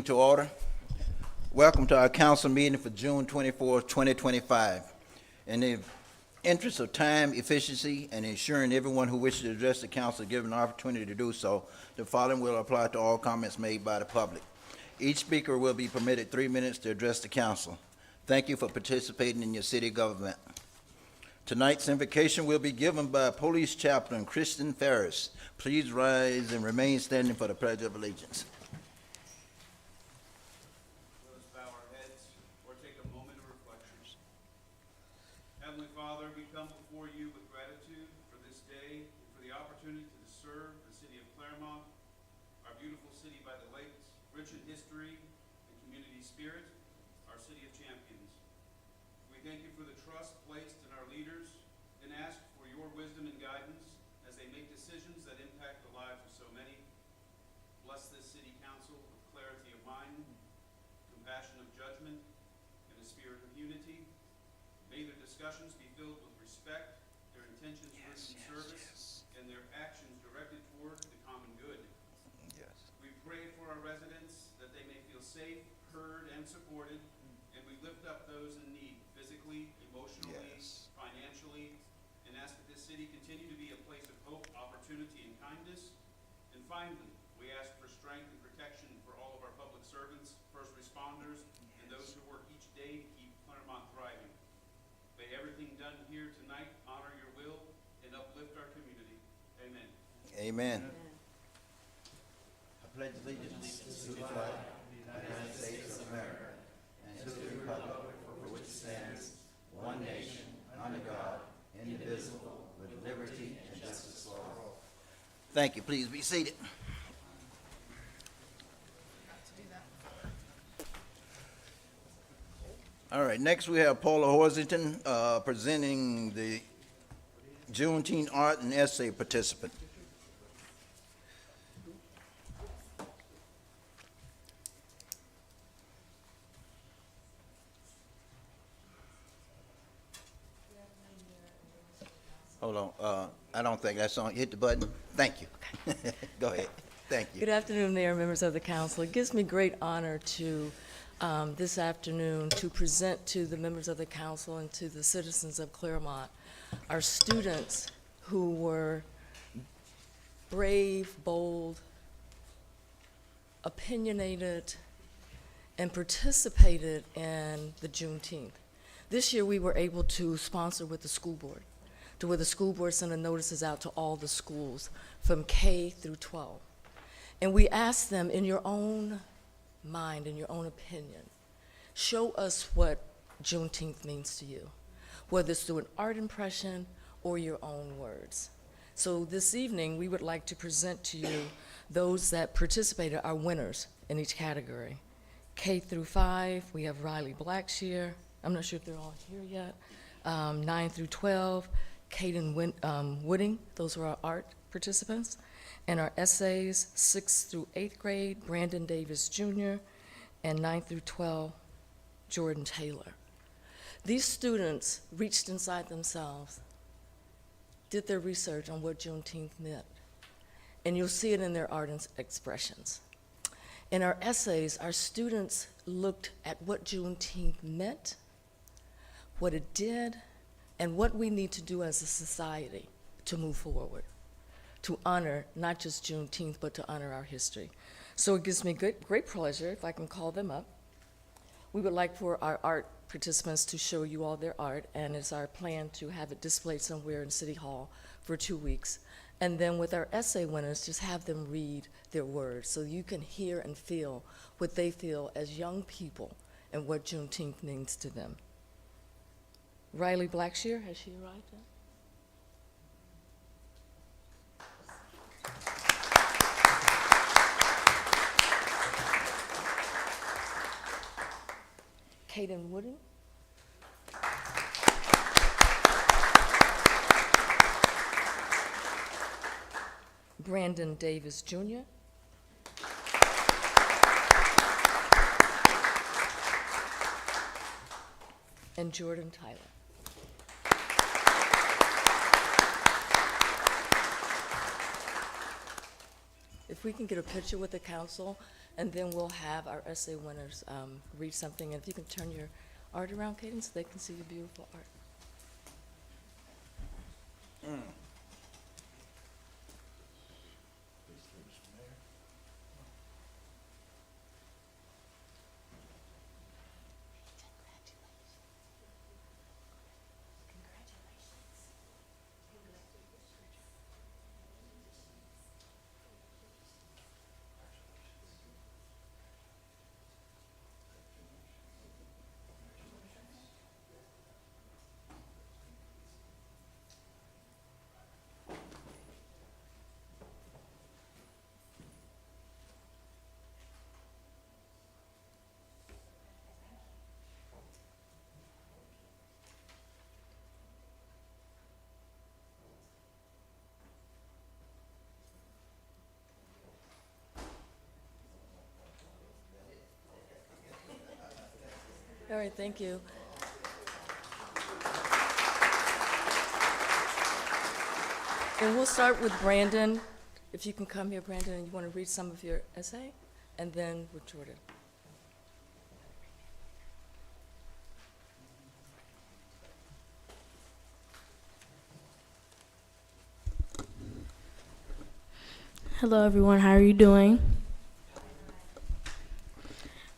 to order. Welcome to our council meeting for June 24th, 2025. In the interest of time, efficiency, and ensuring everyone who wishes to address the council is given an opportunity to do so, the following will apply to all comments made by the public. Each speaker will be permitted 3 minutes to address the council. Thank you for participating in your city government. Tonight's invocation will be given by Police Chaplain Kristen Ferris. Please rise and remain standing for the Pledge of Allegiance. Let us bow our heads or take a moment of reflection. Heavenly Father, we come before you with gratitude for this day and for the opportunity to serve the city of Clermont, our beautiful city by the lakes, rich in history and community spirit, our city of champions. We thank you for the trust placed in our leaders and ask for your wisdom and guidance as they make decisions that impact the lives of so many. Bless this city council with clarity of mind, compassion of judgment, and a spirit of unity. May their discussions be filled with respect, their intentions rooted in service, and their actions directed toward the common good. We pray for our residents that they may feel safe, heard, and supported, and we lift up those in need physically, emotionally, financially, and ask that this city continue to be a place of hope, opportunity, and kindness. And finally, we ask for strength and protection for all of our public servants, first responders, and those who work each day to keep Clermont thriving. May everything done here tonight honor your will and uplift our community. Amen. Amen. I pledge allegiance to the flag of the United States of America and to the republic for which it stands, one nation, under God, indivisible, with liberty and justice for all. Thank you. Please be seated. All right, next we have Paula Horsington presenting the Juneteenth art and essay participant. Hold on, I don't think that's on. Hit the button. Thank you. Go ahead. Thank you. Good afternoon, Mayor, members of the council. It gives me great honor to this afternoon to present to the members of the council and to the citizens of Clermont our students who were brave, bold, opinionated, and participated in the Juneteenth. This year we were able to sponsor with the school board, to where the school board sent notices out to all the schools from K through 12. And we asked them, in your own mind, in your own opinion, show us what Juneteenth means to you, whether it's through an art impression or your own words. So this evening, we would like to present to you those that participated, our winners in each category. K through 5, we have Riley Blackshear. I'm not sure if they're all here yet. 9 through 12, Caden Wooding, those were our art participants. And our essays, 6th through 8th grade, Brandon Davis Jr., and 9 through 12, Jordan Taylor. These students reached inside themselves, did their research on what Juneteenth meant, and you'll see it in their art expressions. In our essays, our students looked at what Juneteenth meant, what it did, and what we need to do as a society to move forward, to honor not just Juneteenth, but to honor our history. So it gives me great pleasure, if I can call them up. We would like for our art participants to show you all their art, and it's our plan to have it displayed somewhere in City Hall for 2 weeks. And then with our essay winners, just have them read their words so you can hear and feel what they feel as young people and what Juneteenth means to them. Riley Blackshear, has she arrived yet? Caden Wooding. Brandon Davis Jr. And Jordan Tyler. if we can get a picture with the council, and then we'll have our essay winners read something. And if you can turn your art around, Kaden, so they can see your beautiful art. All right, thank you. And we'll start with Brandon. If you can come here, Brandon, and you want to read some of your essay, and then with Jordan. Hello everyone, how are you doing?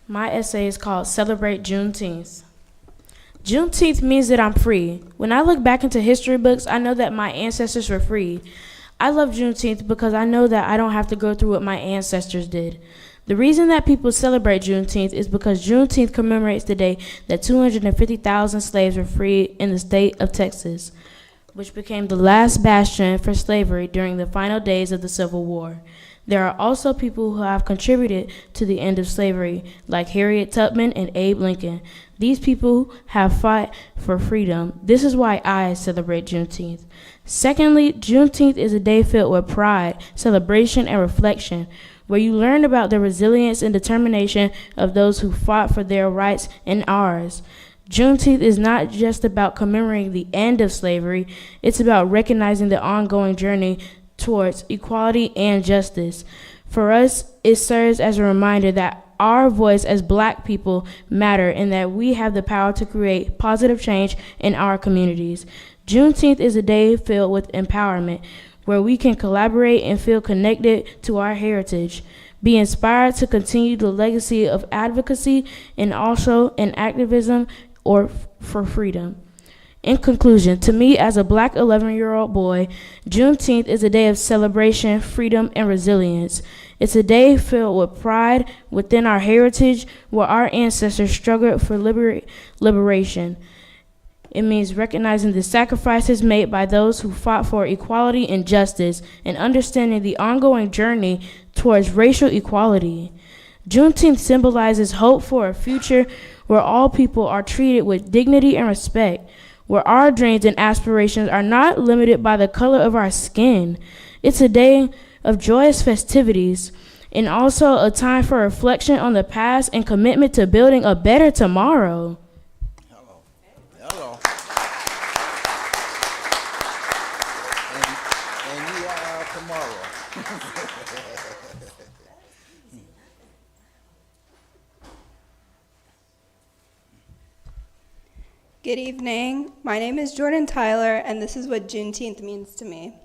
My essay is called Celebrate Juneteenth. Juneteenth means that I'm free. When I look back into history books, I know that my ancestors were free. I love Juneteenth because I know that I don't have to go through what my ancestors did. The reason that people celebrate Juneteenth is because Juneteenth commemorates the day that 250,000 slaves were freed in the state of Texas, which became the last bastion for slavery during the final days of the Civil War. There are also people who have contributed to the end of slavery, like Harriet Tubman and Abe Lincoln. These people have fought for freedom. This is why I celebrate Juneteenth. Secondly, Juneteenth is a day filled with pride, celebration, and reflection, where you learn about the resilience and determination of those who fought for their rights and ours. Juneteenth is not just about commemorating the end of slavery, it's about recognizing the ongoing journey towards equality and justice. For us, it serves as a reminder that our voice as Black people matter and that we have the power to create positive change in our communities. Juneteenth is a day filled with empowerment, where we can collaborate and feel connected to our heritage, be inspired to continue the legacy of advocacy and also in activism or for freedom. In conclusion, to me as a Black 11-year-old boy, Juneteenth is a day of celebration, freedom, and resilience. It's a day filled with pride within our heritage, where our ancestors struggled for liberation. It means recognizing the sacrifices made by those who fought for equality and justice, and understanding the ongoing journey towards racial equality. Juneteenth symbolizes hope for a future where all people are treated with dignity and respect, where our dreams and aspirations are not limited by the color of our skin. It's a day of joyous festivities and also a time for reflection on the past and commitment to building a better tomorrow. Hello. Hello. And you are our tomorrow. Good evening. My name is Jordan Tyler, and this is what Juneteenth means to me.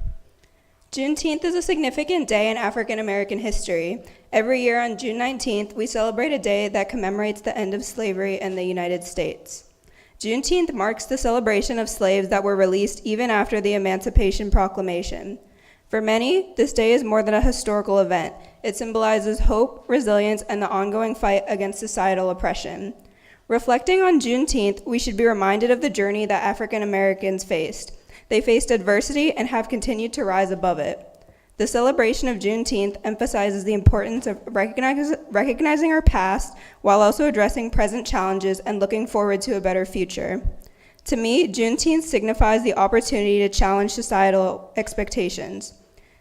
Juneteenth is a significant day in African American history. Every year on June 19th, we celebrate a day that commemorates the end of slavery in the United States. Juneteenth marks the celebration of slaves that were released even after the Emancipation Proclamation. For many, this day is more than a historical event. It symbolizes hope, resilience, and the ongoing fight against societal oppression. Reflecting on Juneteenth, we should be reminded of the journey that African Americans faced. They faced adversity and have continued to rise above it. The celebration of Juneteenth emphasizes the importance of recognizing our past while also addressing present challenges and looking forward to a better future. To me, Juneteenth signifies the opportunity to challenge societal expectations.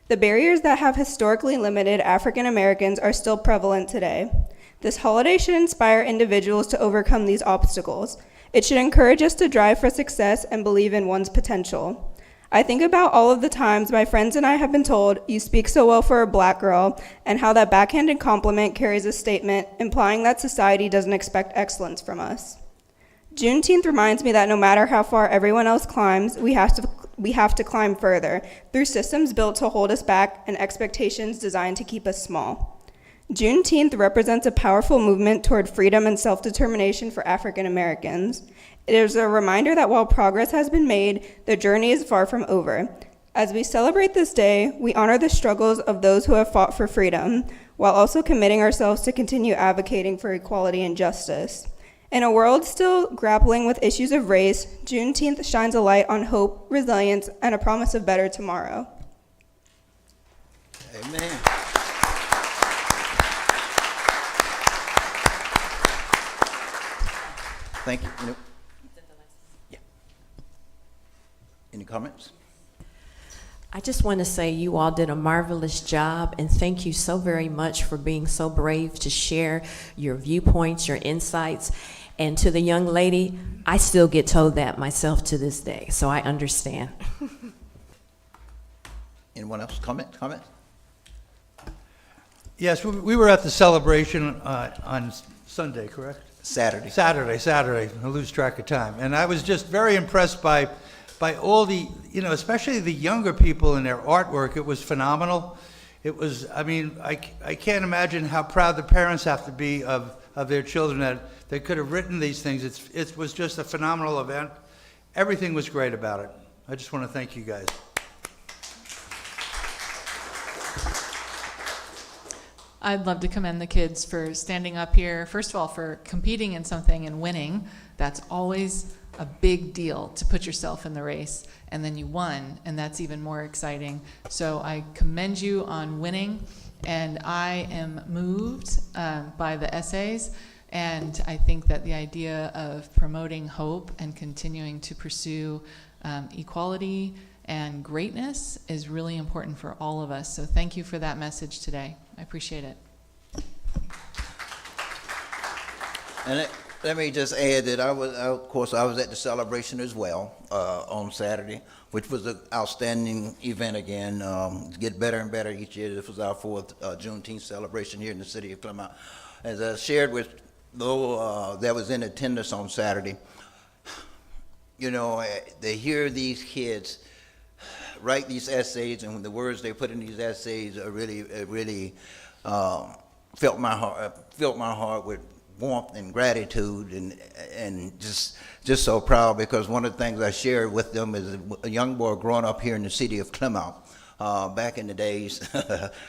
The barriers that have historically limited African Americans are still prevalent today. This holiday should inspire individuals to overcome these obstacles. It should encourage us to drive for success and believe in one's potential. I think about all of the times my friends and I have been told, "You speak so well for a black girl," and how that backhanded compliment carries a statement implying that society doesn't expect excellence from us. Juneteenth reminds me that no matter how far everyone else climbs, we have to climb further through systems built to hold us back and expectations designed to keep us small. Juneteenth represents a powerful movement toward freedom and self-determination for African Americans. It is a reminder that while progress has been made, the journey is far from over. As we celebrate this day, we honor the struggles of those who have fought for freedom, while also committing ourselves to continue advocating for equality and justice. In a world still grappling with issues of race, Juneteenth shines a light on hope, resilience, and a promise of better tomorrow. Amen. Thank you. Yeah. Any comments? I just want to say you all did a marvelous job, and thank you so very much for being so brave to share your viewpoints, your insights. And to the young lady, I still get told that myself to this day, so I understand. Anyone else? Comment? Yes, we were at the celebration on Sunday, correct? Saturday. Saturday. I lose track of time. And I was just very impressed by all the, especially the younger people in their artwork. It was phenomenal. It was, I can't imagine how proud the parents have to be of their children that they could have written these things. It was just a phenomenal event. Everything was great about it. I just want to thank you guys. I'd love to commend the kids for standing up here. First of all, for competing in something and winning. That's always a big deal, to put yourself in the race. And then you won, and that's even more exciting. So I commend you on winning. And I am moved by the essays. And I think that the idea of promoting hope and continuing to pursue equality and greatness is really important for all of us. So thank you for that message today. I appreciate it. And let me just add that I was at the celebration as well on Saturday, which was an outstanding event again. Get better and better each year. This was our fourth Juneteenth celebration here in the city of Clermont. As I shared with those that was in attendance on Saturday, to hear these kids write these essays, and the words they put in these essays are really filled my heart with warmth and gratitude, and just so proud, because one of the things I shared with them is a young boy growing up here in the city of Clermont. Back in the days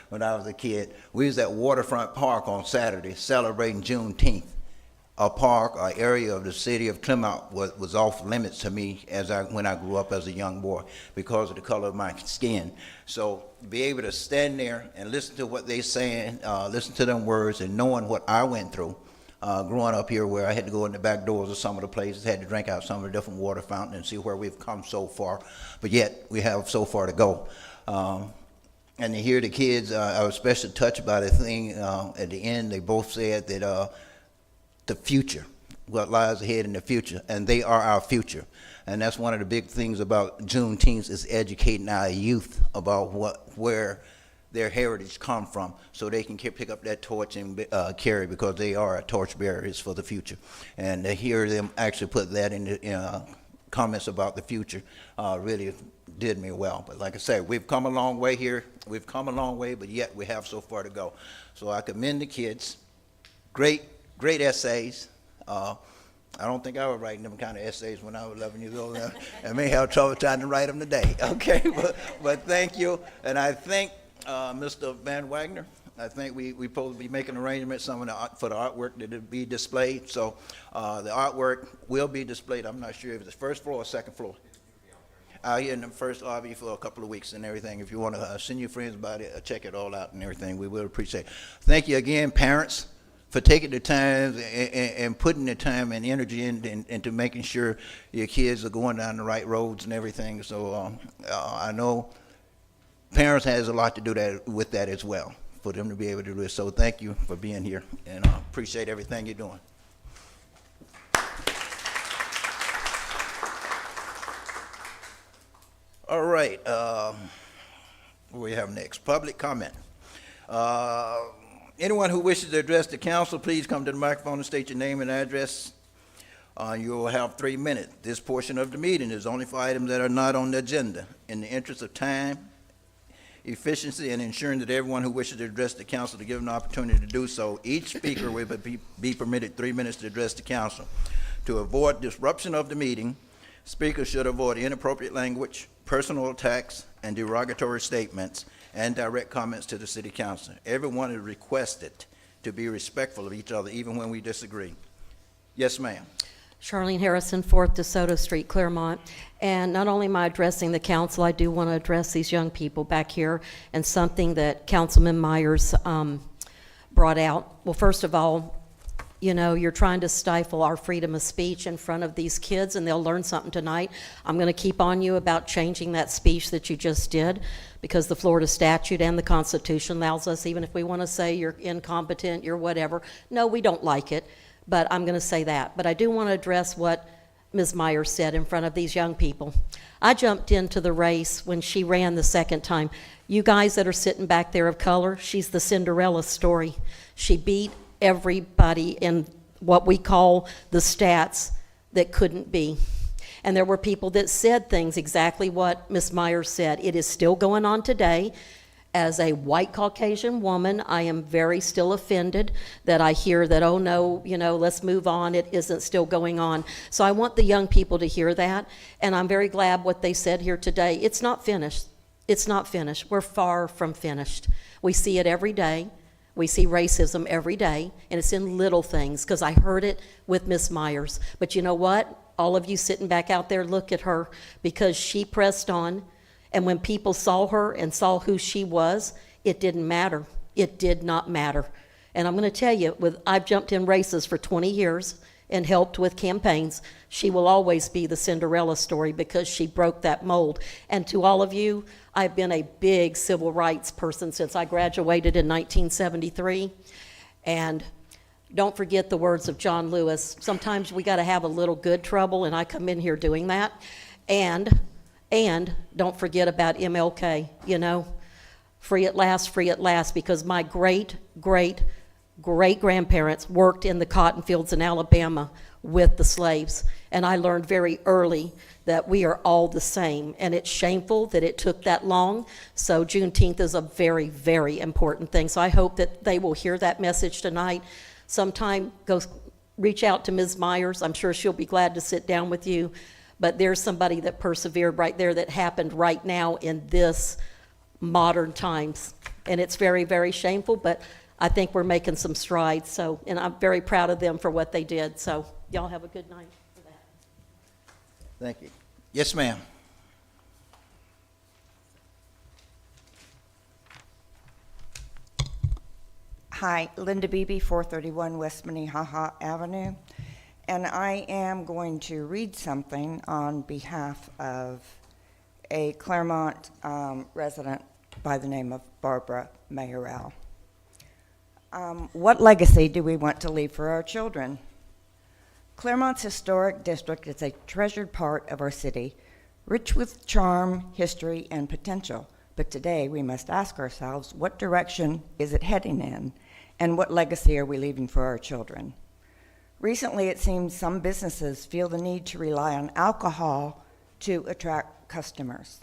when I was a kid, we was at Waterfront Park on Saturday celebrating Juneteenth. A park, an area of the city of Clermont was off limits to me when I grew up as a young boy because of the color of my skin. So be able to stand there and listen to what they're saying, listen to them words, and knowing what I went through growing up here, where I had to go in the back doors of some of the places, had to drink out some of the different water fountains and see where we've come so far, but yet we have so far to go. And to hear the kids, I was especially touched by the thing at the end. They both said that the future, what lies ahead in the future, and they are our future. And that's one of the big things about Juneteenth, is educating our youth about where their heritage come from, so they can pick up that torch and carry, because they are torch bearers for the future. And to hear them actually put that in the comments about the future really did me well. But like I say, we've come a long way here. We've come a long way, but yet we have so far to go. So I commend the kids. Great essays. I don't think I was writing them kind of essays when I was 11 years old. I may have trouble trying to write them today. Okay, but thank you. And I thank Mr. Van Wagner. I think we supposed to be making arrangements for the artwork to be displayed. So the artwork will be displayed. I'm not sure if it's the first floor or second floor. Here in the first lobby for a couple of weeks and everything. If you want to send your friends about it, check it all out and everything, we will appreciate it. Thank you again, parents, for taking the time and putting the time and energy into making sure your kids are going down the right roads and everything. So I know parents has a lot to do with that as well, for them to be able to do this. So thank you for being here, and I appreciate everything you're doing. All right, what do we have next? Public comment. Anyone who wishes to address the council, please come to the microphone and state your name and address. You will have 3 minutes. This portion of the meeting is only for items that are not on the agenda. In the interest of time, efficiency, and ensuring that everyone who wishes to address the council to give an opportunity to do so, each speaker will be permitted 3 minutes to address the council. To avoid disruption of the meeting, speakers should avoid inappropriate language, personal attacks, and derogatory statements, and direct comments to the city council. Everyone is requested to be respectful of each other, even when we disagree. Yes, ma'am. Charlene Harrison, 4th DeSoto Street, Clermont. And not only am I addressing the council, I do want to address these young people back here and something that Councilman Myers brought out. Well, first of all, you know, you're trying to stifle our freedom of speech in front of these kids, and they'll learn something tonight. I'm going to keep on you about changing that speech that you just did, because the Florida statute and the Constitution allows us, even if we want to say you're incompetent, you're whatever. No, we don't like it. But I'm going to say that. But I do want to address what Ms. Myers said in front of these young people. I jumped into the race when she ran the second time. You guys that are sitting back there of color, she's the Cinderella story. She beat everybody in what we call the stats that couldn't be. And there were people that said things exactly what Ms. Myers said. It is still going on today. As a white Caucasian woman, I am very still offended that I hear that, oh no, you know, let's move on, it isn't still going on. So I want the young people to hear that, and I'm very glad what they said here today. It's not finished. It's not finished. We're far from finished. We see it every day. We see racism every day, and it's in little things, because I heard it with Ms. Myers. But you know what? All of you sitting back out there, look at her, because she pressed on. And when people saw her and saw who she was, it didn't matter. It did not matter. And I'm going to tell you, I've jumped in races for 20 years and helped with campaigns. She will always be the Cinderella story because she broke that mold. And to all of you, I've been a big civil rights person since I graduated in 1973. And don't forget the words of John Lewis. Sometimes we got to have a little good trouble, and I come in here doing that. And don't forget about MLK, you know, free at last, because my great-great-great-grandparents worked in the cotton fields in Alabama with the slaves. And I learned very early that we are all the same. And it's shameful that it took that long. So Juneteenth is a very, very important thing. So I hope that they will hear that message tonight. Sometime go reach out to Ms. Myers. I'm sure she'll be glad to sit down with you. But there's somebody that persevered right there that happened right now in this modern times. And it's very, very shameful, but I think we're making some strides. So, and I'm very proud of them for what they did. So y'all have a good night for that. Thank you. Yes, ma'am. Hi, Linda Beebe, 431 West Minnehaha Avenue. And I am going to read something on behalf of a Clermont resident by the name of Barbara Mayorel. What legacy do we want to leave for our children? Clermont's historic district is a treasured part of our city, rich with charm, history, and potential. But today we must ask ourselves, what direction is it heading in? And what legacy are we leaving for our children? Recently, it seems some businesses feel the need to rely on alcohol to attract customers.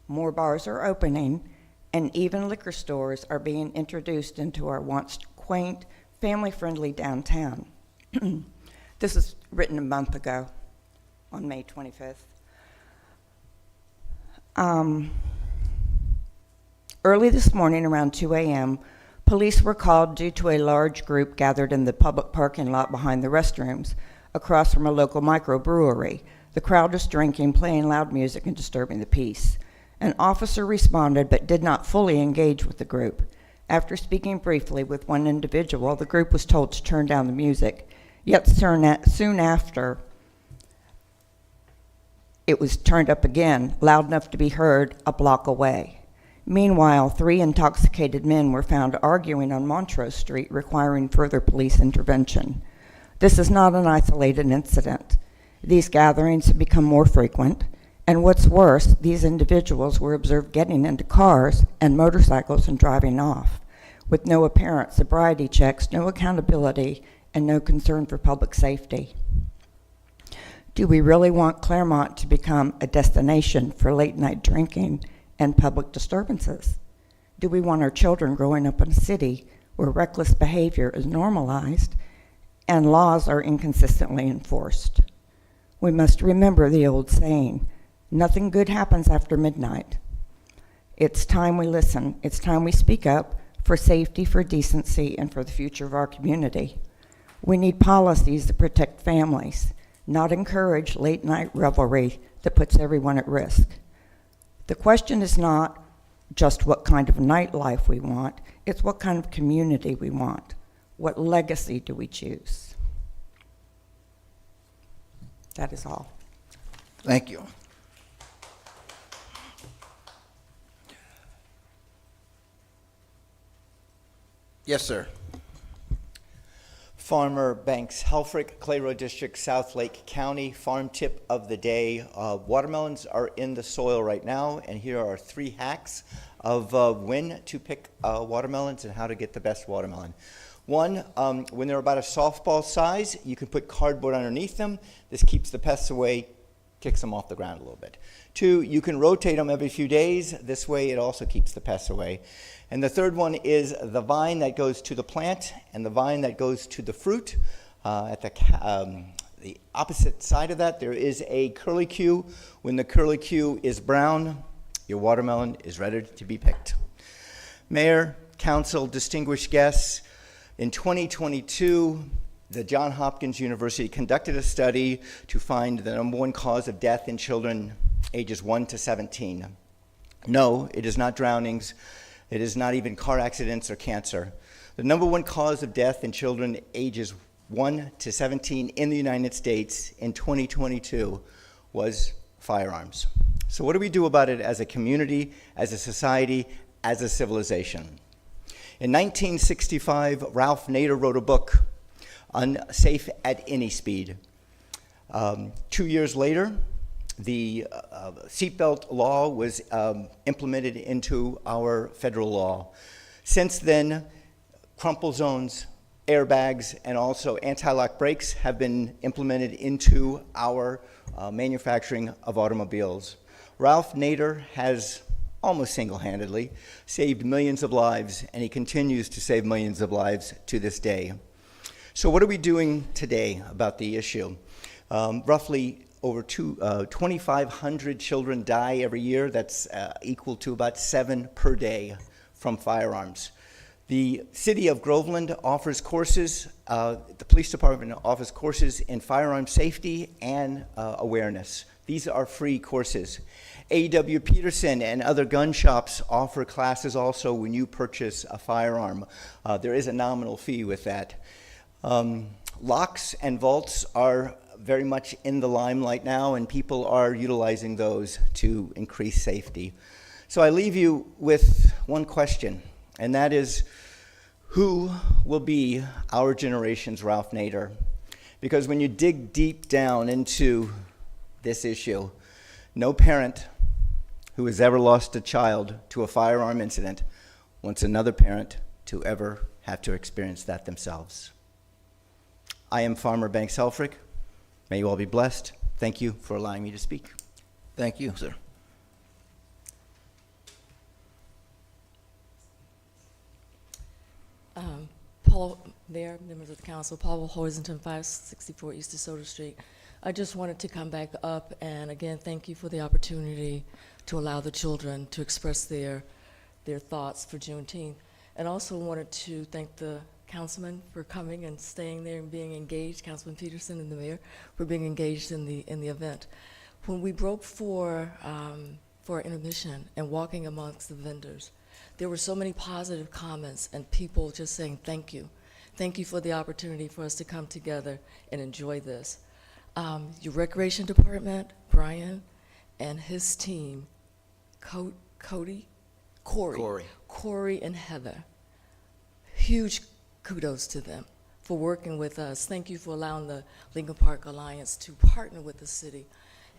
More bars are opening, and even liquor stores are being introduced into our once quaint, family-friendly downtown. This was written a month ago, on May 25th. Early this morning, around 2 a.m., police were called due to a large group gathered in the public parking lot behind the restrooms, across from a local microbrewery. The crowd was drinking, playing loud music, and disturbing the peace. An officer responded but did not fully engage with the group. After speaking briefly with one individual, the group was told to turn down the music. Yet soon after, it was turned up again, loud enough to be heard a block away. Meanwhile, 3 intoxicated men were found arguing on Montrose Street, requiring further police intervention. This is not an isolated incident. These gatherings have become more frequent, And what's worse, these individuals were observed getting into cars and motorcycles and driving off, with no apparent sobriety checks, no accountability, and no concern for public safety. Do we really want Clermont to become a destination for late-night drinking and public disturbances? Do we want our children growing up in a city where reckless behavior is normalized and laws are inconsistently enforced? We must remember the old saying, nothing good happens after midnight. It's time we listen. It's time we speak up for safety, for decency, and for the future of our community. We need policies that protect families, not encourage late-night revelry that puts everyone at risk. The question is not just what kind of nightlife we want, it's what kind of community we want. What legacy do we choose? That is all. Thank you. Yes, sir. Farmer Banks Helfrich, Clay Road District, South Lake County. Farm tip of the day. Watermelons are in the soil right now, and here are 3 hacks of when to pick watermelons and how to get the best watermelon. 1, when they're about a softball size, you can put cardboard underneath them. This keeps the pests away, kicks them off the ground a little bit. 2, you can rotate them every few days. This way it also keeps the pests away. And the third one is the vine that goes to the plant and the vine that goes to the fruit. At the opposite side of that, there is a curlicue. When the curlicue is brown, your watermelon is ready to be picked. Mayor, council, distinguished guests, in 2022, the Johns Hopkins University conducted a study to find the #1 cause of death in children ages 1 to 17. No, it is not drownings. It is not even car accidents or cancer. The #1 cause of death in children ages 1 to 17 in the United States in 2022 was firearms. So what do we do about it as a community, as a society, as a civilization? In 1965, Ralph Nader wrote a book, Unsafe at Any Speed. 2 years later, the seatbelt law was implemented into our federal law. Since then, crumple zones, airbags, and also anti-lock brakes have been implemented into our manufacturing of automobiles. Ralph Nader has almost single-handedly saved millions of lives, and he continues to save millions of lives to this day. So what are we doing today about the issue? Roughly over 2,500 children die every year. That's equal to about 7 per day from firearms. The city of Groveland offers courses, the police department offers courses in firearm safety and awareness. These are free courses. A.W. Peterson and other gun shops offer classes also when you purchase a firearm. There is a nominal fee with that. Locks and vaults are very much in the limelight now, and people are utilizing those to increase safety. So I leave you with one question, and that is, who will be our generation's Ralph Nader? Because when you dig deep down into this issue, no parent who has ever lost a child to a firearm incident wants another parent to ever have to experience that themselves. I am Farmer Banks Helfrich. May you all be blessed. Thank you for allowing me to speak. Thank you, sir. Paul, Mayor, members of the council, Paul Hoisington, 564 East DeSoto Street. I just wanted to come back up and again thank you for the opportunity to allow the children to express their thoughts for Juneteenth. And also wanted to thank the councilman for coming and staying there and being engaged, Councilman Peterson and the mayor for being engaged in the event. When we broke for intermission and walking amongst the vendors, there were so many positive comments and people just saying thank you. Thank you for the opportunity for us to come together and enjoy this. Your recreation department, Brian, and his team, Corey and Heather, huge kudos to them for working with us. Thank you for allowing the Lincoln Park Alliance to partner with the city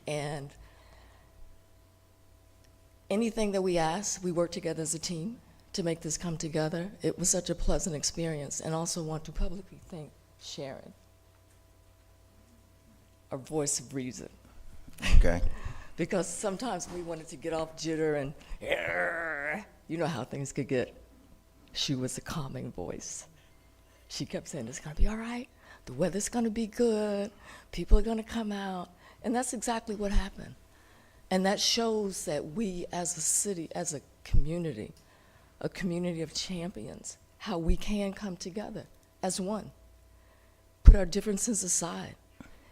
and anything that we asked, we worked together as a team to make this come together. It was such a pleasant experience, and also want to publicly thank Sharon, our voice of reason. Okay. Because sometimes we wanted to get off jitter and, you know how things could get. She was a calming voice. She kept saying, it's gonna be all right, the weather's gonna be good, people are gonna come out, and that's exactly what happened. And that shows that we as a city, as a community of champions, how we can come together as one, put our differences aside,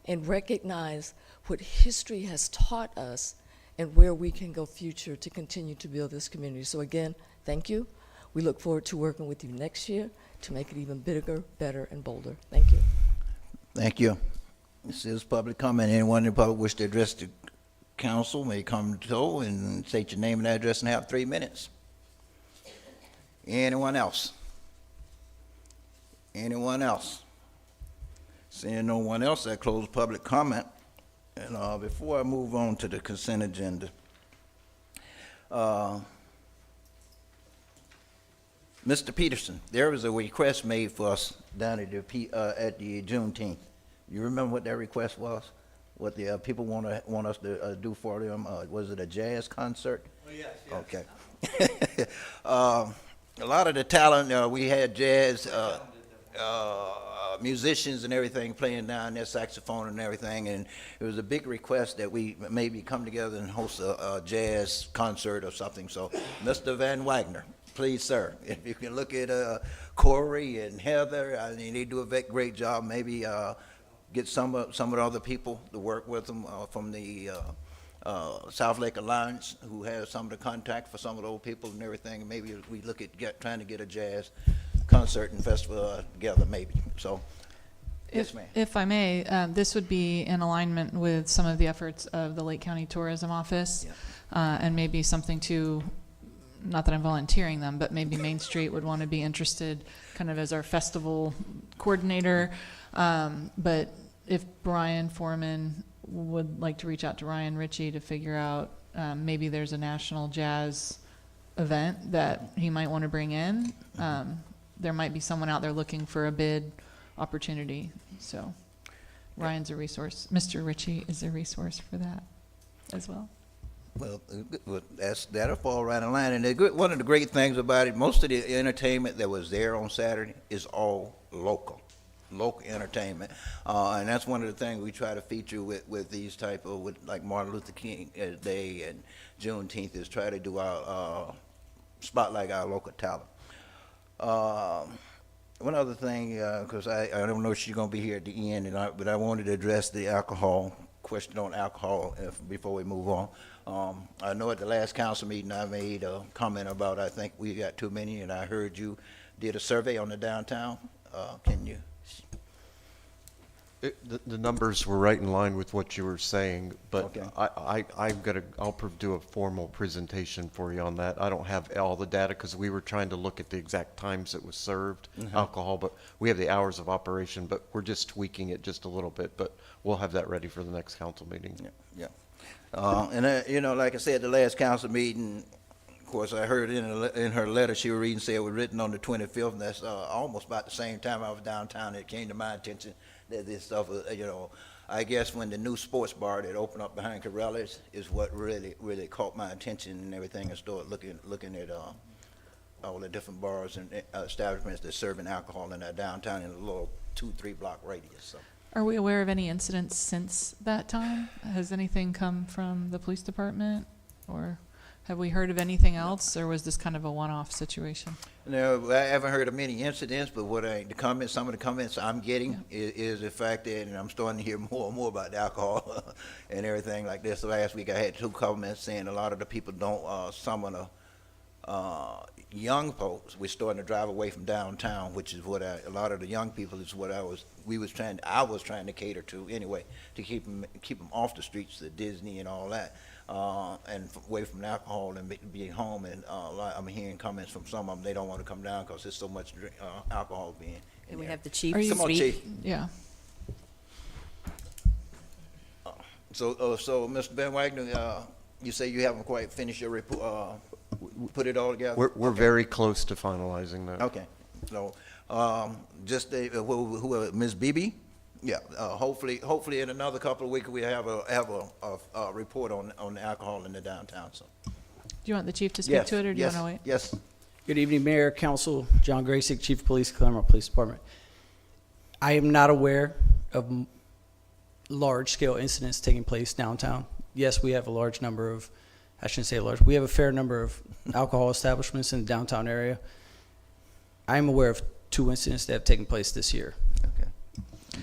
and recognize what history has taught us and where we can go future to continue to build this community. So again, thank you. We look forward to working with you next year to make it even bigger, better, and bolder. Thank you. Thank you. This is public comment. Anyone in the public wish to address the council may come to and state your name and address and have 3 minutes. Anyone else? Anyone else? Seeing no one else, I close public comment. And before I move on to the consent agenda, Mr. Peterson, there was a request made for us down at the Juneteenth. You remember what that request was? What the people want us to do for them? Was it a jazz concert? Oh, yes. Okay. A lot of the talent, we had jazz musicians and everything playing down there, saxophone and everything, and it was a big request that we maybe come together and host a jazz concert or something. So, Mr. Van Wagner, please, sir, if you can look at Corey and Heather, I mean, they do a great job. Maybe get some of the other people to work with them from the South Lake Alliance, who has some of the contact for some of the old people and everything. And maybe we look at trying to get a jazz concert and festival together, maybe. So, yes, ma'am. If I may, this would be in alignment with some of the efforts of the Lake County Tourism Office, and maybe something to, not that I'm volunteering them, but maybe Main Street would want to be interested kind of as our festival coordinator. But if Brian Foreman would like to reach out to Ryan Ritchie to figure out maybe there's a national jazz event that he might want to bring in, there might be someone out there looking for a bid opportunity. So Ryan's a resource. Mr. Ritchie is a resource for that as well. Well, that'll fall right in line. And one of the great things about it, most of the entertainment that was there on Saturday is all local entertainment. And that's one of the things we try to feature with these type of, like Martin Luther King Day and Juneteenth, is try to do our, spotlight our local talent. One other thing, because I don't know if she's going to be here at the end, but I wanted to address the question on alcohol before we move on. I know at the last council meeting I made a comment about, I think we got too many, and I heard you did a survey on the downtown. Can you? The numbers were right in line with what you were saying, but Okay. I'll do a formal presentation for you on that. I don't have all the data because we were trying to look at the exact times it was served, alcohol, but we have the hours of operation, but we're just tweaking it just a little bit, but we'll have that ready for the next council meeting. Yeah. And like I said, the last council meeting, of course, I heard in her letter she was reading, say it was written on the 25th, and that's almost about the same time I was downtown. It came to my attention that this stuff, I guess when the new sports bar that opened up behind Corelli's is what really caught my attention and everything, and started looking at all the different bars and establishments that serving alcohol in our downtown in a little 2-3 block radius. So. Are we aware of any incidents since that time? Has anything come from the police department, or have we heard of anything else, or was this kind of a one-off situation? No, I haven't heard of many incidents, but some of the comments I'm getting is the fact that, and I'm starting to hear more and more about the alcohol and everything like this. Last week I had 2 comments saying a lot of the people don't, some of the young folks, we're starting to drive away from downtown, which is what a lot of the young people is what I was trying to cater to anyway, to keep them off the streets of Disney and all that. And away from alcohol and being home, and I'm hearing comments from some of them, they don't want to come down because there's so much alcohol being in And we there. have the chief Come on, speak. Chief. Yeah. So Mr. Ben Wagner, You say you haven't quite finished your report, put it all together? We're very close to finalizing that. Okay, so, just, who, Ms. Beebe? Yeah, hopefully in another couple of weeks, we have a report on the alcohol in the downtown, so. Do you want the chief to speak Yes, to it, or do you yes, want to wait? Yes, Good evening, Mayor, Council. John Graysick, Chief of Police, Clermont Police Department. I am not aware of large-scale incidents taking place downtown. Yes, we have a large number of, I shouldn't say large, we have a fair number of alcohol establishments in the downtown area. I am aware of 2 incidents that have taken place this year. okay.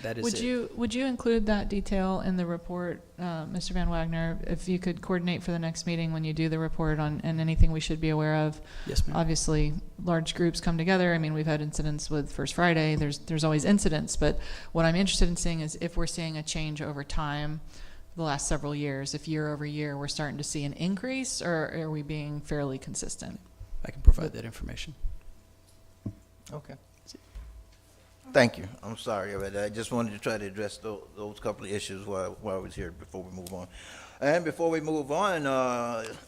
That is Would it. would you include that detail in the report, Mr. Van Wagner? If you could coordinate for the next meeting when you do the report on, and anything we should be aware of. Yes, ma'am. Obviously, large groups come together. I mean, we've had incidents with First Friday. There's always incidents, but what I'm interested in seeing is if we're seeing a change over time, the last several years, if year over year we're starting to see an increase, or are we being fairly consistent? I can provide that information. Okay. Thank you. I'm sorry, but I just wanted to try to address those couple of issues while I was here before we move on. And before we move on,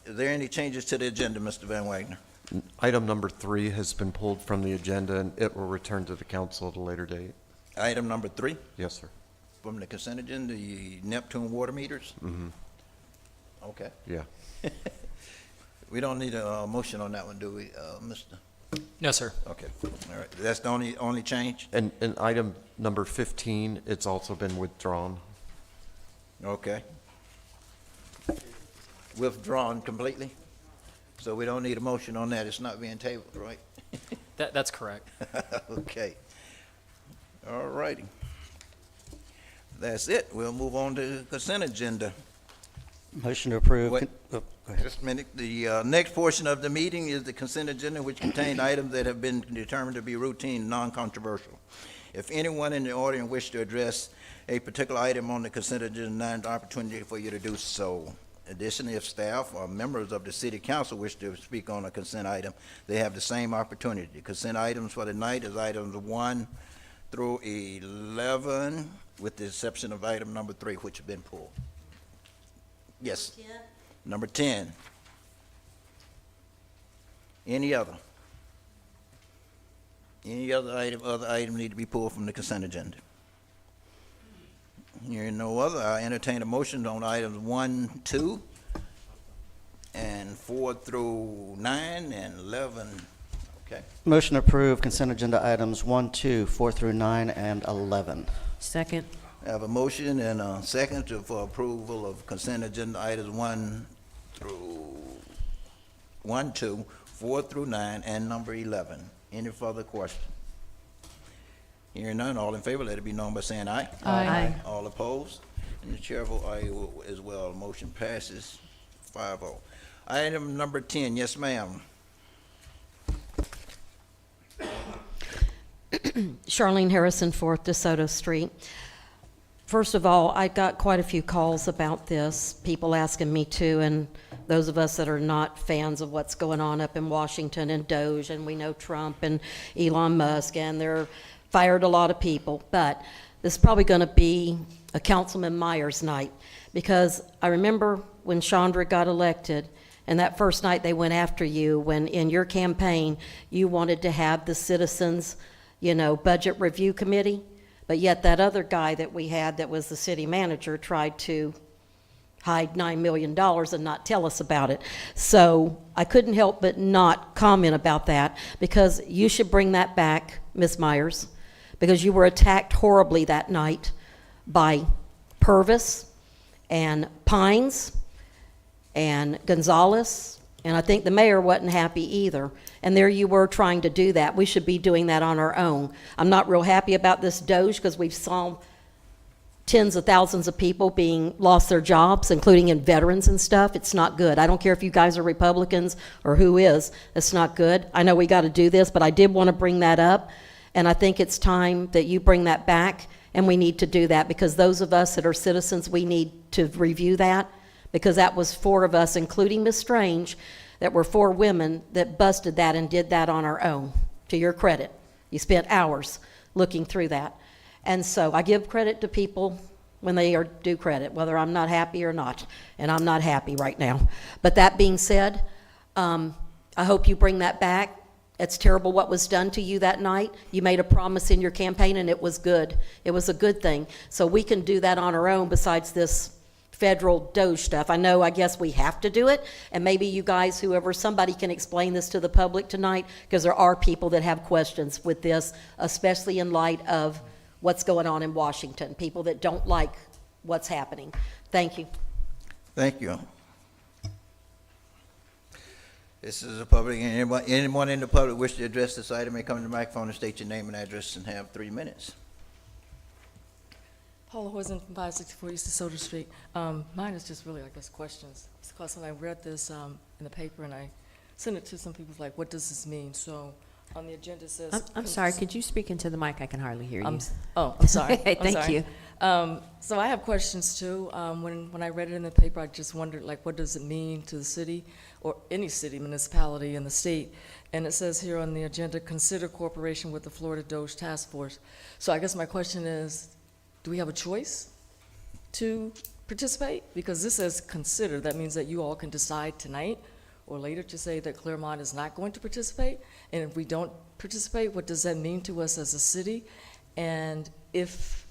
is there any changes to the agenda, Mr. Van Wagner? Item number 3 has been pulled from the agenda, and it will return to the council at a later date. Item number 3 Yes, sir. from the consent agenda, the Neptune water meters? Mm-hmm. Okay. Yeah. We don't need a motion on that one, do we, Mr.? No, sir. Okay, all right. That's the only change? And item number 15, it's also been withdrawn. Okay. Withdrawn completely? So we don't need a motion on that. It's not being tabled, right? That's correct. Okay. All righty. That's it. We'll move on to the consent agenda. Motion to approve. Wait. Go ahead. Just a minute. The next portion of the meeting is the consent agenda, which contains items that have been determined to be routine, non-controversial. If anyone in the audience wishes to address a particular item on the consent agenda, now is the opportunity for you to do so. Additionally, if staff or members of the city council wish to speak on a consent item, they have the same opportunity. Consent items for the night is items 1 through 11, with the exception of item number 3, which has been pulled. Yes. Number 10. Any other? Any other item need to be pulled from the consent agenda? Hearing no other, I entertain a motion on items 1, 2, and 4 through 9, and 11. Okay. Motion to approve consent agenda items 1, 2, 4 through 9, and 11. Second. I have a motion and a second for approval of consent agenda items 1, 2, 4 through 9, and number 11. Any further question? Hearing none, all in favor, let it be known by saying aye. Aye. All opposed? And the chair votes aye as well. Motion passes 5-0. Item number 10, yes, ma'am. Charlene Harrison, 4th DeSoto Street. First of all, I got quite a few calls about this, people asking me to, and those of us that are not fans of what's going on up in Washington and Doge, and we know Trump and Elon Musk, and they're fired a lot of people. But this is probably going to be a Councilman Myers night, because I remember when Chandra got elected, and that first night they went after you when in your campaign you wanted to have the citizens, budget review committee. But yet that other guy that we had that was the city manager tried to hide $9 million and not tell us about it. So I couldn't help but not comment about that, because you should bring that back, Ms. Myers, because you were attacked horribly that night by Purvis and Pines and Gonzalez, and I think the mayor wasn't happy either. And there you were trying to do that. We should be doing that on our own. I'm not real happy about this Doge, because we've saw tens of thousands of people being lost their jobs, including in veterans and stuff. It's not good. I don't care if you guys are Republicans or who is. It's not good. I know we got to do this, but I did want to bring that up, and I think it's time that you bring that back, and we need to do that, because those of us that are citizens, we need to review that, because that was 4 of us, including Ms. Strange, that were 4 women that busted that and did that on our own, to your credit. You spent hours looking through that. And so I give credit to people when they are due credit, whether I'm not happy or not, and I'm not happy right now. But that being said, I hope you bring that back. It's terrible what was done to you that night. You made a promise in your campaign, and it was good. It was a good thing. So we can do that on our own besides this federal DOJ stuff. I guess we have to do it, and maybe you guys, whoever, somebody can explain this to the public tonight, because there are people that have questions with this, especially in light of what's going on in Washington, people that don't like what's happening. Thank you. Thank you. This is a public, anyone in the public wish to address this item may come to the microphone and state your name and address and have 3 minutes. Paula Hoisen from 564 East DeSoto Street. Mine is just really, I guess, questions. It's because when I read this in the paper and I sent it to some people, like, what does this mean? So on the agenda it says... I'm sorry, could you speak into the mic? I can hardly hear you. I'm sorry. Thank you. So I have questions too. When I read it in the paper, I just wondered, like, what does it mean to the city or any city, municipality in the state? And it says here on the agenda, consider cooperation with the Florida DOJ Task Force. So I guess my question is, do we have a choice to participate? Because this says consider. That means that you all can decide tonight or later to say that Clermont is not going to participate. And if we don't participate, what does that mean to us as a city? And if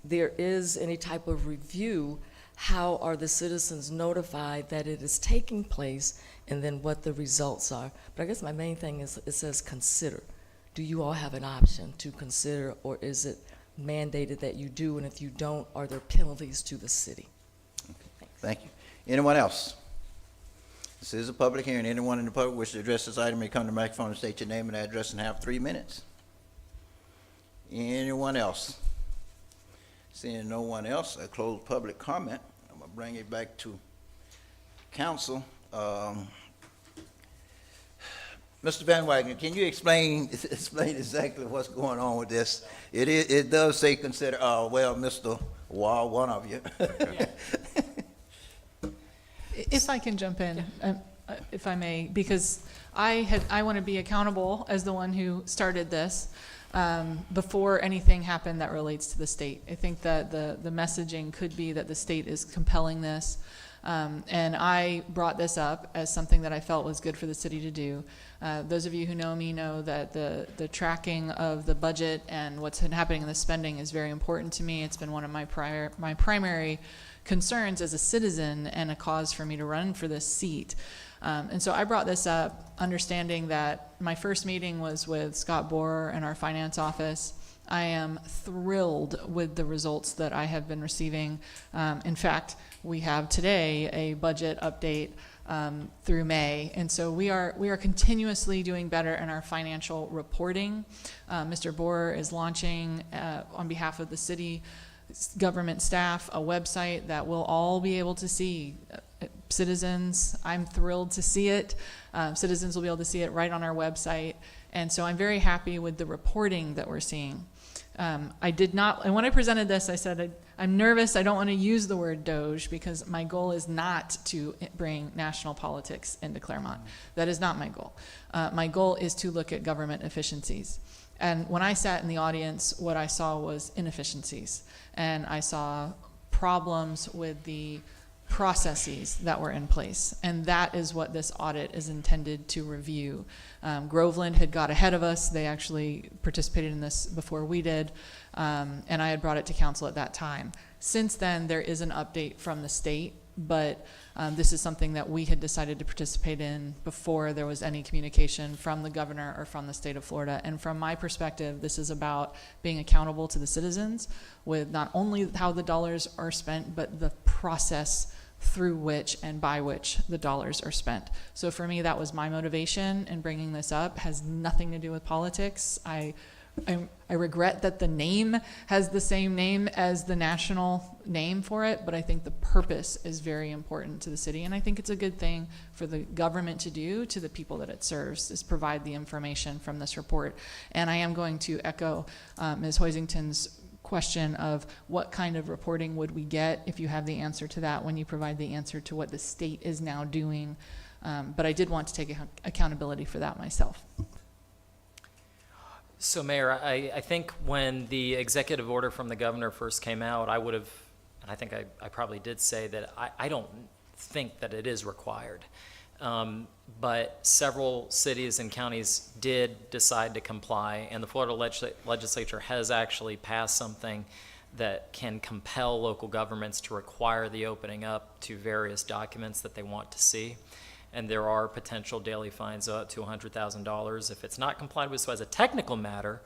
there is any type of review, how are the citizens notified that it is taking place, and then what the results are? But I guess my main thing is it says consider. Do you all have an option to consider, or is it mandated that you do, and if you don't, are there penalties to the city? Thank you. Anyone else? This is a public hearing. Anyone in the public wish to address this item may come to the microphone and state your name and address and have 3 minutes. Anyone else? Seeing no one else, I close public comment. I'm gonna bring it back to council. Mr. Van Wagner, can you explain exactly what's going on with this? It does say consider, well, Mr. Wall, one of you. If I can jump in, if I may, because I want to be accountable as the one who started this before anything happened that relates to the state. I think that the messaging could be that the state is compelling this, and I brought this up as something that I felt was good for the city to do. Those of you who know me know that the tracking of the budget and what's been happening in the spending is very important to me. It's been one of my primary concerns as a citizen and a cause for me to run for this seat. And so I brought this up understanding that my first meeting was with Scott Borer and our finance office. I am thrilled with the results that I have been receiving. In fact, we have today a budget update through May, and so we are continuously doing better in our financial reporting. Mr. Borer is launching on behalf of the city government staff a website that we'll all be able to see. Citizens, I'm thrilled to see it. Citizens will be able to see it right on our website, and so I'm very happy with the reporting that we're seeing. I did not, and when I presented this, I said, I'm nervous, I don't want to use the word Doge because my goal is not to bring national politics into Clermont. That is not my goal. My goal is to look at government efficiencies. And when I sat in the audience, what I saw was inefficiencies. And I saw problems with the processes that were in place. And that is what this audit is intended to review. Groveland had got ahead of us. They actually participated in this before we did. And I had brought it to council at that time. Since then, there is an update from the state, but this is something that we had decided to participate in before there was any communication from the governor or from the state of Florida. And from my perspective, this is about being accountable to the citizens with not only how the dollars are spent, but the process through which and by which the dollars are spent. So for me, that was my motivation in bringing this up. It has nothing to do with politics. I regret that the name has the same name as the national name for it, but I think the purpose is very important to the city, and I think it's a good thing for the government to do to the people that it serves, is provide the information from this report. And I am going to echo Ms. Hoisington's question of what kind of reporting would we get if you have the answer to that when you provide the answer to what the state is now doing. But I did want to take accountability for that myself. So, Mayor, I think when the executive order from the governor first came out, I would have and I think I probably did say that I don't think that it is required. But several cities and counties did decide to comply, and the Florida legislature has actually passed something that can compel local governments to require the opening up to various documents that they want to see. And there are potential daily fines up to $100,000 if it's not complied with. So as a technical matter,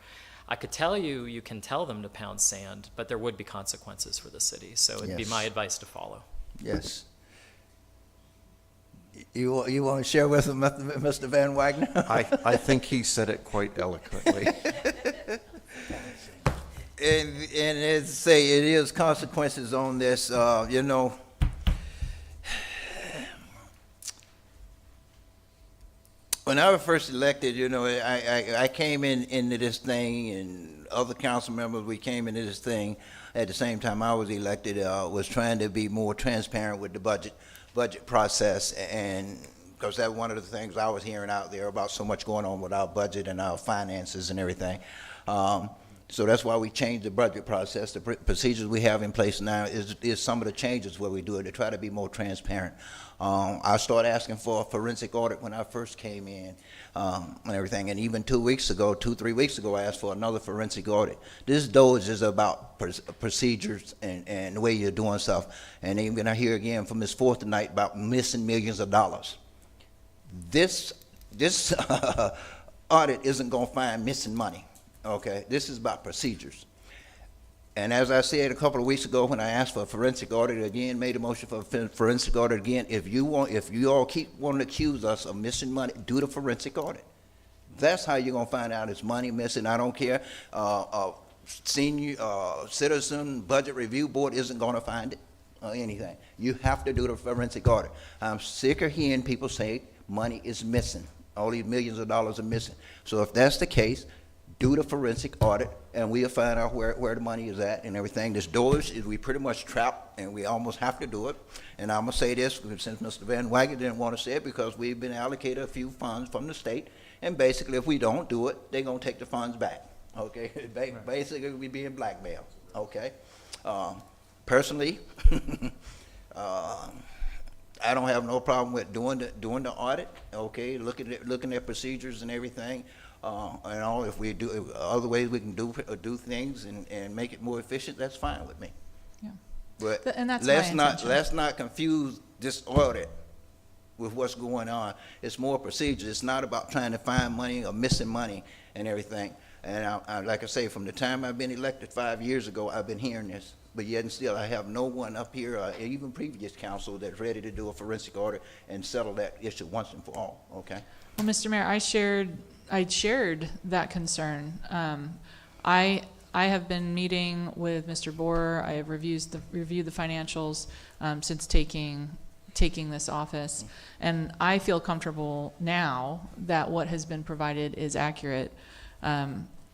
I could tell you, you can tell them to pound sand, but there would be consequences for the city. So it'd be Yes. my advice to follow. Yes. You want to share with them, Mr. Van Wagner? I think he said it quite eloquently. And as I say, it is consequences on this, you know. When I was first elected, you know, I came into this thing, and other council members, we came into this thing at the same time I was elected, was trying to be more transparent with the budget process, and because that's one of the things I was hearing out there about so much going on with our budget and our finances and everything. So that's why we changed the budget process. The procedures we have in place now is some of the changes where we do it to try to be more transparent. I started asking for a forensic audit when I first came in and everything. And even 3 weeks ago, I asked for another forensic audit. This dose is about procedures and the way you're doing stuff. And even I hear again from Ms. Forth tonight about missing millions of dollars. This audit isn't going to find missing money. Okay, this is about procedures. And as I said a couple of weeks ago when I asked for a forensic audit again, made a motion for a forensic audit again, if you all keep wanting to accuse us of missing money, do the forensic audit. That's how you're going to find out it's money missing. I don't care. Senior Citizen Budget Review Board isn't going to find it or anything. You have to do the forensic audit. I'm sick of hearing people say money is missing. All these millions of dollars are missing. So if that's the case, do the forensic audit, and we'll find out where the money is at and everything. This dollars is we pretty much trapped, and we almost have to do it. And I'm gonna say this since Mr. Van Wagner didn't want to say it, because we've been allocated a few funds from the state, and basically if we don't do it, they're gonna take the funds back. Okay, basically we being blackmailed. Okay, personally, I don't have no problem with doing the audit. Okay, looking at procedures and everything. And all, if we do other ways we can do things and make it more efficient, that's fine with me. Yeah. But And that's let's not confuse this audit with what's going on. It's more procedure. It's not about trying to find money or missing money and everything. And I like I say, from the time I've been elected 5 years ago, I've been hearing this. But yet and still, I have no one up here, even previous council, that's ready to do a forensic audit and settle that issue once and for all. Okay. Well, Mr. Mayor, I shared that concern. I have been meeting with Mr. Borer. I have reviewed the financials since taking this office, and I feel comfortable now that what has been provided is accurate.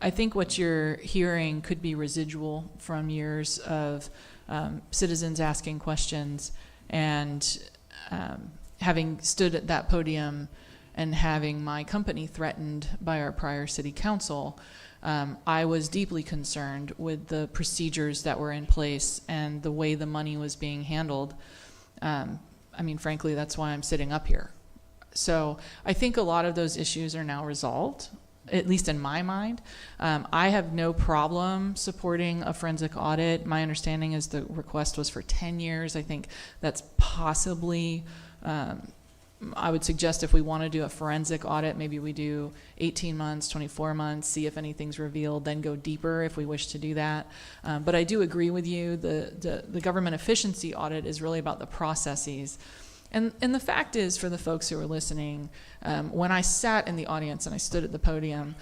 I think what you're hearing could be residual from years of citizens asking questions and having stood at that podium and having my company threatened by our prior city council. I was deeply concerned with the procedures that were in place and the way the money was being handled. I mean, frankly, that's why I'm sitting up here. So I think a lot of those issues are now resolved, at least in my mind. I have no problem supporting a forensic audit. My understanding is the request was for 10 years. I think that's possibly, I would suggest if we want to do a forensic audit, maybe we do 18 months, 24 months, see if anything's revealed, then go deeper if we wish to do that. But I do agree with you. The government efficiency audit is really about the processes. And the fact is, for the folks who are listening, when I sat in the audience and I stood at the podium,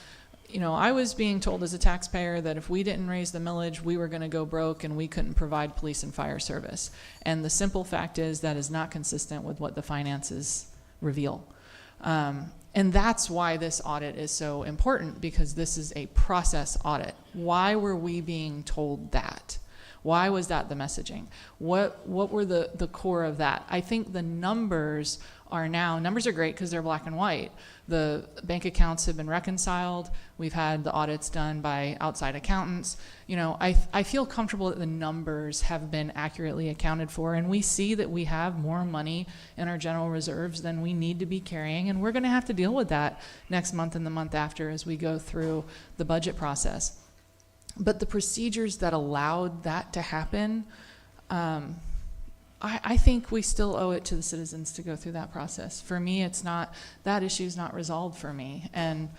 you know, I was being told as a taxpayer that if we didn't raise the millage, we were going to go broke and we couldn't provide police and fire service. And the simple fact is that is not consistent with what the finances reveal. And that's why this audit is so important, because this is a process audit. Why were we being told that? Why was that the messaging? What were the core of that? I think the numbers are now, numbers are great because they're black and white. The bank accounts have been reconciled. We've had the audits done by outside accountants. You know, I feel comfortable that the numbers have been accurately accounted for, and we see that we have more money in our general reserves than we need to be carrying, and we're going to have to deal with that next month and the month after as we go through the budget process. But the procedures that allowed that to happen, I think we still owe it to the citizens to go through that process. For me, it's not, that issue's not resolved for me. And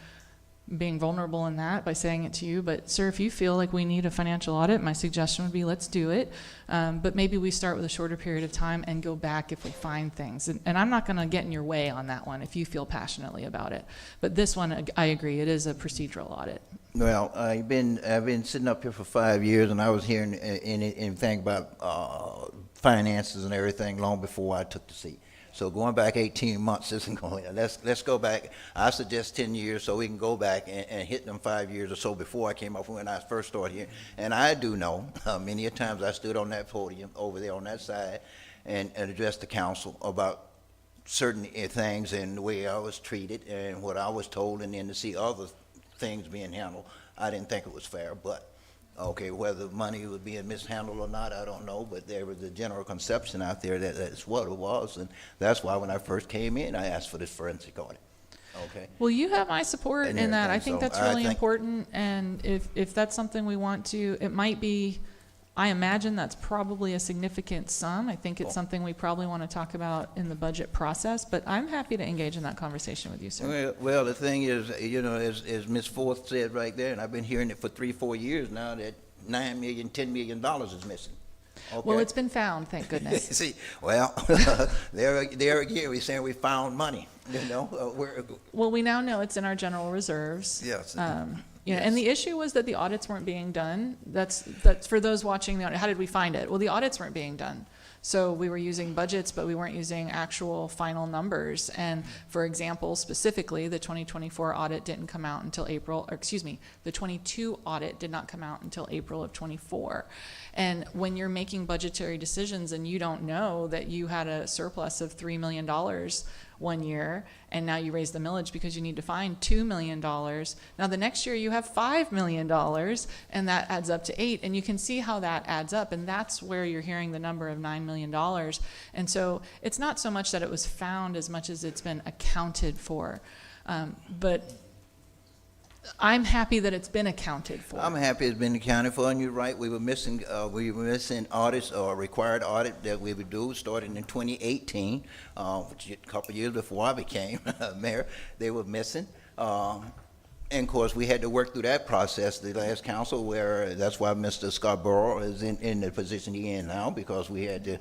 being vulnerable in that by saying it to you, but sir, if you feel like we need a financial audit, my suggestion would be let's do it. But maybe we start with a shorter period of time and go back if we find things. And I'm not gonna get in your way on that one if you feel passionately about it. But this one, I agree, it is a procedural audit. Well, I've been sitting up here for 5 years, and I was hearing anything about finances and everything long before I took the seat. So going back 18 months isn't going. Let's go back. I suggest 10 years so we can go back and hit them 5 years or so before I came up when I first started here. And I do know many a times I stood on that podium over there on that side and addressed the council about certain things and the way I was treated and what I was told, and then to see other things being handled. I didn't think it was fair, but okay, whether money was being mishandled or not, I don't know, but there was a general conception out there that that's what it was, and that's why when I first came in, I asked for this forensic audit. Okay. Well, you have my support And in that. I everything, think so that's I really think- important, and if that's something we want to, it might be, I imagine that's probably a significant sum. I think it's something we probably want to talk about in the budget process, but I'm happy to engage in that conversation with you, sir. Well, the thing is, you know, as Ms. Forth said right there, and I've been hearing it for 3-4 years now, that $9 million, $10 million is missing. Okay. Well, it's been found, thank goodness. See, well, there again, we're saying we found money, you know. Well, we now know it's in our general reserves. Yes. You know, Yes. and the issue was that the audits weren't being done. That's for those watching the audit. How did we find it? Well, the audits weren't being done. So we were using budgets, but we weren't using actual final numbers. And for example, specifically, the 2024 audit didn't come out until April, or excuse me, the 22 audit did not come out until April of 24. And when you're making budgetary decisions and you don't know that you had a surplus of $3 million 1 year, and now you raise the millage because you need to find $2 million. Now the next year you have $5 million, and that adds up to 8, and you can see how that adds up, and that's where you're hearing the number of $9 million. And so it's not so much that it was found as much as it's been accounted for. But I'm happy that it's been accounted for. I'm happy it's been accounted for, and you're right, we were missing audits or required audit that we would do starting in 2018, which a couple of years before I became mayor. They were missing. And of course, we had to work through that process, the last council, where that's why Mr. Scarborough is in the position he's in now, because we had to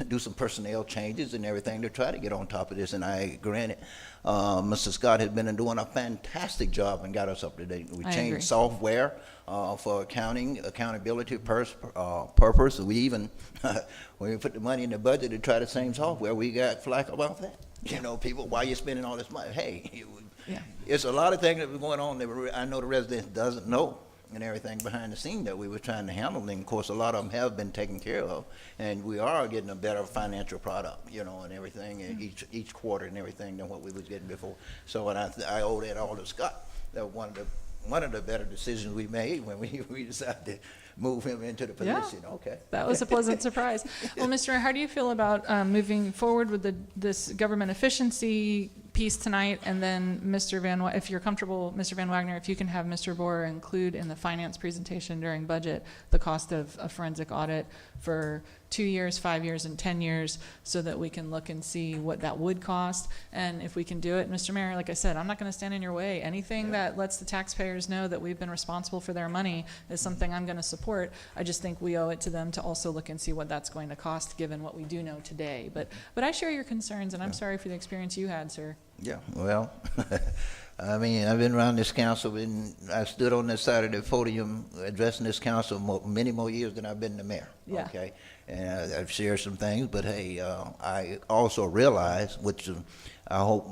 do some personnel changes and everything to try to get on top of this. And I granted, Mr. Scott has been doing a fantastic job and got us up to date. We I changed agree. software for accountability purpose. We even, when we put the money in the budget to try the same software, we got flack about that. You know, people, why you spending all this money? Hey, Yeah. it's a lot of things that were going on that I know the residents doesn't know, and everything behind the scene that we were trying to handle. And of course, a lot of them have been taken care of, and we are getting a better financial product, you know, and everything, and each quarter and everything than what we was getting before. So, and I owe that all to Scott. That was one of the better decisions we made when we decided to move him into the position. Yeah. Okay. That was a pleasant surprise. Well, Mr. Mayor, how do you feel about moving forward with this government efficiency piece tonight? And then Mr. if you're comfortable, Mr. Van Wagner, if you can have Mr. Boer include in the finance presentation during budget the cost of a forensic audit for 2 years, 5 years, and 10 years, so that we can look and see what that would cost. And if we can do it, Mr. Mayor, like I said, I'm not going to stand in your way. Anything that lets the taxpayers know that we've been responsible for their money is something I'm going to support. I just think we owe it to them to also look and see what that's going to cost, given what we do know today. But I share your concerns, and I'm sorry for the experience you had, sir. Yeah, well, I mean, I've been around this council, and I stood on this side of the podium addressing this council many more years than I've been the mayor. Yeah. Okay, and I've shared some things, but hey, I also realize, which I hope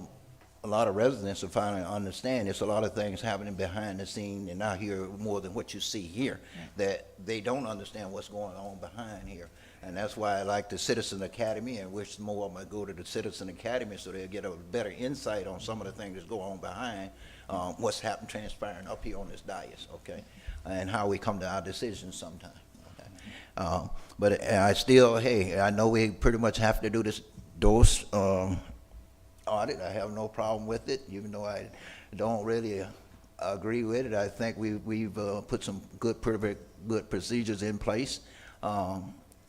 a lot of residents are finally understand there's a lot of things happening behind the scene and out here more than what you see here, that they don't understand what's going on behind here. And that's why I like the Citizen Academy and wish more of them would go to the Citizen Academy so they'll get a better insight on some of the things that's going on behind what's happening, transpiring up here on this dais, okay? And how we come to our decisions sometimes. Okay? But I still, hey, I know we pretty much have to do this dose audit. I have no problem with it, even though I don't really agree with it. I think we've put some pretty good procedures in place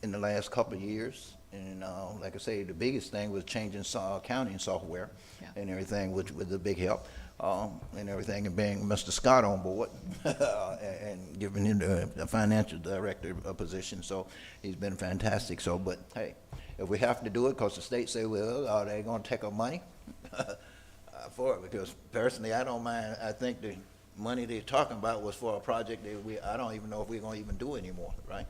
in the last couple of years. And like I say, the biggest thing was changing accounting software and everything, which was a big help. And everything, and being Mr. Scott on board and giving him the financial director position. So he's been fantastic. So, but hey, if we have to do it because the state say, well, are they going to take our money for it? Because personally, I don't mind. I think the money they're talking about was for a project that I don't even know if we're going to even do anymore, right?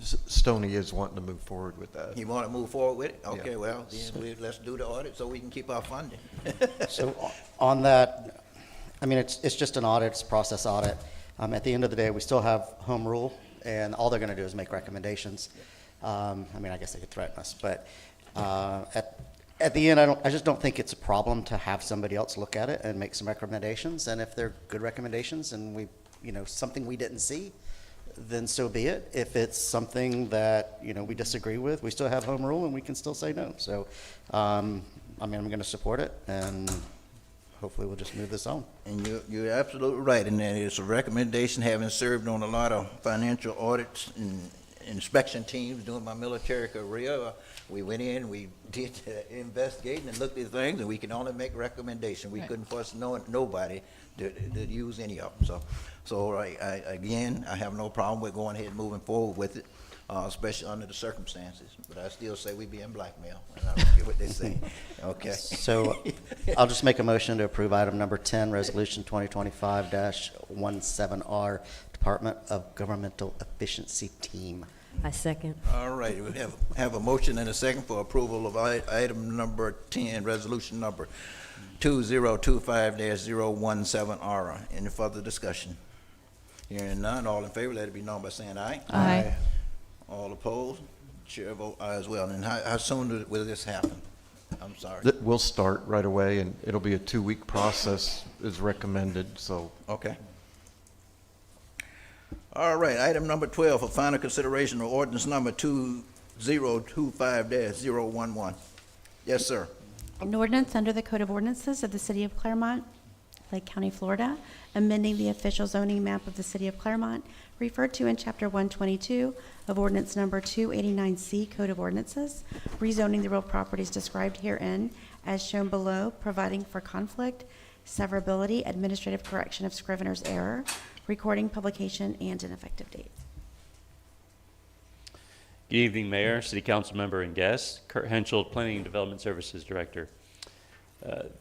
Stoney is wanting to move forward with that. You want to move forward with it? Okay, Yeah. well, then let's do the audit so we can keep our funding. So on that, I mean, it's just an audit, it's a process audit. At the end of the day, we still have home rule, and all they're going to do is make recommendations. I mean, I guess they could threaten us, but at the end, I just don't think it's a problem to have somebody else look at it and make some recommendations. And if they're good recommendations, and we, something we didn't see, then so be it. If it's something that, we disagree with, we still have home rule and we can still say no. So, I mean, I'm going to support it, and hopefully we'll just move this on. And you're absolutely right, and that it's a recommendation, having served on a lot of financial audits and inspection teams during my military career. We went in, we did investigating and looked at things, and we can only make recommendations. We couldn't force nobody to use any of them. So again, I have no problem with going ahead and moving forward with it, especially under the circumstances. But I still say we being blackmailed, and I don't care what they say. Okay. So I'll just make a motion to approve item number 10, Resolution 2025-17R, Department of Governmental Efficiency Team. I second. All right, we have a motion and a second for approval of item number 10, resolution number 2025-017R. Any further discussion? Hearing none, all in favor, let it be known by saying aye. Aye. All opposed? Chair vote aye as well. And how soon will this happen? I'm sorry. We'll start right away, and it'll be a 2-week process is recommended, so. Okay. All right, item number 12 for final consideration of ordinance number 2025-011. Yes, sir. An ordinance under the Code of Ordinances of the City of Clermont, Lake County, Florida, amending the official zoning map of the City of Clermont, referred to in Chapter 122 of Ordinance Number 289C Code of Ordinances, rezoning the real properties described herein as shown below, providing for conflict, severability, administrative correction of scrivener's error, recording, publication, and an effective date. Good evening, Mayor, City Council member, and guests. Kurt Henschel, Planning and Development Services Director.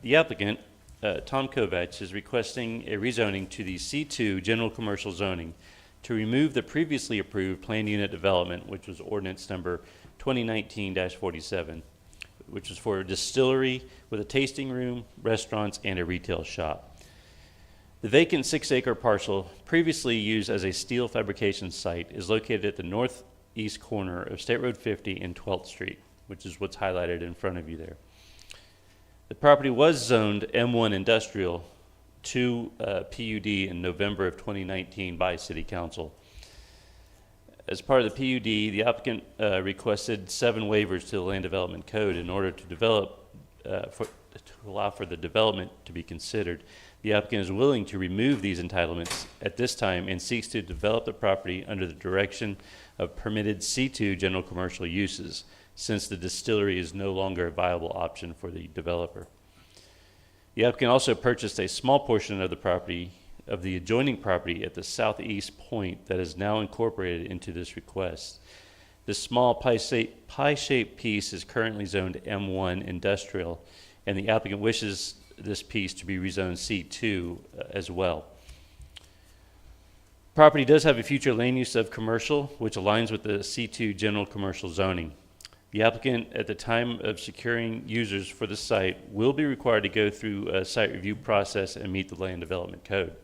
The applicant, Tom Kovacs, is requesting a rezoning to the C2 General Commercial Zoning to remove the previously approved planned unit development, which was ordinance number 2019-47, which was for a distillery with a tasting room, restaurants, and a retail shop. The vacant 6-acre parcel, previously used as a steel fabrication site, is located at the northeast corner of State Road 50 and 12th Street, which is what's highlighted in front of you there. The property was zoned M1 Industrial to PUD in November of 2019 by City Council. As part of the PUD, the applicant requested 7 waivers to the Land Development Code in order to to allow for the development to be considered. The applicant is willing to remove these entitlements at this time and seeks to develop the property under the direction of permitted C2 general commercial uses, since the distillery is no longer a viable option for the developer. The applicant also purchased a small portion of the property, of the adjoining property at the southeast point that is now incorporated into this request. This small pie-shaped piece is currently zoned M1 Industrial, and the applicant wishes this piece to be rezoned C2 as well. Property does have a future land use of commercial, which aligns with the C2 general commercial zoning. The applicant, at the time of securing users for the site, will be required to go through a site review process and meet the land development code.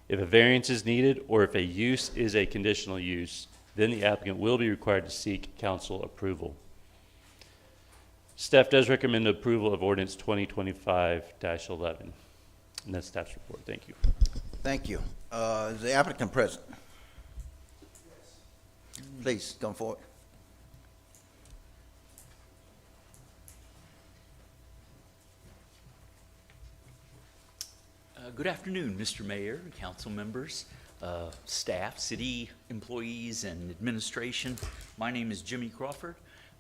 If a variance is needed, or if a use is a conditional use, then the applicant will be required to seek council approval. Staff does recommend approval of ordinance 2025-11. And that's staff's report. Thank you. Thank you. Is the applicant present? Please, come forward. Good afternoon, Mr. Mayor, council members, staff, city employees, and administration. My name is Jimmy Crawford.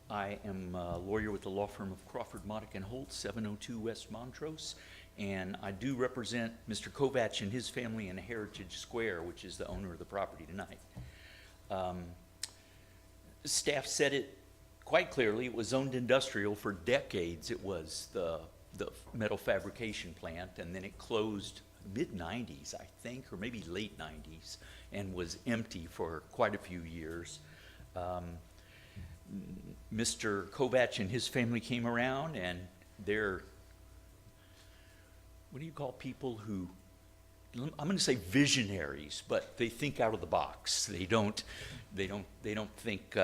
I am a lawyer with the law firm of Crawford, Modick & Holt, 702 West Montrose, and I do represent Mr. Kovach and his family in Heritage Square, which is the owner of the property tonight. Staff said it quite clearly. It was zoned industrial for decades. It was the metal fabrication plant, and then it closed mid-90s, I think, or maybe late 90s, and was empty for quite a few years. Mr. Kovach and his family came around, and they're, what do you call people who, I'm going to say visionaries, but they think out of the box. They don't think,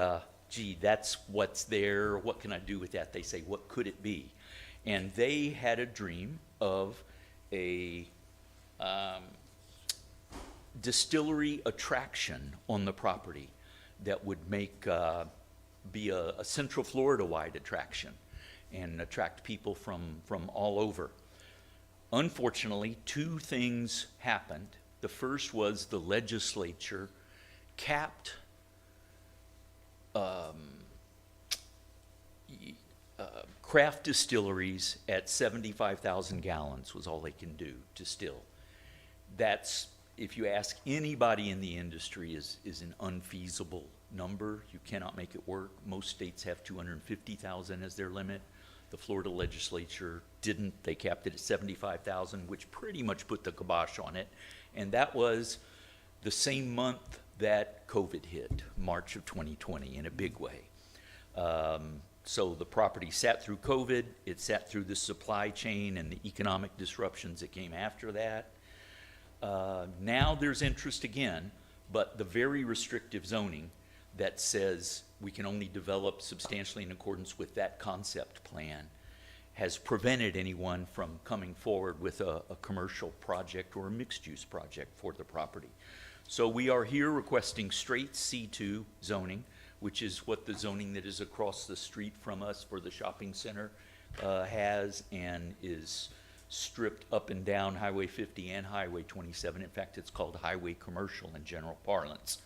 gee, that's what's there. What can I do with that? They say, what could it be? And they had a dream of a distillery attraction on the property that would make be a Central Florida-wide attraction and attract people from all over. Unfortunately, two things happened. The first was the legislature capped craft distilleries at 75,000 gallons was all they can do distill. That's, if you ask anybody in the industry, is an unfeasible number. You cannot make it work. Most states have 250,000 as their limit. The Florida legislature didn't. They capped it at 75,000, which pretty much put the kibosh on it. And that was the same month that COVID hit, March of 2020, in a big way. So the property sat through COVID, it sat through the supply chain and the economic disruptions that came after that. Now there's interest again, but the very restrictive zoning that says we can only develop substantially in accordance with that concept plan has prevented anyone from coming forward with a commercial project or a mixed-use project for the property. So we are here requesting straight C2 zoning, which is what the zoning that is across the street from us for the shopping center has, and is stripped up and down Highway 50 and Highway 27. In fact, it's called Highway Commercial in general parlance.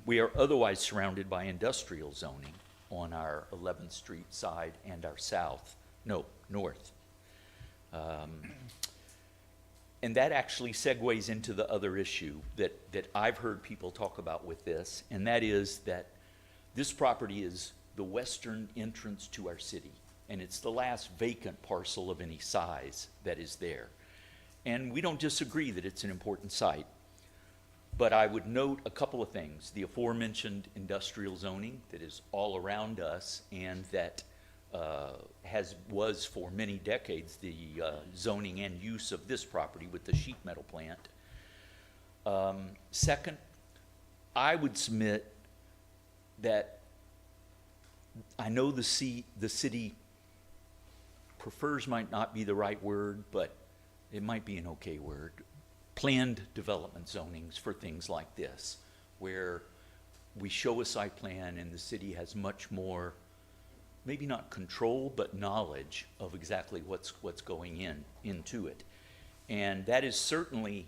We are otherwise surrounded by industrial zoning on our 11th Street side and our north. And that actually segues into the other issue that I've heard people talk about with this, and that is that this property is the western entrance to our city, and it's the last vacant parcel of any size that is there. And we don't disagree that it's an important site, but I would note a couple of things. The aforementioned industrial zoning that is all around us, and that was for many decades the zoning and use of this property with the sheet metal plant. Second, I would submit that I know the city prefers might not be the right word, but it might be an okay word. Planned development zonings for things like this, where we show a site plan and the city has much more, maybe not control, but knowledge of exactly what's going into it. And that is certainly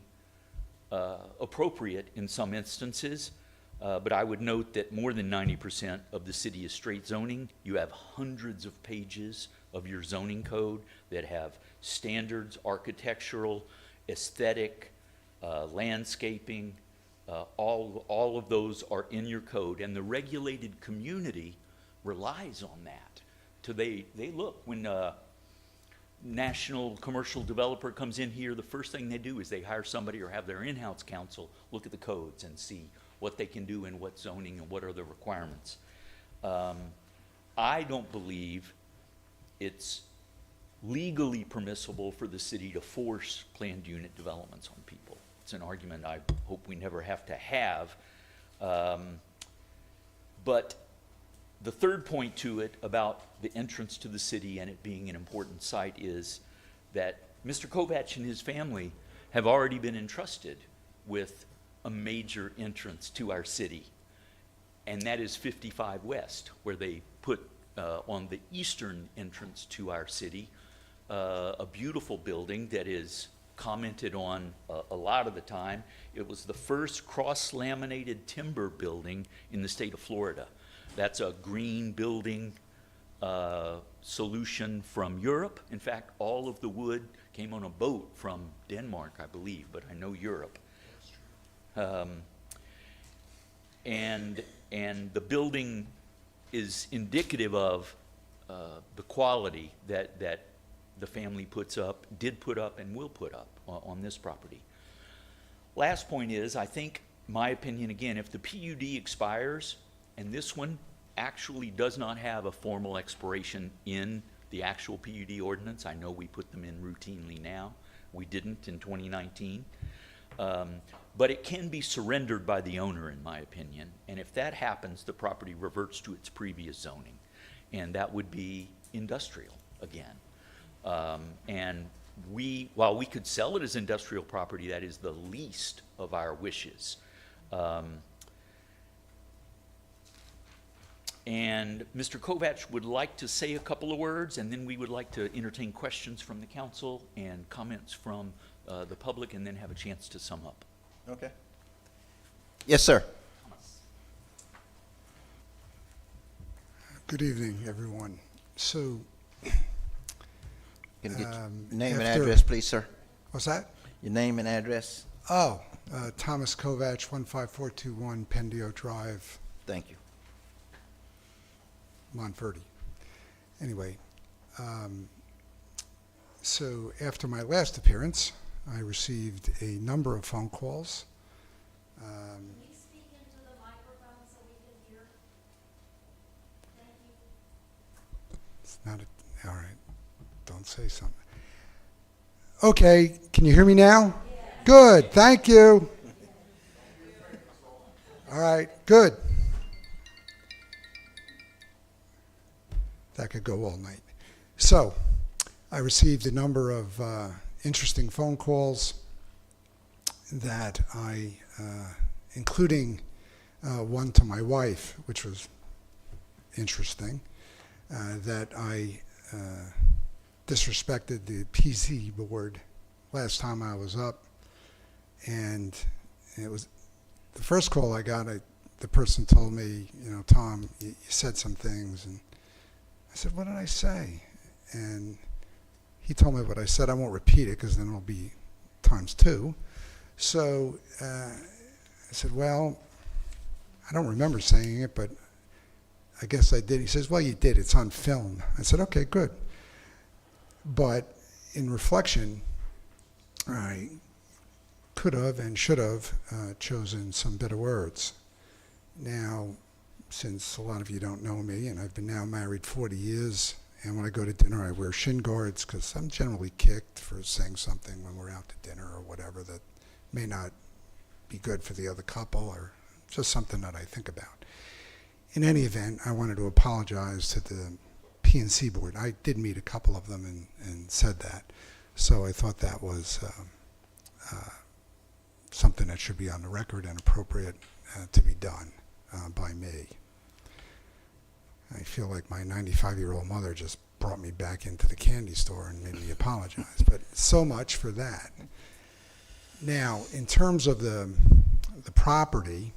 appropriate in some instances, but I would note that more than 90% of the city is straight zoning. You have hundreds of pages of your zoning code that have standards, architectural, aesthetic, landscaping, all of those are in your code, and the regulated community relies on that. So they look, when a national commercial developer comes in here, the first thing they do is they hire somebody or have their in-house counsel look at the codes and see what they can do in what zoning and what are the requirements. I don't believe it's legally permissible for the city to force planned unit developments on people. It's an argument I hope we never have to have. But the third point to it about the entrance to the city and it being an important site is that Mr. Kovach and his family have already been entrusted with a major entrance to our city, and that is 55 West, where they put on the eastern entrance to our city a beautiful building that is commented on a lot of the time. It was the first cross-laminated timber building in the state of Florida. That's a green building solution from Europe. In fact, all of the wood came on a boat from Denmark, I believe, but I know Europe. And the building is indicative of the quality that the family did put up, and will put up on this property. Last point is, I think, my opinion again, if the PUD expires, and this one actually does not have a formal expiration in the actual PUD ordinance, I know we put them in routinely now, we didn't in 2019, but it can be surrendered by the owner, in my opinion, and if that happens, the property reverts to its previous zoning, and that would be industrial again. And while we could sell it as industrial property, that is the least of our wishes. And Mr. Kovach would like to say a couple of words, and then we would like to entertain questions from the council and comments from the public, and then have a chance to sum up. Okay. Yes, sir. Good evening, everyone. So, Can you get your name and address, please, sir? What's that? Your name and address? Oh, Thomas Kovach, 15421 Pendio Drive, Thank you. Montverde. Anyway, so after my last appearance, I received a number of phone calls. Can you speak into the microphone so we can hear? Thank you. It's not all right. Don't say something. Okay, can you hear me now? Yeah. Good, thank you. All right, good. That could go all night. So, I received a number of interesting phone calls that including one to my wife, which was interesting, that I disrespected the PC board last time I was up, and it was the first call I got. The person told me, Tom, you said some things, and I said, what did I say? And he told me what I said. I won't repeat it because then it'll be times two. So I said, well, I don't remember saying it, but I guess I did. He says, well, you did. It's on film. I said, okay, good. But in reflection, I could have and should have chosen some better words. Now, since a lot of you don't know me, and I've been now married 40 years, and when I go to dinner, I wear shin guards because I'm generally kicked for saying something when we're out to dinner or whatever that may not be good for the other couple, or just something that I think about. In any event, I wanted to apologize to the P&C board. I did meet a couple of them and said that. So I thought that was something that should be on the record and appropriate to be done by me. I feel like my 95-year-old mother just brought me back into the candy store and made me apologize. But so much for that. Now, in terms of the property,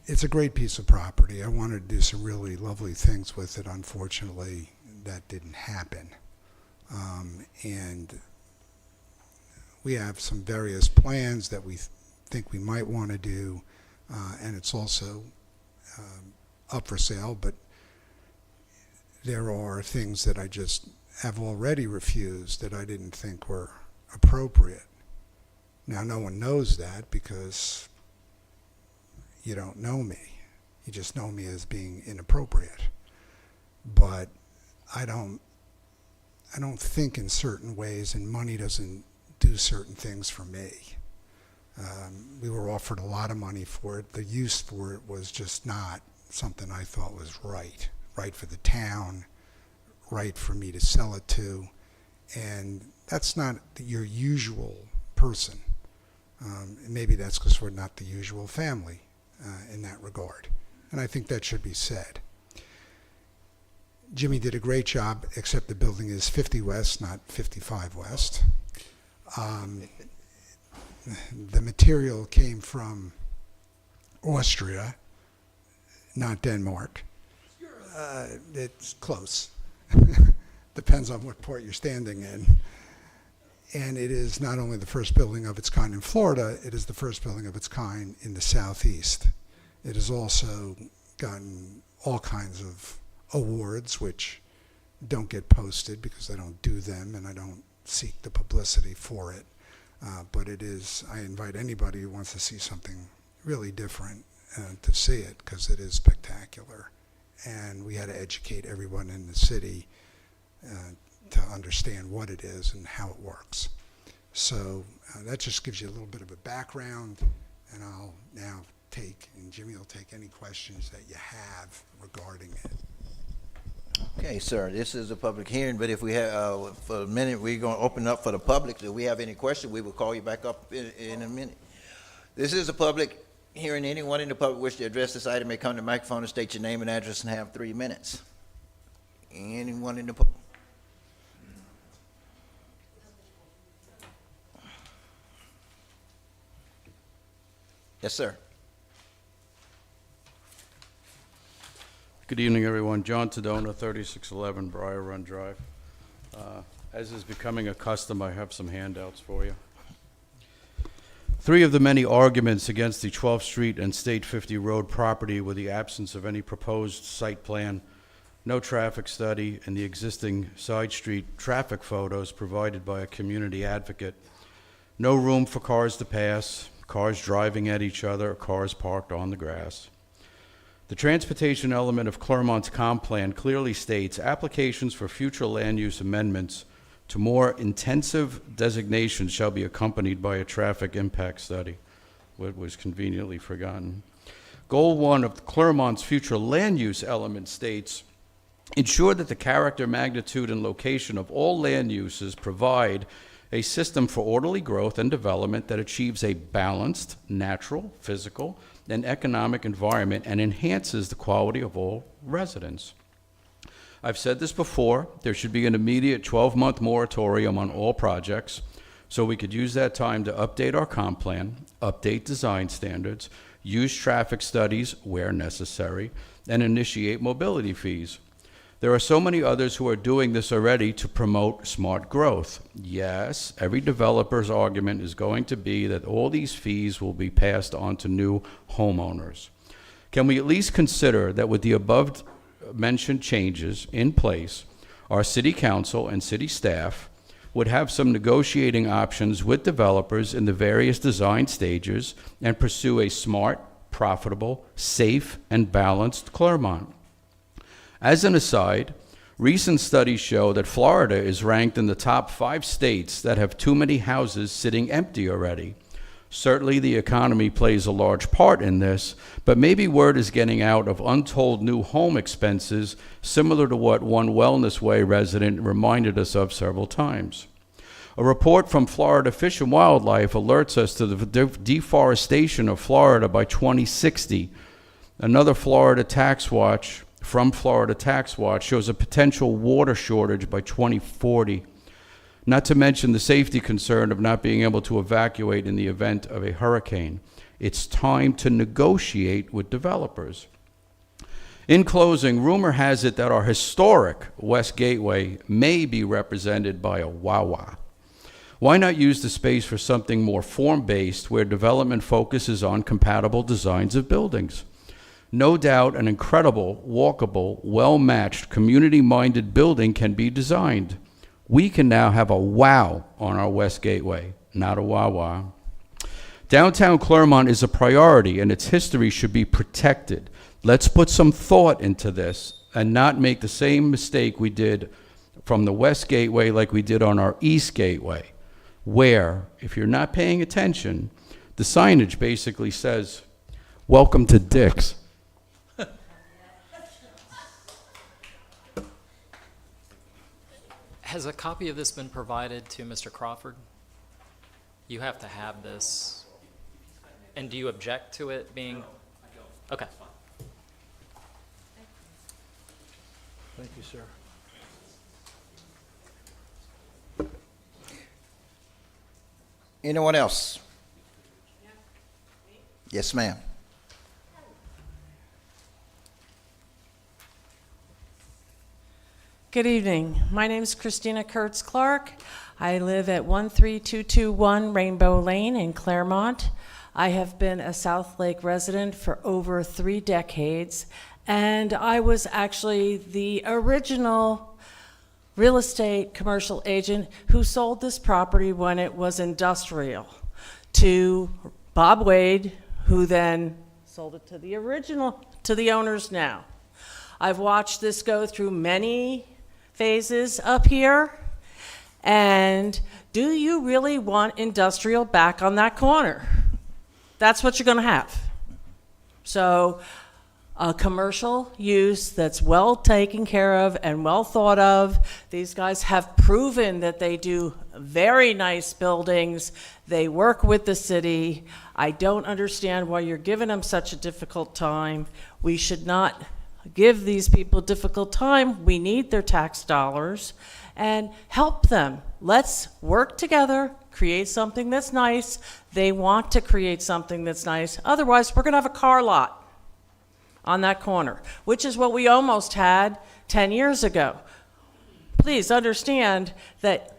it's a great piece of property. I wanted to do some really lovely things with it. Unfortunately, that didn't happen. And we have some various plans that we think we might want to do, and it's also up for sale, but there are things that I just have already refused that I didn't think were appropriate. Now, no one knows that because you don't know me, you just know me as being inappropriate. But I don't think in certain ways, and money doesn't do certain things for me. We were offered a lot of money for it. The use for it was just not something I thought was right for the town, right for me to sell it to, and that's not your usual person. Maybe that's because we're not the usual family in that regard, and I think that should be said. Jimmy did a great job, except the building is 50 West, not 55 West. The material came from Austria, not Denmark. It's close. Depends on what port you're standing in. And it is not only the first building of its kind in Florida, it is the first building of its kind in the Southeast. It has also gotten all kinds of awards, which don't get posted because I don't do them and I don't seek the publicity for it. But it is, I invite anybody who wants to see something really different to see it, because it is spectacular. And we had to educate everyone in the city to understand what it is and how it works. So that just gives you a little bit of a background, and I'll now take, and Jimmy will take any questions that you have regarding it. Okay, sir, this is a public hearing, but if we have, for a minute, we're going to open up for the public. If we have any questions, we will call you back up in a minute. This is a public hearing. Anyone in the public wish to address this item may come to the microphone and state your name and address and have 3 minutes. Anyone in the public? Yes, sir. Good evening, everyone. John Tadona, 3611 Briar Run Drive. As is becoming a custom, I have some handouts for you. 3 of the many arguments against the 12th Street and State 50 Road property were the absence of any proposed site plan, no traffic study, and the existing side street traffic photos provided by a community advocate. No room for cars to pass, cars driving at each other, or cars parked on the grass. The transportation element of Clermont's comp plan clearly states applications for future land use amendments to more intensive designations shall be accompanied by a traffic impact study, what was conveniently forgotten. Goal 1 of Clermont's future land use element states, ensure that the character, magnitude, and location of all land uses provide a system for orderly growth and development that achieves a balanced, natural, physical, and economic environment and enhances the quality of all residents. I've said this before, there should be an immediate 12-month moratorium on all projects, so we could use that time to update our comp plan, update design standards, use traffic studies where necessary, and initiate mobility fees. There are so many others who are doing this already to promote smart growth. Yes, every developer's argument is going to be that all these fees will be passed on to new homeowners. Can we at least consider that with the above mentioned changes in place, our city council and city staff would have some negotiating options with developers in the various design stages and pursue a smart, profitable, safe, and balanced Clermont? As an aside, recent studies show that Florida is ranked in the top 5 states that have too many houses sitting empty already. Certainly the economy plays a large part in this, but maybe word is getting out of untold new home expenses, similar to what one Wellness Way resident reminded us of several times. A report from Florida Fish and Wildlife alerts us to the deforestation of Florida by 2060. Another Florida Tax Watch from Florida Tax Watch shows a potential water shortage by 2040, not to mention the safety concern of not being able to evacuate in the event of a hurricane. It's time to negotiate with developers. In closing, rumor has it that our historic West Gateway may be represented by a Wawa. Why not use the space for something more form-based where development focuses on compatible designs of buildings? No doubt an incredible, walkable, well-matched, community-minded building can be designed. We can now have a wow on our West Gateway, not a Wawa. Downtown Clermont is a priority, and its history should be protected. Let's put some thought into this and not make the same mistake we did from the West Gateway like we did on our East Gateway, where if you're not paying attention, the signage basically says, "Welcome to Dick's." Has a copy of this been provided to Mr. Crawford? You have to have this. And do you object to it being? Okay. Thank you, sir. Anyone else? Yes, ma'am. Good evening. My name is Christina Kurtz Clark. I live at 13221 Rainbow Lane in Clermont. I have been a South Lake resident for over 3 decades, and I was actually the original real estate commercial agent who sold this property when it was industrial to Bob Wade, who then sold it to the owners now. I've watched this go through many phases up here, and do you really want industrial back on that corner? That's what you're going to have. So a commercial use that's well taken care of and well thought of. These guys have proven that they do very nice buildings. They work with the city. I don't understand why you're giving them such a difficult time. We should not give these people a difficult time. We need their tax dollars, and help them. Let's work together, create something that's nice. They want to create something that's nice. Otherwise, we're going to have a car lot on that corner, which is what we almost had 10 years ago. Please understand that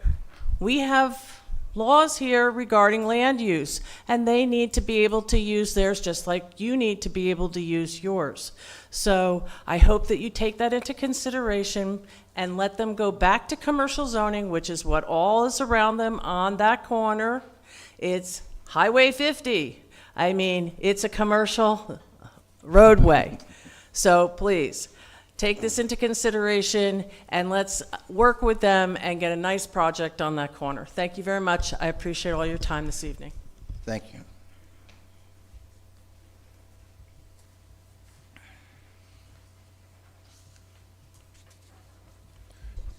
we have laws here regarding land use, and they need to be able to use theirs just like you need to be able to use yours. So I hope that you take that into consideration and let them go back to commercial zoning, which is what all is around them on that corner. It's Highway 50. I mean, it's a commercial roadway. So please, take this into consideration, and let's work with them and get a nice project on that corner. Thank you very much. I appreciate all your time this evening. Thank you.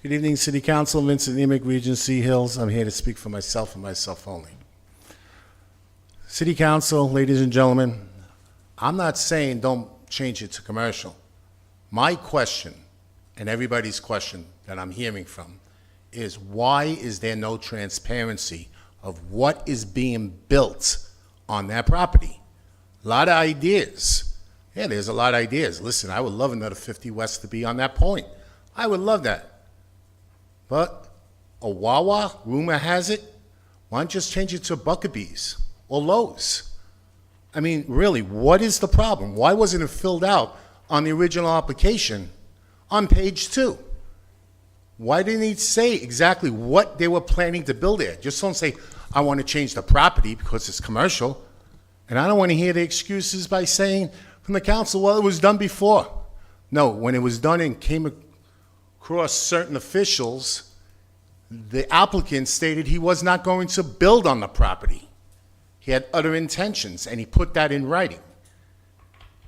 Good evening, City Council. Vincent Nemick, Regency Hills. I'm here to speak for myself and myself only. City Council, ladies and gentlemen, I'm not saying don't change it to commercial. My question, and everybody's question that I'm hearing from, is why is there no transparency of what is being built on that property? A lot of ideas. Yeah, there's a lot of ideas. Listen, I would love another 50 West to be on that point. I would love that. But a Wawa, rumor has it, why don't you just change it to Buckabees or Lowe's? I mean, really, what is the problem? Why wasn't it filled out on the original application on page 2? Why didn't he say exactly what they were planning to build there? Just don't say, I want to change the property because it's commercial. And I don't want to hear the excuses by saying from the council, well, it was done before. No, when it was done and came across certain officials, the applicant stated he was not going to build on the property. He had other intentions, and he put that in writing.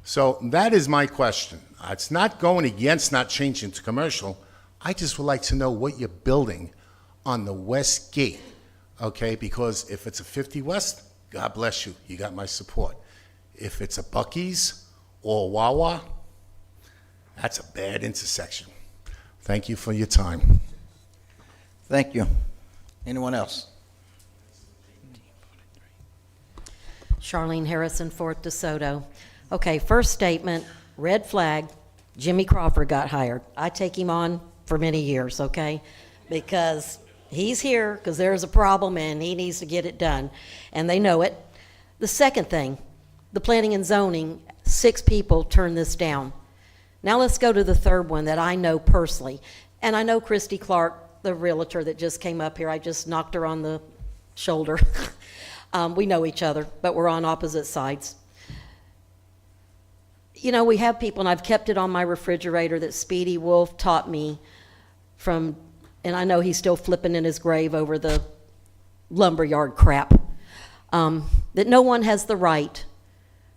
So that is my question. It's not going against not changing to commercial. I just would like to know what you're building on the West Gate, okay? Because if it's a 50 West, God bless you. You got my support. If it's a Buc-ee's or a Wawa, that's a bad intersection. Thank you for your time. Thank you. Anyone else? Charlene Harrison, 4th DeSoto. Okay, first statement, red flag, Jimmy Crawford got hired. I take him on for many years, okay? Because he's here because there's a problem and he needs to get it done. And they know it. The second thing, the planning and zoning, 6 people turned this down. Now let's go to the third one that I know personally. And I know Christy Clark, the realtor that just came up here. I just knocked her on the shoulder. We know each other, but we're on opposite sides. you know, we have people, and I've kept it on my refrigerator that Speedy Wolf taught me from, and I know he's still flipping in his grave over the lumberyard crap, that no one has the right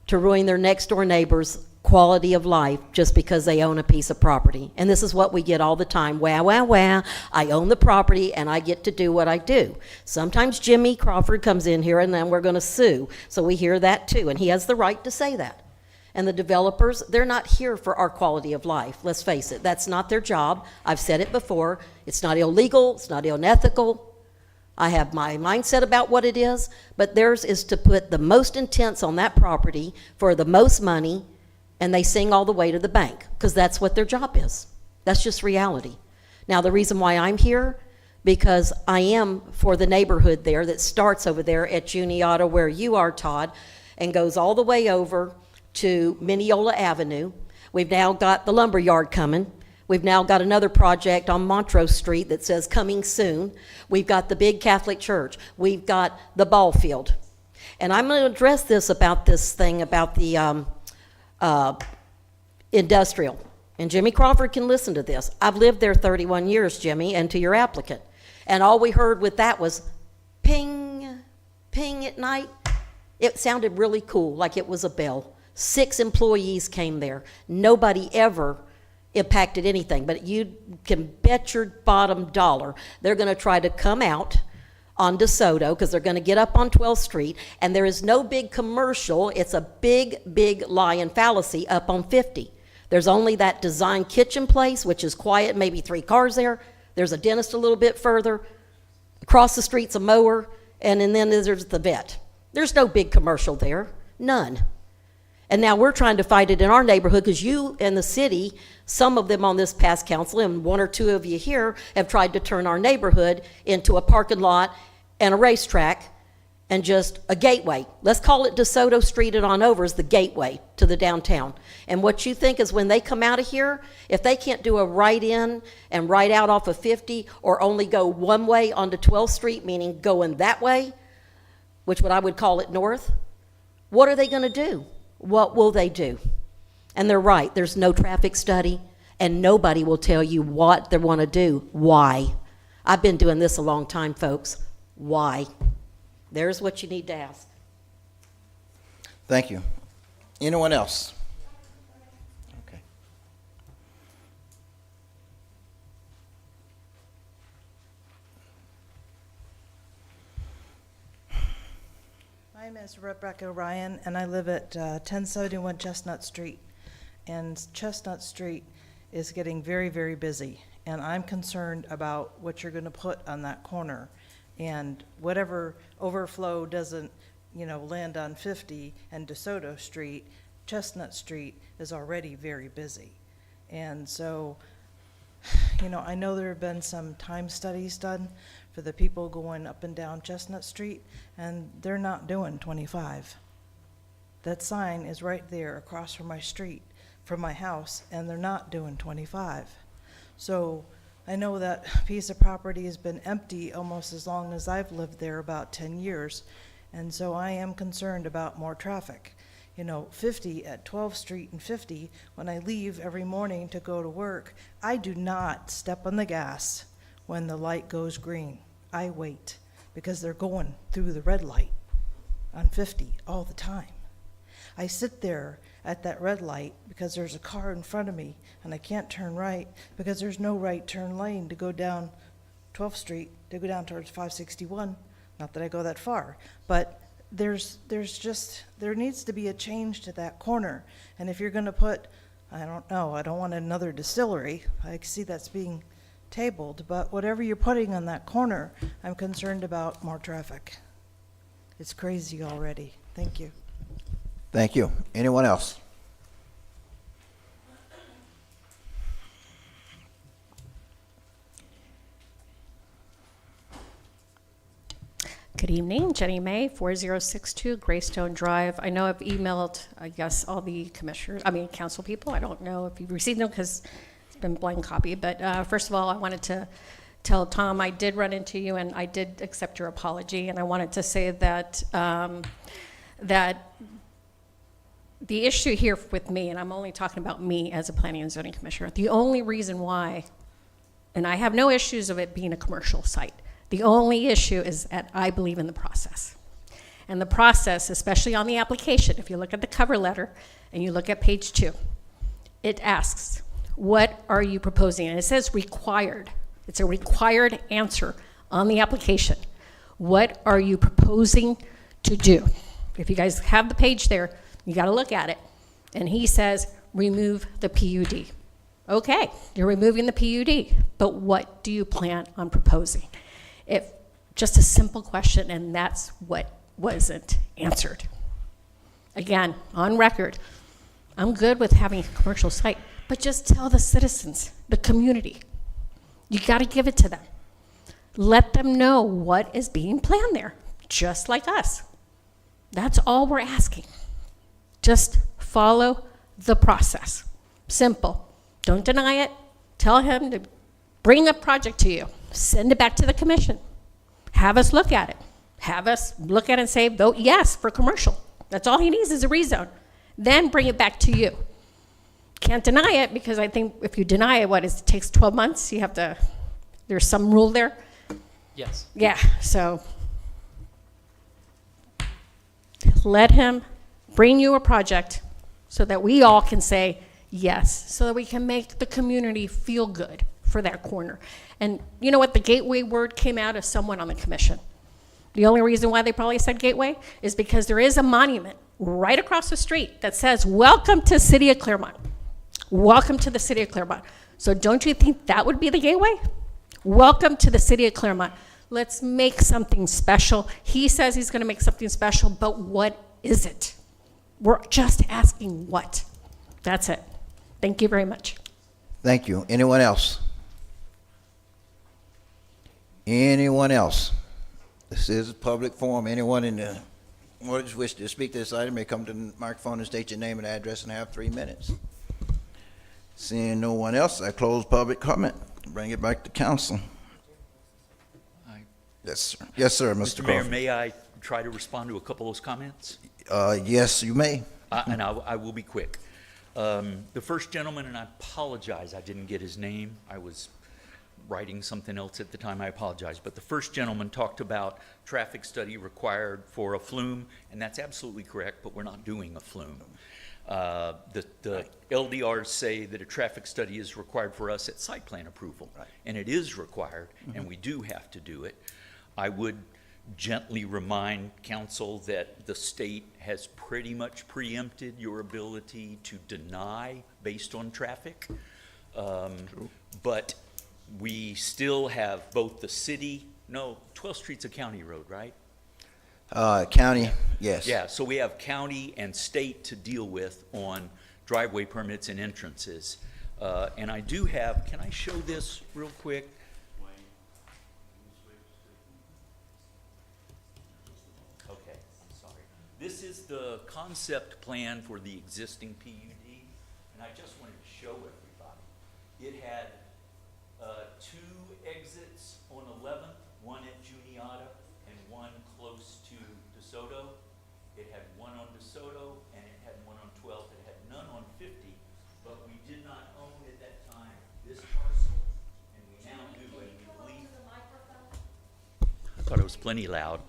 to ruin their next door neighbor's quality of life just because they own a piece of property. And this is what we get all the time. Wah, wah, wah. I own the property and I get to do what I do. Sometimes Jimmy Crawford comes in here and then we're going to sue. So we hear that too. And he has the right to say that. And the developers, they're not here for our quality of life. Let's face it. That's not their job. I've said it before. It's not illegal. It's not unethical. I have my mindset about what it is. But theirs is to put the most intense on that property for the most money, and they sing all the way to the bank because that's what their job is. That's just reality. Now, the reason why I'm here, because I am for the neighborhood there that starts over there at Juniata where you are, Todd, and goes all the way over to Mineola Avenue. We've now got the lumberyard coming. We've now got another project on Montrose Street that says coming soon. We've got the big Catholic church. We've got the ball field. And I'm going to address this about this thing about the industrial. And Jimmy Crawford can listen to this. I've lived there 31 years, Jimmy, and to your applicant. And all we heard with that was ping, ping at night. It sounded really cool, like it was a bell. 6 employees came there. Nobody ever impacted anything, but you can bet your bottom dollar they're going to try to come out on DeSoto because they're going to get up on 12th Street, and there is no big commercial. It's a big, big lie and fallacy up on 50. There's only that design kitchen place, which is quiet, maybe 3 cars there. There's a dentist a little bit further. Across the street's a mower, and then there's the vet. There's no big commercial there, none. And now we're trying to fight it in our neighborhood because you and the city, some of them on this past council, and 1 or 2 of you here, have tried to turn our neighborhood into a parking lot and a racetrack and just a gateway. Let's call it DeSoto Street and on over as the gateway to the downtown. And what you think is when they come out of here, if they can't do a right in and right out off of 50 or only go one way onto 12th Street, meaning going that way, which what I would call it north, what are they going to do? What will they do? And they're right. There's no traffic study, and nobody will tell you what they want to do. Why? I've been doing this a long time, folks. Why? There's what you need to ask. Thank you. Anyone else? Okay. My name is Rebecca Ryan, and I live at 1071 Chestnut Street. And Chestnut Street is getting very, very busy, and I'm concerned about what you're going to put on that corner. And whatever overflow doesn't, land on 50 and DeSoto Street, Chestnut Street is already very busy. And so, I know there have been some time studies done for the people going up and down Chestnut Street, and they're not doing 25. That sign is right there across from my street, from my house, and they're not doing 25. So I know that piece of property has been empty almost as long as I've lived there, about 10 years. And so I am concerned about more traffic. 50 at 12th Street and 50, when I leave every morning to go to work, I do not step on the gas when the light goes green. I wait because they're going through the red light on 50 all the time. I sit there at that red light because there's a car in front of me and I can't turn right because there's no right turn lane to go down 12th Street, to go down towards 561. Not that I go that far, but there needs to be a change to that corner. And if you're going to put, I don't know, I don't want another distillery. I see that's being tabled, but whatever you're putting on that corner, I'm concerned about more traffic. It's crazy already. Thank you. Thank you. Anyone else? Good evening, Jenny May, 4062 Greystone Drive. I know I've emailed, I guess, all the council people. I don't know if you've received them because it's been blank copy. But first of all, I wanted to tell Tom I did run into you and I did accept your apology. And I wanted to say that that the issue here with me, and I'm only talking about me as a planning and zoning commissioner, the only reason why, and I have no issues of it being a commercial site, the only issue is that I believe in the process. And the process, especially on the application, if you look at the cover letter and you look at page 2, it asks, what are you proposing? And it says required. It's a required answer on the application. What are you proposing to do? If you guys have the page there, you got to look at it. And he says, remove the PUD. Okay, you're removing the PUD, but what do you plan on proposing? Just a simple question, and that's what wasn't answered. Again, on record, I'm good with having a commercial site, but just tell the citizens, the community. You got to give it to them. Let them know what is being planned there, just like us. That's all we're asking. Just follow the process. Simple. Don't deny it. Tell him to bring a project to you. Send it back to the commission. Have us look at it. Have us look at it and say, vote yes for commercial. That's all he needs is a rezone. Then bring it back to you. Can't deny it, because I think if you deny it, it takes 12 months. You have to, there's some rule there. Yes. Yeah, so let him bring you a project so that we all can say yes, so that we can make the community feel good for that corner. And you know what? The gateway word came out of someone on the commission. The only reason why they probably said gateway is because there is a monument right across the street that says, welcome to City of Clermont. Welcome to the City of Clermont. So don't you think that would be the gateway? Welcome to the City of Clermont. Let's make something special. He says he's going to make something special, but what is it? We're just asking what. That's it. Thank you very much. Thank you. Anyone else? Anyone else? This is a public forum. Anyone in the audience wish to speak to this item may come to the microphone and state your name and address and have 3 minutes. Seeing no one else, I close public comment. Bring it back to council. Yes, sir. Yes, sir, Mr. Mayor, Crawford. may I try to respond to a couple of those comments? Yes, you may. And I will be quick. The first gentleman, and I apologize, I didn't get his name. I was writing something else at the time. I apologize. But the first gentleman talked about traffic study required for a flume, and that's absolutely correct, but we're not doing a flume. The LDRs say that a traffic study is required for us at site plan approval, and it is required, and we do have to do it. I would gently remind council that the state has pretty much preempted your ability to deny based on traffic. But we still have both the city, 12th Street's a county road, right? County, yes. Yeah, so we have county and state to deal with on driveway permits and entrances. And I do have, can I show this real quick? Okay, I'm sorry. This is the concept plan for the existing PUD, and I just wanted to show everybody. It had 2 exits on 11th, one at Juniata and one close to DeSoto. It had one on DeSoto and it had one on 12th. It had none on 50, but we did not own at that time this parcel, and we now do. And we believe. I thought it was plenty loud.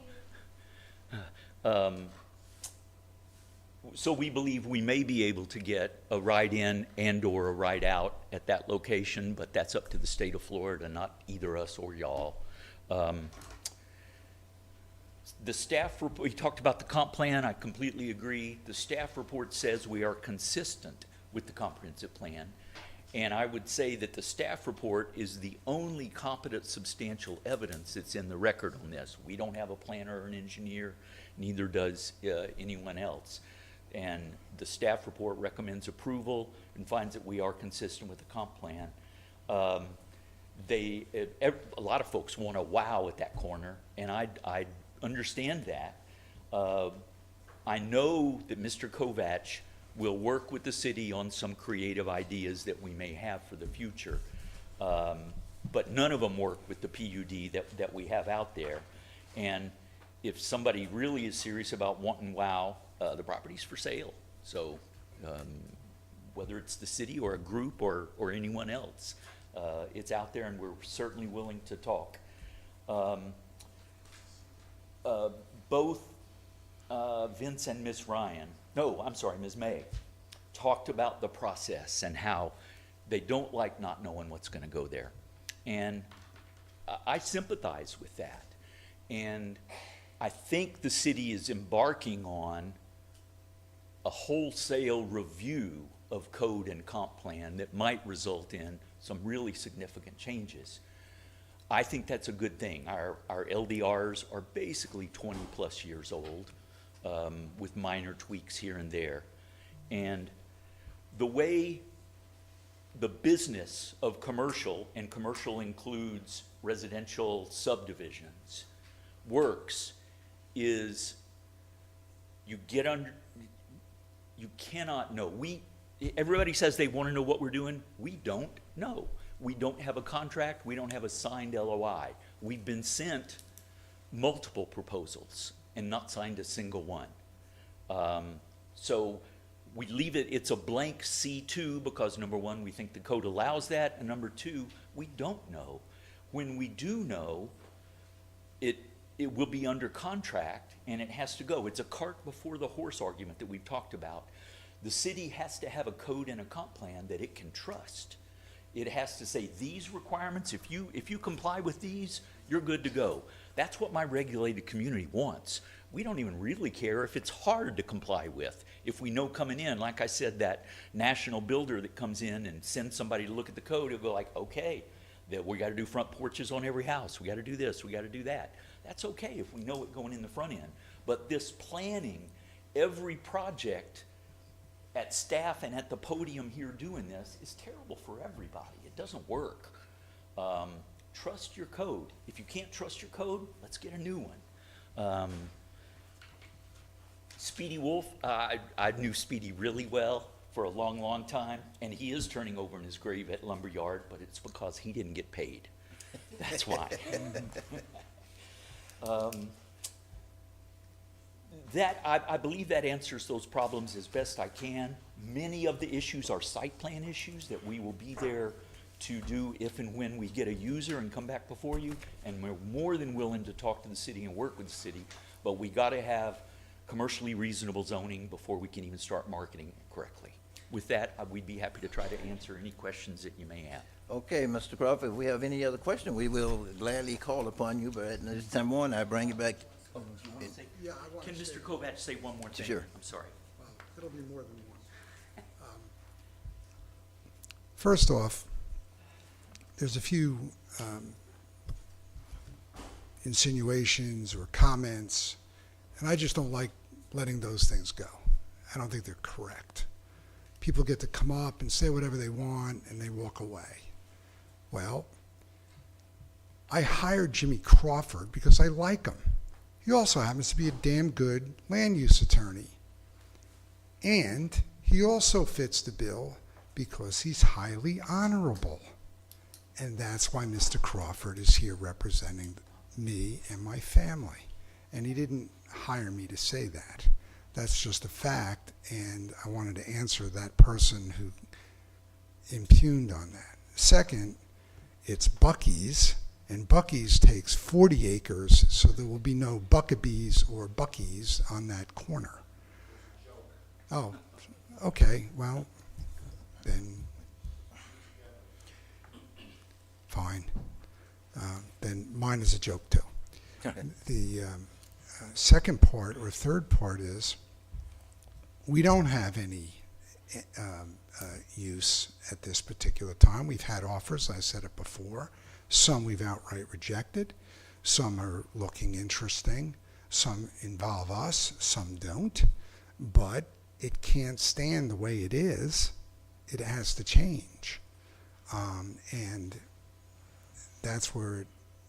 So we believe we may be able to get a ride in and or a ride out at that location, but that's up to the state of Florida, not either us or y'all. The staff report, we talked about the comp plan, I completely agree. The staff report says we are consistent with the comprehensive plan. And I would say that the staff report is the only competent substantial evidence that's in the record on this. We don't have a planner or an engineer, neither does anyone else. And the staff report recommends approval and finds that we are consistent with the comp plan. A lot of folks want a wow at that corner, and I understand that. I know that Mr. Kovach will work with the city on some creative ideas that we may have for the future, but none of them work with the PUD that we have out there. And if somebody really is serious about wanting wow, the property's for sale. So whether it's the city or a group or anyone else, it's out there, and we're certainly willing to talk. Both Vince and Ms. Ms. May, talked about the process and how they don't like not knowing what's going to go there. And I sympathize with that. And I think the city is embarking on a wholesale review of code and comp plan that might result in some really significant changes. I think that's a good thing. Our LDRs are basically 20-plus years old, with minor tweaks here and there. And the way the business of commercial, and commercial includes residential subdivisions, works is you cannot know. Everybody says they want to know what we're doing. We don't know. We don't have a contract. We don't have a signed LOI. We've been sent multiple proposals and not signed a single one. So we leave it, it's a blank C2 because number one, we think the code allows that, and number two, we don't know. When we do know, it will be under contract and it has to go. It's a cart before the horse argument that we've talked about. The city has to have a code and a comp plan that it can trust. It has to say these requirements, if you comply with these, you're good to go. That's what my regulated community wants. We don't even really care if it's hard to comply with. If we know coming in, like I said, that national builder that comes in and sends somebody to look at the code, it'll go like, okay, that we got to do front porches on every house. We got to do this, we got to do that. That's okay if we know it going in the front end. But this planning, every project at staff and at the podium here doing this is terrible for everybody. It doesn't work. Trust your code. If you can't trust your code, let's get a new one. Speedy Wolf, I knew Speedy really well for a long, long time, and he is turning over in his grave at Lumberyard, but it's because he didn't get paid. That's why. I believe that answers those problems as best I can. Many of the issues are site plan issues that we will be there to do if and when we get a user and come back before you, and we're more than willing to talk to the city and work with the city, but we got to have commercially reasonable zoning before we can even start marketing it correctly. With that, we'd be happy to try to answer any questions that you may have. Okay, Mr. Crawford, if we have any other question, we will gladly call upon you, but at this time on, I bring you back. Can Mr. Kovac say one more thing? Sure. I'm sorry. Well, it'll be more than one. First off, there's a few insinuations or comments, and I just don't like letting those things go. I don't think they're correct. People get to come up and say whatever they want, and they walk away. Well, I hired Jimmy Crawford because I like him. He also happens to be a damn good land use attorney. And he also fits the bill because he's highly honorable. And that's why Mr. Crawford is here representing me and my family. And he didn't hire me to say that. That's just a fact, and I wanted to answer that person who impugned on that. Second, it's Buc-ee's, and Buc-ee's takes 40 acres, so there will be no Buckabees or Buc-ee's on that corner. Oh, okay, well, then, fine. Then mine is a joke, too. The second part, or third part, is we don't have any use at this particular time. We've had offers, I said it before. Some we've outright rejected. Some are looking interesting. Some involve us, some don't. But it can't stand the way it is. It has to change. And that's where it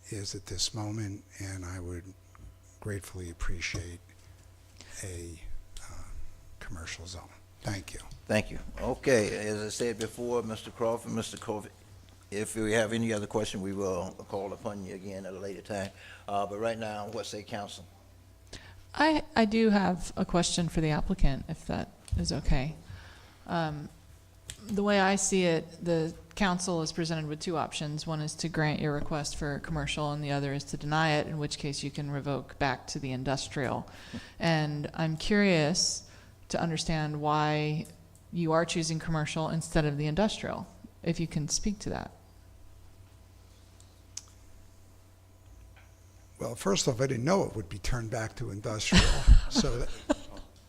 is at this moment, and I would gratefully appreciate a commercial zone. Thank you. Thank you. Okay, as I said before, Mr. Crawford, Mr. Covey, if we have any other question, we will call upon you again at a later time. But right now, what say council? I do have a question for the applicant, if that is okay. The way I see it, the council is presented with two options. One is to grant your request for commercial, and the other is to deny it, in which case you can revoke back to the industrial. And I'm curious to understand why you are choosing commercial instead of the industrial, if you can speak to that. Well, first off, I didn't know it would be turned back to industrial, so that,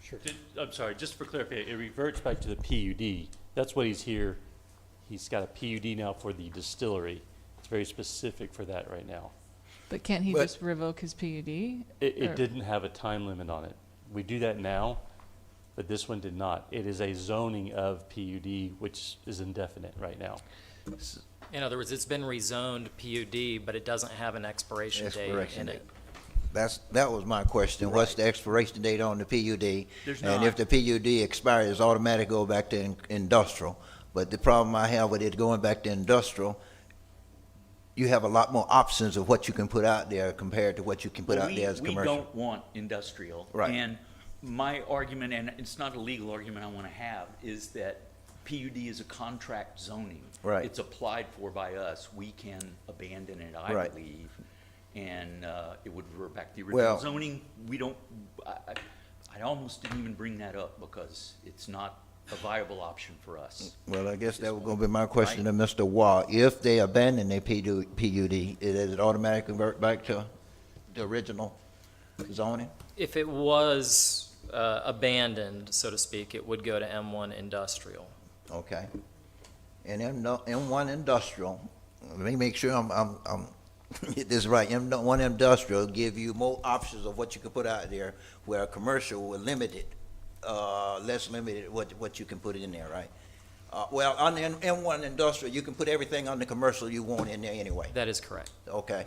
sure. I'm sorry, just for clarification, it reverts back to the PUD. That's what he's here. He's got a PUD now for the distillery. It's very specific for that right now. But can't he just revoke his PUD? It didn't have a time limit on it. We do that now, but this one did not. It is a zoning of PUD, which is indefinite right now. In other words, it's been rezoned PUD, but it doesn't have an expiration date in it. That was my question. Right. What's the expiration date on the PUD? There's And not. if the PUD expires, it's automatic go back to industrial. But the problem I have with it going back to industrial, you have a lot more options of what you can put out there compared to what you can put out there as commercial. We don't want industrial. Right. And my argument, and it's not a legal argument I want to have, is that PUD is a contract zoning. Right. It's applied for by us. We can abandon it, I Right. believe, and it would revert back to the original Well- zoning. We don't, I almost didn't even bring that up because it's not a viable option for us. Well, I guess that was gonna be my question to Mr. Waugh. If they abandon their PUD, does it automatically revert back to the original zoning? If it was abandoned, so to speak, it would go to M1 industrial. Okay. And M1 industrial, let me make sure I'm get this right. M1 industrial give you more options of what you can put out there, where commercial will limit it, less limited what you can put in there, right? Well, on the M1 industrial, you can put everything on the commercial you want in there anyway. That is correct. Okay.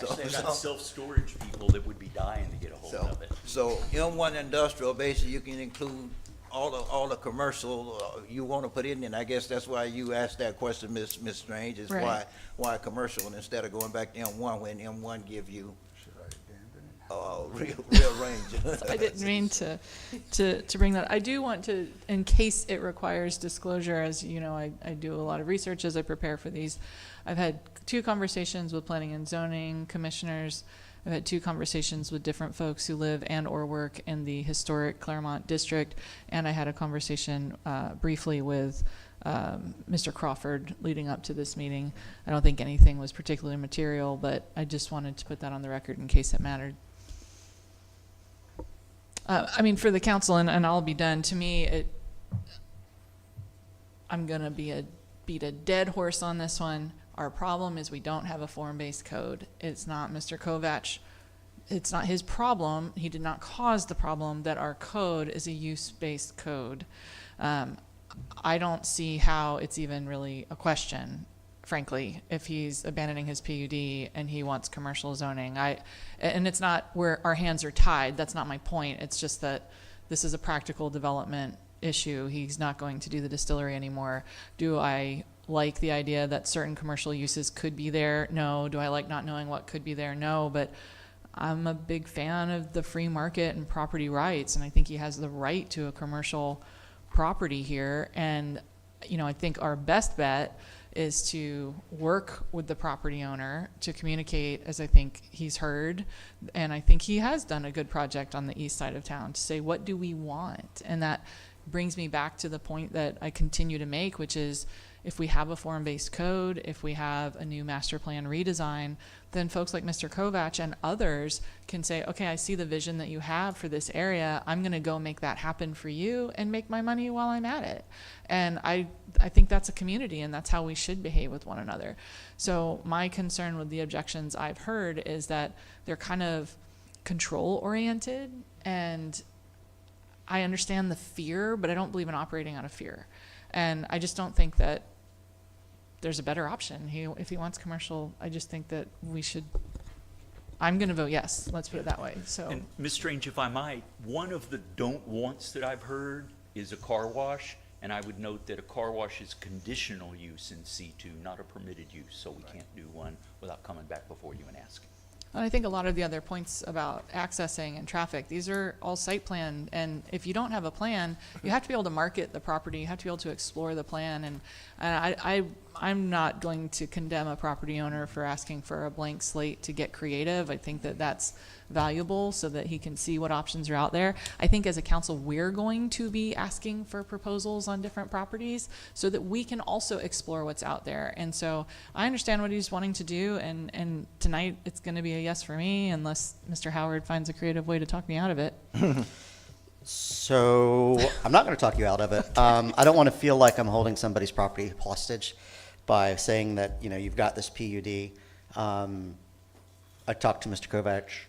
Actually, I've got self-storage people that would be dying to get a hold of it. So M1 industrial, basically, you can include all the commercial you want to put in, and I guess that's why you asked that question, Ms. Strange, is Right. why commercial instead of going back to M1 when M1 give you real range. I didn't mean to bring that. I do want to, in case it requires disclosure, as you know, I do a lot of research as I prepare for these. I've had 2 conversations with planning and zoning commissioners. I've had 2 conversations with different folks who live and or work in the historic Clermont district, and I had a conversation briefly with Mr. Crawford leading up to this meeting. I don't think anything was particularly material, but I just wanted to put that on the record in case it mattered. I mean, for the council, and I'll be done, to me, I'm going to beat a dead horse on this one. Our problem is we don't have a form-based code. It's not Mr. Kovach. It's not his problem. He did not cause the problem that our code is a use-based code. I don't see how it's even really a question, frankly, if he's abandoning his PUD and he wants commercial zoning. And it's not where our hands are tied. That's not my point. It's just that this is a practical development issue. He's not going to do the distillery anymore. Do I like the idea that certain commercial uses could be there? No. Do I like not knowing what could be there? No. But I'm a big fan of the free market and property rights, and I think he has the right to a commercial property here. And, you know, I think our best bet is to work with the property owner to communicate, as I think he's heard, and I think he has done a good project on the east side of town, to say, what do we want? And that brings me back to the point that I continue to make, which is, if we have a form-based code, if we have a new master plan redesign, then folks like Mr. Kovach and others can say, okay, I see the vision that you have for this area. I'm going to go make that happen for you and make my money while I'm at it. And I think that's a community, and that's how we should behave with one another. So my concern with the objections I've heard is that they're kind of control-oriented, and I understand the fear, but I don't believe in operating out of fear. And I just don't think that there's a better option. If he wants commercial, I just think that we should, I'm going to vote yes. Let's put it that way. So, And Ms. Strange, if I might, one of the don't wants that I've heard is a car wash, and I would note that a car wash is conditional use in C2, not a permitted use, so we can't do one without coming back before you and asking. And I think a lot of the other points about accessing and traffic, these are all site plan, and if you don't have a plan, you have to be able to market the property, you have to be able to explore the plan, and I'm not going to condemn a property owner for asking for a blank slate to get creative. I think that that's valuable so that he can see what options are out there. I think as a council, we're going to be asking for proposals on different properties so that we can also explore what's out there. And so I understand what he's wanting to do, and tonight it's going to be a yes for me unless Mr. Howard finds a creative way to talk me out of it. So I'm not going to talk you out of it. I don't want to feel like I'm holding somebody's property hostage by saying that, you know, you've got this PUD. I talked to Mr. Kovacs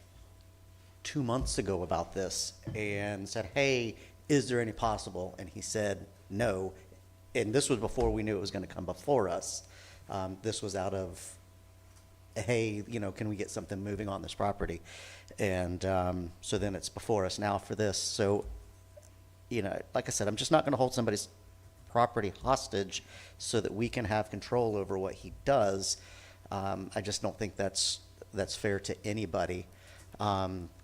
2 months ago about this and said, hey, is there any possible? And he said no. And this was before we knew it was going to come before us. This was out of, hey, you know, can we get something moving on this property? And so then it's before us now for this. So, you know, like I said, I'm just not going to hold somebody's property hostage so that we can have control over what he does. I just don't think that's fair to anybody.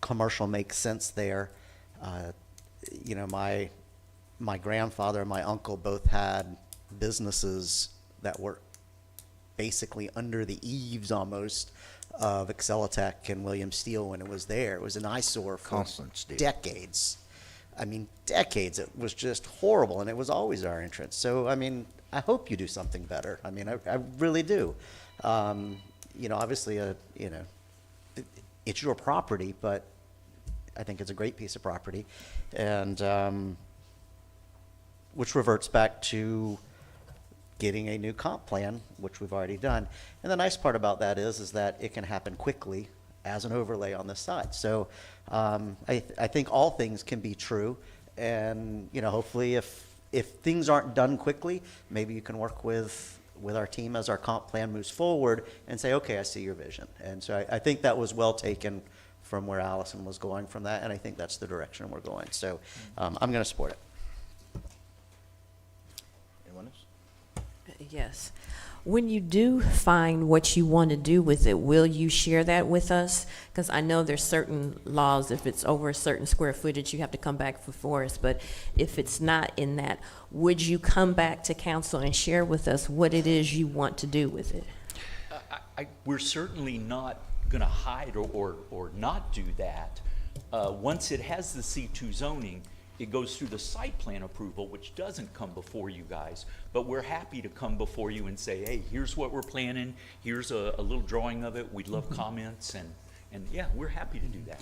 Commercial makes sense there. You know, my grandfather and my uncle both had businesses that were basically under the eaves almost of Excelitech and William Steel when it was there. It was an eyesore for decades. I mean, decades. It was just horrible, and it was always our entrance. So, I mean, I hope you do something better. I mean, I really do. You know, obviously, you know, it's your property, but I think it's a great piece of property. And which reverts back to getting a new comp plan, which we've already done. And the nice part about that is that it can happen quickly as an overlay on this side. So I think all things can be true. And, you know, hopefully if things aren't done quickly, maybe you can work with our team as our comp plan moves forward and say, okay, I see your vision. And so I think that was well taken from where Allison was going from that, and I think that's the direction we're going. So I'm going to support it. Anyone else? Yes. When you do find what you want to do with it, will you share that with us? Because I know there's certain laws, if it's over a certain square footage, you have to come back before us. But if it's not in that, would you come back to council and share with us what it is you want to do with it? We're certainly not going to hide or not do that. Once it has the C2 zoning, it goes through the site plan approval, which doesn't come before you guys, but we're happy to come before you and say, hey, here's what we're planning, here's a little drawing of it, we'd love comments, and yeah, we're happy to do that.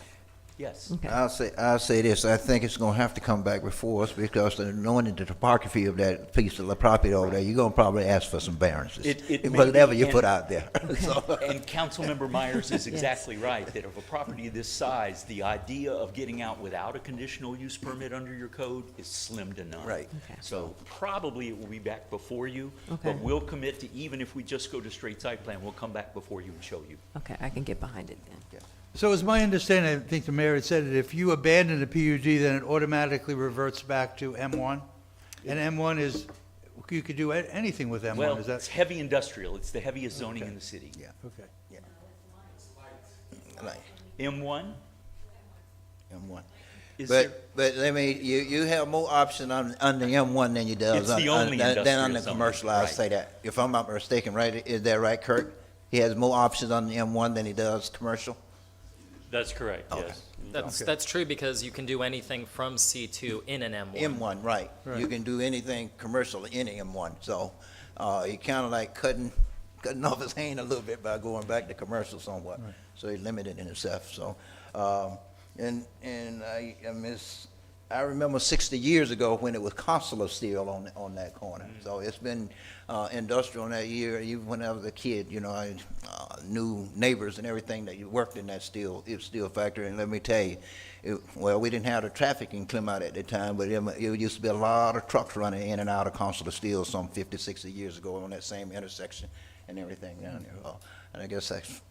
Yes. Okay. I'll say this, I think it's gonna have to come back before us because knowing the topography of that piece of the property over there, you're gonna probably ask for some variances. Whatever you put out there. And Councilmember Myers is exactly right, that if a property this size, the idea of getting out without a conditional use permit under your code is slim to none. Right. Okay. So probably it will be back before you, Okay. but we'll commit to, even if we just go to straight site plan, we'll come back before you and show you. Okay, I can get behind it then. So it's my understanding, I think the mayor had said that if you abandon the PUD, then it automatically reverts back to M1? And M1 is, you could do anything with M1, Well, is that? it's heavy industrial, it's the heaviest zoning in the city. Yeah. Okay. Like M1? M1. Is there- But I mean, you have more option on the M1 than you does It's the only than on the industrial zone, commercial. I'll right. say that. If I'm not mistaken, right? Is that right, Kirk? He has more options on the M1 than he does commercial? That's correct, yes. That's true because you can do anything from C2 in an M1. M1, right. Right. You can do anything commercial in M1. So he kind of like cutting off his hand a little bit by going back to commercial somewhat. Right. So he's limited in himself. So, and I remember 60 years ago when it was Consular Steel on that corner. So it's been industrial in that year. Even when I was a kid, you know, I knew neighbors and everything that you worked in that steel factory. And let me tell you, we didn't have the traffic in Clermont at the time, but it used to be a lot of trucks running in and out of Consular Steel some 50, 60 years ago on that same intersection and everything down there. And I guess that's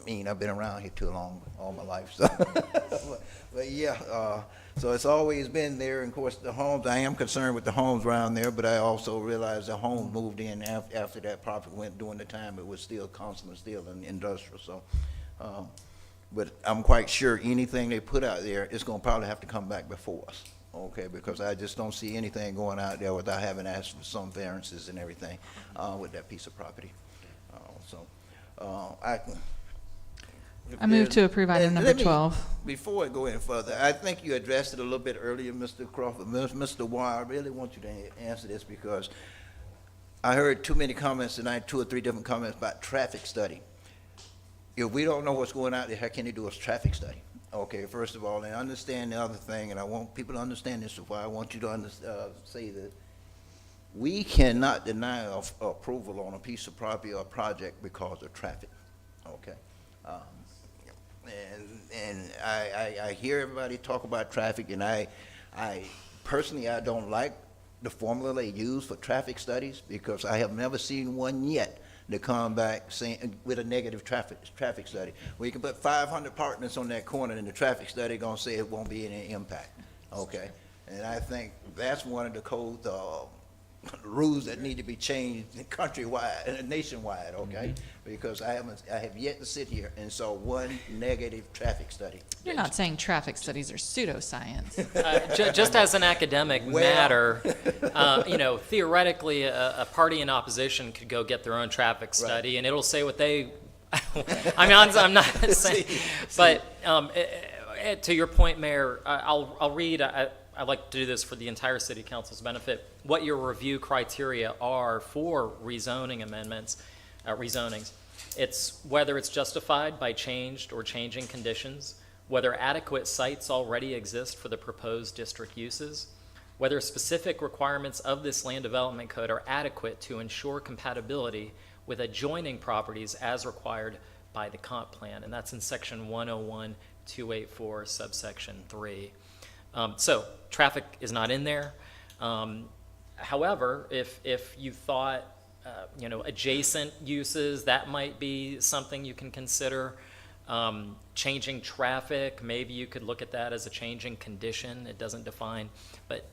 I've been around here too long, all my life. So, but yeah, so it's always been there. And of course, the homes, I am concerned with the homes around there, but I also realize the homes moved in after that property went during the time it was still Consular Steel and industrial. So, but I'm quite sure anything they put out there is gonna probably have to come back before us, okay? Because I just don't see anything going out there without having asked for some variances and everything, with that piece of property. I move to approve item and number let me- 12. Before I go any further, I think you addressed it a little bit earlier, Mr. Crawford. Mr. Wire, I really want you to answer this because I heard too many comments tonight, 2 or 3 different comments about traffic study. If we don't know what's going out there, how can you do a traffic study? Okay, first of all, and understand the other thing, and I want people to understand this, so I want you to say that we cannot deny approval on a piece of property or project because of traffic, okay? And I hear everybody talk about traffic, and I personally, I don't like the formula they use for traffic studies because I have never seen one yet to come back saying, with a negative traffic study. Well, you can put 500 apartments on that corner and the traffic study gonna say it won't be any impact, okay? And I think that's one of the code, rules that need to be changed countrywide, nationwide, okay? Because I have yet to sit here and saw one negative traffic study. You're not saying traffic studies are pseudoscience. Just as an academic Well. matter, theoretically, a party in opposition could go get their own traffic study, and it'll say what they. I mean, I'm not saying, but to your point, Mayor, I'll read. I like to do this for the entire City Council's benefit. What your review criteria are for rezoning amendments, rezonings. It's whether it's justified by changed or changing conditions, whether adequate sites already exist for the proposed district uses, whether specific requirements of this land development code are adequate to ensure compatibility with adjoining properties as required by the comp plan. And that's in section 101-284, subsection 3. So traffic is not in there. However, if you thought, adjacent uses, that might be something you can consider. Changing traffic, maybe you could look at that as a changing condition. It doesn't define, but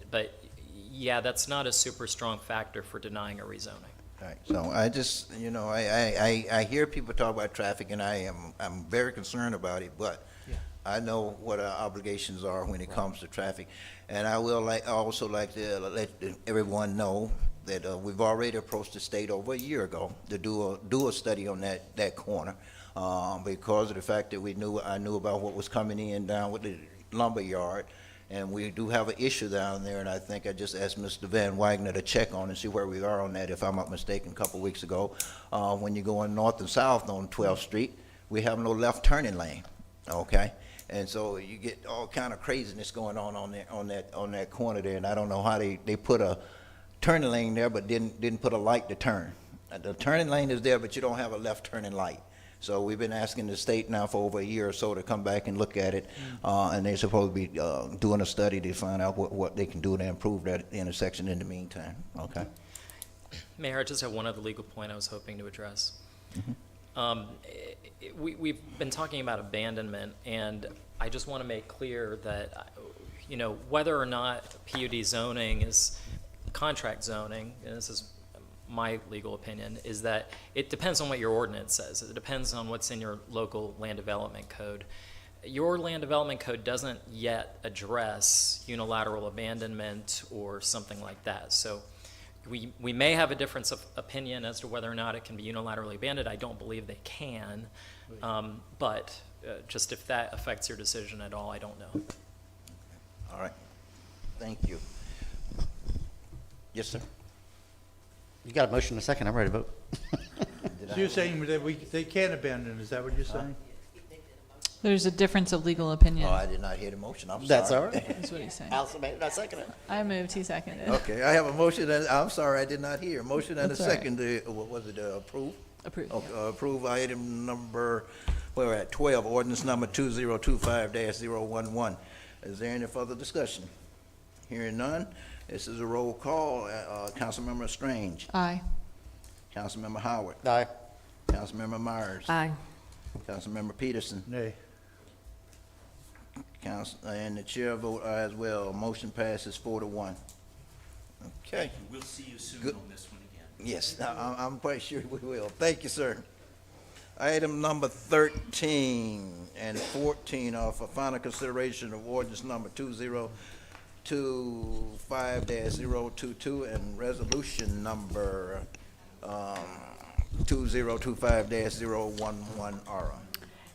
yeah, that's not a super strong factor for denying a rezoning. Right, so I just, I hear people talk about traffic and I'm very concerned about it, but I know what our obligations are when it comes to traffic. And I will also like to let everyone know that we've already approached the state over a year ago to do a study on that corner because of the fact that I knew about what was coming in down with the lumber yard. And we do have an issue down there, and I think I just asked Mr. Van Wagner to check on and see where we are on that, if I'm not mistaken, a couple weeks ago. When you're going north and south on 12th Street, we have no left turning lane, okay? And so you get all kind of craziness going on there, on that corner there, and I don't know how they put a turning lane there, but didn't put a light to turn. The turning lane is there, but you don't have a left turning light. So we've been asking the state now for over a year or so to come back and look at it, and they're supposed to be doing a study to find out what they can do to improve that intersection in the meantime, okay? Mayor, I just have one other legal point I was hoping to address. We've been talking about abandonment, and I just want to make clear that, whether or not PUD zoning is contract zoning, and this is my legal opinion, is that it depends on what your ordinance says. It depends on what's in your local land development code. Your land development code doesn't yet address unilateral abandonment or something like that. So we may have a difference of opinion as to whether or not it can be unilaterally abandoned. I don't believe they can, but just if that affects your decision at all, I don't know. All right, thank you. Yes, sir? You got a motion in a second, I'm ready to vote. So you're saying that they can't abandon, is that what you're saying? There's a difference of legal opinion. Oh, I did not hear the motion, I'm sorry. That's all right. That's what he's saying. Allison made it, I second it. I moved, he seconded. Okay, I have a motion, and I'm sorry, I did not hear. Motion and a That's all right. second, what was it, approve? Approved. Okay, approve item number, where we're at, 12, ordinance number 2025-011. Is there any further discussion? Hearing none, this is a roll call. Councilmember Strange. Aye. Councilmember Howard. Aye. Councilmember Myers. Aye. Councilmember Peterson. Nay. And the chair vote aye as well. Motion passes 4-1. Okay. We'll see you soon Good. on this one again. Yes, I'm quite sure we will. Thank you, sir. Item number 13 and 14 are for final consideration of ordinance number 2025-022 and resolution number 2025-011R.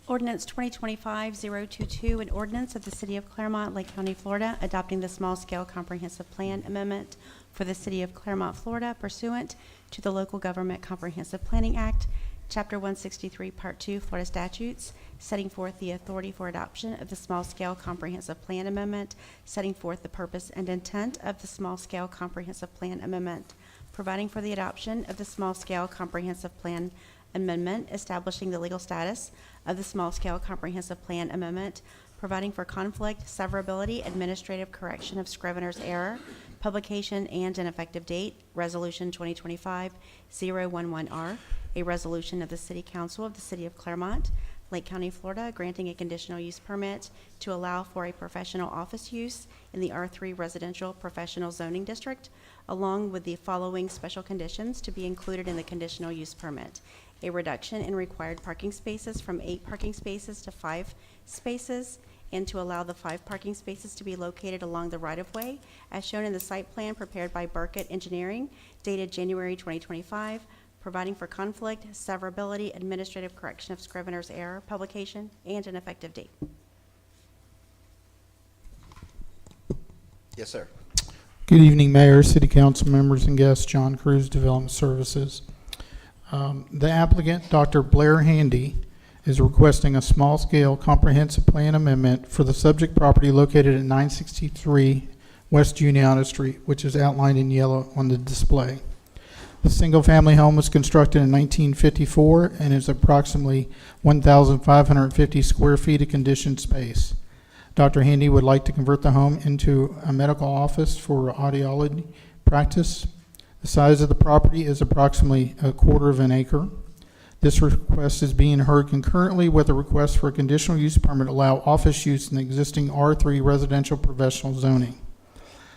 Ordinance 2025-022, an ordinance of the City of Clermont, Lake County, Florida, adopting the small-scale comprehensive plan amendment for the City of Clermont, Florida, pursuant to the Local Government Comprehensive Planning Act, Chapter 163, Part 2, Florida statutes, setting forth the authority for adoption of the small-scale comprehensive plan amendment, setting forth the purpose and intent of the small-scale comprehensive plan amendment, providing for the adoption of the small-scale comprehensive plan amendment, establishing the legal status of the small-scale comprehensive plan amendment, providing for conflict, severability, administrative correction of scrivener's error, publication and an effective date, Resolution 2025-011R, a resolution of the City Council of the City of Clermont, Lake County, Florida, granting a conditional use permit to allow for a professional office use in the R3 Residential Professional Zoning District, along with the following special conditions to be included in the conditional use permit: a reduction in required parking spaces from 8 parking spaces to 5 spaces, and to allow the 5 parking spaces to be located along the right-of-way, as shown in the site plan prepared by Burkett Engineering, dated January 2025, providing for conflict, severability, administrative correction of scrivener's error, publication, and an effective date. Yes, sir. Good evening, Mayor, City Council members, and guests. John Cruz, Development Services. The applicant, Dr. Blair Handy, is requesting a small-scale comprehensive plan amendment for the subject property located at 963 West Juniata Street, which is outlined in yellow on the display. The single-family home was constructed in 1954 and is approximately 1,550 square feet of conditioned space. Dr. Handy would like to convert the home into a medical office for audiology practice. The size of the property is approximately 1/4 of an acre. This request is being heard concurrently with a request for a conditional use permit to allow office use in the existing R3 residential professional zoning.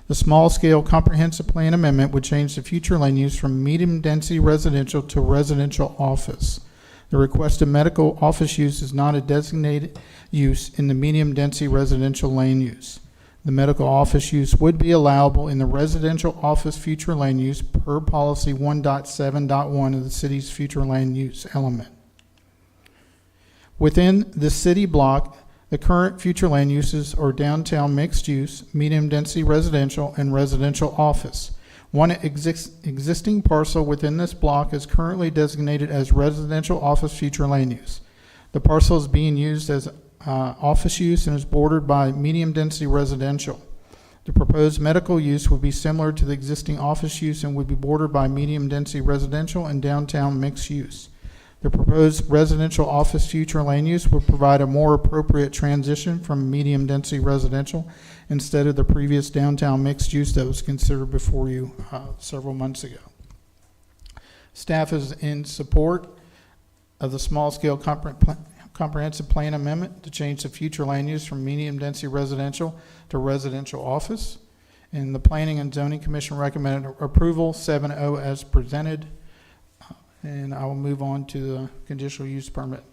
The small-scale comprehensive plan amendment would change the future land use from medium-density residential to residential office. The requested medical office use is not a designated use in the medium-density residential land use. The medical office use would be allowable in the residential office future land use per policy 1.7.1 of the city's future land use element. Within the city block, the current future land uses are downtown mixed use, medium density residential, and residential office. One existing parcel within this block is currently designated as residential office future land use. The parcel is being used as office use and is bordered by medium density residential. The proposed medical use would be similar to the existing office use and would be bordered by medium density residential and downtown mixed use. The proposed residential office future land use would provide a more appropriate transition from medium density residential instead of the previous downtown mixed use that was considered before you several months ago. Staff is in support of the small-scale comprehensive plan amendment to change the future land use from medium density residential to residential office. And the Planning and Zoning Commission recommended approval 7-0 as presented. And I will move on to the conditional use permit.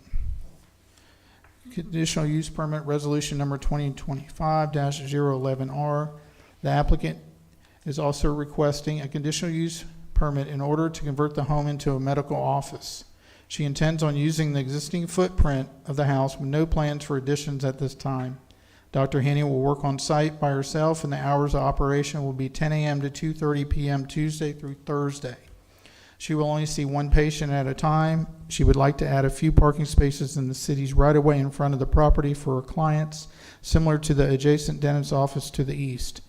Conditional use permit resolution number 2025-011R. The applicant is also requesting a conditional use permit in order to convert the home into a medical office. She intends on using the existing footprint of the house with no plans for additions at this time. Dr. Haney will work on site by herself, and the hours of operation will be 10 a.m. to 2:30 p.m. Tuesday through Thursday. She will only see one patient at a time. She would like to add a few parking spaces in the city's right-of-way in front of the property for her clients, similar to the adjacent dentist's office to the east.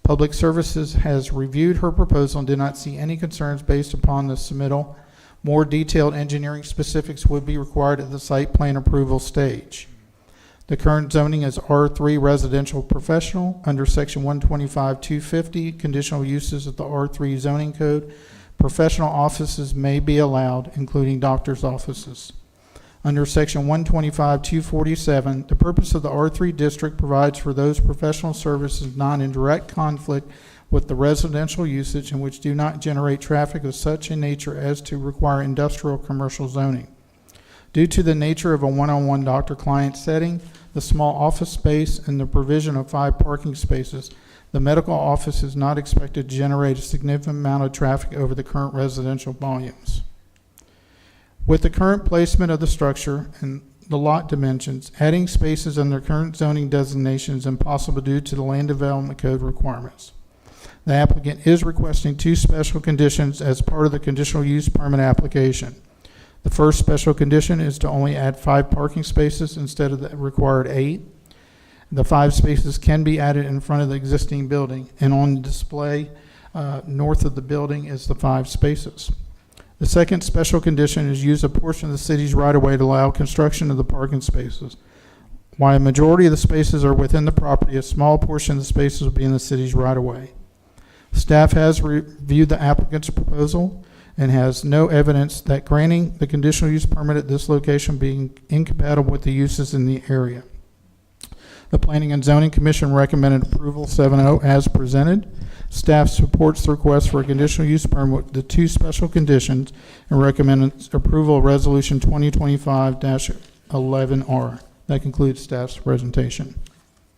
Public Services has reviewed her proposal and did not see any concerns based upon the submittal. More detailed engineering specifics would be required at the site plan approval stage. The current zoning is R3 residential professional under section 125-250, conditional uses of the R3 zoning code. Professional offices may be allowed, including doctor's offices. Under section 125-247, the purpose of the R3 district provides for those professional services not in direct conflict with the residential usage and which do not generate traffic of such a nature as to require industrial commercial zoning. Due to the nature of a one-on-one doctor-client setting, the small office space, and the provision of 5 parking spaces, the medical office is not expected to generate a significant amount of traffic over the current residential volumes. With the current placement of the structure and the lot dimensions, adding spaces under current zoning designation is impossible due to the Land Development Code requirements. The applicant is requesting 2 special conditions as part of the conditional use permit application. The first special condition is to only add 5 parking spaces instead of the required 8. The 5 spaces can be added in front of the existing building, and on display north of the building is the 5 spaces. The second special condition is use a portion of the city's right-of-way to allow construction of the parking spaces. While a majority of the spaces are within the property, a small portion of the spaces will be in the city's right-of-way. Staff has reviewed the applicant's proposal and has no evidence that granting the conditional use permit at this location being incompatible with the uses in the area. The Planning and Zoning Commission recommended approval 7-0 as presented. Staff supports the request for a conditional use permit with the 2 special conditions and recommends approval of Resolution 2025-11R. That concludes staff's presentation.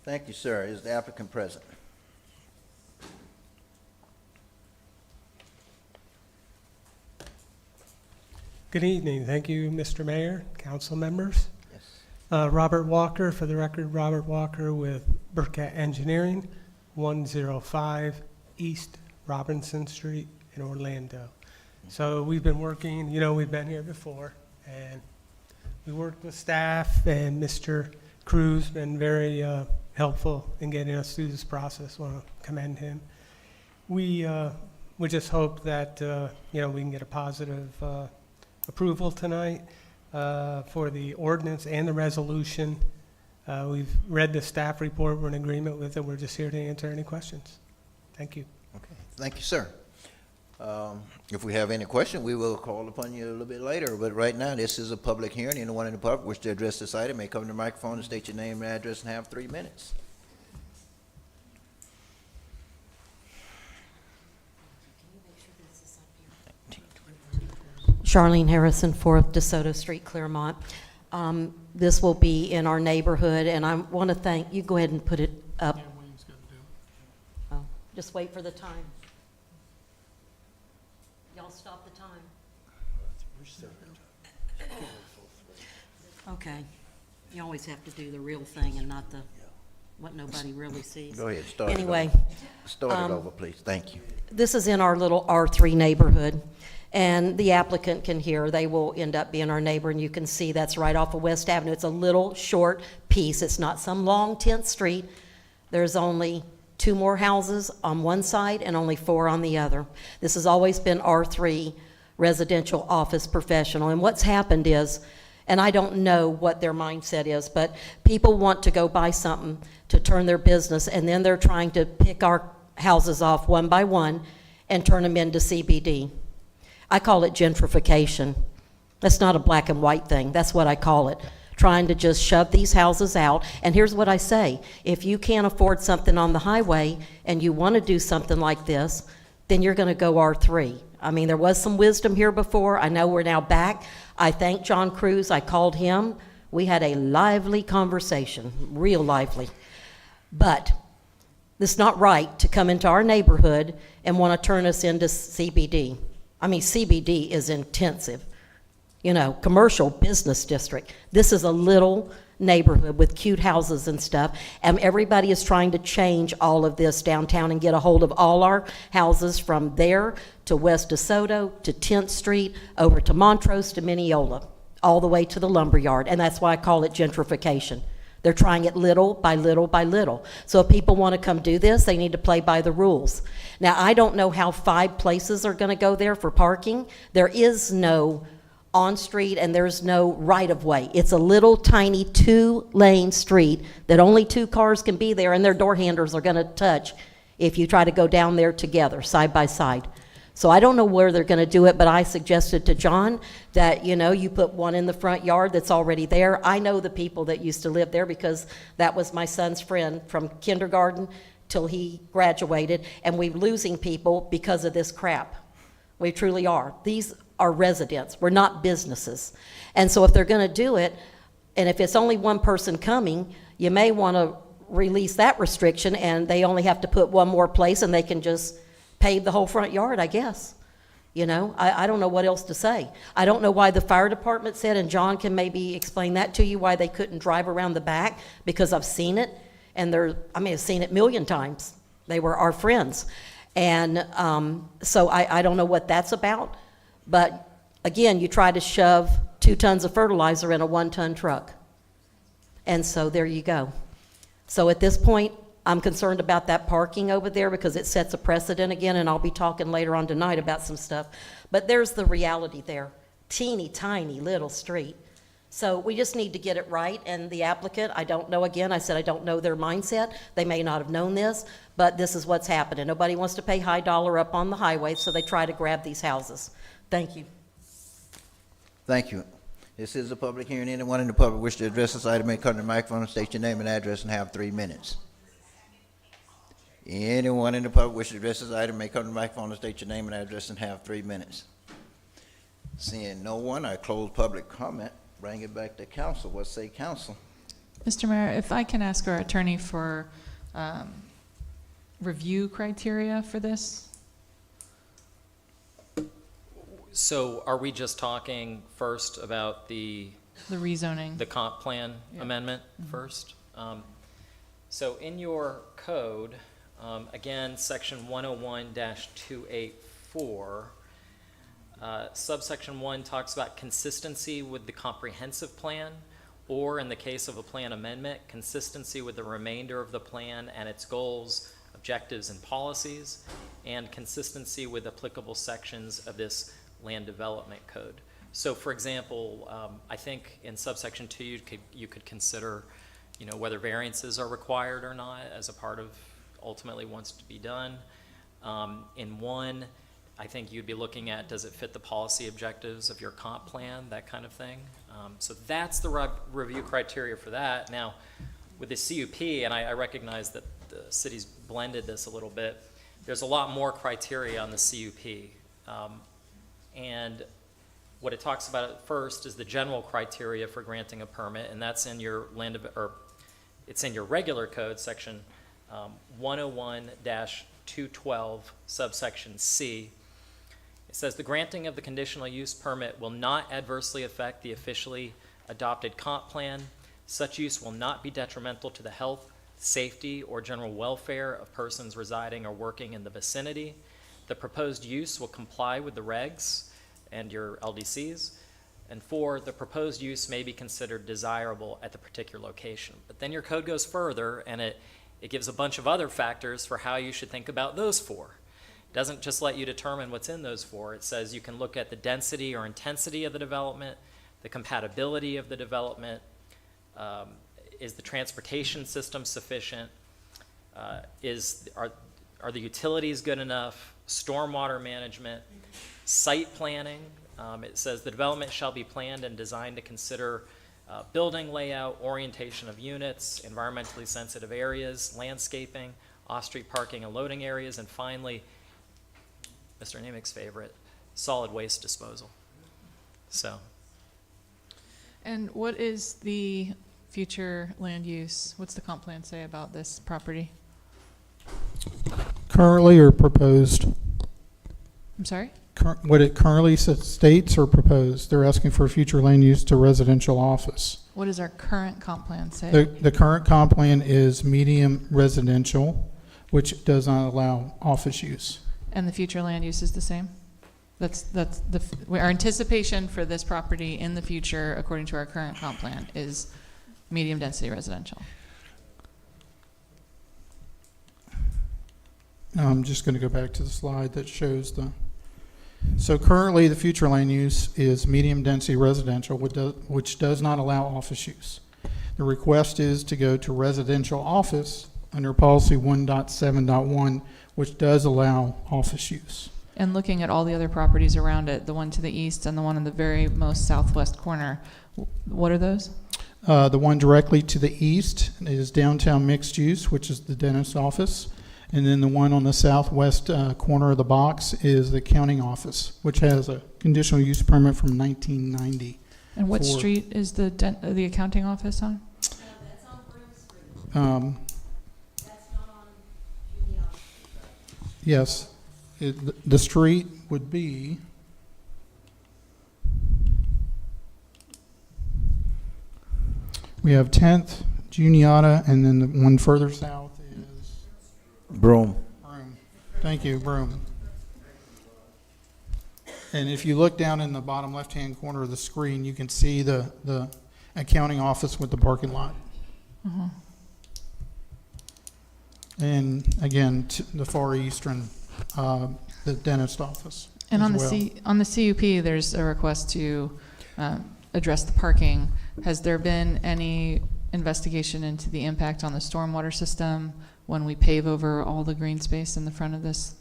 Thank you, sir. Is the applicant present? Good evening. Thank you, Mr. Mayor, council members. Yes. Robert Walker, for the record, Robert Walker with Burkett Engineering, 105 East Robinson Street in Orlando. So we've been working, we've been here before, and we worked with staff, and Mr. Cruz been very helpful in getting us through this process. Want to commend him. We just hope that, we can get a positive approval tonight for the ordinance and the resolution. We've read the staff report. We're in agreement with it. We're just here to answer any questions. Thank you. Okay. Thank you, sir. If we have any question, we will call upon you a little bit later. But right now, this is a public hearing. Anyone in the public wish to address this item may come to the microphone and state your name and address and have 3 minutes. Charlene Harrison, 4th DeSoto Street, Clermont. This will be in our neighborhood, and I want to thank, you go ahead and put it up. Oh, just wait for the time. Y'all stop the time. Okay. You always have to do the real thing and not what nobody really sees. Go ahead, start Anyway. it over. Start it over, please. Thank you. This is in our little R3 neighborhood, and the applicant can hear. They will end up being our neighbor, and you can see that's right off of West Avenue. It's a little short piece. It's not some long 10th Street. There's only 2 more houses on one side and only 4 on the other. This has always been R3, residential office professional. And what's happened is, and I don't know what their mindset is, but people want to go buy something to turn their business, and then they're trying to pick our houses off one by one and turn them into CBD. I call it gentrification. That's not a black and white thing. That's what I call it. Trying to just shove these houses out. And here's what I say. If you can't afford something on the highway and you want to do something like this, then you're going to go R3. I mean, there was some wisdom here before. I know we're now back. I thank John Cruz. I called him. We had a lively conversation, real lively. But it's not right to come into our neighborhood and want to turn us into CBD. I mean, CBD is intensive. Commercial business district. This is a little neighborhood with cute houses and stuff, and everybody is trying to change all of this downtown and get a hold of all our houses from there to West DeSoto to 10th Street, over to Montrose to Mineola, all the way to the lumberyard, and that's why I call it gentrification. They're trying it little by little by little. So if people want to come do this, they need to play by the rules. Now, I don't know how 5 places are going to go there for parking. There is no on-street and there's no right-of-way. It's a little tiny 2-lane street that only 2 cars can be there, and their door handles are going to touch if you try to go down there together, side by side. So I don't know where they're going to do it, but I suggested to John that, you put one in the front yard that's already there. I know the people that used to live there because that was my son's friend from kindergarten till he graduated, and we're losing people because of this crap. We truly are. These are residents. We're not businesses. And so if they're going to do it, and if it's only one person coming, you may want to release that restriction, and they only have to put one more place, and they can just pave the whole front yard, I guess. You know, I don't know what else to say. I don't know why the fire department said, and John can maybe explain that to you, why they couldn't drive around the back, because I've seen it, and I've seen it a million times. They were our friends. And so I don't know what that's about. But again, you try to shove 2 tons of fertilizer in a 1-ton truck. And so there you go. So at this point, I'm concerned about that parking over there because it sets a precedent again, and I'll be talking later on tonight about some stuff. But there's the reality there. Teeny tiny little street. So we just need to get it right, and the applicant, I don't know, again, I said I don't know their mindset. They may not have known this, but this is what's happening. Nobody wants to pay high dollar up on the highway, so they try to grab these houses. Thank you. Thank you. This is a public hearing. Anyone in the public wish to address this item may come to the microphone, state your name and address, and have 3 minutes. Anyone in the public wish to address this item may come to the microphone and state your name and address, and have 3 minutes. Seeing no one, I close public comment. Bring it back to council. What say council? Mr. Mayor, if I can ask our attorney for review criteria for this? So are we just talking first about the rezoning, the comp plan amendment first? So in your code, again, section 101-284, subsection 1 talks about consistency with the comprehensive plan, or in the case of a plan amendment, consistency with the remainder of the plan and its goals, objectives, and policies, and consistency with applicable sections of this land development code. So for example, I think in subsection 2 you could consider, you know, whether variances are required or not as a part of ultimately wants to be done. In 1, I think you'd be looking at, does it fit the policy objectives of your comp plan, that kind of thing. So that's the review criteria for that. Now, with the CUP, and I recognize that the city's blended this a little bit, there's a lot more criteria on the CUP. And what it talks about at first is the general criteria for granting a permit, and that's in your it's in your regular code, section 101-212, subsection C. It says the granting of the conditional use permit will not adversely affect the officially adopted comp plan. Such use will not be detrimental to the health, safety, or general welfare of persons residing or working in the vicinity. The proposed use will comply with the regs and your LDCs. And 4, the proposed use may be considered desirable at the particular location. But then your code goes further, and it gives a bunch of other factors for how you should think about those 4. It doesn't just let you determine what's in those 4. It says you can look at the density or intensity of the development, the compatibility of the development, is the transportation system sufficient, are the utilities good enough, stormwater management, site planning. It says the development shall be planned and designed to consider building layout, orientation of units, environmentally sensitive areas, landscaping, off-street parking and loading areas, and finally, Mr. Nemick's favorite, solid waste disposal. So. And what is the future land use? What's the comp plan say about this property? Currently or proposed? I'm sorry? What it currently states or proposed? They're asking for future land use to residential office. What does our current comp plan say? The current comp plan is medium residential, which does not allow office use. And the future land use is the same? That's our anticipation for this property in the future, according to our current comp plan, is medium density residential. I'm just going to go back to the slide that shows so currently the future land use is medium density residential, which does not allow office use. The request is to go to residential office under policy 1.7.1, which does allow office use. And looking at all the other properties around it, the one to the east and the one in the very most southwest corner, what are those? The one directly to the east is downtown mixed use, which is the dentist's office. And then the one on the southwest corner of the box is the accounting office, which has a conditional use permit from 1990. And what for- street is the accounting office on? Yes, the street would be, we have 10th, Juniata, and then the one further south is Broome. Broome. Thank you, Broome. And if you look down in the bottom left-hand corner of the screen, you can see the accounting office with the parking lot. Uh-huh. And again, the far eastern, the dentist office. And on as the well. on the CUP, there's a request to address the parking. Has there been any investigation into the impact on the stormwater system when we pave over all the green space in the front of this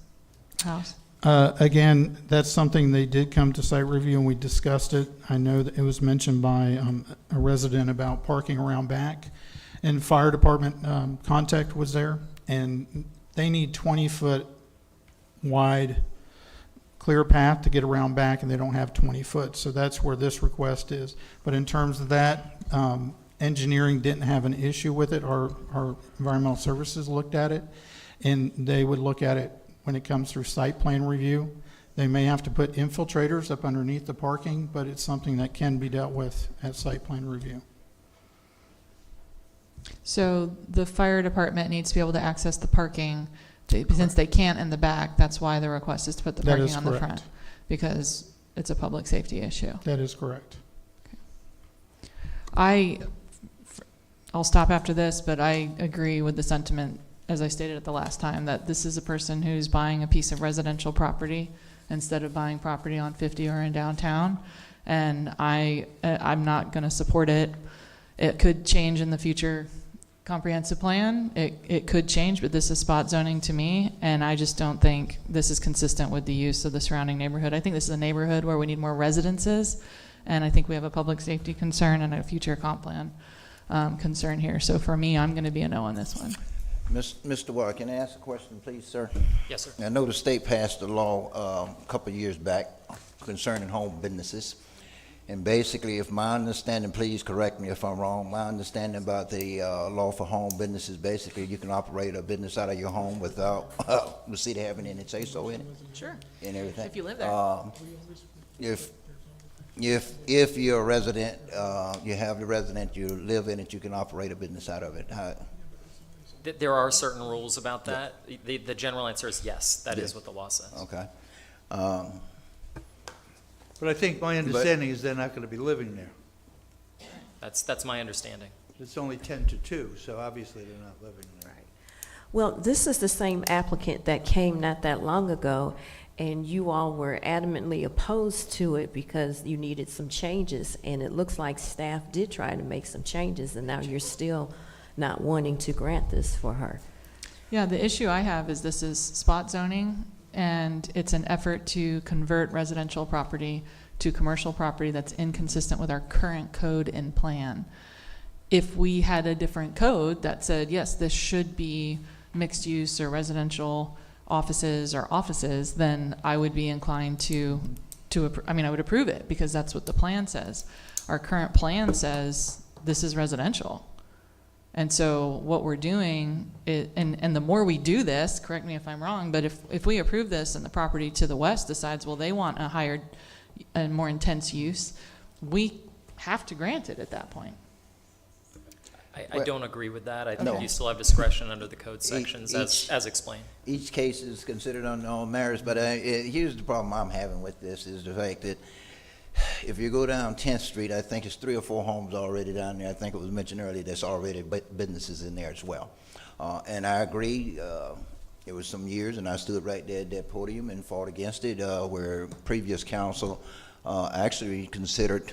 house? Again, that's something they did come to site review and we discussed it. I know that it was mentioned by a resident about parking around back. And fire department contact was there, and they need 20-foot wide clear path to get around back, and they don't have 20 foot. So that's where this request is. But in terms of that, engineering didn't have an issue with it. Our environmental services looked at it, and they would look at it when it comes through site plan review. They may have to put infiltrators up underneath the parking, but it's something that can be dealt with at site plan review. So the fire department needs to be able to access the parking, since they can't in the back. That's why the request is to put the That parking is on the correct. front, because it's a public safety issue. That is correct. I'll stop after this, but I agree with the sentiment, as I stated at the last time, that this is a person who's buying a piece of residential property instead of buying property on 50 or in downtown. And I'm not going to support it. It could change in the future comprehensive plan. It could change, but this is spot zoning to me, and I just don't think this is consistent with the use of the surrounding neighborhood. I think this is a neighborhood where we need more residences, and I think we have a public safety concern and a future comp plan concern here. So for me, I'm going to be a no on this one. Mr. Ward, can I ask a question, please, sir? Yes, sir. I know the state passed a law a couple of years back concerning home businesses. And basically, if my understanding, please correct me if I'm wrong, my understanding about the law for home businesses, basically you can operate a business out of your home without the city having any say-so in it. Sure. And everything. If you live there. If you're a resident, you have the resident, you live in it, you can operate a business out of it. There are certain rules about that. The general answer is yes, that is what the law says. Okay. But I think my understanding is they're not going to be living there. That's my understanding. It's only 10 to 2, so obviously they're not living there. Well, this is the same applicant that came not that long ago, and you all were adamantly opposed to it because you needed some changes, and it looks like staff did try to make some changes, and now you're still not wanting to grant this for her. Yeah, the issue I have is this is spot zoning, and it's an effort to convert residential property to commercial property that's inconsistent with our current code and plan. If we had a different code that said, yes, this should be mixed use or residential offices, then I would be inclined I would approve it because that's what the plan says. Our current plan says this is residential. And so what we're doing is, and the more we do this, correct me if I'm wrong, but if we approve this and the property to the west decides, well, they want a higher and more intense use, we have to grant it at that point. I don't agree with that. I think No. you still have discretion under the code sections as explained. Each case is considered on merits, but here's the problem I'm having with this is the fact that if you go down 10th Street, I think it's 3 or 4 homes already down there. I think it was mentioned earlier there's already businesses in there as well. And I agree, it was some years, and I stood right there at that podium and fought against it, where previous council actually considered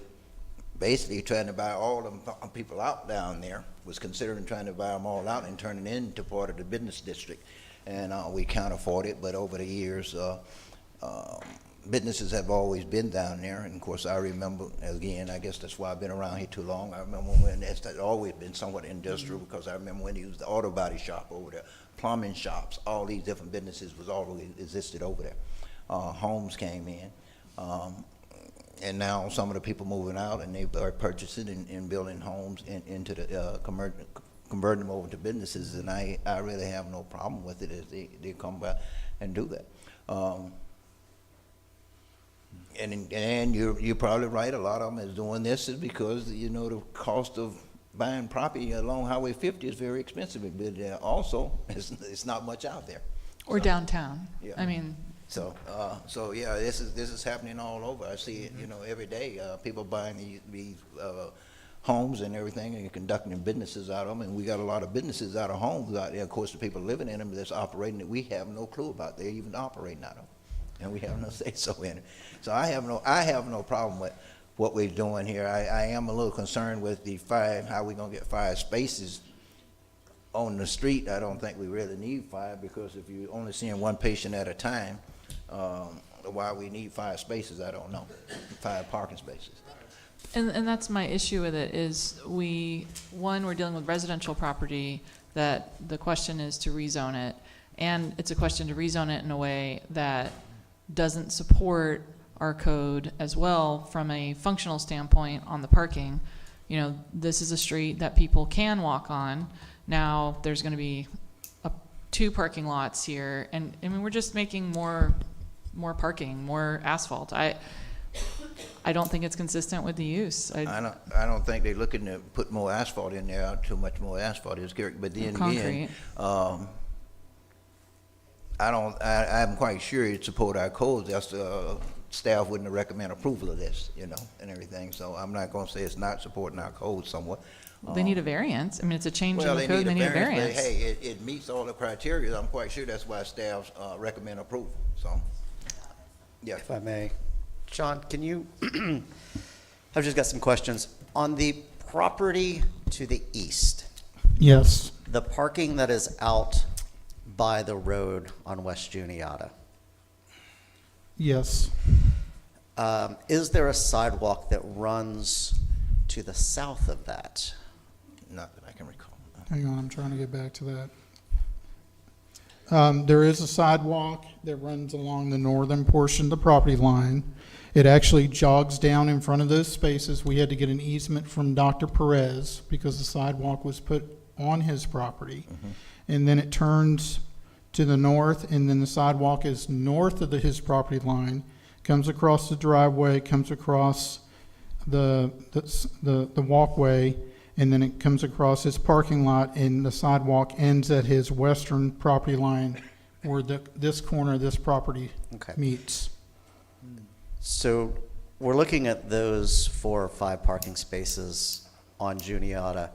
basically trying to buy all the people out down there, was considering trying to buy them all out and turn it into part of the business district. And we kind of fought it, but over the years, businesses have always been down there, and of course I remember, again, I guess that's why I've been around here too long. I remember when it's always been somewhat industrial, because I remember when he was the auto body shop over there plumbing shops, all these different businesses was already existed over there. Homes came in, and now some of the people moving out, and they are purchasing and building homes into the converting them over to businesses, and I really have no problem with it as they come back and do that. And you're probably right. A lot of them is doing this is because, you know, the cost of buying property along Highway 50 is very expensive, but also it's not much out there. Or downtown. Yeah. I mean, So yeah, this is happening all over. I see it, you know, every day. People buying these homes and everything, and conducting businesses out of them. And we got a lot of businesses out of homes out there. Of course, the people living in them that's operating that we have no clue about. They're even operating out of them, and we have no say so in it. So I have no problem with what we're doing here. I am a little concerned with the how we gonna get 5 spaces on the street. I don't think we really need 5, because if you're only seeing one patient at a time, why we need 5 spaces, I don't know. 5 parking spaces. and that's my issue with it is we're dealing with residential property that the question is to rezone it, and it's a question to rezone it in a way that doesn't support our code as well from a functional standpoint on the parking. You know, this is a street that people can walk on. Now there's going to be 2 parking lots here, and I mean we're just making more parking, more asphalt. I don't think it's consistent with the use. I don't think they're looking to put more asphalt in there. Too much more asphalt is scary. But then again, I'm quite sure it support our codes. That's staff wouldn't recommend approval of this, you know, and everything. So I'm not going to say it's not supporting our code somewhat. They need a variance. I mean, it's a change Well, in the code. They need a variance. But hey, it meets all the criteria. I'm quite sure that's why staff recommend approval. So, yeah. If I may, John, can you, I've just got some questions. On the property to the east, Yes. the parking that is out by the road on West Juniata, Yes. is there a sidewalk that runs to the south of that? Not that I can recall. Hang on, I'm trying to get back to that. There is a sidewalk that runs along the northern portion of the property line. It actually jogs down in front of those spaces. We had to get an easement from Dr. Perez because the sidewalk was put on his property. And then it turns to the north, and then the sidewalk is north of his property line, comes across the driveway, comes across the walkway, and then it comes across his parking lot, and the sidewalk ends at his western property line where this corner of this property meets. So we're looking at those 4 or 5 parking spaces on Juniata.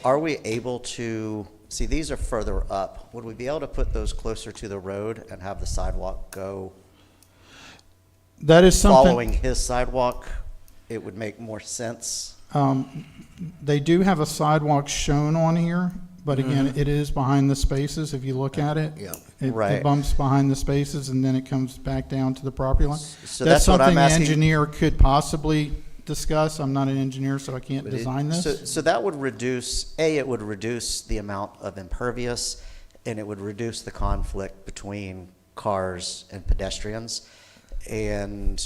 Are we able to, see, these are further up. Would we be able to put those closer to the road and have the sidewalk go? That is something. Following his sidewalk, it would make more sense. They do have a sidewalk shown on here, but again, it is behind the spaces. If you look at it, it bumps behind the spaces, and then it comes back down to the property line. So that's what I'm something the asking. engineer could possibly discuss. I'm not an engineer, so I can't design this. So that would reduce, it would reduce the amount of impervious, and it would reduce the conflict between cars and pedestrians. And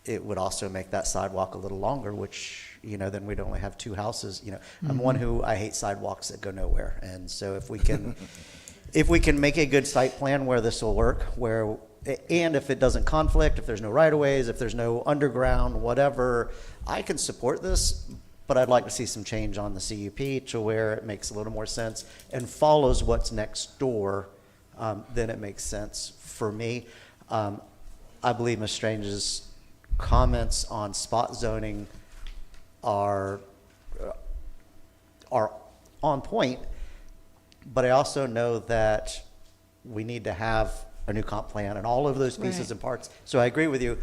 it would also make that sidewalk a little longer, which, you know, then we'd only have 2 houses. You know, I'm one who, I hate sidewalks that go nowhere. And so if we can, if we can make a good site plan where this will work, and if it doesn't conflict, if there's no right-of-ways, if there's no underground, whatever, I can support this, but I'd like to see some change on the CUP to where it makes a little more sense and follows what's next door, then it makes sense for me. I believe Ms. Strange's comments on spot zoning are on point, but I also know that we need to have a new comp plan and all of those pieces and parts. So I agree with you,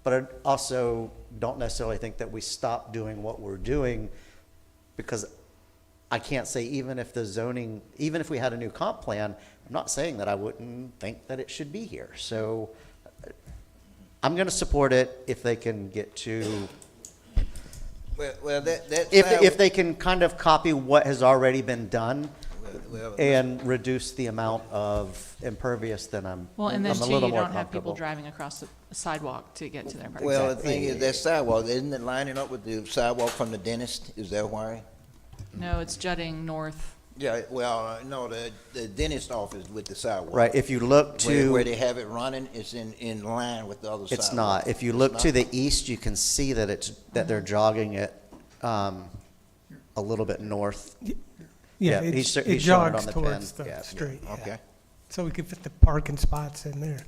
but I also don't necessarily think that we stop doing what we're doing, because I can't say even if we had a new comp plan, I'm not saying that I wouldn't think that it should be here. So I'm going to support it if they can get to, Well, if they can kind of copy what has already been done and reduce the amount of impervious, then Well, and I'm then a too, little you more don't have people comfortable. driving across the sidewalk to get to their parking. Well, the thing is, that sidewalk, isn't it lining up with the sidewalk from the dentist? Is that why? No, it's jutting north. Yeah, well, no, the dentist office with the sidewalk. Right, if you look to. Where they have it running, it's in line with the other sidewalk. It's not. If you look to the east, you can see that they're jogging it a little bit north. Yeah, he's it showing it jogs on the towards pen. the Yeah. street. yeah. Okay. So we could fit the parking spots in there.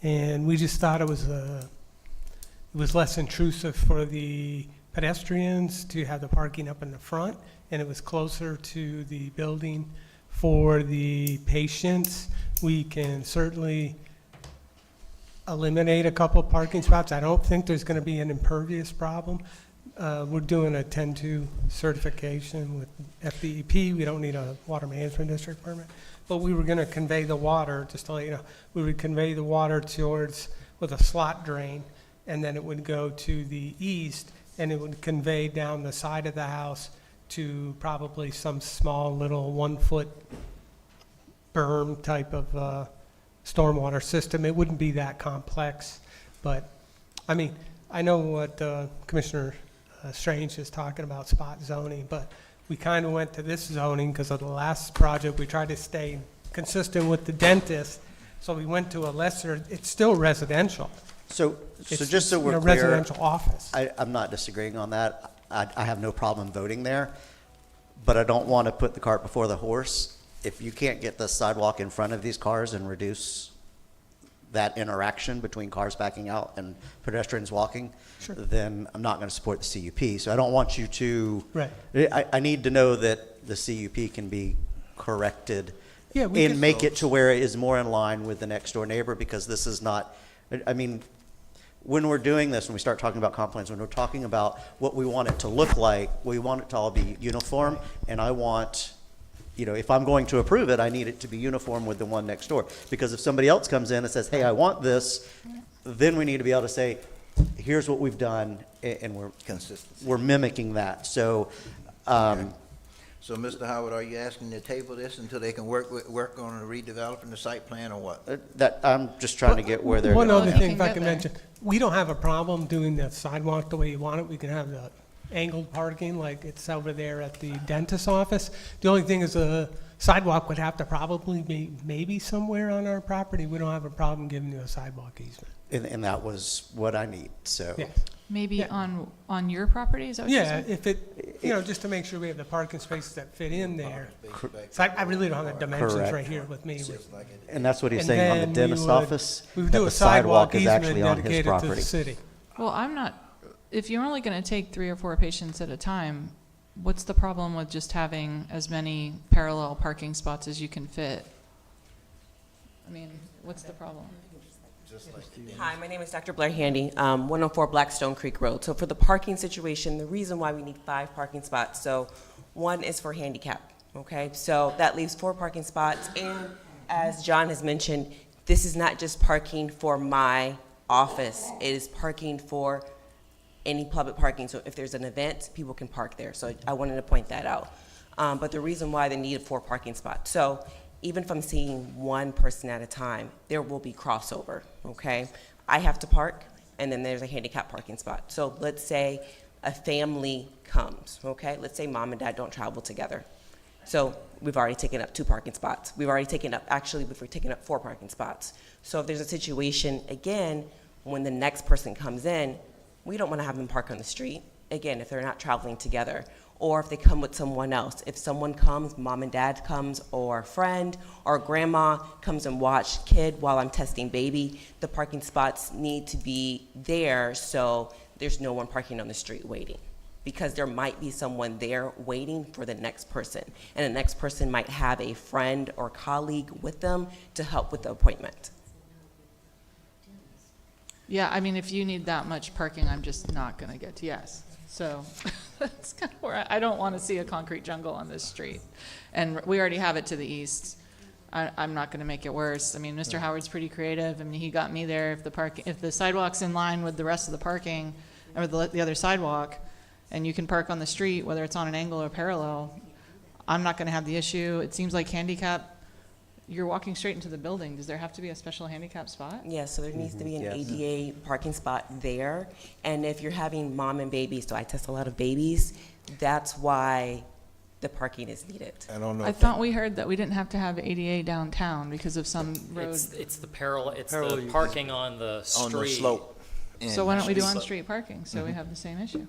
And we just thought it was less intrusive for the pedestrians to have the parking up in the front, and it was closer to the building for the patients. We can certainly eliminate a couple of parking spots. I don't think there's going to be an impervious problem. We're doing a 10-2 certification with FDEP. We don't need a water management district permit. But we were going to convey the water, just to let you know, we would convey the water towards, with a slot drain, and then it would go to the east, and it would convey down the side of the house to probably some small little 1-foot berm type of stormwater system. It wouldn't be that complex, but I mean, I know what Commissioner Strange is talking about, spot zoning, but we kind of went to this zoning because of the last project. We tried to stay consistent with the dentist, so we went to a lesser, it's still residential. So It's, just so you we're know, clear. residential office. I'm not disagreeing on that. I have no problem voting there, but I don't want to put the cart before the horse. If you can't get the sidewalk in front of these cars and reduce that interaction between cars backing out and pedestrians walking, Sure. then I'm not going to support the CUP. So I don't want you to. Right. I need to know that the CUP can be corrected Yeah, we and could- make it to where it is more in line with the next door neighbor, because this is not. I mean, when we're doing this, when we start talking about comp plans, when we're talking about what we want it to look like, we want it to all be uniform, and I want, you know, if I'm going to approve it, I need it to be uniform with the one next door. Because if somebody else comes in and says, hey, I want this, then we need to be able to say, here's what we've done, and we're mimicking that. So, So, Mr. Howard, are you asking to table this until they can work on redeveloping the site plan, or what? that, I'm just trying to get where they're One going. other Well, if you thing, if I can can get mention, we don't have a problem doing the sidewalk the way you want it. We can have the angled parking like it's over there at the dentist's office. The only thing is a sidewalk would have to probably be maybe somewhere on our property. We don't have a problem giving you a sidewalk easement. And that was what I need, so. Yeah. Maybe Yeah. on your property, is that what you Yeah, said? if it, you know, just to make sure we have the parking spaces that fit in there. So I really don't have the dimensions Correct. right here with me. And that's what he's And saying on then the we dentist would- office, we would that do the a sidewalk sidewalk is easement actually on his dedicated to the property. city. Well, I'm not, if you're only going to take 3 or 4 patients at a time, what's the problem with just having as many parallel parking spots as you can fit? I mean, what's the problem? Hi, my name is Dr. Blair Handy, 104 Blackstone Creek Road. So for the parking situation, the reason why we need 5 parking spots, so 1 is for handicap, okay? So that leaves 4 parking spots. And as John has mentioned, this is not just parking for my office. It is parking for any public parking. So if there's an event, people can park there. So I wanted to point that out. But the reason why they needed 4 parking spots. So even if I'm seeing 1 person at a time, there will be crossover, okay? I have to park, and then there's a handicap parking spot. So let's say a family comes, okay? Let's say mom and dad don't travel together. So we've already taken up 2 parking spots. We've already taken up, actually, we've taken up 4 parking spots. So if there's a situation, again, when the next person comes in, we don't want to have them park on the street, again, if they're not traveling together. Or if they come with someone else. If someone comes, mom and dad comes, or a friend, or grandma comes and watch kid while I'm testing baby, the parking spots need to be there so there's no one parking on the street waiting. Because there might be someone there waiting for the next person. And the next person might have a friend or colleague with them to help with the appointment. Yeah, I mean, if you need that much parking, I'm just not going to get to yes. So that's kind of where I don't want to see a concrete jungle on this street. And we already have it to the east. I'm not going to make it worse. I mean, Mr. Howard's pretty creative. I mean, he got me there. If the sidewalk's in line with the rest of the parking, or the other sidewalk, and you can park on the street, whether it's on an angle or parallel, I'm not gonna have the issue. It seems like handicap, you're walking straight into the building. Does there have to be a special handicap spot? Yeah, so there needs to be an Yes. ADA parking spot there. And if you're having mom and babies, so I test a lot of babies, that's why the parking is needed. I don't know. I thought we heard that we didn't have to have ADA downtown because of some road. It's the it's Parallel the use. parking on the street. On the slope. So why don't we do And- on-street parking, so we have the same issue?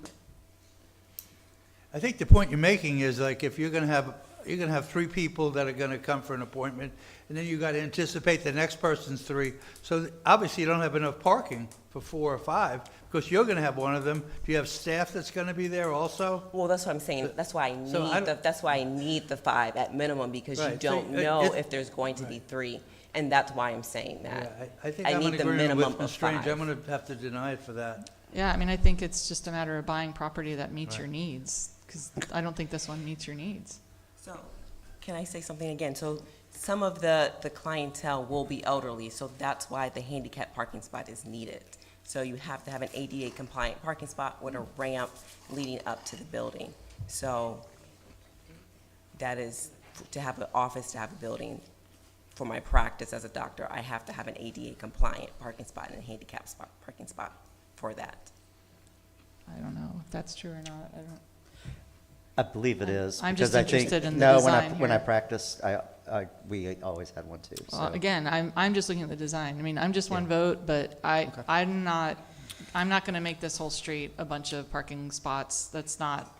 I think the point you're making is like if you're gonna have 3 people that are gonna come for an appointment, and then you gotta anticipate the next person's 3. So obviously you don't have enough parking for 4 or 5, because you're gonna have one of them. Do you have staff that's gonna be there also? Well, that's what I'm saying. That's why I need the 5 at minimum, because you Right. don't So, know if there's going to be 3. And that's why I'm saying Yeah, that. I think I I'm need in the agreement minimum with of Ms. Strange. 5. I'm gonna have to deny it for that. Yeah, I mean, I think it's just a matter of buying property that meets your needs, because I don't think this one meets your needs. So, can I say something again? So, some of the clientele will be elderly, so that's why the handicap parking spot is needed. So you have to have an ADA compliant parking spot with a ramp leading up to the building. So that is, to have an office, to have a building, for my practice as a doctor, I have to have an ADA compliant parking spot and a handicap spot, parking spot for that. I don't know if that's true or not. I don't. I believe it is. I'm because just I think- interested in the No, design when I here. practiced, we always had one too. Well, So. again, I'm just looking at the design. I mean, I'm just one vote, but I'm not gonna make this whole street a bunch of parking spots. That's not,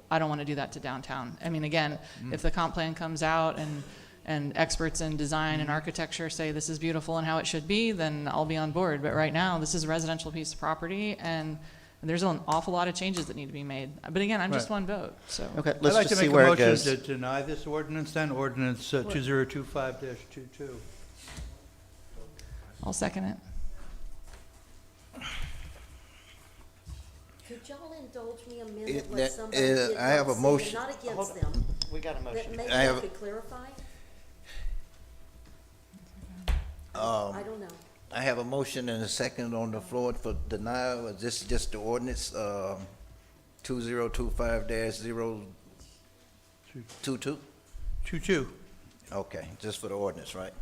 I don't wanna do that to downtown. I mean, again, if the comp plan comes out and experts in design and architecture say this is beautiful and how it should be, then I'll be on board. But right now, this is a residential piece of property, and there's an awful lot of changes that need to be made. But again, I'm just Right. one vote, so. Okay, I'd let's like just to see make a where it motion goes. to deny this ordinance then, ordinance 2025-22. I'll second it. Could y'all indulge me a It- minute that- with somebody did I have not a say, motion. not against Hold on. them, We got a that motion. maybe I I have- could clarify? Um, I don't know. I have a motion and a second on the floor for denial. Is this just the ordinance, 2025-022? 22. Okay, just for the ordinance, right?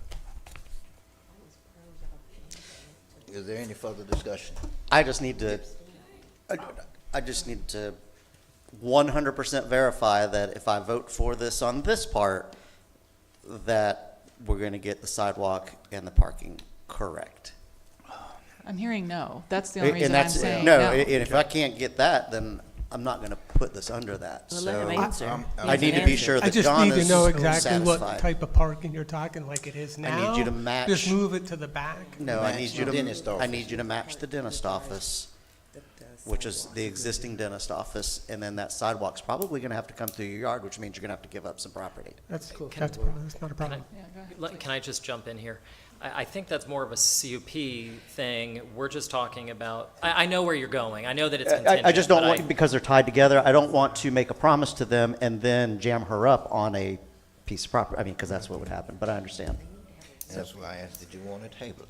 Is there any further discussion? I just need to 100% verify that if I vote for this on this part, that we're going to get the sidewalk and the parking correct. I'm hearing no. That's the only And reason I'm that's saying no. no. And if I can't get that, then I'm not going to put this under that. Well, So let him answer. I need to be sure I that just John need to is know exactly what satisfied. type of parking you're talking, like it is I now. need you to match. Just move it to the back. No, I need you to. Dentist office. I need you to match the dentist office, which is the existing dentist office, and then that sidewalk's probably going to have to come through your yard, which means you're going to have to give up some property. That's cool. Can- That's not a problem. Yeah, go ahead. Can I just jump in here? I think that's more of a CUP thing. We're just talking about, I know where you're going. I know that it's contingent. I just don't but want, because they're tied together, I don't want to make a promise to them and then jam her up on a piece of property. I mean, because that's what would happen, but I understand. That's why I asked, did you want to table it?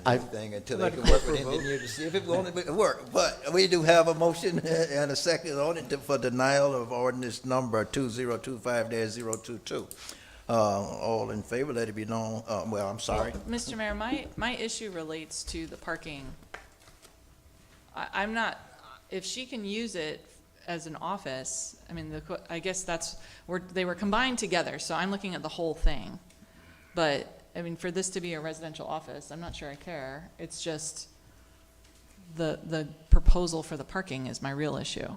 I- And everything until they can work with engineer to see if it's going to work. But we do have a motion and a second on it for denial of ordinance number 2025-022. All in favor, let it be known, well, I'm sorry. Mr. Mayor, my issue relates to the parking. I'm not, if she can use it as an office, I mean, I guess they were combined together, so I'm looking at the whole thing. But, I mean, for this to be a residential office, I'm not sure I care. It's just the proposal for the parking is my real issue.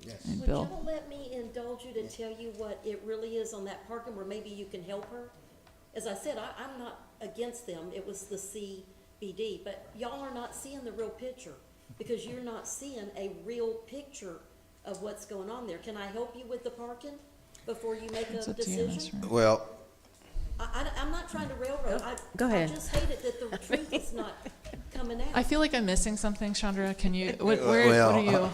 Yes. And Would Bill? y'all let me indulge you to tell you what it really is on that parking, where maybe you can help her? As I said, I'm not against them, it was the CBD, but y'all are not seeing the real picture, because you're not seeing a real picture of what's going on there. Can I help you with the parking before you make It's a up to you, decision? Mr. Mayor. Well, I'm not trying to railroad. Go ahead. I just hate it that the truth is not coming out. I feel like I'm missing something, Chandra. Can you, what Well, are you?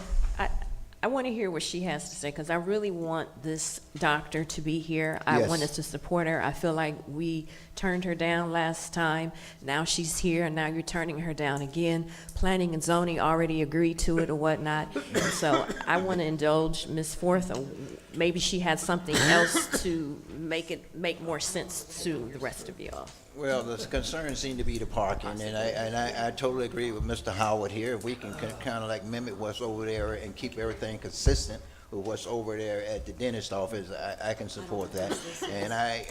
I want to hear what she has to say, because I really want this doctor to be here. I Yes. want us to support her. I feel like we turned her down last time. Now she's here, and now you're turning her down again. Planning and zoning already agreed to it or whatnot. And so I want to indulge Ms. Forth. maybe she had something else to make more sense to the rest of y'all. Well, the concern seemed to be the parking, and I totally agree with Mr. Howard here. If we can kind of like mimic what's over there and keep everything consistent with what's over there at the dentist office, I can support that. And I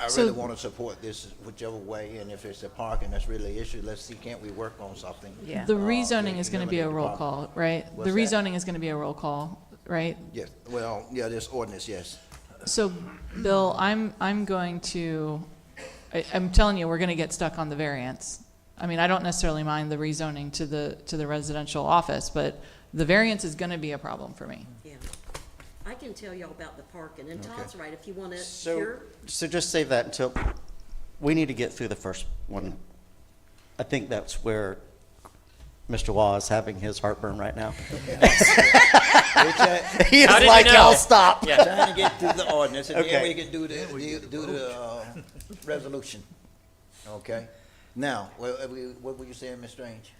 So- really want to support this whichever way, and if it's the parking that's really an issue, let's see, can't we work on something? Yeah. The rezoning is going to be a eliminate the roll parking. call, right? The What's that? rezoning is going to be a roll call, right? Yes, well, yeah, this ordinance, yes. So, Bill, I'm going to, I'm telling you, we're going to get stuck on the variance. I mean, I don't necessarily mind the rezoning to the residential office, but the variance is going to be a problem for me. Yeah. I can tell y'all about the parking, and Todd's right, if you want to So, hear. so just save that until, we need to get through the first one. I think that's where Mr. Waugh is having his heartburn right now. He is How did like, you know? y'all stop. Yeah. Trying to get through the ordinance, and then Okay. we can do the resolution. Okay? Now, what were you saying, Ms. Strange?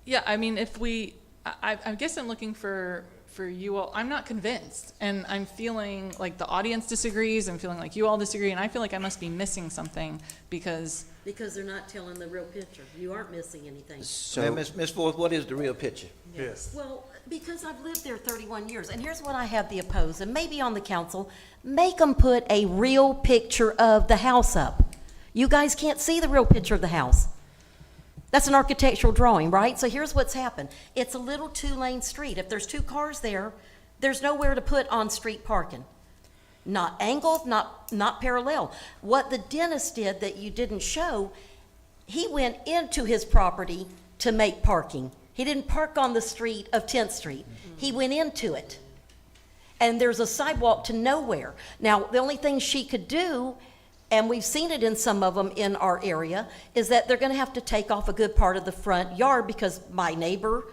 Yeah, I mean, if we, I guess I'm looking for you all, I'm not convinced, and I'm feeling like the audience disagrees, I'm feeling like you all disagree, and I feel like I must be missing something, because Because they're not telling the real picture. You aren't missing anything. So, Ms. Forth, what is the real picture? Well, because I've lived there 31 years, and here's what I have the oppose, and maybe on the council, make them put a real picture of the house up. You guys can't see the real picture of the house. That's an architectural drawing, right? So here's what's happened. It's a little two-lane street. If there's two cars there, there's nowhere to put on-street parking. Not angled, not parallel. What the dentist did that you didn't show, he went into his property to make parking. He didn't park on the street of 10th Street. He went into it. And there's a sidewalk to nowhere. Now, the only thing she could do, and we've seen it in some of them in our area, is that they're gonna have to take off a good part of the front yard, because my neighbor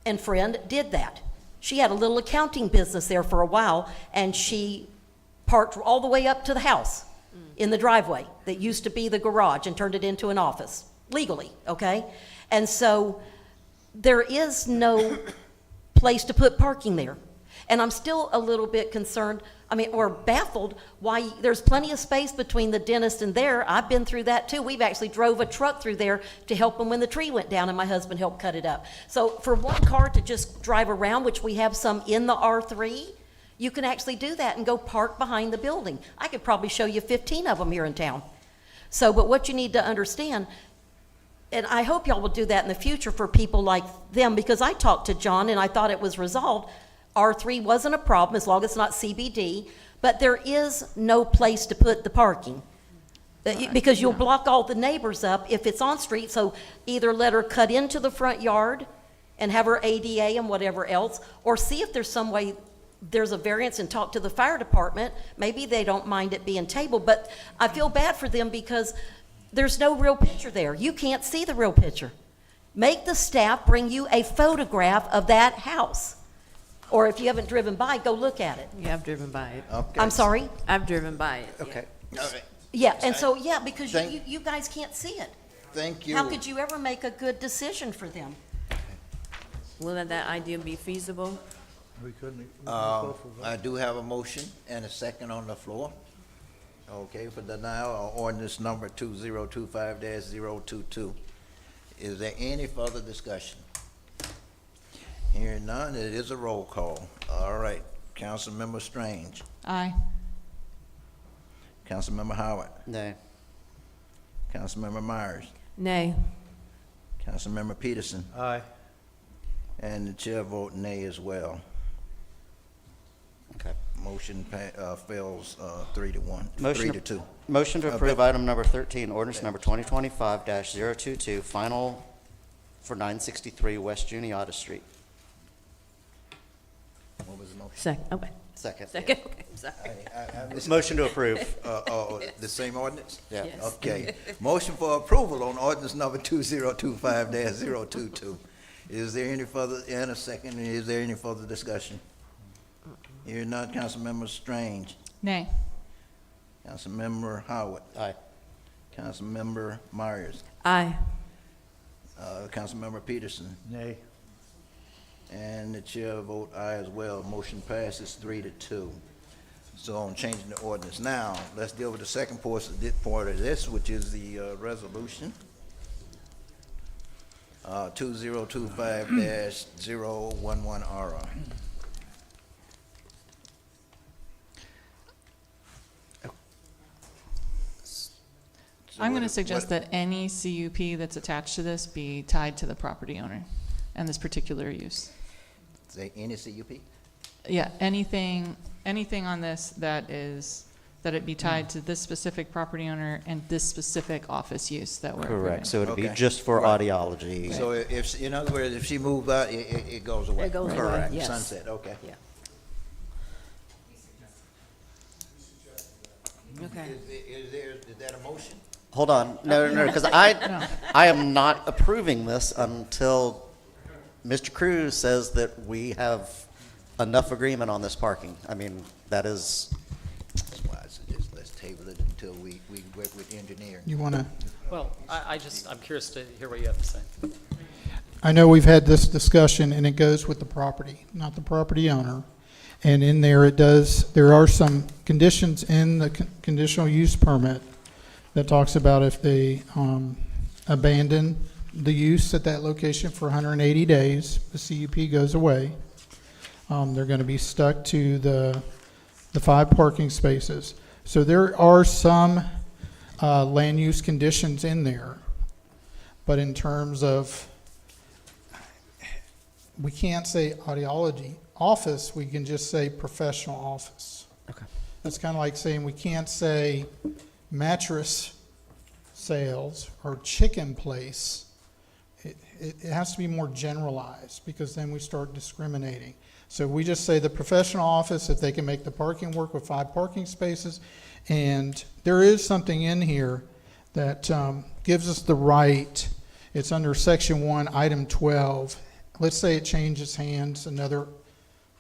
and friend did that. She had a little accounting business there for a while, and she parked all the way up to the house in the driveway that used to be the garage and turned it into an office, legally, okay? And so there is no place to put parking there. And I'm still a little bit concerned, or baffled, why there's plenty of space between the dentist and there. I've been through that too. We've actually drove a truck through there to help them when the tree went down, and my husband helped cut it up. So for one car to just drive around, which we have some in the R3, you can actually do that and go park behind the building. I could probably show you 15 of them here in town. So, but what you need to understand, and I hope y'all will do that in the future for people like them, because I talked to John and I thought it was resolved. R3 wasn't a problem as long as it's not CBD, but there is no place to put the parking. Because you'll block all the neighbors up if it's on street, so either let her cut into the front yard and have her ADA and whatever else, or see if there's some way there's a variance and talk to the fire department. Maybe they don't mind it being tabled, but I feel bad for them because there's no real picture there. You can't see the real picture. Make the staff bring you a photograph of that house. Or if you haven't driven by, go look at it. Yeah, I've driven by it. Okay. I'm sorry? I've driven by it. Okay, all right. Yeah, and so, yeah, because Thank- you guys can't see it. Thank you. How could you ever make a good decision for them? Will that idea be feasible? We couldn't. I do have a motion and a second on the floor. Okay, for denial of ordinance number 2025-022. Is there any further discussion? Hearing none, it is a roll call. All right, Councilmember Strange, Aye. Councilmember Howard, nay. Councilmember Myers, Nay. Councilmember Peterson, Aye. and the chair vote nay as well. Okay. Motion fails 3-1, Motion 3-2. Motion to approve item number 13, ordinance number 2025-022, final for 963 West Juniata Street. What was the motion? Second, okay. Second. Second, okay, I'm sorry. Motion to approve. The same ordinance? Yeah. Yes. Okay. Motion for approval on ordinance number 2025-022. Is there any further, and a second, is there any further discussion? Hearing none, Councilmember Strange, Nay. Councilmember Howard, Aye. Councilmember Myers, Aye. Councilmember Peterson, Nay. And the chair vote aye as well. Motion passes 3-2. So on changing the ordinance. Now, let's deal with the second part of this, which is the resolution. 2025-011R. I'm going to suggest that any CUP that's attached to this be tied to the property owner and this particular use. Say any CUP? Yeah, anything on this that it be tied to this specific property owner and this specific office use that we're approving. Correct, so it'd be Okay. just for Right. audiology. So if, in other words, if she moves out, it goes away? It goes away, Correct. yes. Sunset, okay. Yeah. Okay. Is that a motion? Hold on, no, because I am not approving this until Mr. Cruz says that we have enough agreement on this parking. I mean, that is, That's why I suggest let's table it until we work with engineering. You want to, Well, I'm curious to hear what you have to say. I know we've had this discussion, and it goes with the property, not the property owner. And in there, there are some conditions in the conditional use permit that talks about if they abandon the use at that location for 180 days, the CUP goes away. They're going to be stuck to the 5 parking spaces. So there are some land use conditions in there, but in terms of, we can't say audiology office, we can just say professional office. Okay. That's kind of like saying we can't say mattress sales or chicken place. It has to be more generalized, because then we start discriminating. So we just say the professional office, if they can make the parking work with 5 parking spaces. And there is something in here that gives us the right. It's under section 1, item 12. Let's say it changes hands, another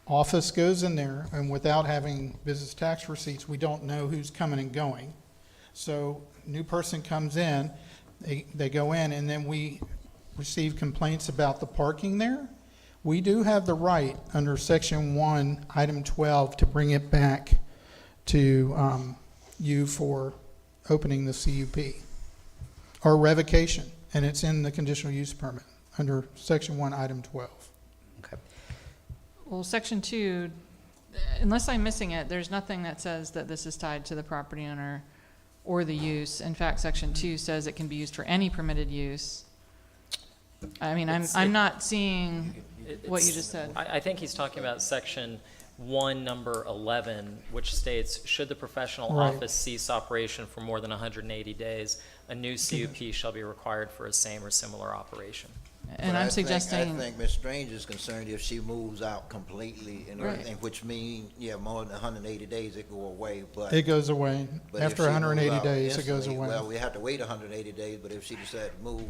office goes in there, and without having business tax receipts, we don't know who's coming and going. So new person comes in, they go in, and then we receive complaints about the parking there. We do have the right under section 1, item 12, to bring it back to you for opening the CUP or revocation, and it's in the conditional use permit under section 1, item 12. okay. Well, section 2, unless I'm missing it, there's nothing that says that this is tied to the property owner or the use. In fact, section 2 says it can be used for any permitted use. I mean, I'm not seeing what you just said. I think he's talking about section 1, number 11, which states, should the professional Right. office cease operation for more than 180 days, a new CUP shall be required for a same or similar operation. And But I'm I suggesting. think Ms. Strange is concerned if she moves out completely and Right. everything, which means, more than 180 days, it go away, but. It goes away. but if After she 180 move out days, it goes instantly, away. Well, we have to wait 180 days, but if she decides to move,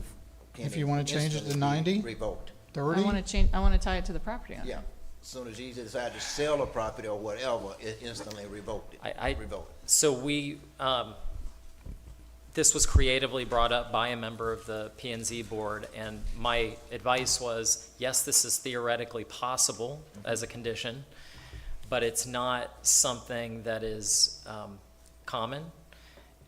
can If you want to change it to 90, revoked? 30, I want to tie it to the property owner. Yeah. As soon as she decides to sell a property or whatever, it instantly revoked it. Revoked. So this was creatively brought up by a member of the P&Z board, and my advice was, yes, this is theoretically possible as a condition, but it's not something that is common,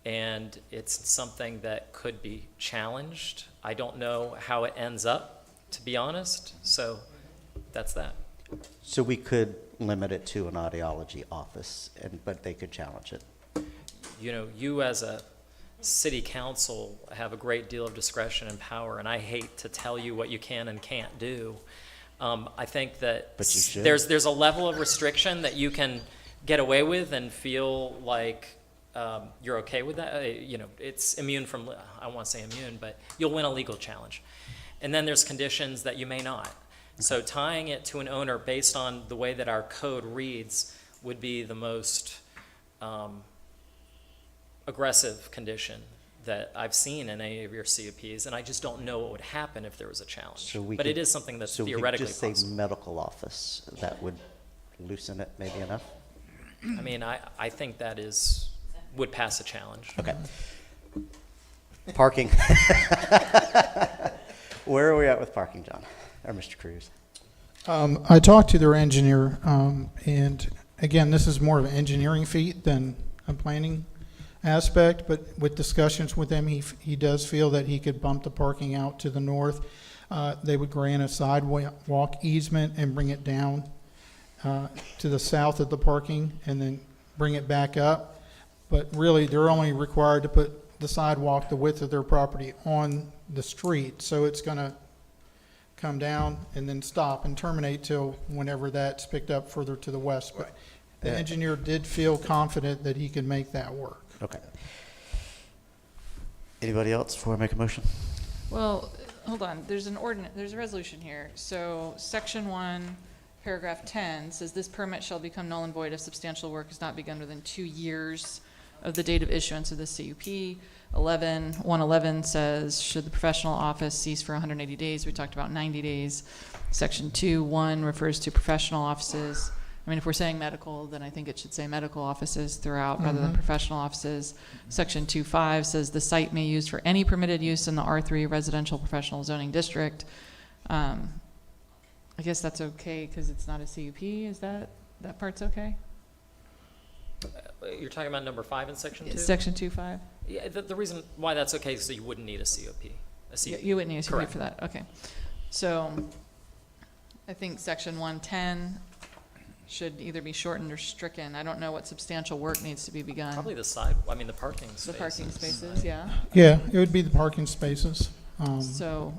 and it's something that could be challenged. I don't know how it ends up, to be honest, so that's that. So we could limit it to an audiology office, but they could challenge it. You as a city council have a great deal of discretion and power, and I hate to tell you what you can and can't do. I think that But you should. there's a level of restriction that you can get away with and feel like you're okay with that. It's immune from, I don't want to say immune, but you'll win a legal challenge. And then there's conditions that you may not. So tying it to an owner based on the way that our code reads would be the most aggressive condition that I've seen in any of your CUPs, and I just don't know what would happen if there was a challenge. But it is something that's theoretically So we could just possible. say medical office, that would loosen it maybe enough? I mean, I think that would pass a challenge. Okay. Parking. Where are we at with parking, John, or Mr. Cruz? I talked to their engineer, and again, this is more of an engineering feat than a planning aspect, but with discussions with him, he does feel that he could bump the parking out to the north. They would grant a sidewalk easement and bring it down to the south of the parking and then bring it back up. But really, they're only required to put the sidewalk the width of their property on the street, so it's going to come down and then stop and terminate till whenever that's picked up further to the west. But the engineer did feel confident that he could make that work. Okay. Anybody else before I make a motion? Well, hold on, there's a resolution here. So section 1, paragraph 10 says this permit shall become null and void if substantial work is not begun within 2 years of the date of issuance of the CUP. 111 says, should the professional office cease for 180 days? We talked about 90 days. Section 2.1 refers to professional offices. I mean, if we're saying medical, then I think it should say medical offices throughout rather than professional offices. Section 2.5 says the site may be used for any permitted use in the R3 residential professional zoning district. I guess that's okay because it's not a CUP. Is that part's okay? You're talking about number 5 in section 2? Section 2.5? Yeah, the reason why that's okay is that you wouldn't need a COP. You wouldn't need a COP Correct. for that, okay. So I think section 110 should either be shortened or stricken. I don't know what substantial work needs to be begun. Probably the parking spaces. The parking spaces, yeah. Yeah, it would be the parking spaces. So,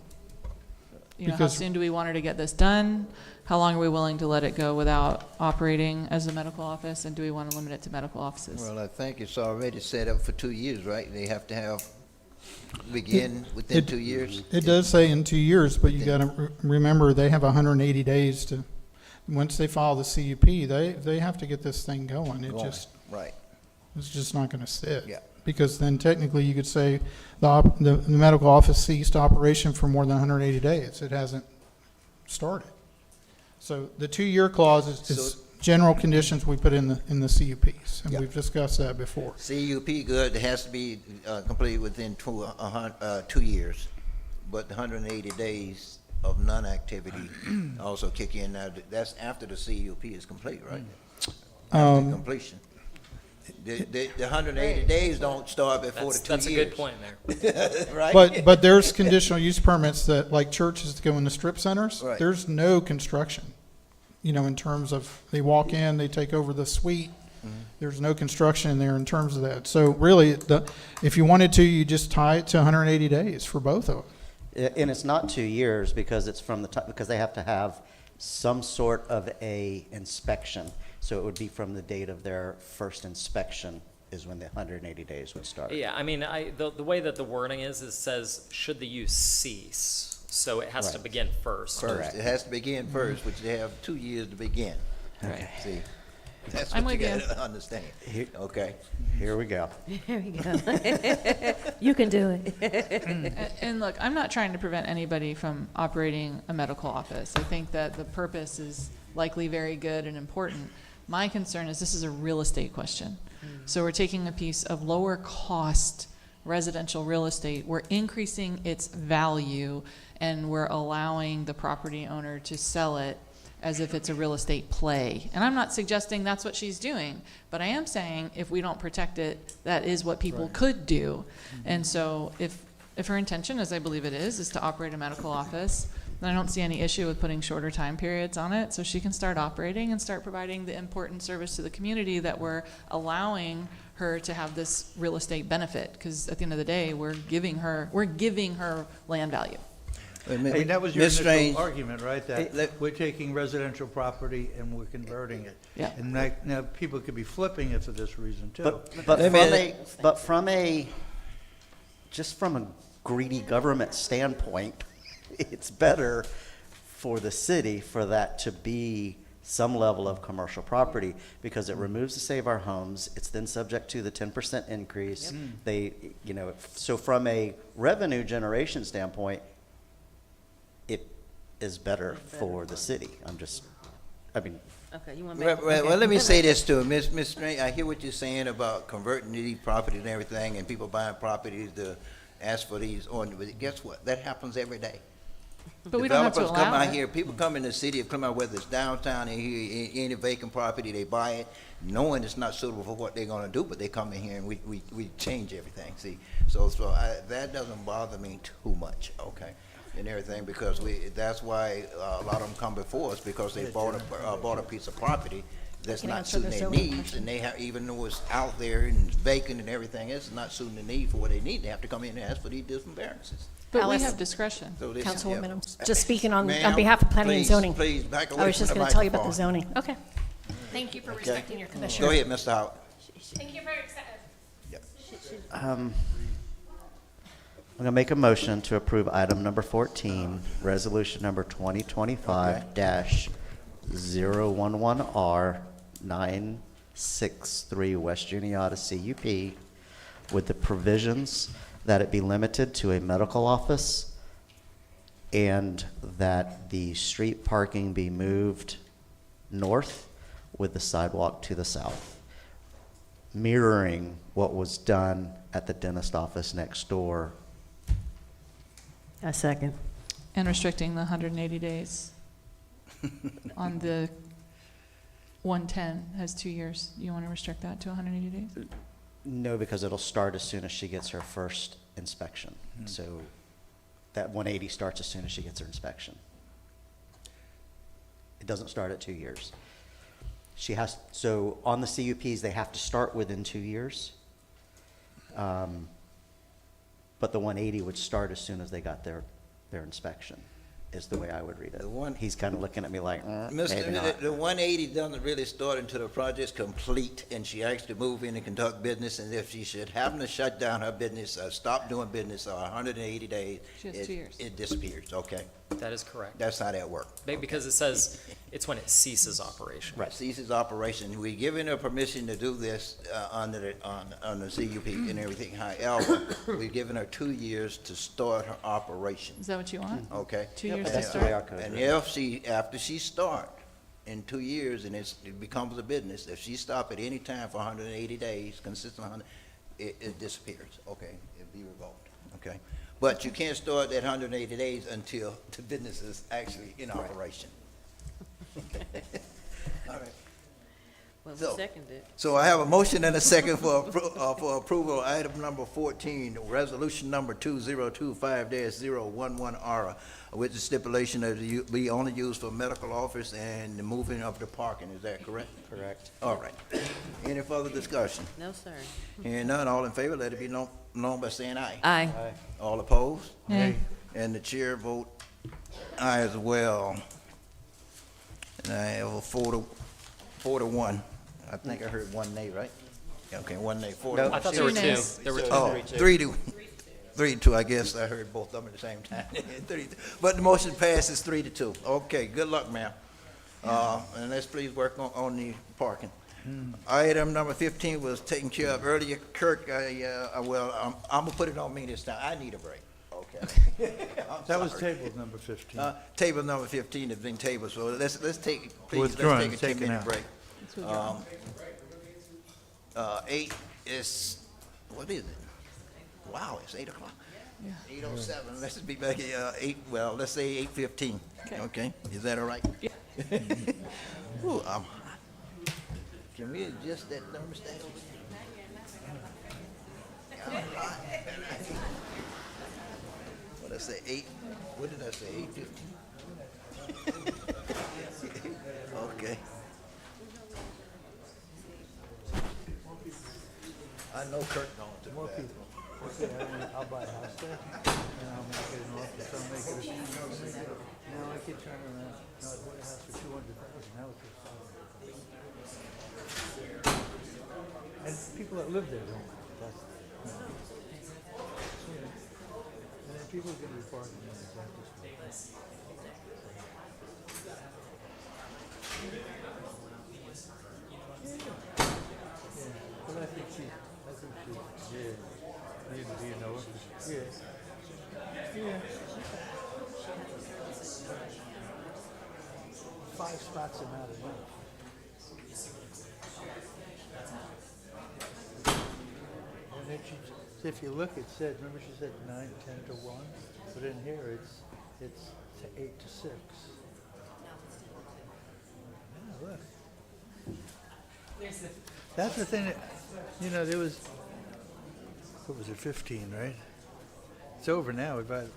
how because- soon do we want her to get this done? How long are we willing to let it go without operating as a medical office? And do we want to limit it to medical offices? Well, I think it's already set up for 2 years, right? They have to begin within 2 years? It does say in 2 years, but you got to remember they have 180 days to, once they file the CUP, they have to get this thing going. Right. It's just not going to sit. Yeah. Because then technically you could say the medical office ceased operation for more than 180 days. It hasn't started. So the 2-year clause is general conditions we put in the CUPs, and we've discussed that before. CUP good, it has to be completed within 2 years, but the 180 days of non-activity also kick in. Now, that's after the CUP is complete, right? After completion. The 180 days don't start before the 2 years. That's a good point there. Right? But there's conditional use permits that, like churches that go in the strip centers, Right. there's no construction. In terms of they walk in, they take over the suite. There's no construction in there in terms of that. So really, if you wanted to, you just tie it to 180 days for both of them. And it's not 2 years because it's from the time, because they have to have some sort of a inspection. So it would be from the date of their first inspection is when the 180 days would start. Yeah, I mean, the way that the wording is, it says, should the use cease? So it has to Right. begin first. First, it has to begin first, which they have 2 years to begin. Right. See, that's I'm what you with you. gotta understand. Okay. Here we go. There we go. You can do it. And look, I'm not trying to prevent anybody from operating a medical office. I think that the purpose is likely very good and important. My concern is this is a real estate question. So we're taking a piece of lower cost residential real estate, we're increasing its value, and we're allowing the property owner to sell it as if it's a real estate play. And I'm not suggesting that's what she's doing, but I am saying if we don't protect it, that is what people could do. And so if her intention, as I believe it is to operate a medical office, then I don't see any issue with putting shorter time periods on it so she can start operating and start providing the important service to the community that we're allowing her to have this real estate benefit. Because at the end of the day, we're giving her land value. I mean, that was your Ms. initial Strange. argument, right? That we're taking residential property and we're converting it. Yeah. And now people could be flipping it for this reason too. But from a greedy government standpoint, it's better for the city for that to be some level of commercial property because it removes the Save Our Homes. It's then subject to the 10% increase. So from a revenue generation standpoint, it is better for the city. Okay, you want to Well, make? well, let me say this too, Ms. Strange, I hear what you're saying about converting these properties and everything, and people buying properties to ask for these ordinances, but guess what? That happens every day. But we don't have to Developers come allow out it. here, people come in the city of Clermont, whether it's downtown or here, any vacant property, they buy it, knowing it's not suitable for what they're gonna do, but they come in here and we change everything, see? So that doesn't bother me too much, okay, and everything, because that's why a lot of them come before us, because they bought a piece of property that's Can not answer suiting the their zoning needs, question. and they have, even though it's out there and it's vacant and everything, it's not suiting the need for what they need, they have to come in and ask for these different variances. But we Alice. have discretion. So this- Councilwoman, yeah. I'm just speaking on Ma'am, behalf of planning and please, zoning. please, back away I was from just the going to tell you about the microphone. zoning. Okay. Thank you for respecting your commissioner. Go ahead, Mr. Howard. Thank you for I'm going to make a motion to approve item number 14, resolution number 2025-011R 963 West Juniata CUP with the provisions that it be limited to a medical office and that the street parking be moved north with the sidewalk to the south, mirroring what was done at the dentist office next door. A second. And restricting the 180 days on the 110 has 2 years. You want to restrict that to 180 days? No, because it'll start as soon as she gets her first inspection. So that 180 starts as soon as she gets her inspection. It doesn't start at 2 years. She has, so on the CUPs, they have to start within 2 years. But the 180 would start as soon as they got their inspection, is the way I would read it. He's kind of looking at me like, maybe not. The 180 doesn't really start until the project's complete and she actually move in and conduct business, and if she should happen to shut down her business, stop doing business, 180 days, She has 2 years. it disappears, okay? That is correct. That's how that works. Because it says it's when it ceases operation. Right, ceases operation. We're giving her permission to do this under the CUP and everything. However, we're giving her 2 years to start her operation. Is that what you want? Okay. 2 years to That's the way our start? code And reads. if after she start in 2 years and it becomes a business, if she stop at any time for 180 days, consistent, it disappears, okay? It'll be revoked, okay? But you can't start that 180 days until the business is actually in operation. All right. Well, So- seconded. So I have a motion and a second for approval, of item number 14, resolution number 2025-011R, with the stipulation that it be only used for medical office and the moving of the parking. Is that correct? Correct. All right. Any further discussion? No, sir. Hearing none, all in favor, let it be known by saying aye. Aye. All opposed? Nay. And the chair vote aye as well. And I have a 4 to 1. I think I heard one nay, right? Okay, one nay, 4 to No, 1. I thought there were Two two. nays. There were two. Oh, 3 to 2, I guess. I heard both of them at the same time. 3 to 2. But the motion passes 3 to 2. Okay, good luck, ma'am. And let's please work on the parking. Item number 15 was taken care of earlier. Kirk, I'm gonna put it on me this time. I need a break. Okay. I'm That was sorry. table number 15. Table number 15 has been tabled, so let's take, please, Withdrawn, let's take a taken 10-minute out. break. 8 is, what is it? Wow, it's 8 o'clock. 8:07, let's be back at 8, well, let's say 8:15. Okay, is that all right? Yeah. Ooh, I'm hot. Can we adjust that thermostat over there? I'm hot. What did I say, 8, what did I say, 8:15? Okay. I know Kurt going to the bathroom. I'll buy a house there, and I'll make it an office, I'll make it a... Now I can turn around, no, I bought a house for 200,000, now it's for 500,000. And people that live there don't, that's... And then people are gonna be parking in the dentist. Yeah, but I think she, yeah. Do you know her? Yeah. Yeah. 5 spots are not enough. And then she, if you look, it said, remember she said 9, 10 to 1, but in here it's to 8 to 6. Yeah, look. That's the thing, that, you know, there was, what was it, 15, right? It's over now, we've had,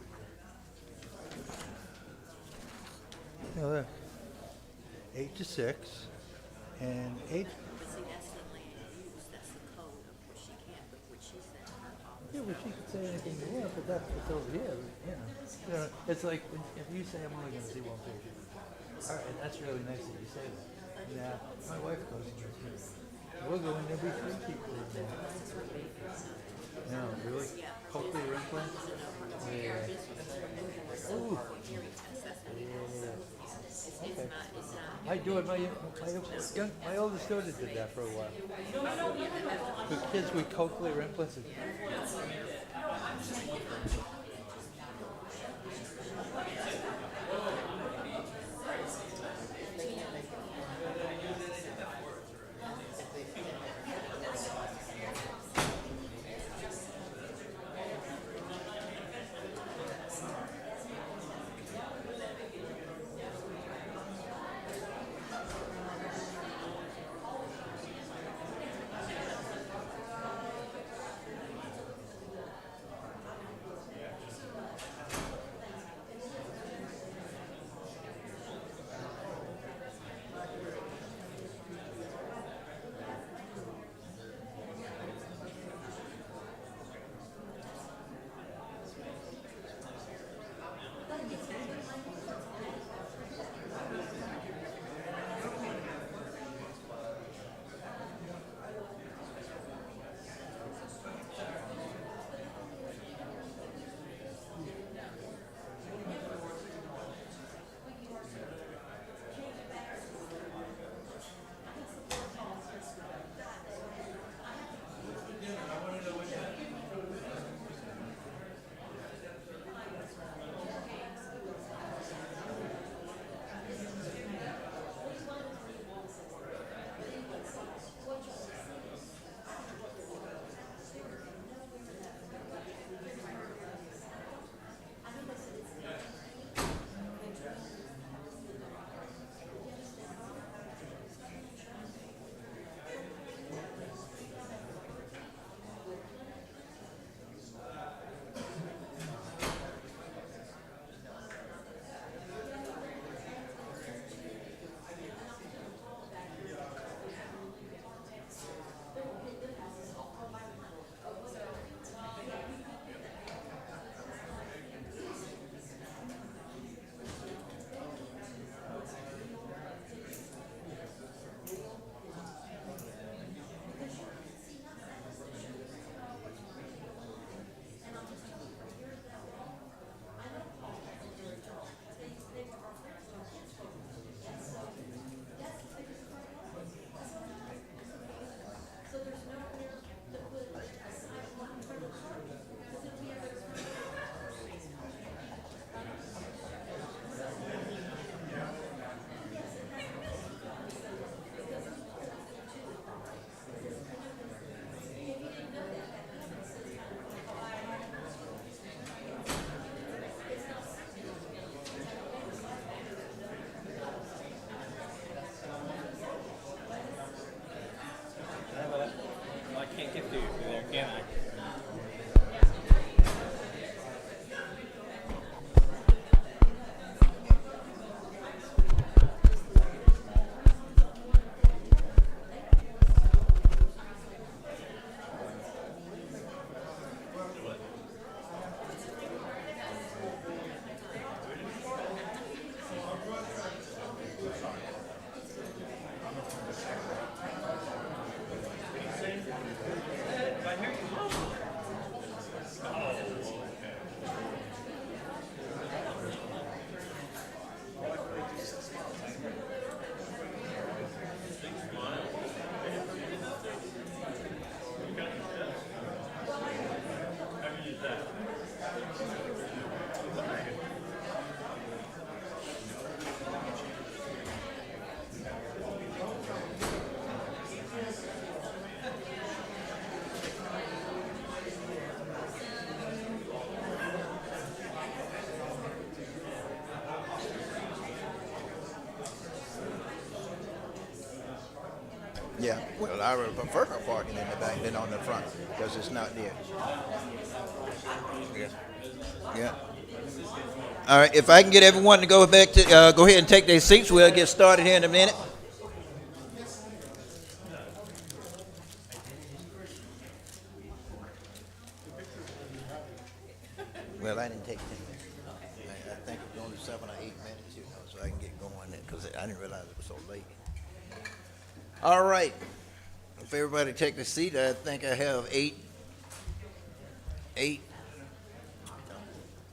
you know, look, 8 to 6, and 8. Yeah, well, she could say anything you want, but that's what's over here, you know. It's like, if you say, I'm only gonna see one patient. All right, that's really nice that you say that. Yeah, my wife goes in there too. We'll go in, there'll be 3 people in there. No, really? Cochlear implant? Yeah. Ooh. Yeah. Okay. I do it, my oldest daughter did that for a while. The kids with cochlear implants. Yeah, well, I would prefer her parking in the back than on the front, because it's not there. Yeah. Yeah. All right, if I can get everyone to go back to, go ahead and take their seats, we'll get started here in a minute. Well, I didn't take 10 minutes. I think it was only 7 or 8 minutes, so I can get going, because I didn't realize it was so late. All right. If everybody take a seat, I think I have eight.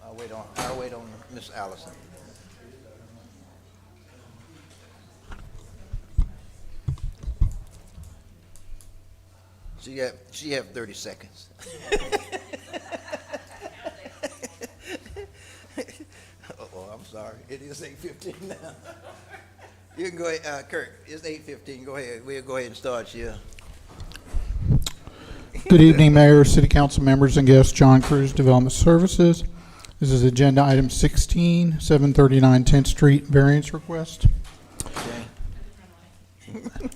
I'll wait on Miss Allison. She have 30 seconds. Oh, I'm sorry. It is 8:15 now. You can go ahead, Kirk. It's 8:15. Go ahead. We'll go ahead and start here. Good evening, Mayor, City Council members, and guests. John Cruz, Development Services. This is agenda item 16, 739 10th Street variance request.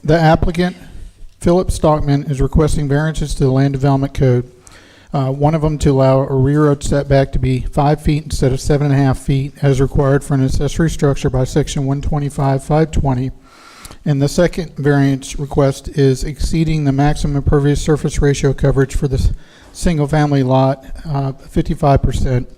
The applicant, Philip Stockman, is requesting variances to the Land Development Code. One of them to allow a rear yard setback to be 5 feet instead of 7.5 feet as required for an accessory structure by section 125-520. And the second variance request is exceeding the maximum impervious surface ratio coverage for the single family lot, 55%.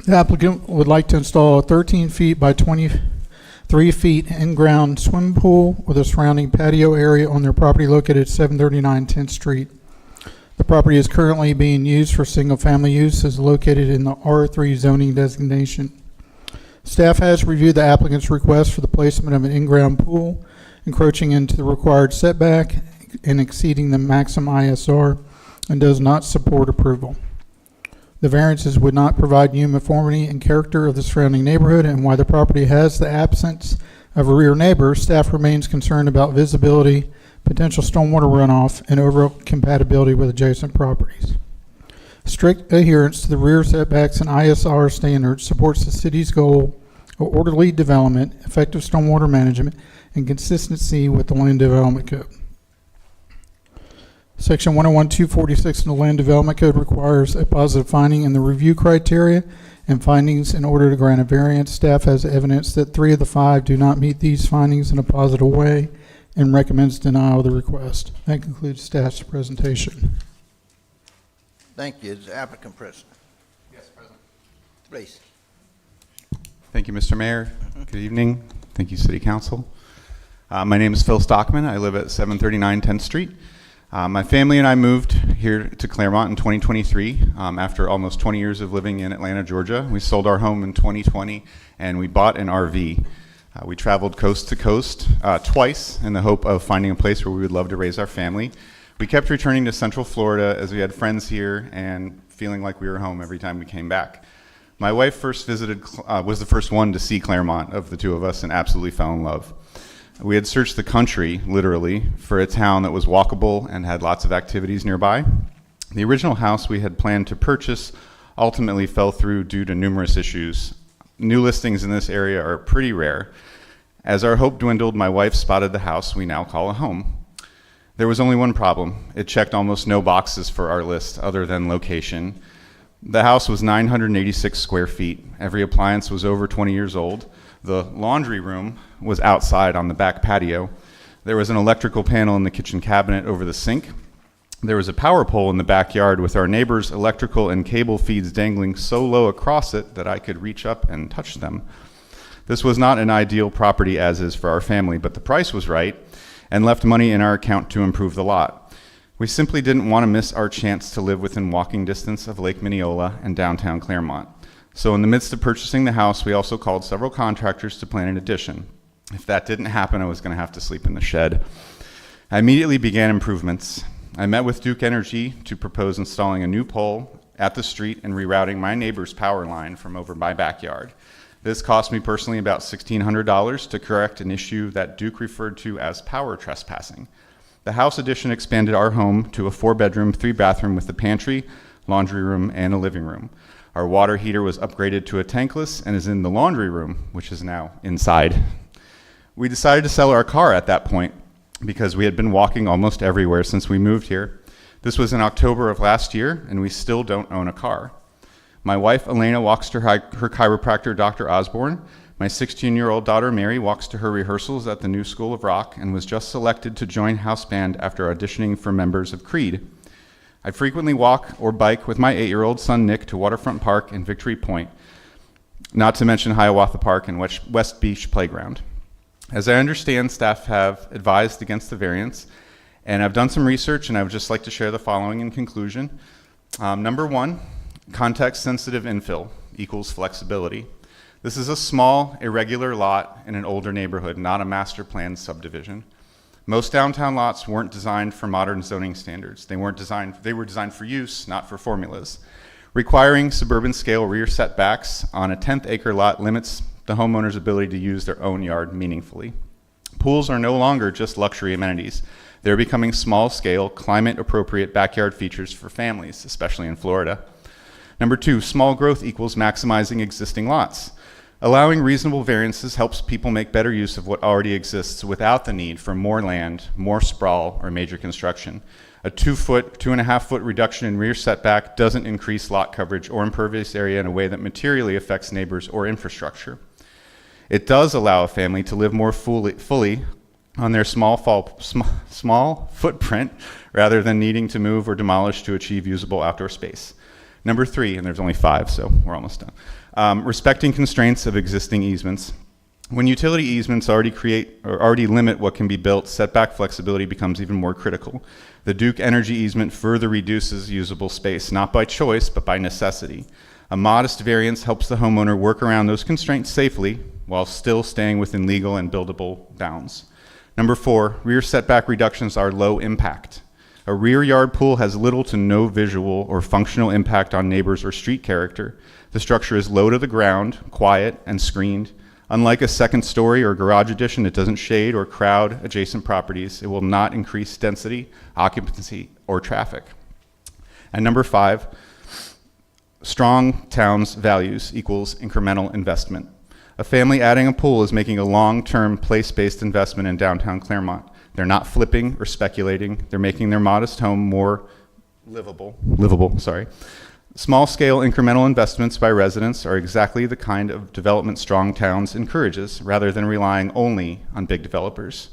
The applicant would like to install a 13 feet by 23 feet in-ground swimming pool with a surrounding patio area on their property located at 739 10th Street. The property is currently being used for single-family use, is located in the R3 zoning designation. Staff has reviewed the applicant's request for the placement of an in-ground pool, encroaching into the required setback and exceeding the maximum ISR, and does not support approval. The variances would not provide uniformity and character of the surrounding neighborhood, and while the property has the absence of a rear neighbor, staff remains concerned about visibility, potential stormwater runoff, and overall compatibility with adjacent properties. Strict adherence to the rear setbacks and ISR standards supports the city's goal of orderly development, effective stormwater management, and consistency with the Land Development Code. Section 101-246 of the Land Development Code requires a positive finding in the review criteria and findings in order to grant a variance. Staff has evidence that 3 of the 5 do not meet these findings in a positive way and recommends denial of the request. That concludes staff's presentation. Thank you. Is the applicant present? Yes, President. Please. Thank you, Mr. Mayor. Good evening. Thank you, City Council. My name is Phil Stockman. I live at 739 10th Street. My family and I moved here to Clermont in 2023 after almost 20 years of living in Atlanta, Georgia. We sold our home in 2020 and we bought an RV. We traveled coast to coast twice in the hope of finding a place where we would love to raise our family. We kept returning to Central Florida as we had friends here and feeling like we were home every time we came back. My wife first visited, was the first one to see Clermont of the two of us and absolutely fell in love. We had searched the country, literally, for a town that was walkable and had lots of activities nearby. The original house we had planned to purchase ultimately fell through due to numerous issues. New listings in this area are pretty rare. As our hope dwindled, my wife spotted the house we now call a home. There was only one problem. It checked almost no boxes for our list other than location. The house was 986 square feet. Every appliance was over 20 years old. The laundry room was outside on the back patio. There was an electrical panel in the kitchen cabinet over the sink. There was a power pole in the backyard with our neighbor's electrical and cable feeds dangling so low across it that I could reach up and touch them. This was not an ideal property as is for our family, but the price was right and left money in our account to improve the lot. We simply didn't want to miss our chance to live within walking distance of Lake Mineola and downtown Clermont. So in the midst of purchasing the house, we also called several contractors to plan an addition. If that didn't happen, I was going to have to sleep in the shed. I immediately began improvements. I met with Duke Energy to propose installing a new pole at the street and rerouting my neighbor's power line from over my backyard. This cost me personally about $1,600 to correct an issue that Duke referred to as power trespassing. The house addition expanded our home to a 4-bedroom, 3-bathroom with a pantry, laundry room, and a living room. Our water heater was upgraded to a tankless and is in the laundry room, which is now inside. We decided to sell our car at that point. because we had been walking almost everywhere since we moved here. This was in October of last year, and we still don't own a car. My wife, Elena, walks to her chiropractor, Dr. Osborne. My 16-year-old daughter, Mary, walks to her rehearsals at the New School of Rock and was just selected to join house band after auditioning for members of Creed. I frequently walk or bike with my 8-year-old son, Nick, to Waterfront Park and Victory Point, not to mention Hiawatha Park and West Beach Playground. As I understand, staff have advised against the variance, and I've done some research, and I would just like to share the following in conclusion. Number one, context-sensitive infill equals flexibility. This is a small, irregular lot in an older neighborhood, not a master plan subdivision. Most downtown lots weren't designed for modern zoning standards. They were designed for use, not for formulas. Requiring suburban scale rear setbacks on a 10th acre lot limits the homeowner's ability to use their own yard meaningfully. Pools are no longer just luxury amenities. They're becoming small scale, climate appropriate backyard features for families, especially in Florida. Number two, small growth equals maximizing existing lots. Allowing reasonable variances helps people make better use of what already exists without the need for more land, more sprawl, or major construction. A 2.5 foot reduction in rear setback doesn't increase lot coverage or impervious area in a way that materially affects neighbors or infrastructure. It does allow a family to live more fully on their small footprint rather than needing to move or demolish to achieve usable outdoor space. Number three, and there's only 5, so we're almost done. Respecting constraints of existing easements. When utility easements already limit what can be built, setback flexibility becomes even more critical. The Duke Energy easement further reduces usable space, not by choice, but by necessity. A modest variance helps the homeowner work around those constraints safely while still staying within legal and buildable bounds. Number 4, rear setback reductions are low impact. A rear yard pool has little to no visual or functional impact on neighbors or street character. The structure is low to the ground, quiet, and screened. Unlike a second story or garage addition, it doesn't shade or crowd adjacent properties. It will not increase density, occupancy, or traffic. And number 5, strong towns values equals incremental investment. A family adding a pool is making a long-term place-based investment in downtown Clermont. They're not flipping or speculating. They're making their modest home more livable. Small-scale incremental investments by residents are exactly the kind of development Strong Towns encourages, rather than relying only on big developers.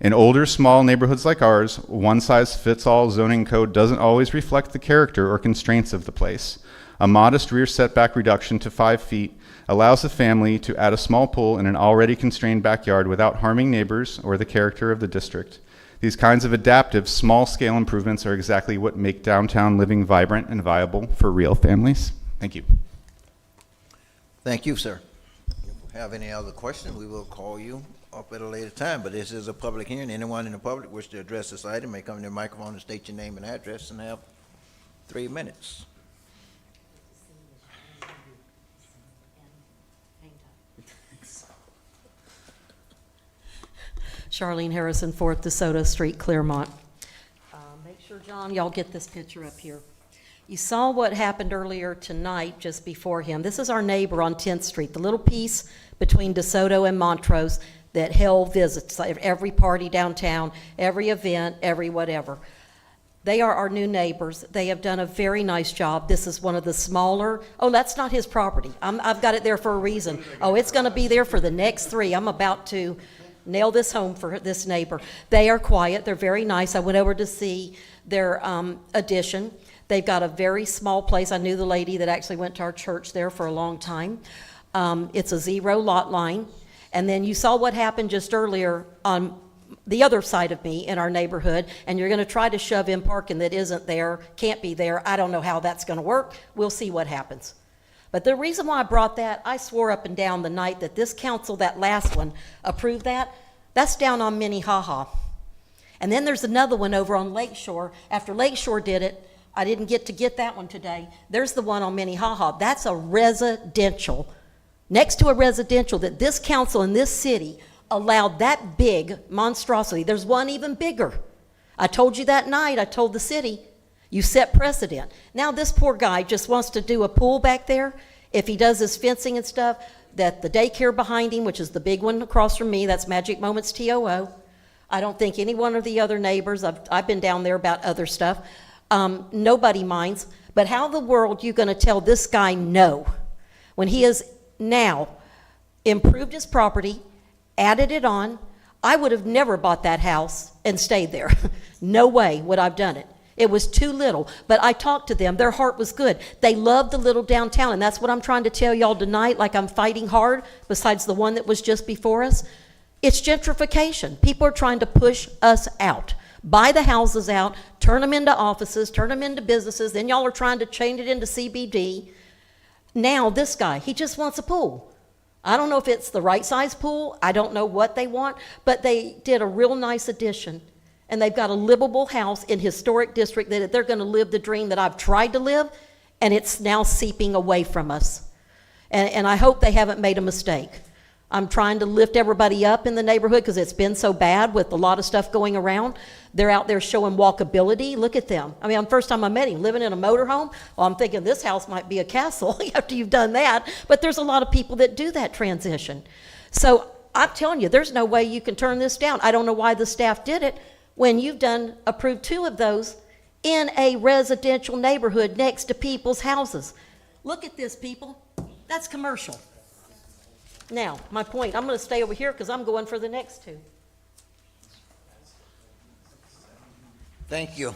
In older, small neighborhoods like ours, one-size-fits-all zoning code doesn't always reflect the character or constraints of the place. A modest rear setback reduction to 5 feet allows a family to add a small pool in an already constrained backyard without harming neighbors or the character of the district. These kinds of adaptive, small-scale improvements are exactly what make downtown living vibrant and viable for real families. Thank you. Thank you, sir. If we have any other questions, we will call you up at a later time, but this is a public hearing. Anyone in the public wish to address this item may come to the microphone and state your name and address and have 3 minutes. Charlene Harrison, 4th DeSoto Street, Clermont. Make sure, John, y'all get this picture up here. You saw what happened earlier tonight just before him. This is our neighbor on 10th Street, the little piece between DeSoto and Montrose that held visits, every party downtown, every event, every whatever. They are our new neighbors. They have done a very nice job. This is one of the smaller, oh, that's not his property. I've got it there for a reason. Oh, it's gonna be there for the next 3. I'm about to nail this home for this neighbor. They are quiet, they're very nice. I went over to see their addition. They've got a very small place. I knew the lady that actually went to our church there for a long time. It's a 0 lot line. And then you saw what happened just earlier on the other side of me in our neighborhood, and you're gonna try to shove in parking that isn't there, can't be there. I don't know how that's gonna work. We'll see what happens. But the reason why I brought that, I swore up and down the night that this council, that last one, approved that. That's down on Minnehaha. And then there's another one over on Lakeshore. After Lakeshore did it, I didn't get to get that one today. There's the one on Minnehaha. That's a residential, next to a residential, that this council in this city allowed that big monstrosity. There's one even bigger. I told you that night, I told the city, you set precedent. Now this poor guy just wants to do a pool back there. If he does his fencing and stuff, that the daycare behind him, which is the big one across from me, that's Magic Moments TOO, I don't think any one of the other neighbors, I've been down there about other stuff, nobody minds. But how in the world you going to tell this guy no when he has now improved his property, added it on? I would have never bought that house and stayed there. No way would I've done it. It was too little. But I talked to them. Their heart was good. They loved the little downtown, and that's what I'm trying to tell y'all tonight, like I'm fighting hard, besides the one that was just before us. It's gentrification. People are trying to push us out. Buy the houses out, turn them into offices, turn them into businesses, then y'all are trying to change it into CBD. Now this guy, he just wants a pool. I don't know if it's the right size pool, I don't know what they want, but they did a real nice addition. And they've got a livable house in historic district that they're gonna live the dream that I've tried to live, and it's now seeping away from us. And I hope they haven't made a mistake. I'm trying to lift everybody up in the neighborhood because it's been so bad with a lot of stuff going around. They're out there showing walkability. Look at them. I mean, first time I met him, living in a motorhome. Well, I'm thinking this house might be a castle after you've done that. But there's a lot of people that do that transition. So I'm telling you, there's no way you can turn this down. I don't know why the staff did it when you've approved 2 of those in a residential neighborhood next to people's houses. Look at this, people. That's commercial. Now, my point, I'm going to stay over here because I'm going for the next 2. Thank you.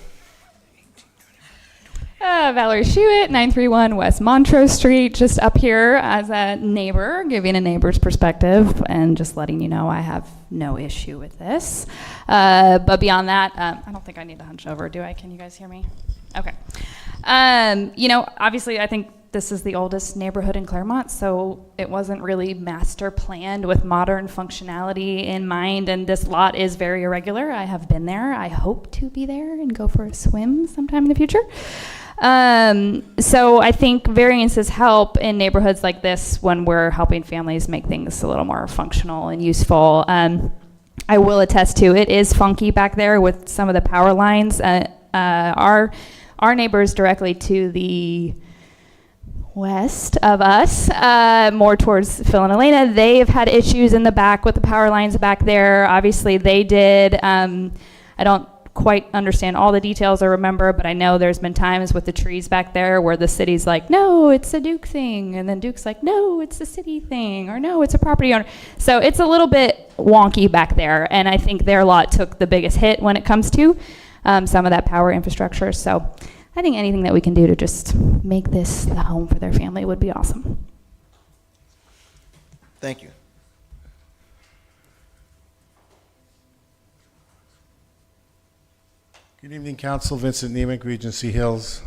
Valerie Shewitt, 931 West Montrose Street, just up here as a neighbor, giving a neighbor's perspective and just letting you know I have no issue with this. But beyond that, I don't think I need to hunch over, do I? Can you guys hear me? Okay. You know, obviously I think this is the oldest neighborhood in Clermont, so it wasn't really master planned with modern functionality in mind, and this lot is very irregular. I have been there. I hope to be there and go for a swim sometime in the future. So I think variances help in neighborhoods like this when we're helping families make things a little more functional and useful. I will attest to it is funky back there with some of the power lines. Our neighbors directly to the west of us, more towards Phil and Elena, they have had issues in the back with the power lines back there. Obviously they did. I don't quite understand all the details or remember, but I know there's been times with the trees back there where the city's like, no, it's a Duke thing, and then Duke's like, no, it's a city thing, or no, it's a property owner. So it's a little bit wonky back there, and I think their lot took the biggest hit when it comes to some of that power infrastructure. So I think anything that we can do to just make this the home for their family would be awesome. Thank you. Good evening, Council. Vincent Nemick, Regency Hills.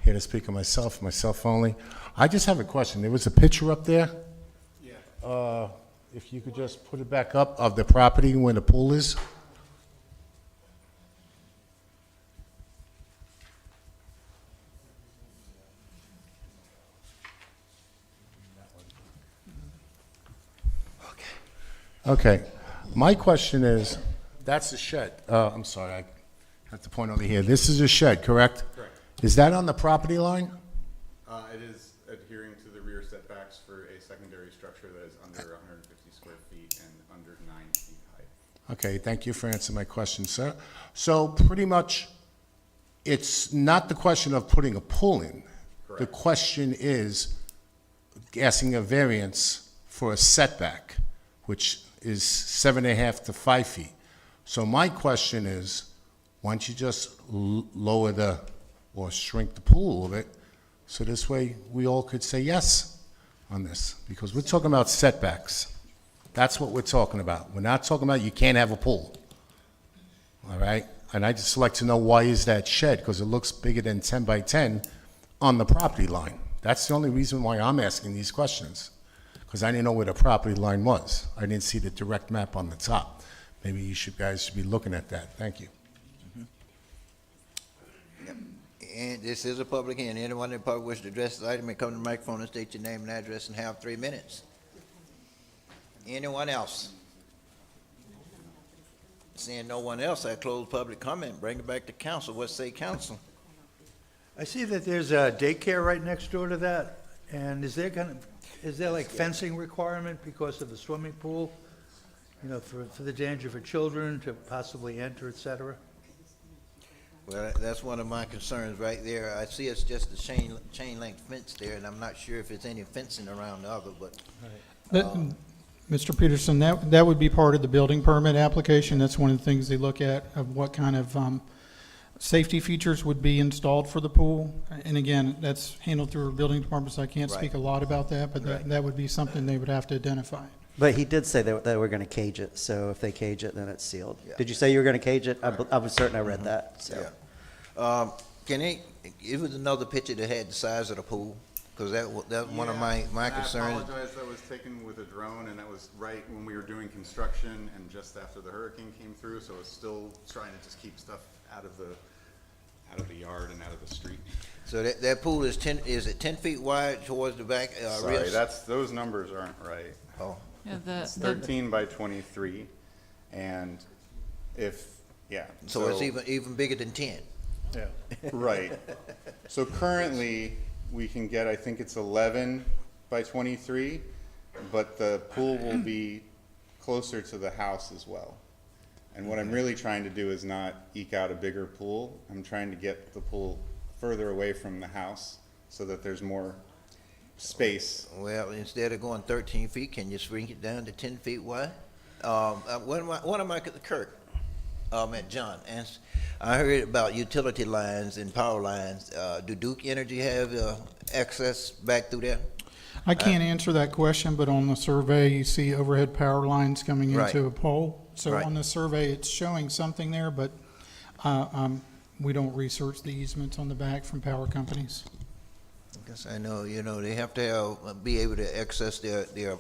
Here to speak on myself only. I just have a question. There was a picture up there. Yeah. If you could just put it back up of the property where the pool is. Okay. My question is, that's the shed. I'm sorry, I have to point over here. This is a shed, correct? Correct. Is that on the property line? It is adhering to the rear setbacks for a secondary structure that is under 150 square feet and under 9 feet high. Okay, thank you for answering my question, sir. So pretty much, it's not the question of putting a pool in. Correct. The question is asking a variance for a setback, which is 7.5 to 5 feet. So my question is, why don't you just lower or shrink the pool a little bit, so this way we all could say yes on this, because we're talking about setbacks. That's what we're talking about. We're not talking about you can't have a pool, all right? And I just like to know, why is that shed? Because it looks bigger than 10 by 10 on the property line. That's the only reason why I'm asking these questions, because I didn't know where the property line was. I didn't see the direct map on the top. Maybe you guys should be looking at that. Thank you. And this is a public hearing. Anyone in the public wish to address this item may come to the microphone and state your name and address and have 3 minutes. Anyone else? Seeing no one else, I close public comment. Bring it back to council. What say council? I see that there's a daycare right next door to that, and is there like fencing requirement because of the swimming pool? you know, for the danger for children to possibly enter, et cetera? Well, that's one of my concerns right there. I see it's just a chain link fence there, and I'm not sure if it's any fencing around the other, but. Mr. Peterson, that would be part of the building permit application. That's one of the things they look at, of what kind of safety features would be installed for the pool. And again, that's handled through our building department, so I can't speak a lot about that, but that would be something they would have to identify. But he did say that they were going to cage it, so if they cage it, then it's sealed. Did you say you were going to cage it? I was certain I read that, so. Yeah. It was another picture that had the size of the pool, because that's one of my concerns. I apologize, that was taken with a drone, and that was right when we were doing construction and just after the hurricane came through, so it's still trying to just keep stuff out of the yard and out of the street. So that pool is 10 feet wide towards the back? Sorry, those numbers aren't right. Oh. Yeah, It's 13 by 23, and So it's even bigger than 10? Yeah. Right. So currently, we can get, I think it's 11 by 23, but the pool will be closer to the house as well. And what I'm really trying to do is not eke out a bigger pool. I'm trying to get the pool further away from the house so that there's more space. Well, instead of going 13 feet, can you shrink it down to 10 feet wide? One of my, Kirk, at John, and I heard about utility lines and power lines. Do Duke Energy have access back through there? I can't answer that question, but on the survey, you see overhead power lines coming into a pole. So on the survey, it's showing something there, but we don't research the easements on the back from power companies. I guess I know, they have to be able to access their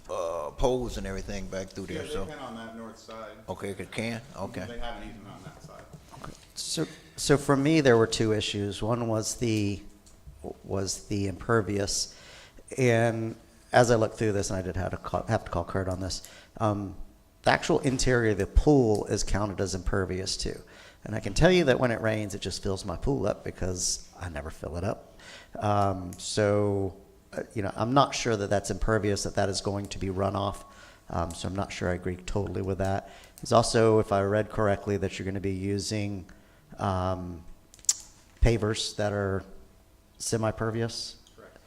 poles and everything back through there, so. They can on that north side. Okay, it can, okay. They have an easement on that side. So for me, there were two issues. One was the impervious, and as I looked through this, and I did have to call Kurt on this, the actual interior of the pool is counted as impervious too. And I can tell you that when it rains, it just fills my pool up because I never fill it up. I'm not sure that that's impervious, that is going to be runoff. So I'm not sure I agree totally with that. It's also, if I read correctly, that you're going to be using pavers that are semi-pervious. Correct.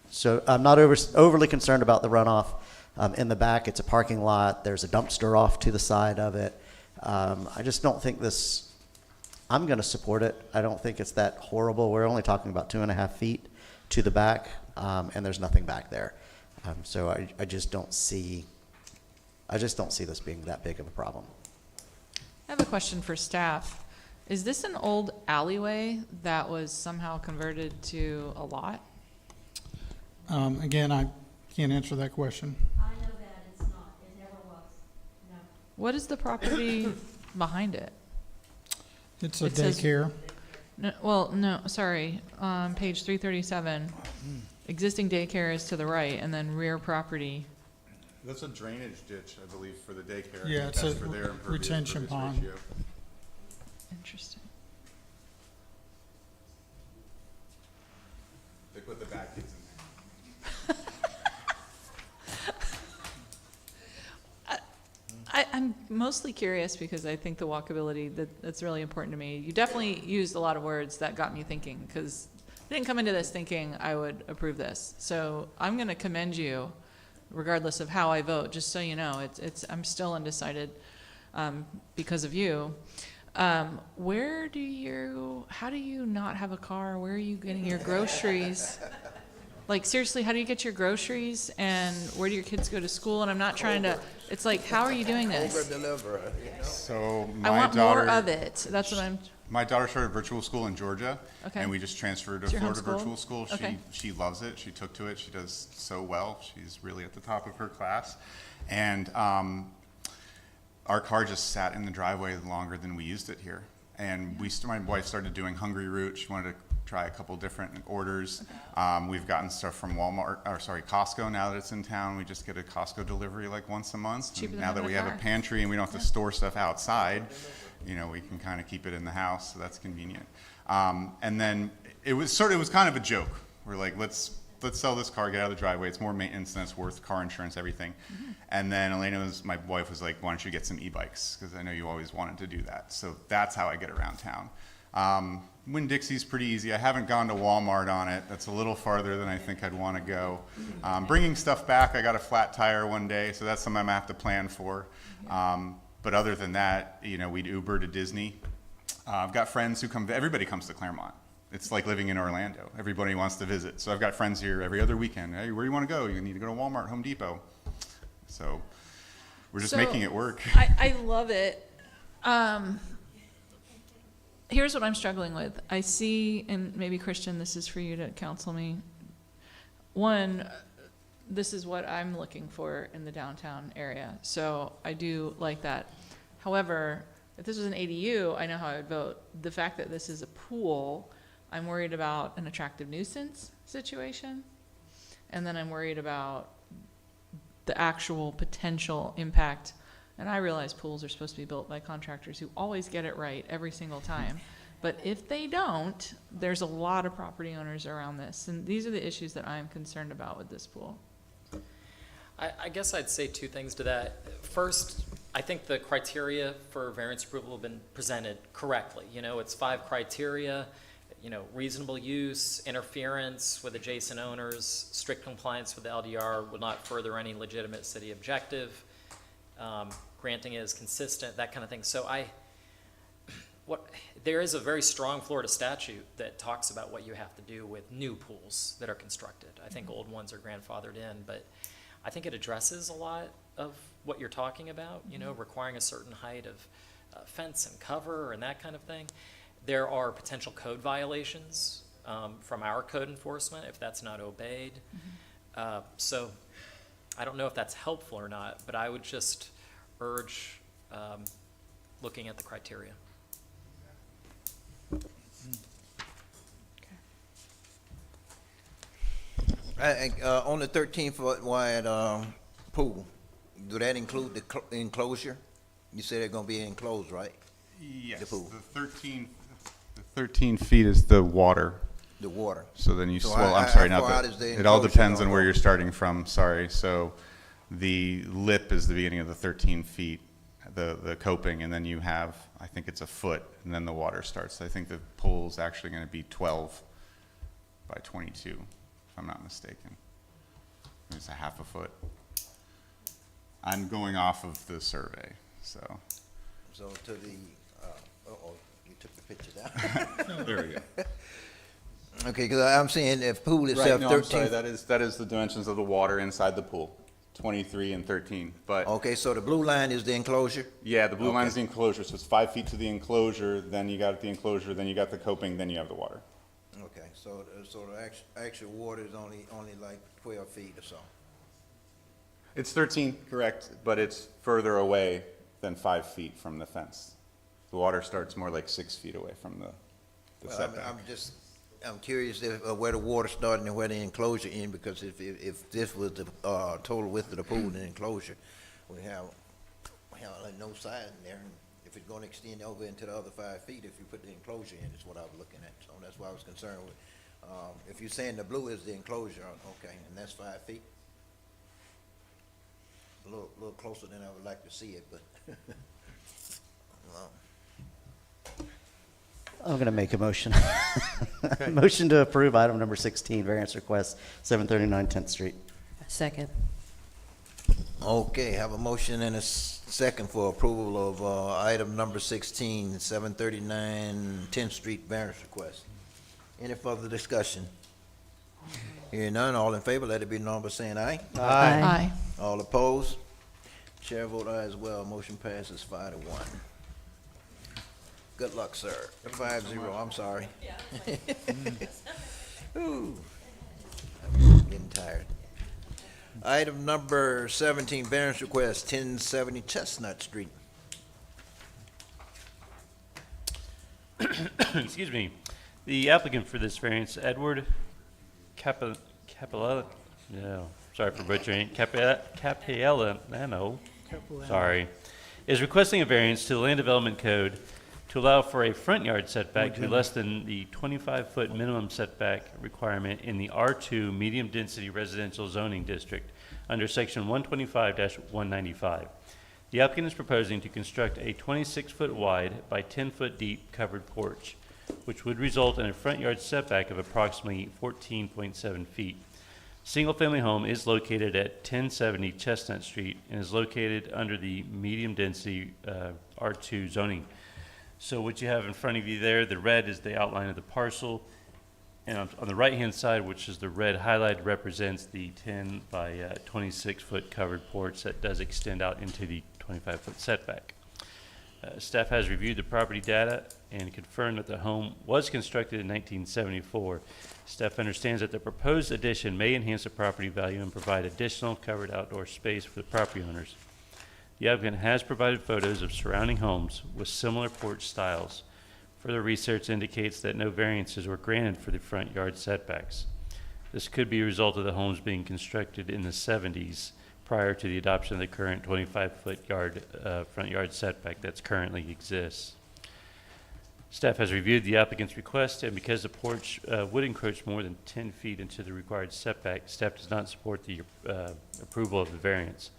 So I'm not overly concerned about the runoff. In the back, it's a parking lot. There's a dumpster off to the side of it. I just don't think I'm going to support it. I don't think it's that horrible. We're only talking about 2.5 feet to the back, and there's nothing back there. So I just don't see this being that big of a problem. I have a question for staff. Is this an old alleyway that was somehow converted to a lot? Again, I can't answer that question. I know that it's not. It never was. No. What is the property behind it? It's a It says- daycare. No, sorry. Page 337, existing daycare is to the right, and then rear property. That's a drainage ditch, I believe, for the daycare. Yeah, it's That's a for their impervious retention impervious pond. ratio. Interesting. They put the back kids in there. I'm mostly curious because I think the walkability, that's really important to me. You definitely used a lot of words that got me thinking, because I didn't come into this thinking I would approve this. So I'm going to commend you, regardless of how I vote, just so you know. I'm still undecided because of you. How do you not have a car? Where are you getting your groceries? Like, seriously, how do you get your groceries, and where do your kids go to school? And I'm not trying to, it's like, how are you doing this? Over-deliver, So I want more of it. That's what I'm. My daughter started virtual school in Georgia, Okay. and we just transferred to Is your Florida homeschool? virtual school. Okay. She loves it. She took to it. She does so well. She's really at the top of her class. And our car just sat in the driveway longer than we used it here. And my wife started doing Hungry Root. She wanted to try a couple different orders. We've gotten stuff from Costco now that it's in town. We just get a Costco delivery like once a month. cheaper And than now that having we a have car. a pantry and we don't have to store stuff outside, we can kind of keep it in the house, so that's convenient. And then it was kind of a joke. We're like, let's let's sell this car, get out of the driveway. It's more maintenance than it's worth, car insurance, everything. And then my wife was like, why don't you get some e-bikes? Because I know you always wanted to do that. So that's how I get around town. Winn-Dixie's pretty easy. I haven't gone to Walmart on it. That's a little farther than I think I'd want to go. Bringing stuff back, I got a flat tire one day, so that's something I'm gonna have to plan for. But other than that, you know, we'd Uber to Disney. I've got friends who come, everybody comes to Clermont. It's like living in Orlando. Everybody wants to visit. So I've got friends here every other weekend. Hey, where do you want to go? You need to go to Walmart, Home Depot. So we're just making it work. I love it. Here's what I'm struggling with. I see, and maybe Christian, this is for you to counsel me. One, this is what I'm looking for in the downtown area. So I do like that. However, if this was an ADU, I know how I would vote. The fact that this is a pool, I'm worried about an attractive nuisance situation. And then I'm worried about the actual potential impact. And I realize pools are supposed to be built by contractors who always get it right every single time. But if they don't, there's a lot of property owners around this. And these are the issues that I'm concerned about with this pool. I guess I'd say two things to that. First, I think the criteria for variance approval have been presented correctly. You know, it's 5 criteria, you know, reasonable use, interference with adjacent owners, strict compliance with the LDR would not further any legitimate city objective, granting it is consistent, that kind of thing. So there is a very strong Florida statute that talks about what you have to do with new pools that are constructed. I think old ones are grandfathered in, but I think it addresses a lot of what you're talking about, you know, requiring a certain height of fence and cover and that kind of thing. There are potential code violations from our code enforcement if that's not obeyed. So I don't know if that's helpful or not, but I would just urge looking at the criteria. On the 13-foot wide pool, do that include the enclosure? You said they're going to be enclosed, right? Yes, The pool. the 13 feet is the water. The water. So then you, So well, I'm how sorry, far not out the, is the it all enclosure depends gonna on where go? you're starting from, sorry. So the lip is the beginning of the 13 feet, the coping, and then you have, I think it's a foot, and then the water starts. I think the pool is actually going to be 12 by 22, if I'm not mistaken. It's a half a foot. I'm going off of the survey, so. So to the, you took the picture down. There we go. Okay, because I'm seeing if pool Right, itself no, I'm 13. sorry, that is the dimensions of the water inside the pool, 23 and 13, but. Okay, so the blue line is the enclosure? Yeah, the blue line is Okay. the enclosure, so it's 5 feet to the enclosure, then you got the enclosure, then you got the coping, then you have the water. Okay, so the actual water is only like 12 feet or so. It's 13, correct, but it's further away than 5 feet from the fence. The water starts more like 6 feet away from the Well, setback. I'm curious where the water started and where the enclosure end, because if this was the total width of the pool and the enclosure, we have like no side in there. And if it's gonna extend over into the other 5 feet, if you put the enclosure in, is what I was looking at. So that's why I was concerned with, if you're saying the blue is the enclosure, okay, and that's 5 feet? A little closer than I would like to see it, but, well. I'm going to make a motion. Motion to approve item number 16, variance request, 739 10th Street. Second. Okay, have a motion and a second for approval of item number 16, 739 10th Street variance request. Any further discussion? Hearing none, all in favor, let it be known by saying aye. Aye. All opposed? Chair vote aye as well, motion passes 5-1. Good luck, sir. 5-0, I'm sorry. Ooh, I'm getting tired. Item number 17, variance request, 1070 Chestnut Street. Excuse me. The applicant for this variance, Edward Capella, no, sorry for butchering, Capellano, sorry, is requesting a variance to the Land Development Code to to allow for a front yard setback to be less than the 25-foot minimum setback requirement in the R2 medium-density residential zoning district under section 125-195. The applicant is proposing to construct a 26-foot wide by 10-foot deep covered porch, which would result in a front yard setback of approximately 14.7 feet. Single-family home is located at 1070 Chestnut Street and is located under the medium-density R2 zoning. So what you have in front of you there, the red is the outline of the parcel, and on the right-hand side, which is the red highlight, represents the 10 by 26-foot covered porch that does extend out into the 25-foot setback. Staff has reviewed the property data and confirmed that the home was constructed in 1974. Staff understands that the proposed addition may enhance the property value and provide additional covered outdoor space for the property owners. The applicant has provided photos of surrounding homes with similar porch styles. Further research indicates that no variances were granted for the front yard setbacks. This could be a result of the homes being constructed in the 70s prior to the adoption of the current 25-foot front yard setback that's currently exists. Staff has reviewed the applicant's request, and because the porch would encroach more than 10 feet into the required setback, staff does not support the approval of the variance.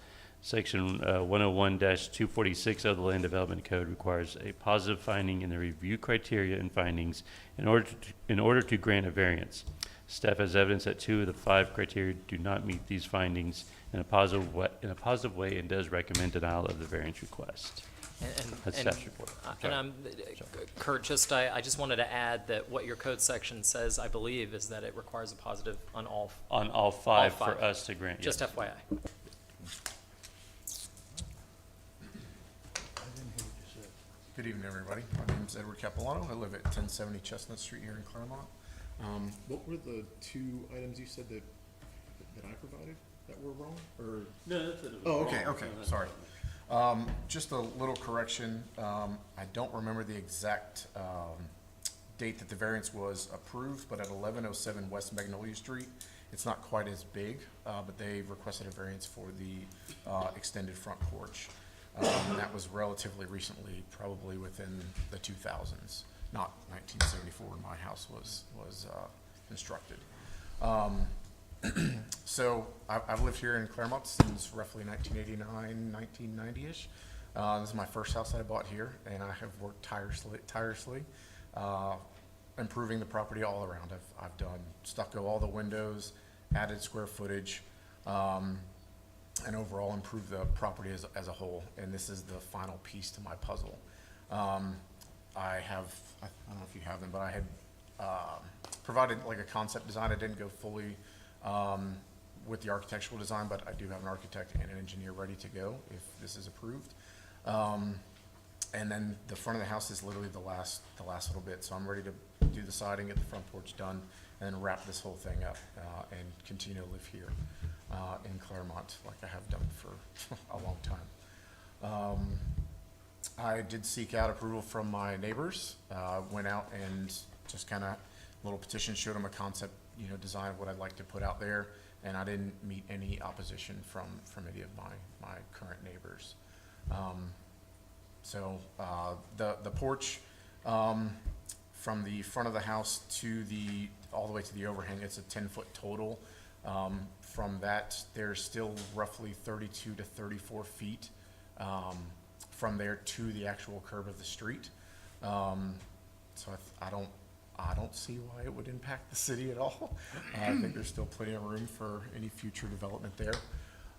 Section 101-246 of the Land Development Code requires a positive finding in the review criteria and findings in order to grant a variance. Staff has evidence that 2 of the 5 criteria do not meet these findings in a positive way and does recommend denial of the variance request. That's staff's report. Kurt, I just wanted to add that what your code section says, I believe, is that it requires a positive on all 5 for us to grant. Just yes. FYI. Good evening, everybody. My name is Edward Capilano. I live at 1070 Chestnut Street here in Clermont. What were the 2 items you said that I provided that were wrong? Or No, that's it. Oh, okay, sorry. Just a little correction. I don't remember the exact date that the variance was approved, but at 1107 West Magnolia Street, it's not quite as big, but they requested a variance for the extended front porch. And that was relatively recently, probably within the 2000s, not 1974 when my house was constructed. So I've lived here in Clermont since roughly 1989, 1990-ish. This is my first house that I bought here, and I have worked tirelessly improving the property all around. I've done stucco all the windows, added square footage, and overall improved the property as a whole. And this is the final piece to my puzzle. I don't know if you have them, but I had provided like a concept design. I didn't go fully with the architectural design, but I do have an architect and an engineer ready to go if this is approved. And then the front of the house is literally the last little bit. So I'm ready to do the siding, get the front porch done, and then wrap this whole thing up and continue to live here in Clermont like I have done for a long time. I did seek out approval from my neighbors, went out and just kind of little petition, showed them a concept, design of what I'd like to put out there, and I didn't meet any opposition from any of my current neighbors. So the porch from the front of the house to all the way to the overhang, it's a 10-foot total. From that, there's still roughly 32 to 34 feet from there to the actual curb of the street. So I don't see why it would impact the city at all. I think there's still plenty of room for any future development there.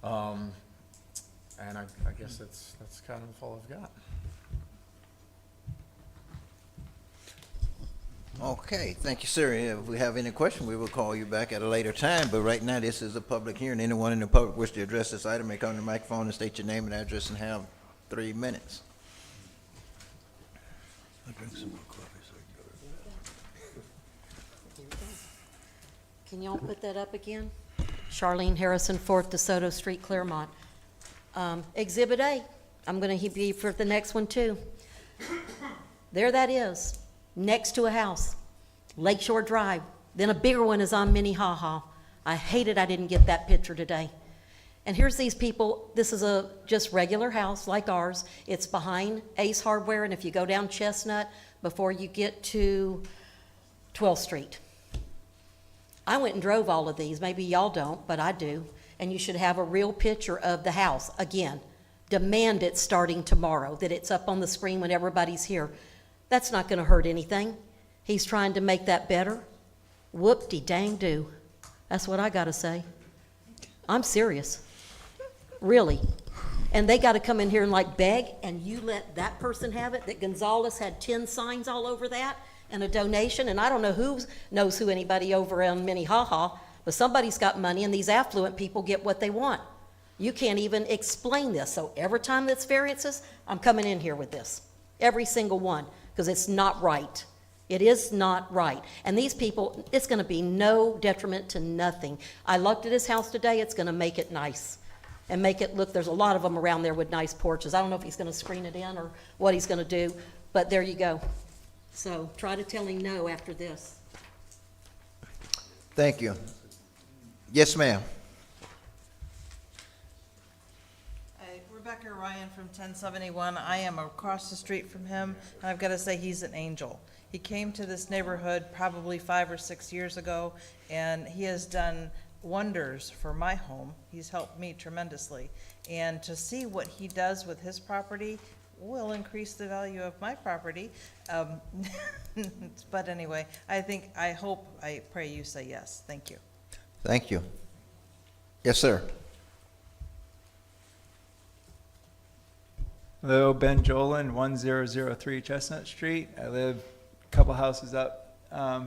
And I guess that's kind of all I've got. Okay, thank you, sir. If we have any question, we will call you back at a later time, but right now, this is a public hearing. Anyone in the public wish to address this item may come to the microphone and state your name and address and have 3 minutes. Can y'all put that up again? Charlene Harrison, 4th DeSoto Street, Clermont. Exhibit A, I'm going to be for the next one too. There that is, next to a house, Lakeshore Drive. Then a bigger one is on Minnehaha. I hated I didn't get that picture today. And here's these people, this is a just regular house like ours. It's behind Ace Hardware, and if you go down Chestnut before you get to 12th Street. I went and drove all of these. Maybe y'all don't, but I do. And you should have a real picture of the house. Again, demand it starting tomorrow, that it's up on the screen when everybody's here. That's not going to hurt anything. He's trying to make that better. Whoop-de-dang-do. That's what I got to say. I'm serious. Really. And they got to come in here and like beg, and you let that person have it, that Gonzalez had 10 signs all over that, and a donation, and I don't know who knows who anybody over on Minnehaha, but somebody's got money, and these affluent people get what they want. You can't even explain this. So every time that's variances, I'm coming in here with this. Every single one, because it's not right. It is not right. And these people, it's going to be no detriment to nothing. I looked at his house today. It's going to make it nice and make it look, there's a lot of them around there with nice porches. I don't know if he's going to screen it in or what he's going to do, but there you go. So try to tell him no after this. Thank you. Yes, ma'am. Rebecca Ryan from 1071. I am across the street from him, and I've got to say he's an angel. He came to this neighborhood probably 5 or 6 years ago, and he has done wonders for my home. He's helped me tremendously. And to see what he does with his property will increase the value of my property. But anyway, I hope, I pray you say yes. Thank you. Thank you. Yes, sir. Hello, Ben Jolin, 1003 Chestnut Street. I live a couple houses up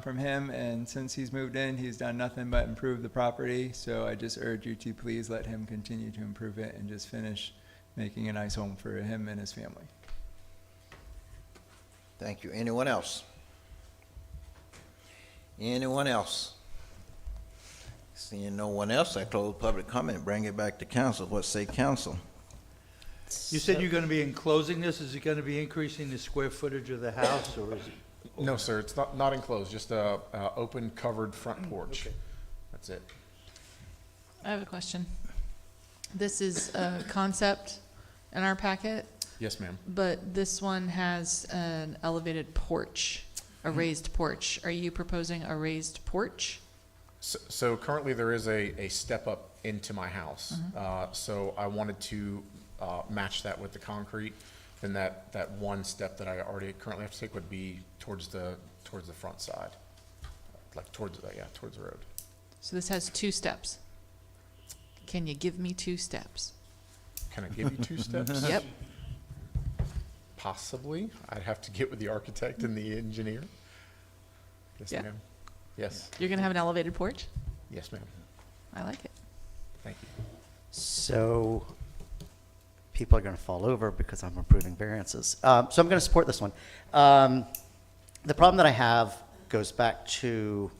from him, and since he's moved in, he's done nothing but improve the property. So I just urge you to please let him continue to improve it and just finish making a nice home for him and his family. Thank you. Anyone else? Anyone else? Seeing no one else, I close public comment, bring it back to council. What say council? You said you're going to be enclosing this. Is it going to be increasing the square footage of the house, or is it? No, sir, it's not enclosed, just a open, covered front porch. Okay. That's it. I have a question. This is a concept in our packet, Yes, ma'am. but this one has an elevated porch, a raised porch. Are you proposing a raised porch? So currently there is a step up into my house. So I wanted to match that with the concrete. Then that one step that I already currently have to take would be towards the front side, like towards the road. So this has 2 steps. Can you give me 2 steps? Can I give you 2 steps? Yep. Possibly. I'd have to get with the architect and the engineer. Yes, Yeah. ma'am. Yes. You're gonna have an elevated porch? Yes, ma'am. I like it. Thank you. So people are going to fall over because I'm approving variances. So I'm going to support this one. The problem that I have goes back to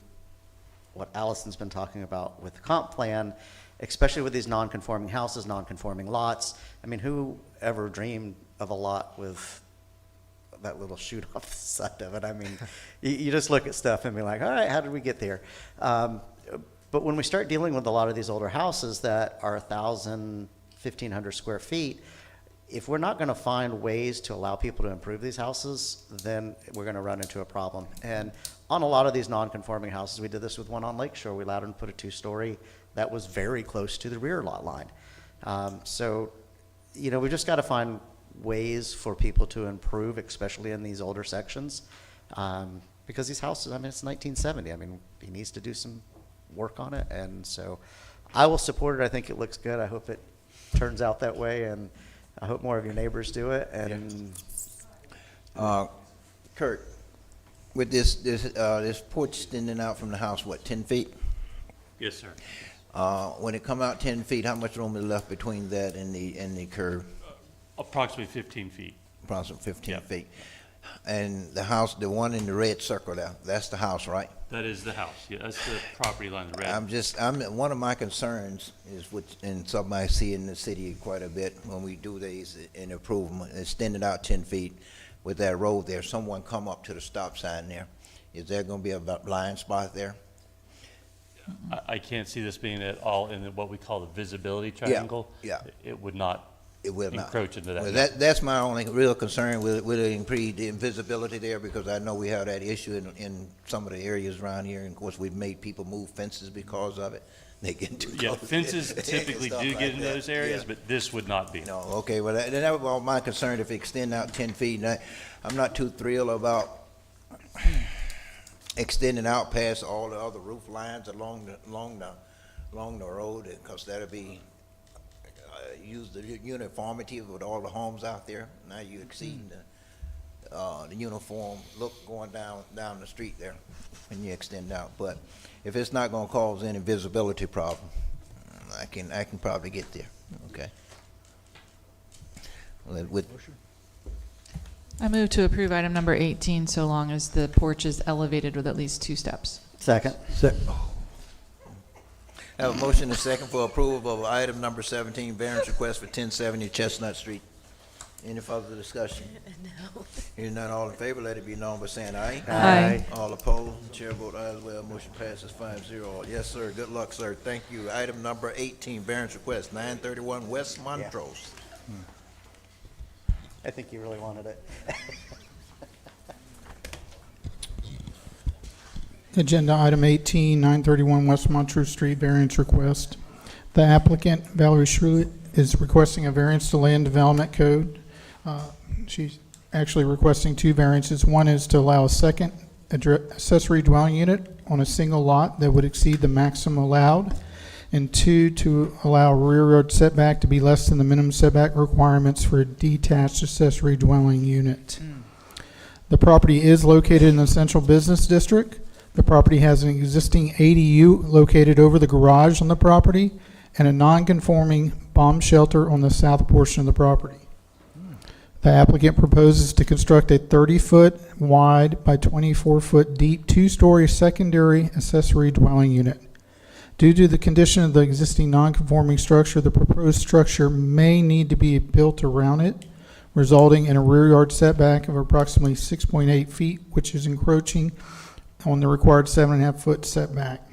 what Allison's been talking about with the comp plan, especially with these non-conforming houses, non-conforming lots. I mean, who ever dreamed of a lot with that little chute off the side of it? I mean, you just look at stuff and be like, all right, how did we get there? But when we start dealing with a lot of these older houses that are 1,000, 1,500 square feet, if we're not going to find ways to allow people to improve these houses, then we're going to run into a problem. And on a lot of these non-conforming houses, we did this with one on Lakeshore. We allowed them to put a 2-story that was very close to the rear lot line. So, you know, we just got to find ways for people to improve, especially in these older sections. Because these houses, I mean, it's 1970. I mean, he needs to do some work on it. And so I will support it. I think it looks good. I hope it turns out that way. And I hope more of your neighbors do it. And Kurt, with this porch extending out from the house, what, 10 feet? Yes, sir. When it come out 10 feet, how much room is left between that and the curb? Approximately 15 feet. Approximately 15 Yep. feet. And the house, the one in the red circle there, that's the house, right? That is the house. Yeah, that's the property line, the red. One of my concerns is, and something I see in the city quite a bit when we do these and approve them, extended out 10 feet with that road there, someone come up to the stop sign there. Is there gonna be a blind spot there? I can't see this being at all in what we call the visibility triangle. yeah. It would not It will not. encroach into that. Well, that's my only real concern with the invisibility there, because I know we have that issue in some of the areas around here, and of course, we've made people move fences because of it. They get too Yeah, close. fences typically Stuff do like get in that. those areas, Yeah. but this would not be. No, okay, well, that was all my concern, if it extend out 10 feet. And I'm not too thrilled about extending out past all the other roof lines along the road, because that'll be, use the uniformity with all the homes out there. Now you exceed the uniform look going down the street there when you extend out. But if it's not gonna cause any visibility problem, I can probably get there, okay? With I move to approve item number 18 so long as the porch is elevated with at least 2 steps. Second. I have a motion and a second for approval of item number 17, variance request for 1070 Chestnut Street. Any further discussion? No. Hearing none, all in favor, let it be known by saying aye. Aye. All opposed, chair vote aye as well, motion passes 5-0. Yes, sir, good luck, sir, thank you. Item number 18, variance request, 931 West Montrose. I think you really wanted it. Agenda item 18, 931 West Montrose Street, variance request. The applicant, Valerie Shrulit, is requesting a variance to land development code. She's actually requesting 2 variances. One is to allow a second accessory dwelling unit on a single lot that would exceed the maximum allowed, and 2, to allow rear yard setback to be less than the minimum setback requirements for a detached accessory dwelling unit. The property is located in the central business district. The property has an existing ADU located over the garage on the property and a non-conforming bomb shelter on the south portion of the property. The applicant proposes to construct a 30-foot wide by 24-foot deep 2-story secondary accessory dwelling unit. Due to the condition of the existing non-conforming structure, the proposed structure may need to be built around it, resulting in a rear yard setback of approximately 6.8 feet, which is encroaching on the required 7.5-foot setback.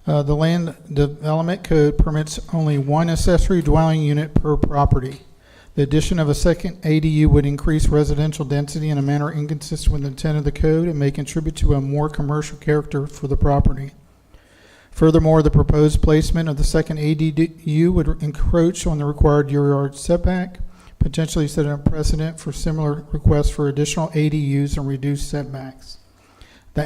The land development code permits only 1 accessory dwelling unit per property. The addition of a second ADU would increase residential density in a manner inconsistent with the intent of the code and may contribute to a more commercial character for the property. Furthermore, the proposed placement of the second ADU would encroach on the required rear yard setback, potentially setting a precedent for similar requests for additional ADUs and reduced setbacks. The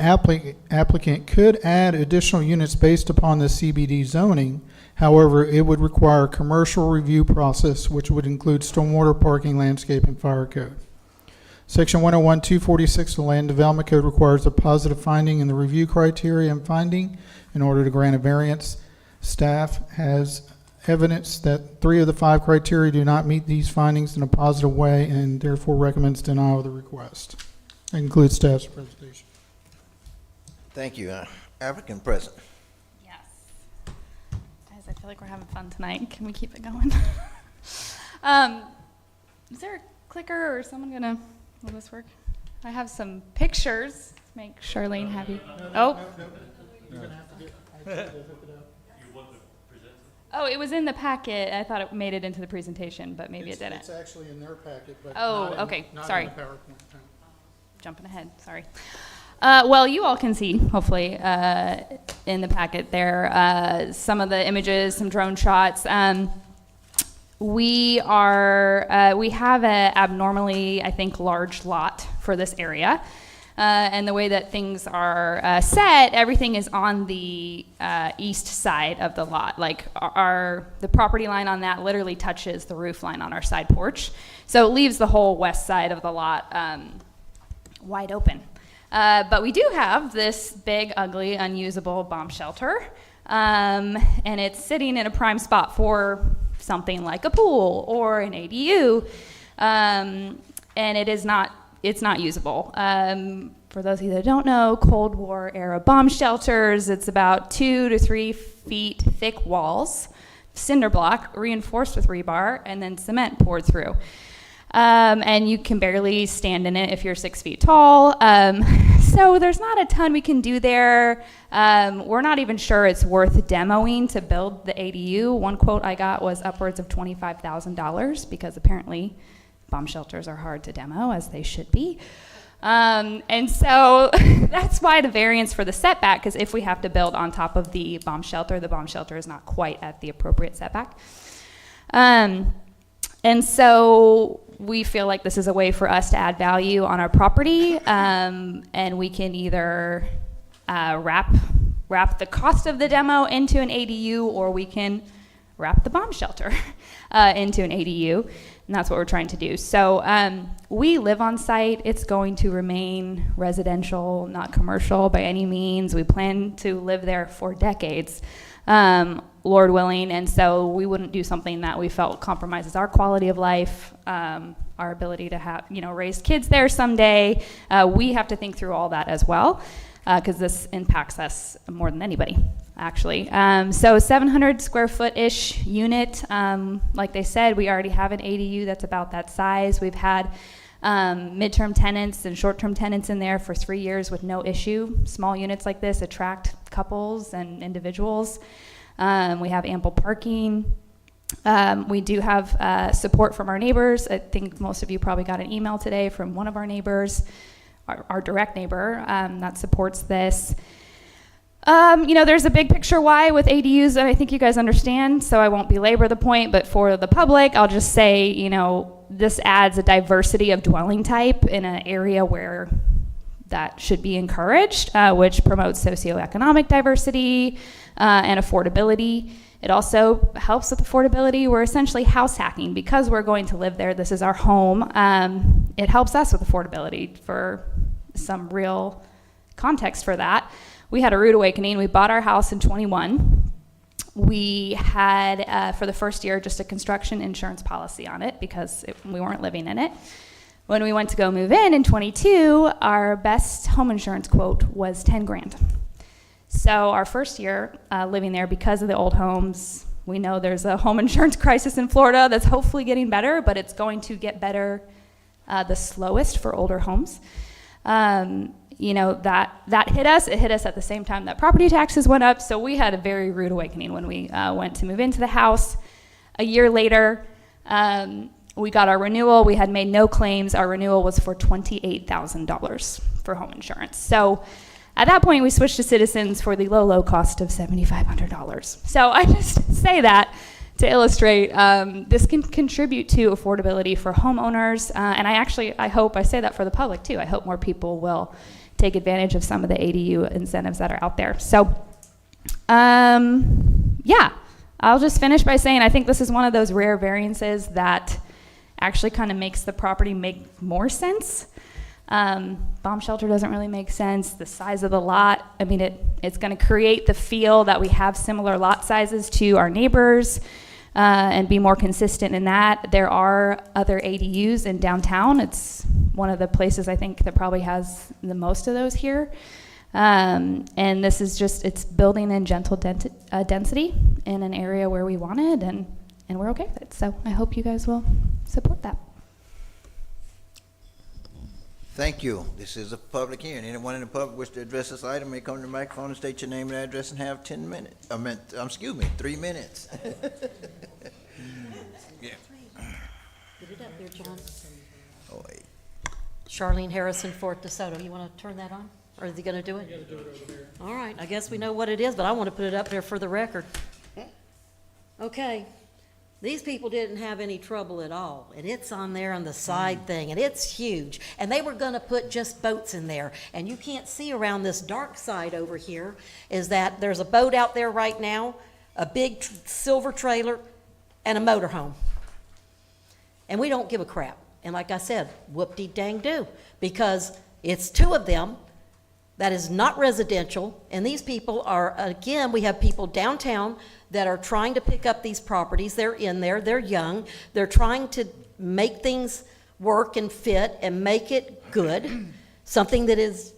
applicant could add additional units based upon the CBD zoning. However, it would require a commercial review process, which would include stormwater, parking, landscape, and fire code. Section 101-246 of the Land Development Code requires a positive finding in the review criteria and finding in order to grant a variance. Staff has evidence that 3 of the 5 criteria do not meet these findings in a positive way and therefore recommends denial of the request. That includes staff's presentation. Thank you. Applicant present. Yes. Guys, I feel like we're having fun tonight. Can we keep it going? Is there a clicker or someone gonna, will this work? I have some pictures to make Charlene happy. Oh. Oh, it was in the packet. I thought it made it into the presentation, but maybe it didn't. It's actually in their packet, but Oh, not in, okay. not Sorry. in the PowerPoint. Jumping ahead, sorry. Well, you all can see, hopefully, in the packet there, some of the images, some drone shots. We have an abnormally, I think, large lot for this area. And the way that things are set, everything is on the east side of the lot. Like the property line on that literally touches the roof line on our side porch. So it leaves the whole west side of the lot wide open. But we do have this big, ugly, unusable bomb shelter. And it's sitting in a prime spot for something like a pool or an ADU. And it's not usable. For those of you that don't know, Cold War era bomb shelters, it's about 2 to 3 feet thick walls, cinder block, reinforced with rebar, and then cement poured through. And you can barely stand in it if you're 6 feet tall. So there's not a ton we can do there. We're not even sure it's worth demoing to build the ADU. One quote I got was upwards of $25,000 because apparently bomb shelters are hard to demo, as they should be. And so that's why the variance for the setback, because if we have to build on top of the bomb shelter is not quite at the appropriate setback. And so we feel like this is a way for us to add value on our property, and we can either wrap the cost of the demo into an ADU, or we can wrap the bomb shelter into an ADU, and that's what we're trying to do. So we live on site. It's going to remain residential, not commercial by any means. We plan to live there for decades. Lord willing, and so we wouldn't do something that we felt compromises our quality of life, our ability to have, raise kids there someday. We have to think through all that as well, because this impacts us more than anybody, actually. So 700 square foot-ish unit. Like they said, we already have an ADU that's about that size. We've had midterm tenants and short-term tenants in there for 3 years with no issue. Small units like this attract couples and individuals. We have ample parking. We do have support from our neighbors. I think most of you probably got an email today from one of our neighbors, our direct neighbor, that supports this. There's a big picture why with ADUs that I think you guys understand, so I won't belabor the point, but for the public, I'll just say, this adds a diversity of dwelling type in an area where that should be encouraged, which promotes socioeconomic diversity and affordability. It also helps with affordability. We're essentially house hacking because we're going to live there. This is our home. It helps us with affordability. For some real context for that, we had a rude awakening. We bought our house in 21. We had, for the first year, just a construction insurance policy on it because we weren't living in it. When we went to go move in 22, our best home insurance quote was 10 grand. So our first year living there, because of the old homes, we know there's a home insurance crisis in Florida that's hopefully getting better, but it's going to get better the slowest for older homes. That hit us. It hit us at the same time that property taxes went up, so we had a very rude awakening when we went to move into the house. A year later, we got our renewal. We had made no claims. Our renewal was for $28,000 for home insurance. So at that point, we switched to Citizens for the low cost of $7,500. So I just say that to illustrate this can contribute to affordability for homeowners. And I hope I say that for the public too. I hope more people will take advantage of some of the ADU incentives that are out there. So I'll just finish by saying I think this is one of those rare variances that actually kind of makes the property make more sense. Bomb shelter doesn't really make sense. The size of the lot, it's going to create the feel that we have similar lot sizes to our neighbors and be more consistent in that. There are other ADUs in downtown. It's one of the places I think that probably has the most of those here. And this is it's building in gentle density in an area where we wanted, and we're okay with it. So I hope you guys will support that. Thank you. This is a public hearing. Anyone in the public wish to address this item may come to the microphone and state your name and address and have 10 minutes. 3 minutes. Yeah. Get it up there, John. Oh, wait. Charlene Harrison, Fort DeSoto. You want to turn that on? Or is he going to do it? You gotta do it over there. All right. I guess we know what it is, but I want to put it up there for the record. Okay. These people didn't have any trouble at all, and it's on there on the side thing, and it's huge. And they were going to put just boats in there, and you can't see around this dark side over here is that there's a boat out there right now, a big silver trailer, and a motorhome. And we don't give a crap. And like I said, whoop-de-dang-do, because it's two of them. That is not residential, and these people are, again, we have people downtown that are trying to pick up these properties. They're in there, they're young, they're trying to make things work and fit and make it good, something that is,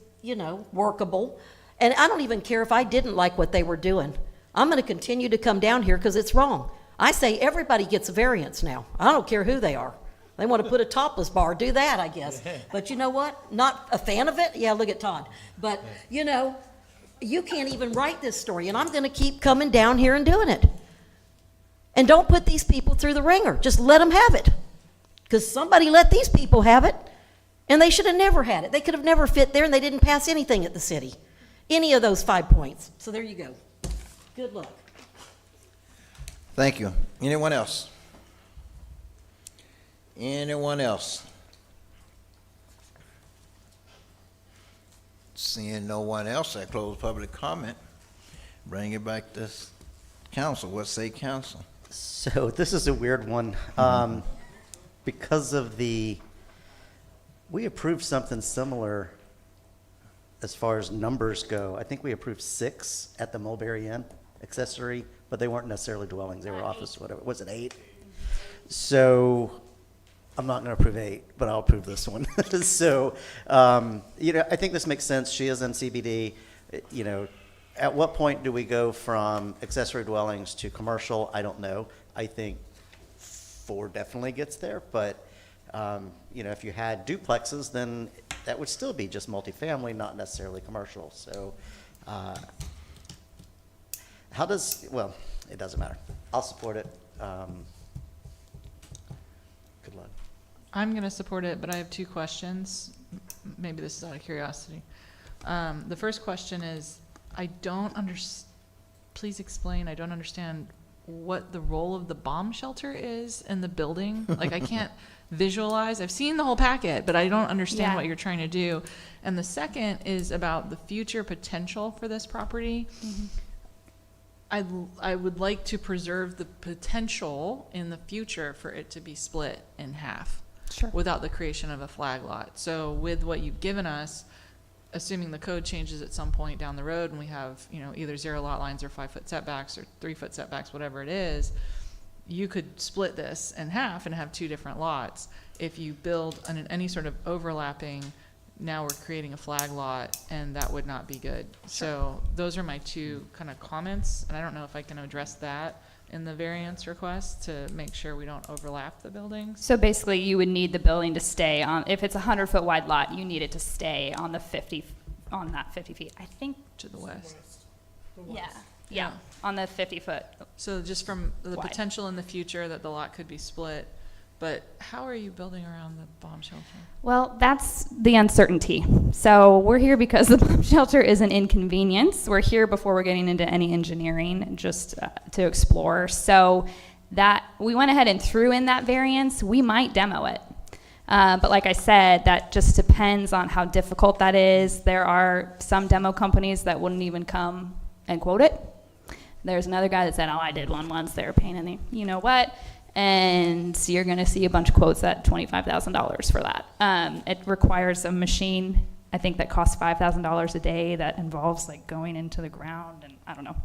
workable. And I don't even care if I didn't like what they were doing. I'm going to continue to come down here because it's wrong. I say everybody gets a variance now. I don't care who they are. They want to put a topless bar, do that, I guess. But you know what? Not a fan of it? Yeah, look at Todd. But, you know, you can't even write this story, and I'm going to keep coming down here and doing it. And don't put these people through the ringer. Just let them have it. Because somebody let these people have it, and they should have never had it. They could have never fit there, and they didn't pass anything at the city. Any of those 5 points. So there you go. Good luck. Thank you. Anyone else? Anyone else? Seeing no one else, I close public comment. Bring it back to council. What say council? So this is a weird one. Because of we approved something similar as far as numbers go. I think we approved 6 at the Mulberry Inn accessory, but they weren't necessarily dwellings. They were office, whatever. Was it 8? So I'm not going to approve 8, but I'll approve this one. So, you know, I think this makes sense. She is in CBD. You know, at what point do we go from accessory dwellings to commercial? I don't know. I think 4 definitely gets there, but you know, if you had duplexes, then that would still be just multifamily, not necessarily commercial. So, well, it doesn't matter. I'll support it. Good luck. I'm going to support it, but I have 2 questions. Maybe this is out of curiosity. The first question is, please explain, I don't understand what the role of the bomb shelter is in the building. Like, I can't visualize. I've seen the whole packet, but I don't understand what you're trying to do. And the second is about the future potential for this property. I would like to preserve the potential in the future for it to be split in half without the creation of a flag lot. So with what you've given us, assuming the code changes at some point down the road and we have, you know, either 0 lot lines or 5-foot setbacks or 3-foot setbacks, whatever it is, you could split this in half and have 2 different lots. If you build any sort of overlapping, now we're creating a flag lot, and that would not be good. So those are my 2 kind of comments, and I don't know if I can address that in the variance request to make sure we don't overlap the buildings. So basically, you would need the building to stay on, if it's a 100-foot wide lot, you need it to stay on that 50 feet. I think to the west. Yeah, on the 50-foot. So just from the wide. potential in the future that the lot could be split, but how are you building around the bomb shelter? Well, that's the uncertainty. So we're here because the bomb shelter is an inconvenience. We're here before we're getting into any engineering, just to explore. So that we went ahead and threw in that variance. We might demo it. But like I said, that just depends on how difficult that is. There are some demo companies that wouldn't even come and quote it. There's another guy that said, oh, I did one once. They were paying in the, you know what? And so you're going to see a bunch of quotes at $25,000 for that. It requires a machine, I think, that costs $5,000 a day that involves like going into the ground, and I don't know.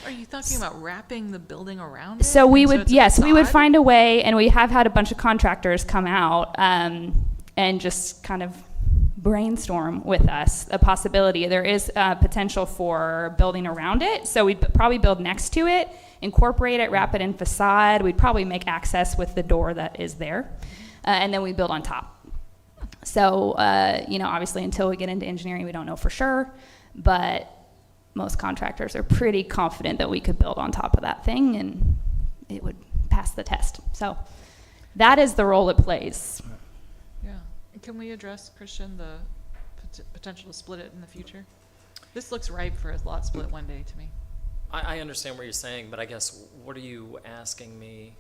Are you talking about wrapping the building around it? So we would, it's a yes, we would facade? find a way, and we have had a bunch of contractors come out and just kind of brainstorm with us a possibility. There is potential for building around it, so we'd probably build next to it, incorporate it, wrap it in facade. We'd probably make access with the door that is there, and then we build on top. So, you know, obviously until we get into engineering, we don't know for sure, but most contractors are pretty confident that we could build on top of that thing and it would pass the test. So that is the role it plays. Yeah. Can we address, Christian, the potential to split it in the future? This looks ripe for a lot split one day to me. I understand what you're saying, but I guess what are you asking me?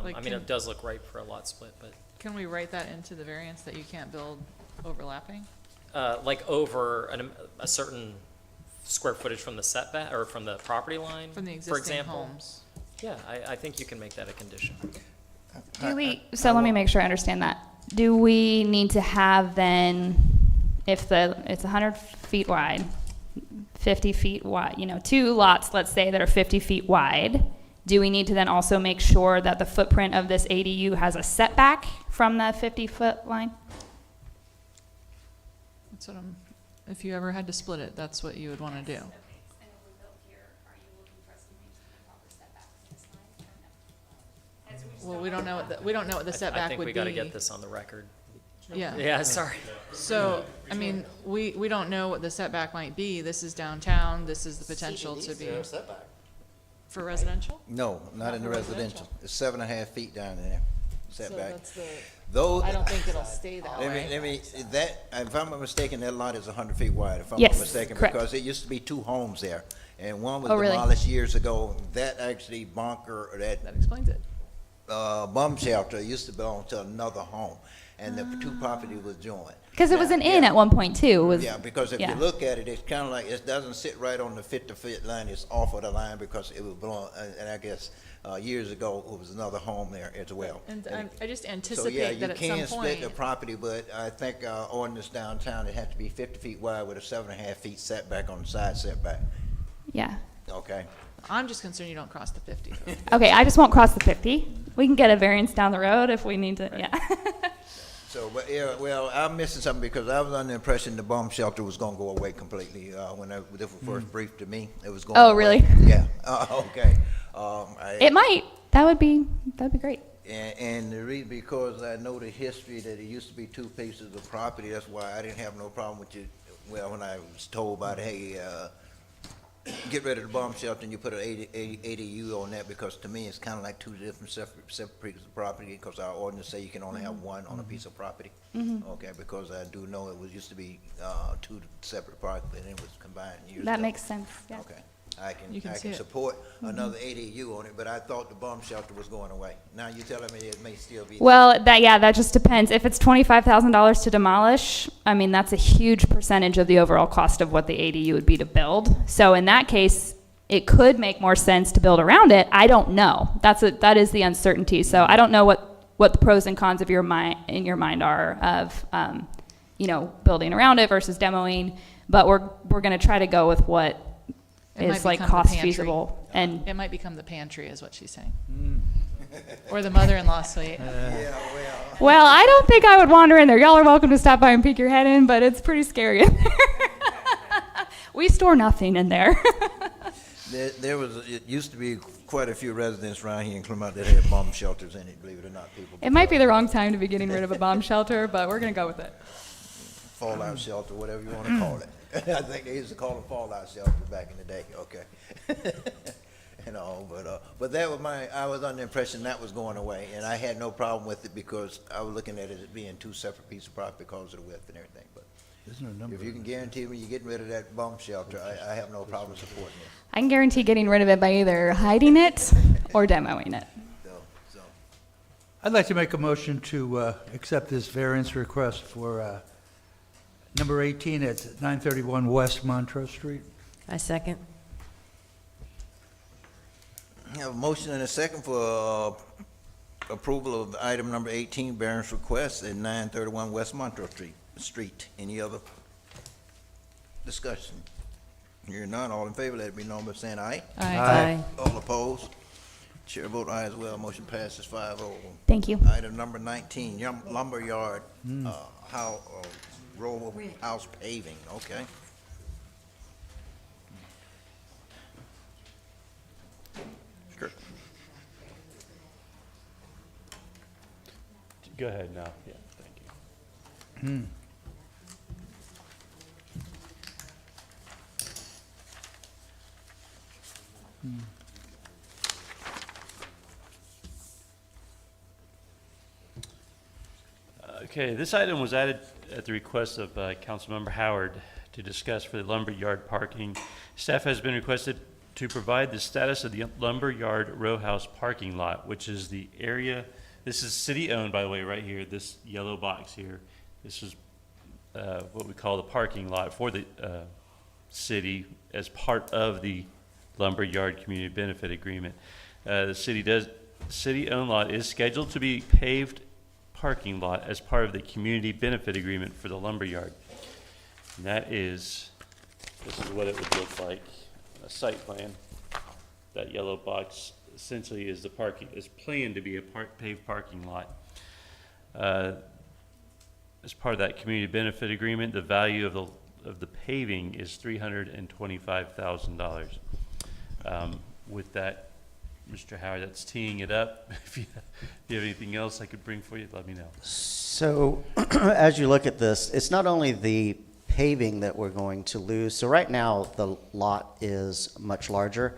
Like, I mean, it does look ripe for a lot split, but can we write that into the variance that you can't build overlapping? like over a certain square footage from the setback or from the property line, From the for existing example. homes. Yeah, I think you can make that a condition. So let me make sure I understand that. Do we need to have then, if it's 100 feet wide, 50 feet wide, you know, 2 lots, let's say, that are 50 feet wide, do we need to then also make sure that the footprint of this ADU has a setback from the 50-foot line? That's what if you ever had to split it, that's what you would want to do. Well, we don't know what the I setback think would we be. got to get this on the record. Yeah. Yeah, sorry. So, I mean, we don't know what the setback might be. This is downtown. This is the potential to be. For residential? No, not in the residential. It's 7.5 feet down in there, So setback. that's the, Though, I don't think it'll stay that way. if I'm not mistaken, that lot is 100 feet wide, if I'm Yes, not mistaken. correct. Because it used to be 2 homes there, and one was Oh, really? demolished years ago. That actually That explains it. bum shelter used to belong to another home, and the 2 properties was joined. Because it was an inn at one point too. Was, Yeah, because if you look at it, it's kind of like, it doesn't sit right on the 50-foot line, it's off of the line because it was blown, and I guess years ago, it was another home there as well. And I just So, yeah, anticipate you that at some can split the point, property, but I think ordinance downtown, it has to be 50 feet wide with a 7.5 feet setback on the side setback. yeah. Okay? I'm just concerned you don't cross the 50. Okay, I just won't cross the 50. We can get a variance down the road if we need to. Yeah. So, but yeah, well, I'm missing something because I was under the impression the bomb shelter was gonna go away completely, when this was first briefed to me, it was going Oh, away. really? Yeah, okay. It might. That'd be great. And the reason, because I know the history that it used to be 2 pieces of property, that's why I didn't have no problem with you. Well, when I was told about, hey, get rid of the bomb shelter and you put an ADU on that, because to me, it's kind of like 2 different separate pieces of property, because our ordinance say you can only have one on a piece of property. Okay, because I do know it was, used to be 2 separate properties, and it was combined years ago. That makes sense. Yeah. Okay. I You can see can it. support another ADU on it, but I thought the bomb shelter was going away. Now you're telling me it may still be. Well, that just depends. If it's $25,000 to demolish, I mean, that's a huge percentage of the overall cost of what the ADU would be to build. So in that case, it could make more sense to build around it. I don't know. That is the uncertainty. So I don't know what the pros and cons of your mind are of building around it versus demoing. But we're going to try to go with what It might is like become the cost pantry. feasible. And it might become the pantry, is what she's saying. Or the mother-in-law suite. well, I don't think I would wander in there. Y'all are welcome to stop by and peek your head in, but it's pretty scary in there. We store nothing in there. It used to be quite a few residents around here in Clermont that had bomb shelters in it, believe it or not, people. It might be the wrong time to be getting rid of a bomb shelter, but we're going to go with it. Fallout shelter, whatever you want to call it. I think they used to call them fallout shelters back in the day, okay. But that was I was under the impression that was going away, and I had no problem with it because I was looking at it as being 2 separate pieces of property because of the width and everything. But if you can guarantee me you're getting rid of that bomb shelter, I have no problem supporting it. I can guarantee getting rid of it by either hiding it or demoing it. I'd like to make a motion to accept this variance request for number 18 at 931 West Montrose Street. I second. I have a motion and a second for approval of item number 18, variance request at 931 West Montrose Street. Any other discussion? Hearing none, all in favor, let it be known by saying aye. Aye. All opposed? Chair vote aye as well. Motion passes 5-0. Thank you. Item number 19, lumberyard, row house paving, okay. Sure. Go ahead now. Yeah, thank you. Okay, this item was added at the request of Councilmember Howard to discuss for the lumberyard parking. Staff has been requested to provide the status of the lumberyard row house parking lot, which is the area, this is city-owned, by the way, right here, this yellow box here. This is what we call the parking lot for the city as part of the lumberyard community benefit agreement. The city-owned lot is scheduled to be paved parking lot as part of the community benefit agreement for the lumberyard. And this is what it would look like, a site plan. That yellow box essentially is planned to be a paved parking lot. As part of that community benefit agreement, the value of the paving is $325,000. With that Mr. Howard, that's teeing it up. If you have anything else I could bring for you, let me know. So as you look at this, it's not only the paving that we're going to lose. So right now, the lot is much larger.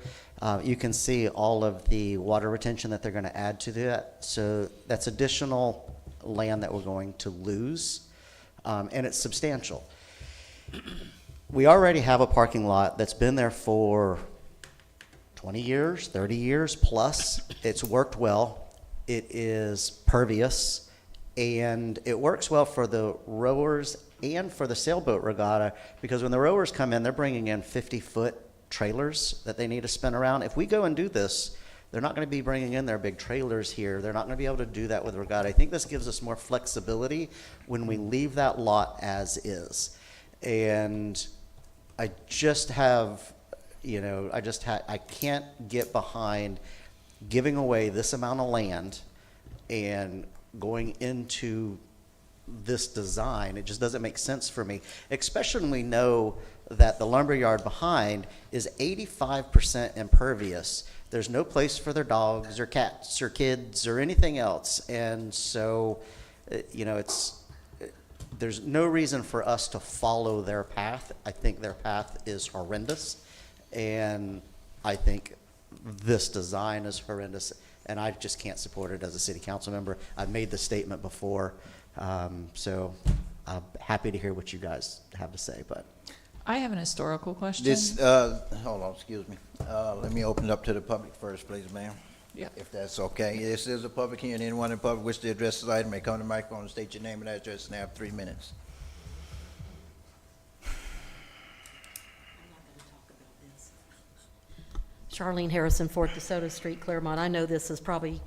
You can see all of the water retention that they're going to add to that. So that's additional land that we're going to lose, and it's substantial. We already have a parking lot that's been there for 20 years, 30 years plus. It's worked well. It is pervious, and it works well for the rowers and for the sailboat regatta, because when the rowers come in, they're bringing in 50-foot trailers that they need to spin around. If we go and do this, they're not going to be bringing in their big trailers here. They're not going to be able to do that with regatta. I think this gives us more flexibility when we leave that lot as is. And I just have, I can't get behind giving away this amount of land and going into this design. It just doesn't make sense for me, especially when we know that the lumberyard behind is 85% impervious. There's no place for their dogs or cats or kids or anything else. And so, there's no reason for us to follow their path. I think their path is horrendous, and I think this design is horrendous, and I just can't support it as a city council member. I've made the statement before, so I'm happy to hear what you guys have to say. But I have an historical question. Hold on, excuse me. Let me open it up to the public first, please, ma'am. Yeah. If that's okay. This is a public hearing. Anyone in the public wish to address this item may come to the microphone and state your name and address and have 3 minutes. Charlene Harrison, 4th DeSoto Street, Clermont. I know this is probably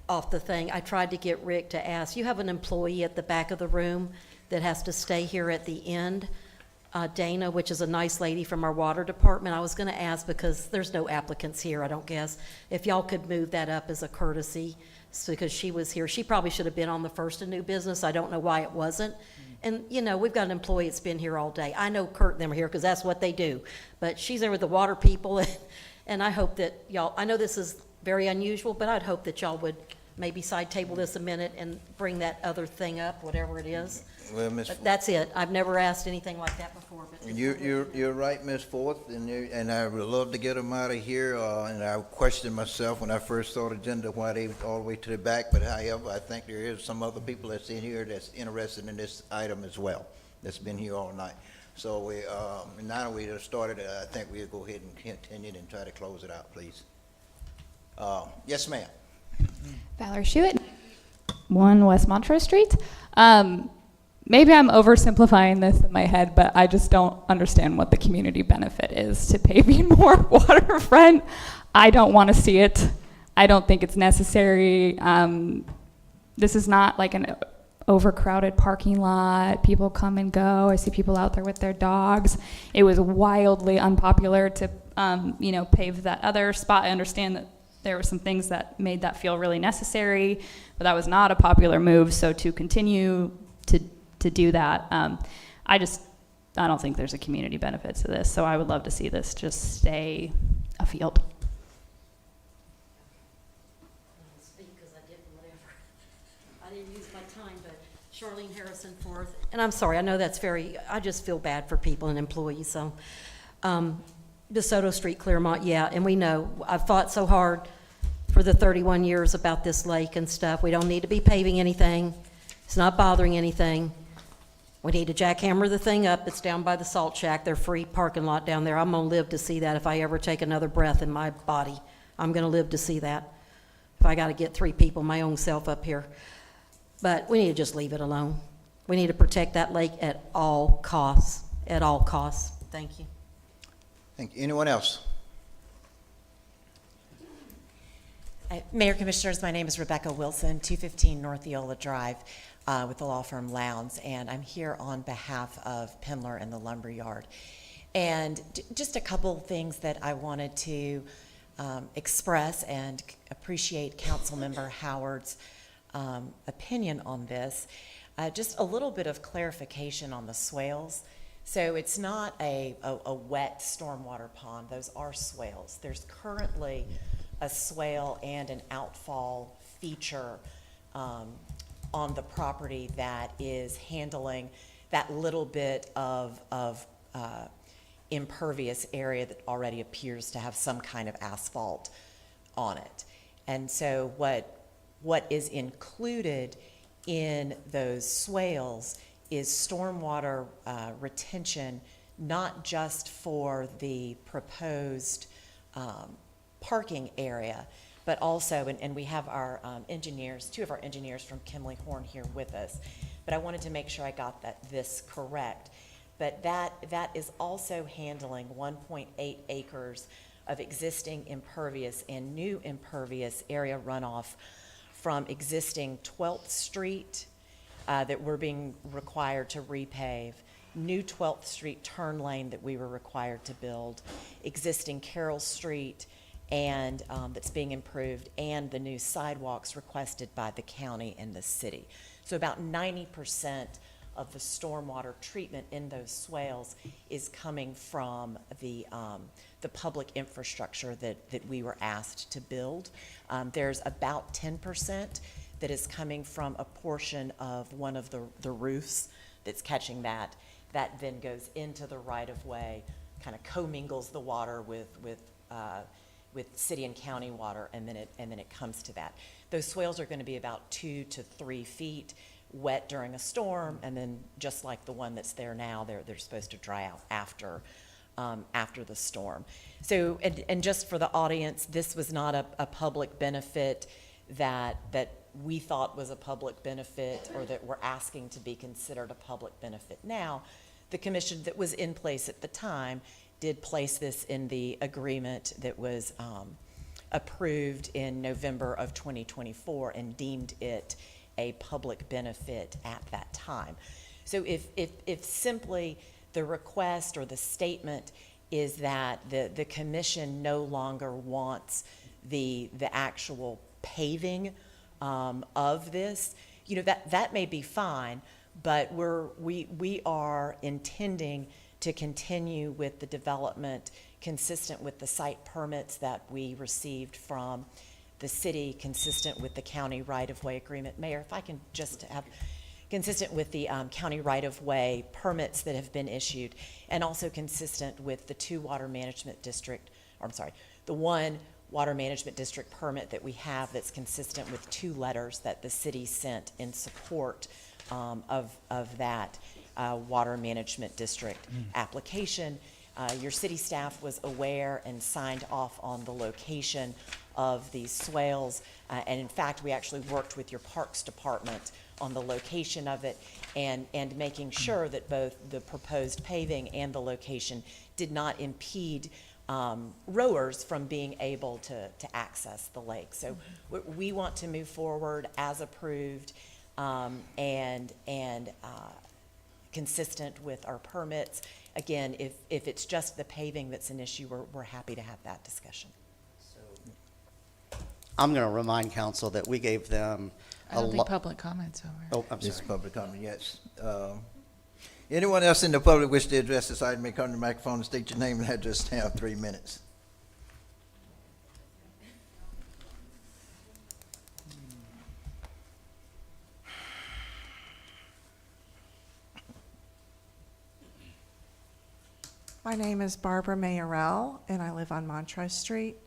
off the thing. I tried to get Rick to ask. You have an employee at the back of the room that has to stay here at the end, Dana, which is a nice lady from our water department. I was going to ask, because there's no applicants here, I don't guess, if y'all could move that up as a courtesy, because she was here. She probably should have been on the first of new business. I don't know why it wasn't. And, we've got an employee that's been here all day. I know Kurt and them are here because that's what they do. But she's there with the water people, and I hope that y'all, I know this is very unusual, but I'd hope that y'all would maybe side table this a minute and bring that other thing up, whatever it is. Well, Ms. But that's it. I've never asked anything like that before. But You're right, Ms. Forth, and I would love to get them out of here. And I questioned myself when I first saw the agenda why they all the way to the back. But however, I think there is some other people that's in here that's interested in this item as well. That's been here all night. So now we just started. I think we'll go ahead and continue and try to close it out, please. Yes, ma'am. Valerie Shewitt, 1 West Montrose Street. Maybe I'm oversimplifying this in my head, but I just don't understand what the community benefit is to paving more waterfront. I don't want to see it. I don't think it's necessary. This is not like an overcrowded parking lot. People come and go. I see people out there with their dogs. It was wildly unpopular to, pave that other spot. I understand that there were some things that made that feel really necessary, but that was not a popular move. So to continue to do that, I don't think there's a community benefit to this. So I would love to see this just stay a field. I didn't use my time, but Charlene Harrison, 4th. And I'm sorry, I know that's I just feel bad for people and employees. So DeSoto Street, Clermont, yeah, and we know. I've fought so hard for the 31 years about this lake and stuff. We don't need to be paving anything. It's not bothering anything. We need to jackhammer the thing up. It's down by the salt shack, their free parking lot down there. I'm going to live to see that if I ever take another breath in my body. I'm going to live to see that if I got to get 3 people, my own self up here. But we need to just leave it alone. We need to protect that lake at all costs, Thank you. Thank you. Anyone else? Mayor, Commissioners, my name is Rebecca Wilson, 215 North Eola Drive with the law firm Lowndes, and I'm here on behalf of Pendler and the Lumberyard. And just a couple things that I wanted to express and appreciate Councilmember Howard's opinion on this. Just a little bit of clarification on the swales. So it's not a wet stormwater pond. Those are swales. There's currently a swale and an outfall feature on the property that is handling that little bit of impervious area that already appears to have some kind of asphalt on it. And so what is included in those swales is stormwater retention, not just for the proposed parking area, but also, and we have our engineers, two of our engineers from Kimley Horn here with us, but I wanted to make sure I got this correct. But that is also handling 1.8 acres of existing impervious and new impervious area runoff from existing 12th Street that we're being required to repave, new 12th Street turn lane that we were required to build, existing Carroll Street, and that's being improved, and the new sidewalks requested by the county and the city. So about 90% of the stormwater treatment in those swales is coming from the public infrastructure that we were asked to build. There's about 10% that is coming from a portion of one of the roofs that's catching that then goes into the right-of-way, kind of commingles the water with city and county water, and then it comes to that. Those swales are going to be about 2 to 3 feet wet during a storm, and then just like the one that's there now, they're supposed to dry out after the storm. So, and just for the audience, this was not a public benefit that we thought was a public benefit, or that we're asking to be considered a public benefit now. The commission that was in place at the time did place this in the agreement that was approved in November of 2024 and deemed it a public benefit at that time. So if simply the request or the statement is that the commission no longer wants the actual paving of this, you know, that may be fine, but we are intending to continue with the development consistent with the site permits that we received from the city, consistent with the county right-of-way agreement. Mayor, if I can just have consistent with the county right-of-way permits that have been issued, and also consistent with the the one water management district permit that we have that's consistent with 2 letters that the city sent in support of that water management district application. Your city staff was aware and signed off on the location of these swales, and in fact, we actually worked with your parks department on the location of it, and making sure that both the proposed paving and the location did not impede rowers from being able to access the lake. So we want to move forward as approved, and consistent with our permits. Again, if it's just the paving that's an issue, we're happy to have that discussion. I'm going to remind council that we gave them I don't think public comments over. Oh, I'm This is sorry. public comment, yes. Anyone else in the public wish to address this item may come to the microphone and state your name and address. Have 3 minutes. My name is Barbara Mayorel, and I live on Montrose Street.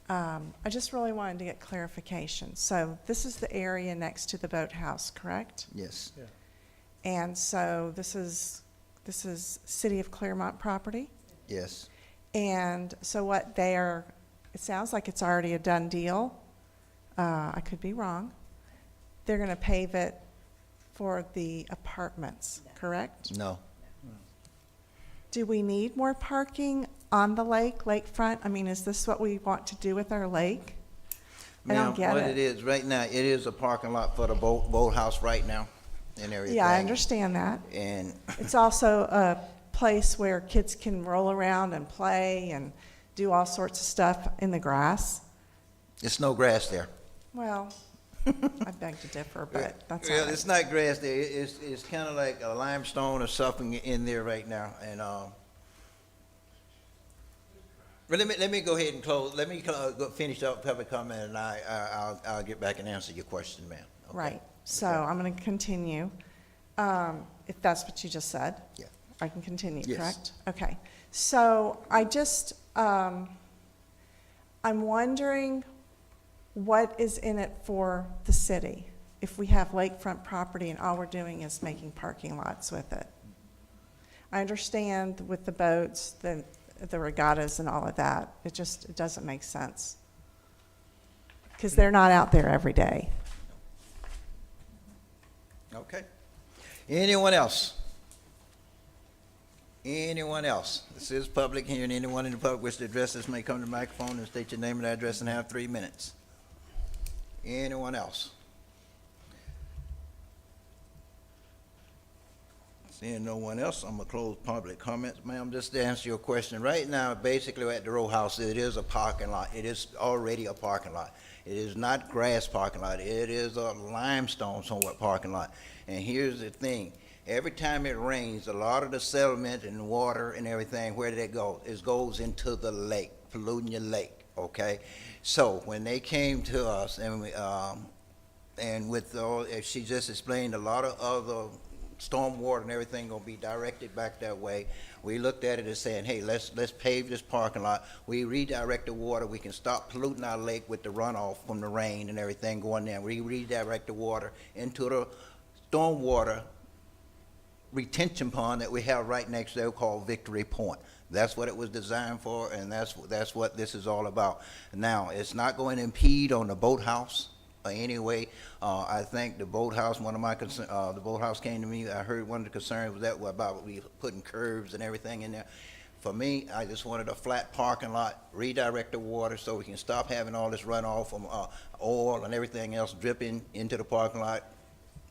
I just really wanted to get clarification. So this is the area next to the boathouse, correct? Yes. Yeah. And so this is City of Clermont property? Yes. And so it sounds like it's already a done deal. I could be wrong. They're going to pave it for the apartments, correct? No. Do we need more parking on the lakefront? I mean, is this what we want to do with our lake? I don't get what it. it is, right now, it is a parking lot for the boathouse right now and everything. Yeah, I understand that. And It's also a place where kids can roll around and play and do all sorts of stuff in the grass. it's no grass there. Well, I beg to differ, but that's all Well, right. it's not grass there. It's kind of like a limestone or something in there right now. And Well, let me go ahead and close. Let me go finish up public comment, and I'll get back and answer your question, ma'am. Okay? Right, so I'm going to continue, if that's what you just said. Yeah. I can continue, Yes. correct? Okay, so I just, I'm wondering what is in it for the city if we have lakefront property and all we're doing is making parking lots with it. I understand with the boats, the regattas and all of that, it doesn't make sense. Because they're not out there every day. Okay. Anyone else? Anyone else? This is public hearing. Anyone in the public wish to address this may come to the microphone and state your name and address and have 3 minutes. Anyone else? Seeing no one else, I'm gonna close public comments. Ma'am, just to answer your question, right now, basically at the row house, it is a parking lot. It is already a parking lot. It is not grass parking lot. It is a limestone somewhat parking lot. And here's the thing. Every time it rains, a lot of the sediment and water and everything, where did it go? It goes into the lake, polluting your lake, okay? So when they came to us and with all, she just explained a lot of other storm water and everything gonna be directed back that way. We looked at it as saying, hey, let's pave this parking lot. We redirect the water. We can stop polluting our lake with the runoff from the rain and everything going there. We redirect the water into the storm water retention pond that we have right next there called Victory Point. That's what it was designed for, and that's what this is all about. Now, it's not going to impede on the boathouse. Anyway, I think the boathouse, one of my the boathouse came to me, I heard one of the concerns was that about we putting curves and everything in there. For me, I just wanted a flat parking lot, redirect the water so we can stop having all this runoff from oil and everything else dripping into the parking lot.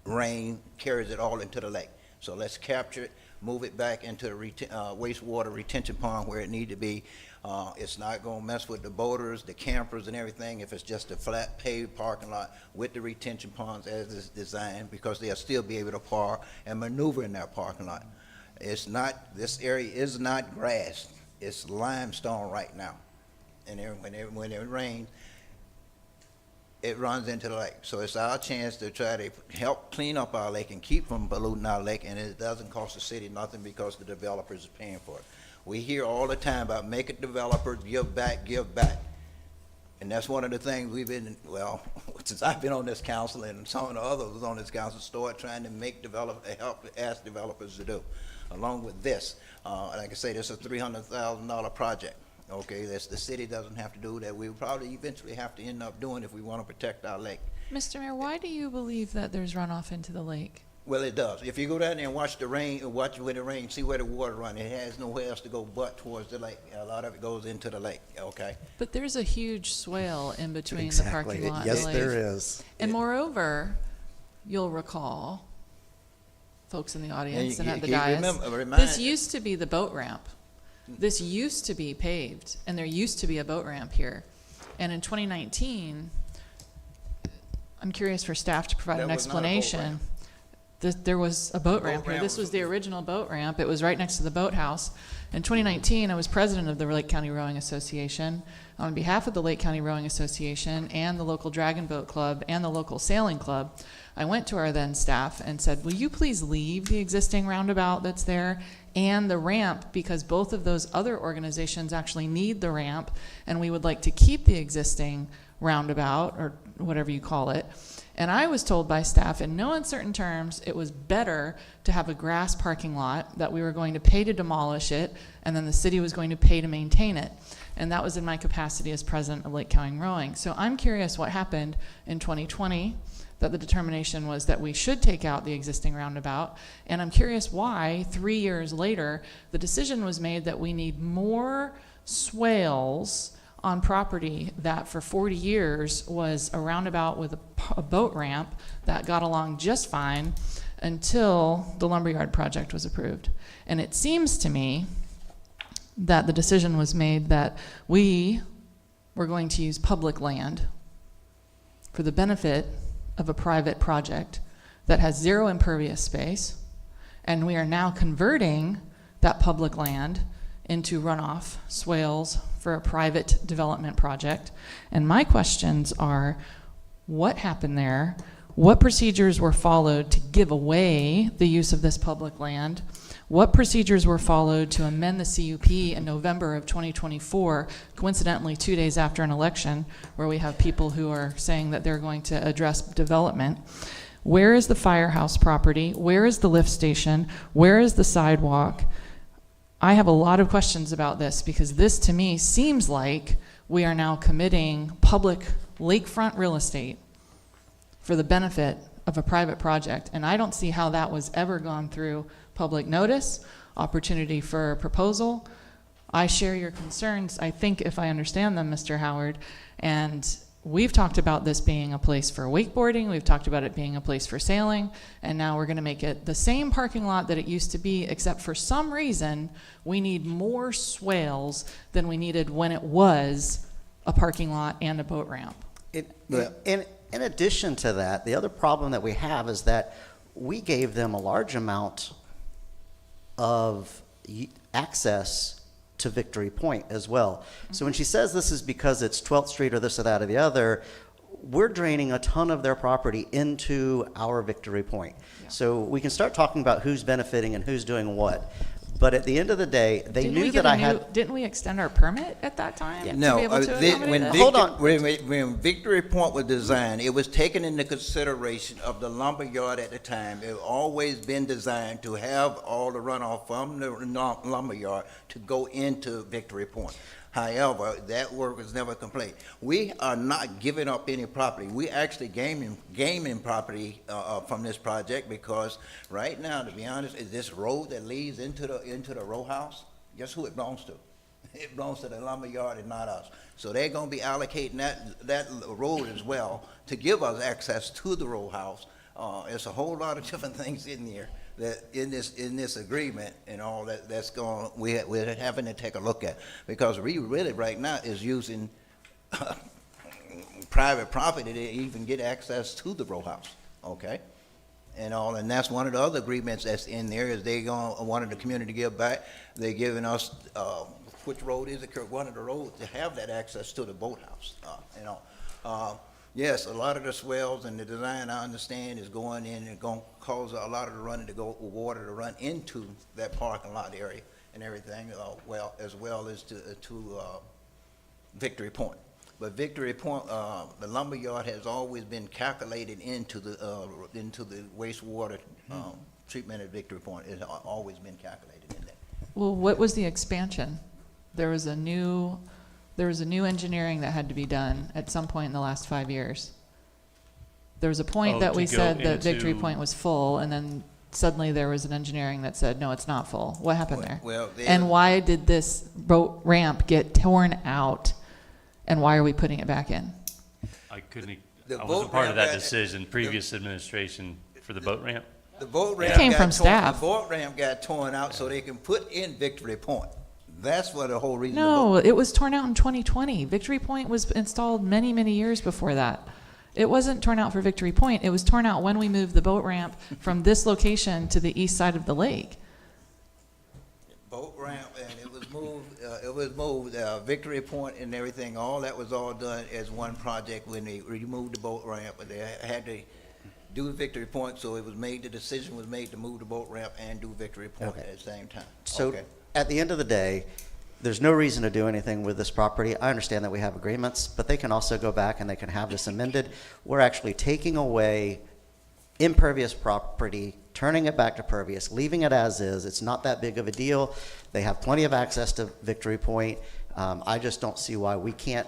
Rain carries it all into the lake. So let's capture it, move it back into the wastewater retention pond where it need to be. It's not going to mess with the boaters, the campers, and everything if it's just a flat paved parking lot with the retention ponds as it's designed, because they'll still be able to park and maneuver in that parking lot. It's not, this area is not grass. It's limestone right now. And when it rains, it runs into the lake. So it's our chance to try to help clean up our lake and keep from polluting our lake, and it doesn't cost the city nothing because the developers are paying for it. We hear all the time about make it developers, give back, give back. And that's one of the things we've been, well, since I've been on this council and some of the others on this council, start trying to make help ask developers to do. Along with this, like I say, this is a $300,000 project. Okay, the city doesn't have to do that. We will probably eventually have to end up doing if we want to protect our lake. Mr. Mayor, why do you believe that there's runoff into the lake? Well, it does. If you go down there and watch the rain, watch when it rains, see where the water runs. It has nowhere else to go but towards the lake. A lot of it goes into the lake, okay? But there's a huge swale in between Exactly. the parking lot Yes, and the lake. there is. And moreover, you'll recall, folks in the audience and at the dais, this used to be the boat ramp. This used to be paved, and there used to be a boat ramp here. And in 2019, I'm curious for staff to provide an explanation. There was a boat ramp here. This was the original boat ramp. It was right next to the boathouse. In 2019, I was president of the Lake County Rowing Association. On behalf of the Lake County Rowing Association and the local Dragon Boat Club and the local Sailing Club, I went to our then staff and said, will you please leave the existing roundabout that's there and the ramp, because both of those other organizations actually need the ramp, and we would like to keep the existing roundabout, or whatever you call it. And I was told by staff in no uncertain terms it was better to have a grass parking lot, that we were going to pay to demolish it, and then the city was going to pay to maintain it. And that was in my capacity as president of Lake County Rowing. So I'm curious what happened in 2020, that the determination was that we should take out the existing roundabout. And I'm curious why 3 years later, the decision was made that we need more swales on property that for 40 years was a roundabout with a boat ramp that got along just fine until the lumberyard project was approved. And it seems to me that the decision was made that we were going to use public land for the benefit of a private project that has zero impervious space, and we are now converting that public land into runoff swales for a private development project. And my questions are, what happened there? What procedures were followed to give away the use of this public land? What procedures were followed to amend the CUP in November of 2024, coincidentally 2 days after an election, where we have people who are saying that they're going to address development? Where is the firehouse property? Where is the lift station? Where is the sidewalk? I have a lot of questions about this, because this to me seems like we are now committing public lakefront real estate for the benefit of a private project. And I don't see how that was ever gone through public notice, opportunity for proposal. I share your concerns, I think, if I understand them, Mr. Howard. And we've talked about this being a place for wakeboarding, we've talked about it being a place for sailing, and now we're gonna make it the same parking lot that it used to be, except for some reason, we need more swales than we needed when it was a parking lot and a boat ramp. In addition to that, the other problem that we have is that we gave them a large amount of access to Victory Point as well. So when she says this is because it's 12th Street or this or that or the other, we're draining a ton of their property into our Victory Point. So we can start talking about who's benefiting and who's doing what. But at the end of the day, they knew that I had... Didn't we extend our permit at that time? Yeah. To No, be able to accommodate it? Hold on. When Victory Point was designed, it was taken into consideration of the lumber yard at the time. It always been designed to have all the runoff from the lumber yard to go into Victory Point. However, that work was never complete. We are not giving up any property. We actually gaining property from this project, because right now, to be honest, is this road that leads into the row house. Guess who it belongs to? It belongs to the lumber yard and not us. So they're going to be allocating that road as well to give us access to the row house. It's a whole lot of different things in there that in this agreement and all that's going, we're having to take a look at, because we really right now is using private property to even get access to the row house, okay? And that's one of the other agreements that's in there, is they wanted the community to give back. They're giving us, which road is it? One of the roads to have that access to the boathouse, yes, a lot of the swells and the design, I understand, is going in and going to cause a lot of the water to run into that parking lot area and everything, as well as to Victory Point. But Victory Point, the lumber yard has always been calculated into the wastewater treatment at Victory Point. It's always been calculated in there. Well, what was the expansion? There was a new engineering that had to be done at some point in the last 5 years. There was a point that we said that Victory Point was full, and then suddenly there was an engineering that said, no, it's not full. What happened there? And why did this boat ramp get torn out, and why are we putting it back in? I wasn't part of that decision, previous administration, for the boat ramp. The boat ramp came from staff. The boat ramp got torn out so they can put in Victory Point. That's what the whole reason. No, it was torn out in 2020. Victory Point was installed many, many years before that. It wasn't torn out for Victory Point. It was torn out when we moved the boat ramp from this location to the east side of the lake. Boat ramp, and it was moved. Victory Point and everything. All that was all done as one project when they removed the boat ramp. But they had to do Victory Point, so it was made. The decision was made to move the boat ramp and do Victory Point at the same time. So at the end of the day, there's no reason to do anything with this property. I understand that we have agreements, but they can also go back and they can have this amended. We're actually taking away impervious property, turning it back to pervious, leaving it as is. It's not that big of a deal. They have plenty of access to Victory Point. I just don't see why we can't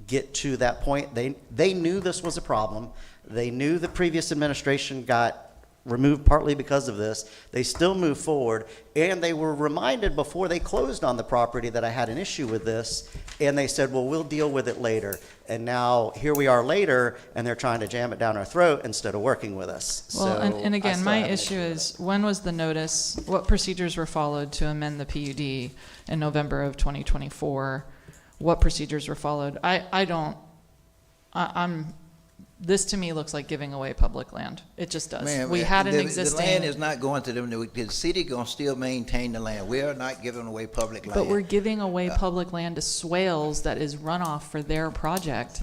get to that point. They knew this was a problem. They knew the previous administration got removed partly because of this. They still moved forward, and they were reminded before they closed on the property that I had an issue with this, and they said, well, we'll deal with it later. And now here we are later, and they're trying to jam it down our throat instead of working with us. Well, and again, my issue is, when was the notice, what procedures were followed to amend the PUD in November of 2024? What procedures were followed? I'm This to me looks like giving away public land. It just does. Man, We had an the existing. land is not going to them. The city gonna still maintain the land. We are not giving away public land. But we're giving away public land to Swales that is runoff for their project.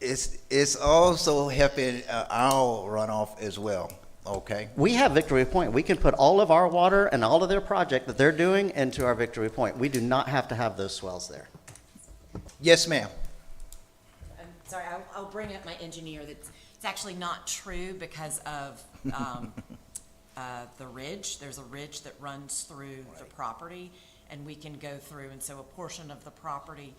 It's also helping our runoff as well, okay? We have Victory Point. We can put all of our water and all of their project that they're doing into our Victory Point. We do not have to have those swells there. Yes, ma'am. I'm sorry, I'll bring up my engineer. It's actually not true because of the ridge. There's a ridge that runs through the property, and we can go through, and so a portion of the property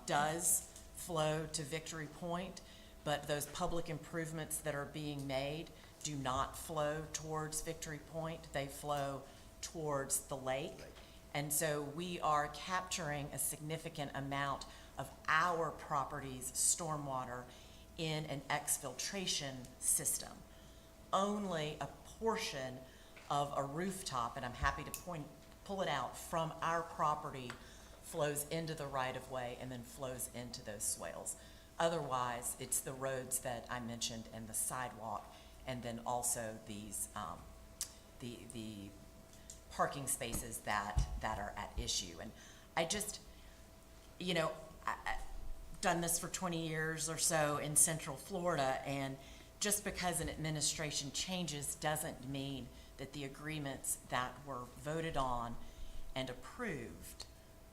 does flow to Victory Point, but those public improvements that are being made do not flow towards Victory Point. They flow towards the lake. And so we are capturing a significant amount of our property's stormwater in an exfiltration system. Only a portion of a rooftop, and I'm happy to pull it out from our property, flows into the right-of-way and then flows into those swales. Otherwise, it's the roads that I mentioned and the sidewalk, and then also these the parking spaces that are at issue. And I just, you know, I've done this for 20 years or so in Central Florida, and just because an administration changes doesn't mean that the agreements that were voted on and approved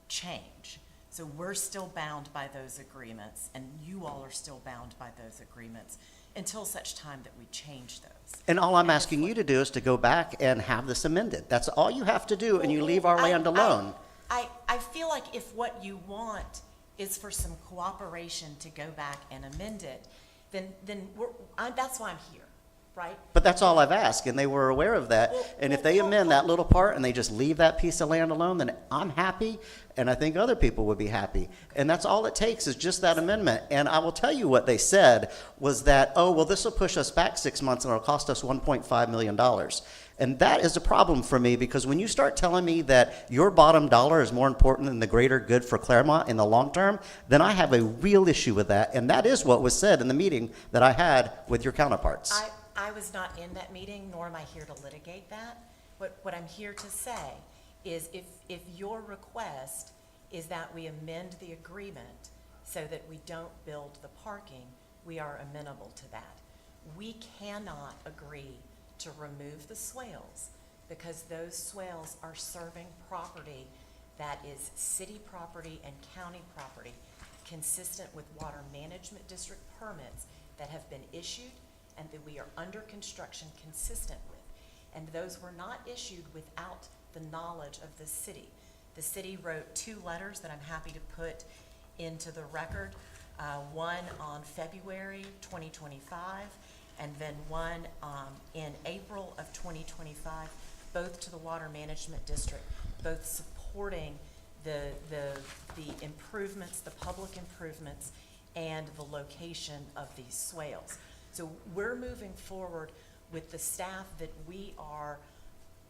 change. So we're still bound by those agreements, and you all are still bound by those agreements until such time that we change those. And all I'm asking you to do is to go back and have this amended. That's all you have to do, and you leave our land alone. I feel like if what you want is for some cooperation to go back and amend it, then that's why I'm here, right? But that's all I've asked, and they were aware of that. And if they amend that little part and they just leave that piece of land alone, then I'm happy, and I think other people would be happy. And that's all it takes is just that amendment. And I will tell you what they said was that, oh, well, this will push us back 6 months and it'll cost us $1.5 million. And that is a problem for me, because when you start telling me that your bottom dollar is more important than the greater good for Clermont in the long term, then I have a real issue with that. And that is what was said in the meeting that I had with your counterparts. I was not in that meeting, nor am I here to litigate that. What I'm here to say is if your request is that we amend the agreement so that we don't build the parking, we are amenable to that. We cannot agree to remove the swales because those swales are serving property that is city property and county property consistent with water management district permits that have been issued and that we are under construction consistent with. And those were not issued without the knowledge of the city. The city wrote 2 letters that I'm happy to put into the record, one on February 2025, and then one in April of 2025, both to the Water Management District, both supporting the improvements, the public improvements, and the location of these swales. So we're moving forward with the staff that we are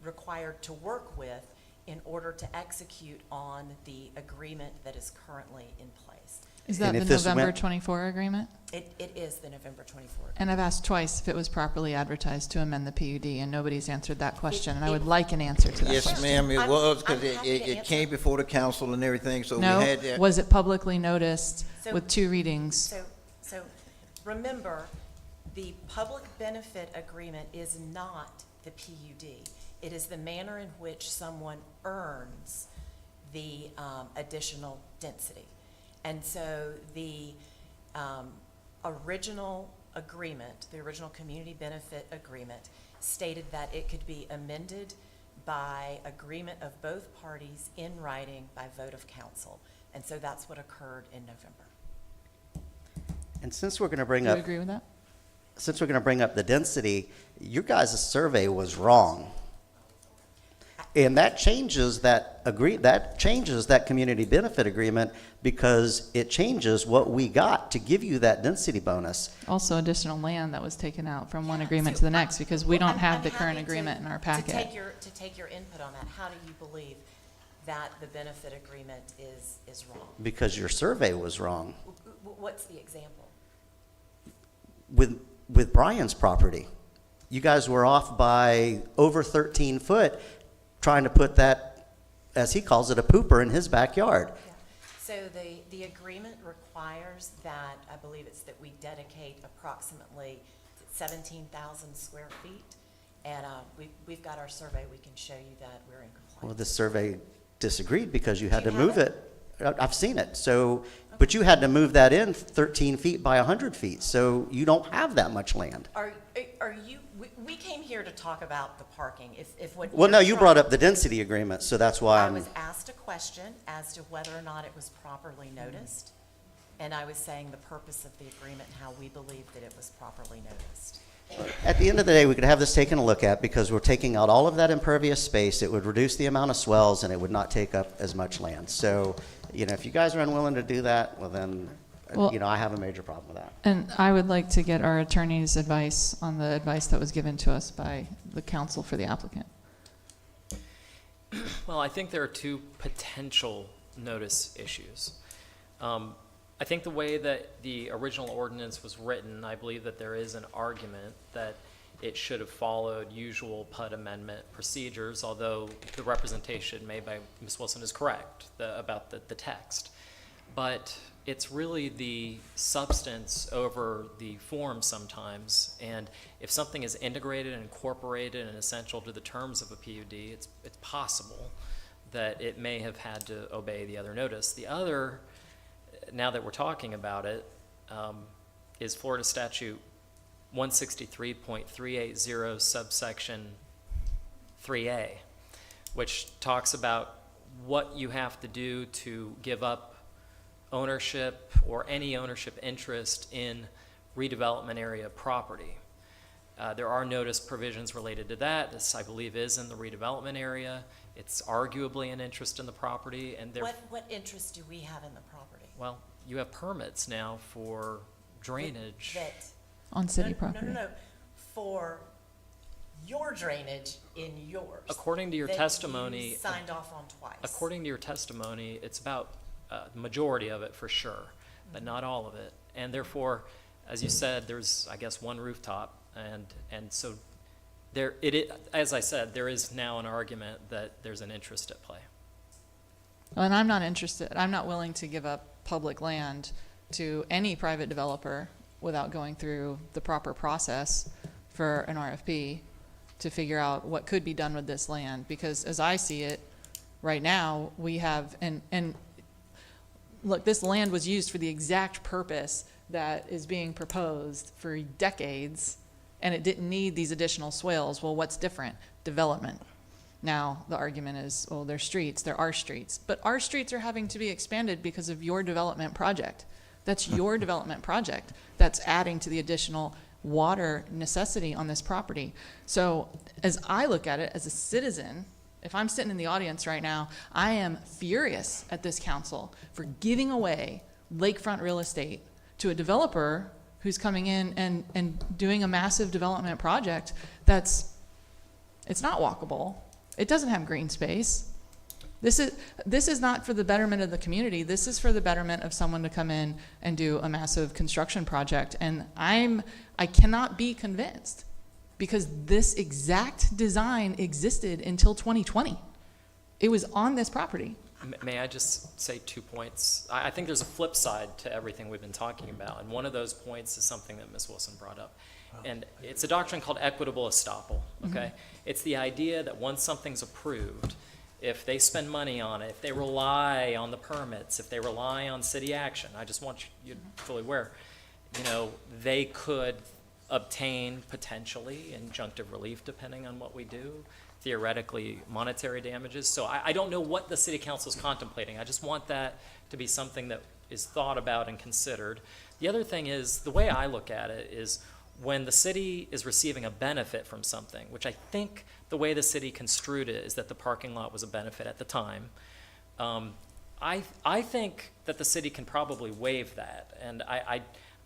required to work with in order to execute on the agreement that is currently in place. Is that the November 24 agreement? It is the November 24. And I've asked twice if it was properly advertised to amend the PUD, and nobody's answered that question, and I would like an answer to that question. Yes, ma'am, it was, because it came before the council and everything, so we No, had that. was it publicly noticed with 2 readings? So remember, the public benefit agreement is not the PUD. It is the manner in which someone earns the additional density. And so the original agreement, the original community benefit agreement, stated that it could be amended by agreement of both parties in writing by vote of council. And so that's what occurred in November. And since we're going to bring Do up... you agree with that? Since we're going to bring up the density, your guys' survey was wrong. And that changes that community benefit agreement, because it changes what we got to give you that density bonus. Also additional land that was taken out from one agreement to the next, because we don't have the current agreement in our packet. To take your input on that, how do you believe that the benefit agreement is wrong? Because your survey was wrong. What's the example? with Brian's property. You guys were off by over 13 foot trying to put that, as he calls it, a pooper in his backyard. So the agreement requires that, I believe it's that we dedicate approximately 17,000 square feet. And we've got our survey, we can show you that we're in compliance. Well, this survey disagreed because you had Do to you have move it. I've seen it. So, but you had to move that in 13 feet by 100 feet. So you don't have that much land. Are you, we came here to talk about the parking. If what Well, you're no, you trying- brought up the density agreement, so that's why I was asked a question as to whether or not it was properly noticed. And I was saying the purpose of the agreement, and how we believe that it was properly noticed. At the end of the day, we could have this taken a look at because we're taking out all of that impervious space. It would reduce the amount of swells and it would not take up as much land. So, you know, if you guys are unwilling to do that, well then, Well- you know, I have a major problem with that. And I would like to get our attorney's advice on the advice that was given to us by the counsel for the applicant. Well, I think there are two potential notice issues. I think the way that the original ordinance was written, I believe that there is an argument that it should have followed usual PUD amendment procedures, although the representation made by Ms. Wilson is correct about the text. But it's really the substance over the form sometimes, and if something is integrated and incorporated and essential to the terms of a PUD, it's possible that it may have had to obey the other notice. The other, now that we're talking about it, is Florida Statute 163.380 subsection 3A, which talks about what you have to do to give up ownership or any ownership interest in redevelopment area property. There are notice provisions related to that. This, I believe, is in the redevelopment area. It's arguably an interest in the property, and there. What interest do we have in the property? Well, you have permits now for drainage. On city No, property. No, for your drainage in yours. According to your that testimony. you signed off on twice. According to your testimony, it's about the majority of it for sure, but not all of it. And therefore, as you said, there's, I guess, one rooftop, and so there, as I said, there is now an argument that there's an interest at play. And I'm not interested, I'm not willing to give up public land to any private developer without going through the proper process for an RFP to figure out what could be done with this land. Because as I see it, right now, we have, and look, this land was used for the exact purpose that is being proposed for decades, and it didn't need these additional swales. Well, what's different? Development. Now, the argument is, well, they're streets, there are streets. But our streets are having to be expanded because of your development project. That's your development project that's adding to the additional water necessity on this property. So as I look at it as a citizen, if I'm sitting in the audience right now, I am furious at this council for giving away lakefront real estate to a developer who's coming in and doing a massive development project it's not walkable. It doesn't have green space. This is not for the betterment of the community. This is for the betterment of someone to come in and do a massive construction project. And I cannot be convinced because this exact design existed until 2020. It was on this property. May I just say 2 points? I think there's a flip side to everything we've been talking about, and one of those points is something that Ms. Wilson brought up. And it's a doctrine called equitable estoppel, okay? It's the idea that once something's approved, if they spend money on it, if they rely on the permits, if they rely on city action, I just want you to be fully aware, you know, they could obtain potentially injunctive relief depending on what we do, theoretically monetary damages. So I don't know what the city council is contemplating. I just want that to be something that is thought about and considered. The other thing is, the way I look at it is when the city is receiving a benefit from something, which I think the way the city construed it is that the parking lot was a benefit at the time. I think that the city can probably waive that, and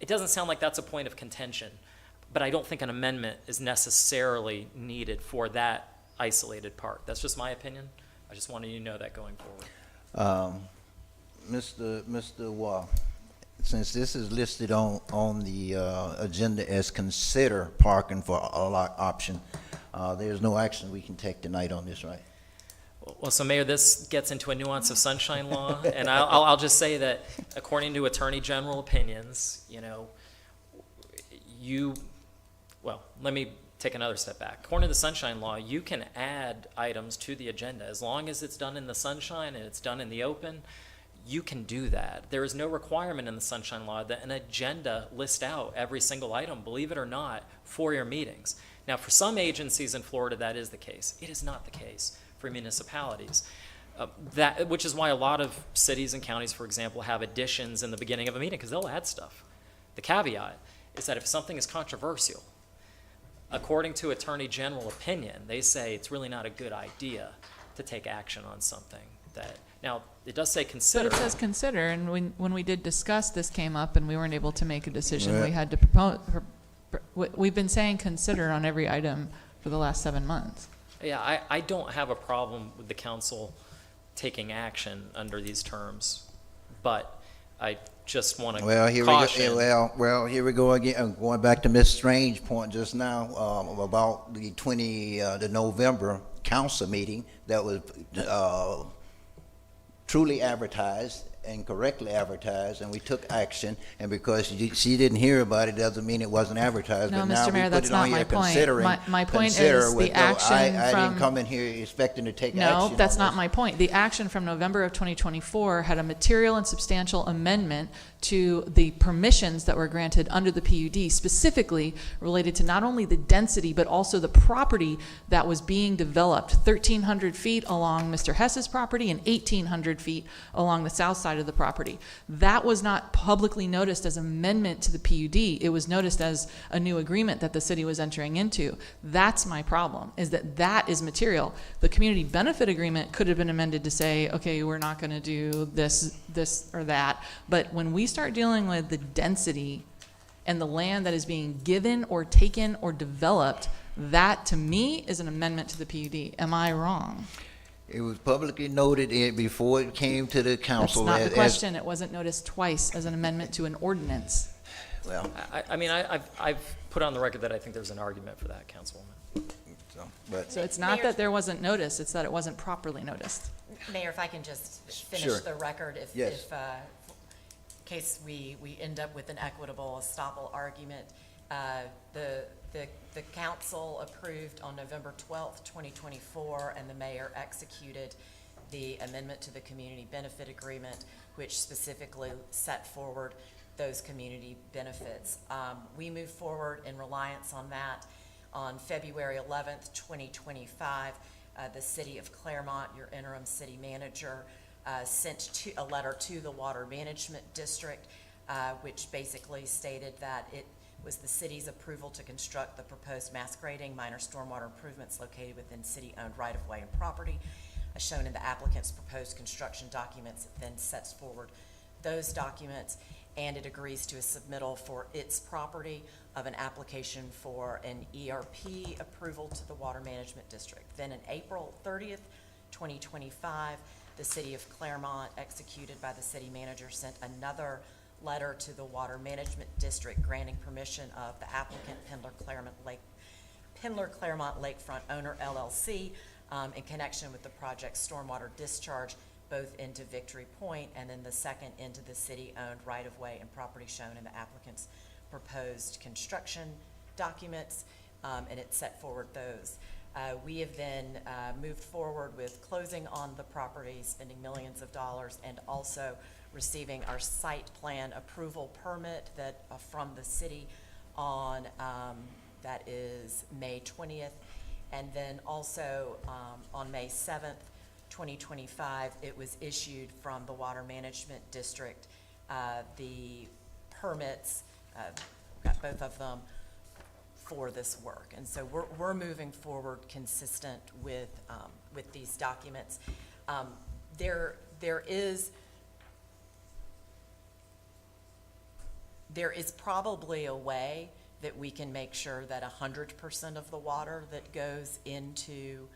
it doesn't sound like that's a point of contention, but I don't think an amendment is necessarily needed for that isolated part. That's just my opinion. I just wanted you to know that going forward. Mr. Wah, since this is listed on the agenda as consider parking for a lot option, there's no action we can take tonight on this, right? Well, so Mayor, this gets into a nuance of sunshine law, and I'll just say that according to Attorney General opinions, well, let me take another step back. According to the sunshine law, you can add items to the agenda as long as it's done in the sunshine and it's done in the open. You can do that. There is no requirement in the sunshine law that an agenda list out every single item, believe it or not, for your meetings. Now, for some agencies in Florida, that is the case. It is not the case for municipalities. Which is why a lot of cities and counties, for example, have additions in the beginning of a meeting, because they'll add stuff. The caveat is that if something is controversial, according to Attorney General opinion, they say it's really not a good idea to take action on something that, now, it does say consider. But it says consider, and when we did discuss, this came up, and we weren't able to make a decision. Yeah. We had to propose, we've been saying consider on every item for the last 7 months. Yeah, I don't have a problem with the council taking action under these terms, but I just want to caution. Well, here we go again. Going back to Ms. Strange's point just now about the November council meeting that was truly advertised and correctly advertised, and we took action, and because she didn't hear about it doesn't mean it wasn't advertised. No, but now Mr. we Mayor, put that's it not on my here point. considering. My point consider is with the action I from... didn't come in here expecting to take action. No, that's on not this. my point. The action from November of 2024 had a material and substantial amendment to the permissions that were granted under the PUD, specifically related to not only the density, but also the property that was being developed, 1,300 feet along Mr. Hess's property and 1,800 feet along the south side of the property. That was not publicly noticed as amendment to the PUD. It was noticed as a new agreement that the city was entering into. That's my problem, is that that is material. The community benefit agreement could have been amended to say, okay, we're not going to do this or that. But when we start dealing with the density and the land that is being given or taken or developed, that to me is an amendment to the PUD. Am I wrong? It was publicly noted before it came to the council. That's not the question. It wasn't noticed twice as an amendment to an ordinance. Well, I mean, I've put on the record that I think there's an argument for that, Councilwoman. So it's not that there wasn't notice, it's that it wasn't properly noticed. Mayor, if I can just finish Sure. the record, if Yes. in case we end up with an equitable estoppel argument, the council approved on November 12th, 2024, and the mayor executed the amendment to the community benefit agreement, which specifically set forward those community benefits. We moved forward in reliance on that. On February 11th, 2025, the city of Clermont, your interim city manager, sent a letter to the Water Management District, which basically stated that it was the city's approval to construct the proposed mass grading minor stormwater improvements located within city-owned right-of-way and property, as shown in the applicant's proposed construction documents. It then sets forward those documents, and it agrees to a submittal for its property of an application for an ERP approval to the Water Management District. Then on April 30th, 2025, the city of Clermont, executed by the city manager, sent another letter to the Water Management District granting permission of the applicant, Pendler Clermont Lakefront Owner LLC, in connection with the project's stormwater discharge both into Victory Point and then the second into the city-owned right-of-way and property shown in the applicant's proposed construction documents, and it set forward those. We have then moved forward with closing on the property, spending millions of dollars, and also receiving our site plan approval permit that from the city on that is May 20th, and then also on May 7th, 2025, it was issued from the Water Management District. The permits, got both of them for this work, and so we're moving forward consistent with these documents. There is probably a way that we can make sure that 100% of the water that goes into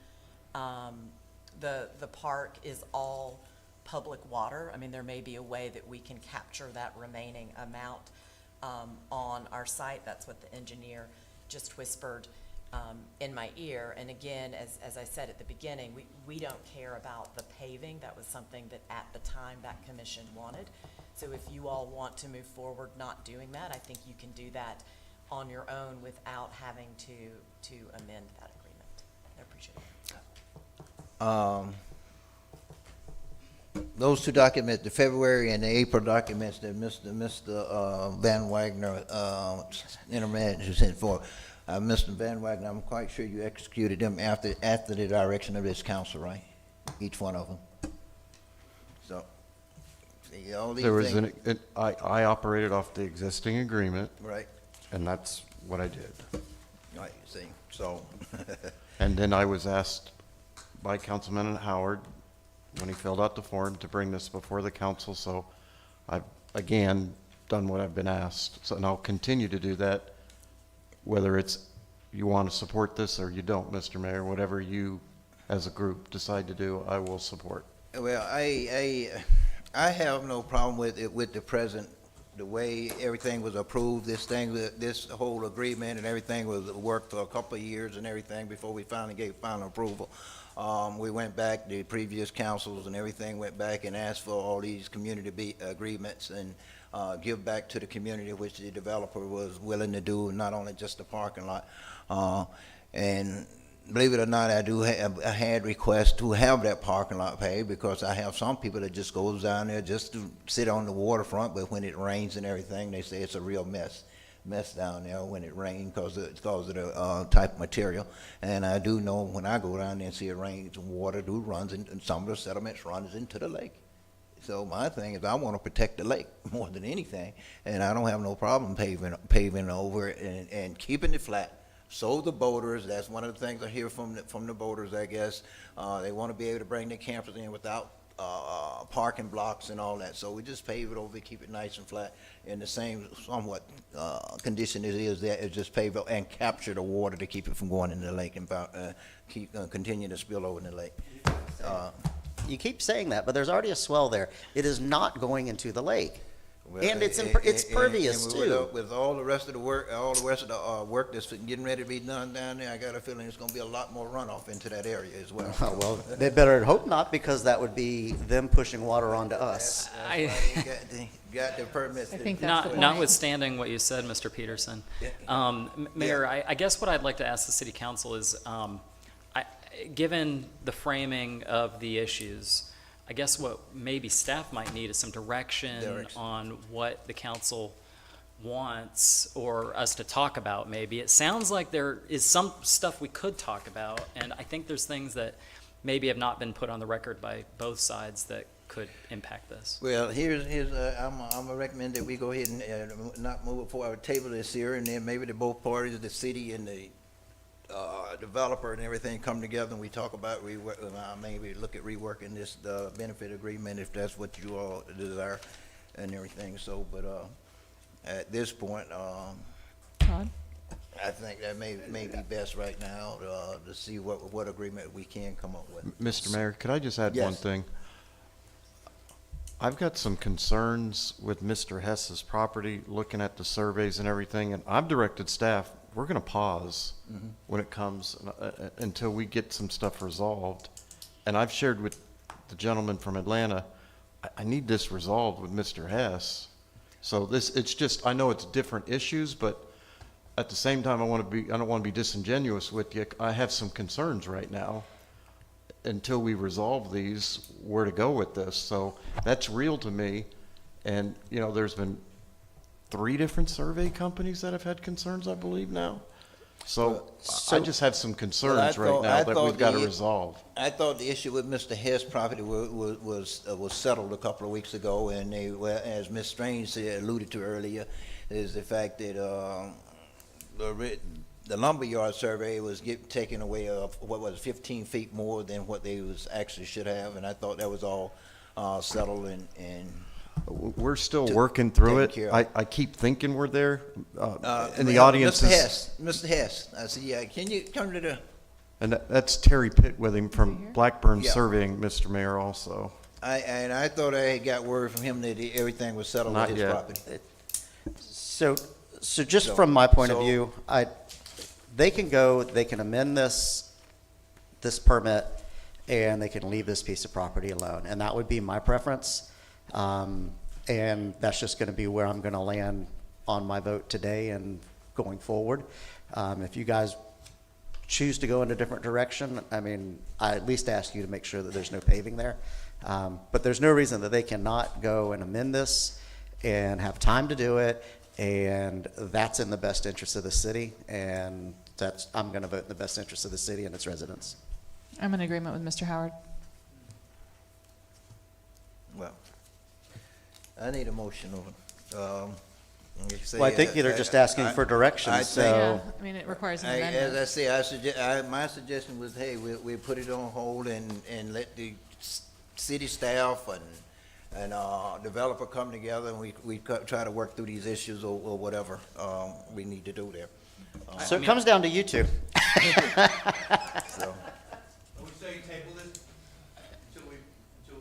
the park is all public water. I mean, there may be a way that we can capture that remaining amount on our site. That's what the engineer just whispered in my ear. And again, as I said at the beginning, we don't care about the paving. That was something that at the time that commission wanted. So if you all want to move forward not doing that, I think you can do that on your own without having to amend that agreement. I appreciate it. Those two documents, the February and the April documents that Mr. Van Wagner, intermanager sent for, Mr. Van Wagner, I'm quite sure you executed them after the direction of this council, right? Each one of them. So, see, all these There was things. I operated off the existing agreement. Right. And that's what I did. Right, see, so. And then I was asked by Councilman Howard, when he filled out the form, to bring this before the council, so I've, again, done what I've been asked. So, and I'll continue to do that, whether it's you want to support this or you don't, Mr. Mayor, whatever you as a group decide to do, I will support. Well, I have no problem with it, with the present, the way everything was approved, this whole agreement and everything was worked for a couple of years and everything before we finally gave final approval. We went back, the previous councils and everything went back and asked for all these community agreements and give back to the community, which the developer was willing to do, not only just the parking lot. And believe it or not, I had requests to have that parking lot paved, because I have some people that just goes down there just to sit on the waterfront, but when it rains and everything, they say it's a real mess down there when it rains because of the type of material. And I do know when I go down there and see it rains, water runs, and some of the sediments runs into the lake. So my thing is I want to protect the lake more than anything, and I don't have no problem paving over it and keeping it flat. So the boaters, that's one of the things I hear from the boaters, I guess. They want to be able to bring their campers in without parking blocks and all that. So we just pave it over, keep it nice and flat in the same somewhat condition it is there. It's just pave it and capture the water to keep it from going in the lake and continue to spill over in the lake. You keep saying that, but there's already a swell there. It is not going into the lake. Well, and it's pervious too. With all the rest of the work that's getting ready to be done down there, I got a feeling it's going to be a lot more runoff into that area as well. Well, they better hope not, because that would be them pushing water onto us. Got the permits. I think that's Notwithstanding what you said, Mr. Peterson, Mayor, I guess what I'd like to ask the City Council is, given the framing of the issues, I guess what maybe staff might need is some direction on what the council wants or us to talk about maybe. It sounds like there is some stuff we could talk about, and I think there's things that maybe have not been put on the record by both sides that could impact this. Well, I'm gonna recommend that we go ahead and not move it forward, table this here, and then maybe the both parties, the city and the developer and everything, come together and we talk about maybe look at reworking this benefit agreement if that's what you all desire and everything. So, but at this point, Todd? I think that may be best right now to see what agreement we can come up with. Mr. Mayor, could I just add Yes. one thing? I've got some concerns with Mr. Hess's property, looking at the surveys and everything, and I've directed staff, we're going to pause when it comes until we get some stuff resolved. And I've shared with the gentleman from Atlanta, I need this resolved with Mr. Hess. So it's just, I know it's different issues, but at the same time, I don't want to be disingenuous with you. I have some concerns right now. Until we resolve these, where to go with this. So that's real to me. And, you know, there's been 3 different survey companies that have had concerns, I believe now. So I just have some concerns right now that we've got to resolve. I thought the issue with Mr. Hess' property was settled a couple of weeks ago, and as Ms. Strange alluded to earlier, is the fact that the lumberyard survey was taken away of 15 feet more than what they actually should have, and I thought that was all settled and we're still working through it. I keep thinking we're there. And the audience Mr. Hess, I said, yeah, can you come to the... And that's Terry Pitt with him from Blackburn Surveying, Mr. Mayor, also. I thought I had got word from him that everything was settled with Not his yet. property. So just So- from my point of so- view, they can amend this permit, and they can leave this piece of property alone, and that would be my preference. And that's just gonna be where I'm gonna land on my vote today and going forward. If you guys choose to go in a different direction, I mean, I at least ask you to make sure that there's no paving there. But there's no reason that they cannot go and amend this and have time to do it, and that's in the best interest of the city, and I'm gonna vote in the best interest of the city and its residents. I'm in agreement with Mr. Howard. Well, I need a motion on it. Like you say, Well, I think they're just asking for direction, I so- think- Yeah, I mean, it requires an amendment. As I say, my suggestion was, hey, we put it on hold and let the city staff and developer come together, and we try to work through these issues or whatever we need to do there. So it comes down to you two. So,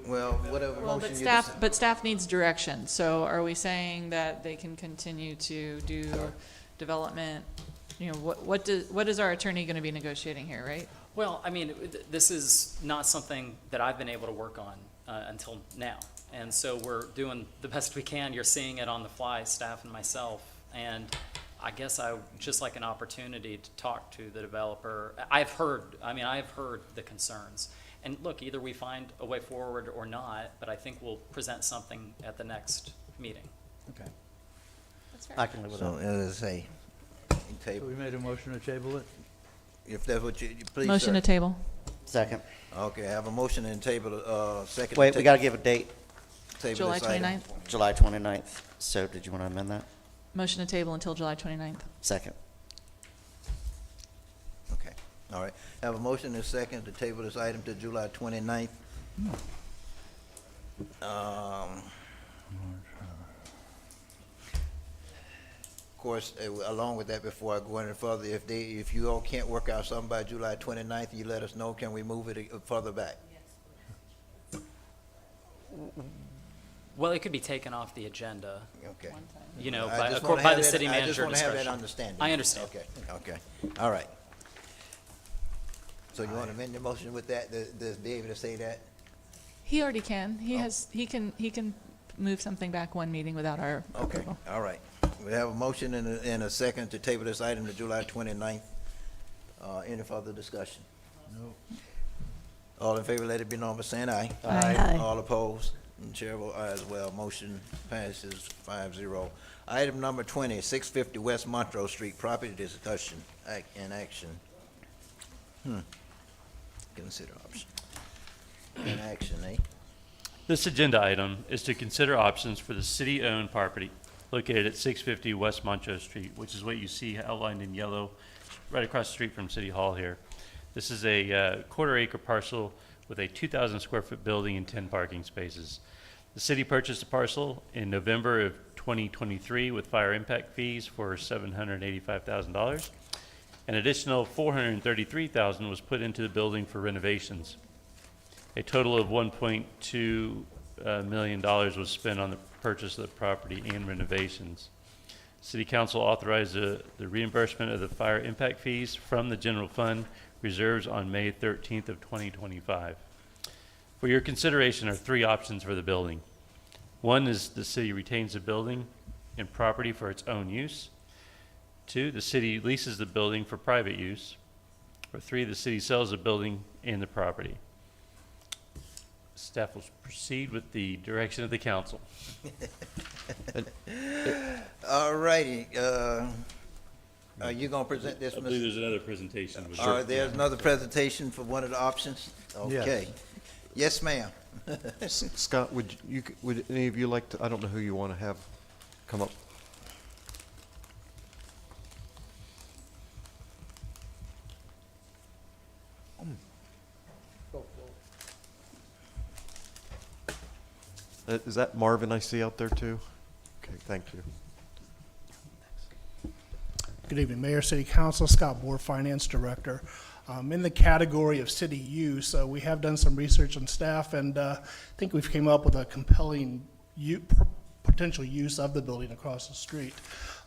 well, whatever Well, motion but you staff, decide. but staff needs direction, so are we saying that they can continue to do development? You know, what is our attorney gonna be negotiating here, right? Well, I mean, this is not something that I've been able to work on until now. And so we're doing the best we can. You're seeing it on the fly, staff and myself. And I guess I would just like an opportunity to talk to the developer. I've heard the concerns. And look, either we find a way forward or not, but I think we'll present something at the next meeting. Okay. That's fair. I can live with So, that. as I say, table. We made a motion to table it? If that's what you please, Motion sir. to table. Second. Okay, I have a motion and table, second. to Wait, we ta- gotta give a date, table July this item. 29th. July 29th. So did you want to amend that? Motion to table until July 29th. Second. Okay, all right. Have a motion and a second to table this item to July 29th. Of course, along with that, before I go any further, if you all can't work out something by July 29th, you let us know, can we move it further back? Well, it could be taken off the agenda, Okay. you know, I by just wanna by have the that- city I just manager wanna have that discretion. understanding. I understand. Okay, all right. So you want to amend your motion with that, to be able to say that? He already can. He can move something back one meeting without our Okay, approval. all right. We have a motion and a second to table this item to July 29th. Any further discussion? No. All in favor, let it be known by saying aye. Aye. All opposed? And chair vote aye as well. Motion passes 5-0. Item number 20, 650 West Montrose Street, property discussion and action. Consider option. In action, eh? This agenda item is to consider options for the city-owned property located at 650 West Montrose Street, which is what you see outlined in yellow right across the street from City Hall here. This is a quarter-acre parcel with a 2,000 square foot building and 10 parking spaces. The city purchased the parcel in November of 2023 with fire impact fees for $785,000. An additional $433,000 was put into the building for renovations. A total of $1.2 million was spent on the purchase of the property and renovations. City Council authorized the reimbursement of the fire impact fees from the general fund reserves on May 13th of 2025. For your consideration are three options for the building. One is the city retains the building and property for its own use. Two, the city leases the building for private use. Or three, the city sells the building and the property. Staff will proceed with the direction of the council. All righty, are you gonna present this, I believe Mr.? there's another presentation. There's another presentation for one of the options? Okay. Yes, ma'am. Scott, would any of you like to, I don't know who you want to have come up. Is that Marvin I see out there too? Okay, thank you. Good evening, Mayor, City Council, Scott Bohr, Finance Director. In the category of city use, we have done some research on staff, and I think we've came up with a compelling potential use of the building across the street.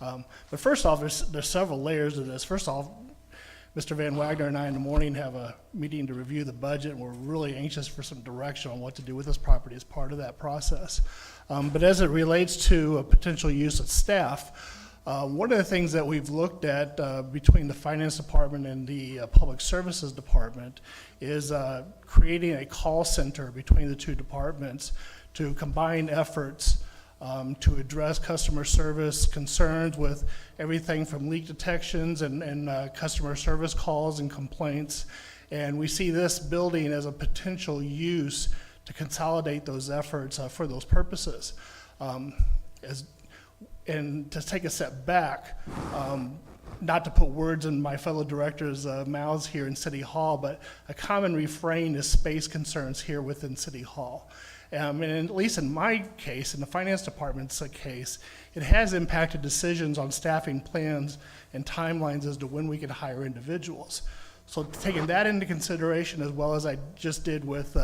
But first off, there's several layers to this. First off, Mr. Van Wagner and I in the morning have a meeting to review the budget, and we're really anxious for some direction on what to do with this property as part of that process. But as it relates to a potential use of staff, one of the things that we've looked at between the Finance Department and the Public Services Department is creating a call center between the two departments to combine efforts to address customer service concerns with everything from leak detections and customer service calls and complaints. And we see this building as a potential use to consolidate those efforts for those purposes. And to take a step back, not to put words in my fellow directors' mouths here in City Hall, but a common refrain is space concerns here within City Hall. And at least in my case, in the Finance Department's case, it has impacted decisions on staffing plans and timelines as to when we can hire individuals. So taking that into consideration, as well as I just did with,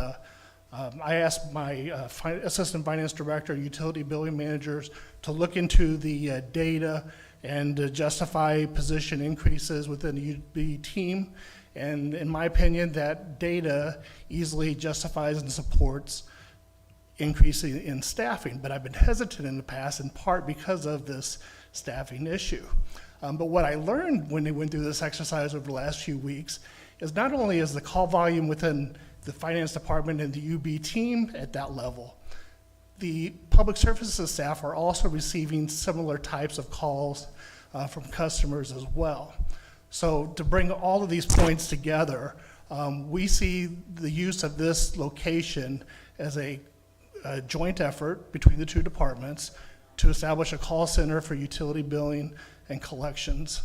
I asked my Assistant Finance Director and Utility Billing Managers to look into the data and justify position increases within the UB team. And in my opinion, that data easily justifies and supports increasing in staffing, but I've been hesitant in the past in part because of this staffing issue. But what I learned when they went through this exercise over the last few weeks is not only is the call volume within the Finance Department and the UB team at that level, the Public Services staff are also receiving similar types of calls from customers as well. So to bring all of these points together, we see the use of this location as a joint effort between the two departments to establish a call center for utility billing and collections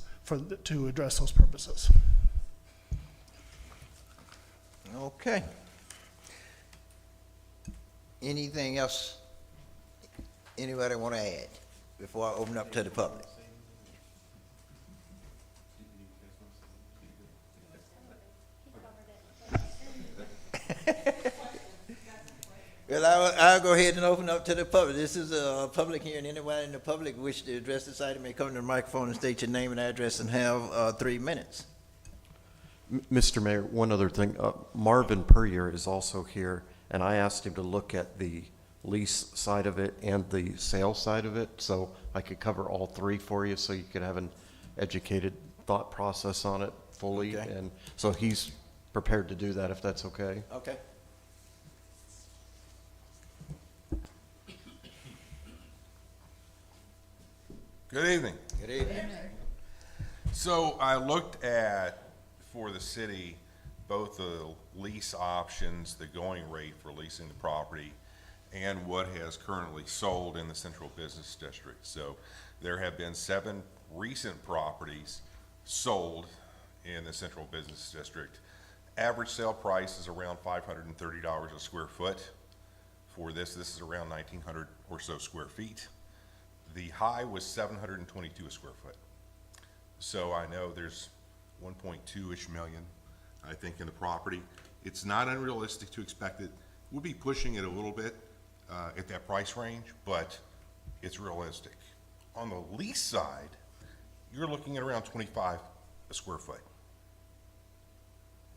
to address those purposes. Okay. Anything else anybody want to add before I open up to the public? Well, I'll go ahead and open up to the public. This is a public hearing. Anybody in the public wish to address this item may come to the microphone and state your name and address and have 3 minutes. Mr. Mayor, one other thing. Marvin Puryear is also here, and I asked him to look at the lease side of it and the sale side of it, so I could cover all 3 for you, so you could have an educated thought process on it fully. Okay. And so he's prepared to do that, if that's okay. Okay. Good evening. Good evening. So I looked at, for the city, both the lease options, the going rate for leasing the property, and what has currently sold in the central business district. So there have been 7 recent properties sold in the central business district. Average sale price is around $530 a square foot. For this is around 1,900 or so square feet. The high was 722 a square foot. So I know there's 1.2-ish million, I think, in the property. It's not unrealistic to expect it. We'll be pushing it a little bit at that price range, but it's realistic. On the lease side, you're looking at around 25 a square foot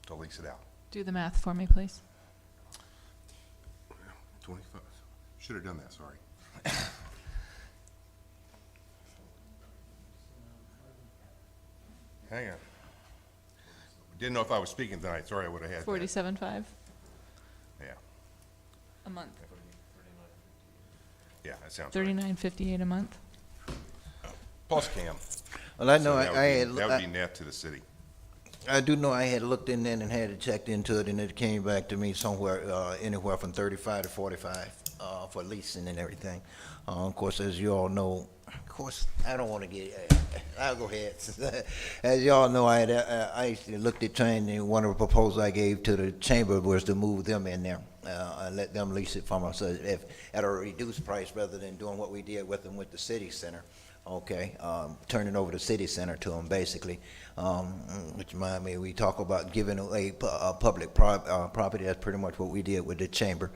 to lease it out. Do the math for me, please. 25. Should have done that, sorry. Hang on. Didn't know if I was speaking tonight. Sorry, I would have had that. 47.5 Yeah. a month. Yeah, that sounds right. 39.58 a month. Plus CAM. Well, I know So that would be I net to the city. I do know I had looked in there and had it checked into it, and it came back to me somewhere, anywhere from 35 to 45 for leasing and everything. Of course, as you all know, of course, I don't want to get, I'll go ahead. As you all know, I actually looked at trying, one of the proposals I gave to the chamber was to move them in there. and let them lease it from us at a reduced price rather than doing what we did with them with the city center. Okay, turning over the city center to them basically, which remind me, we talk about giving away public property. That's pretty much what we did with the chamber.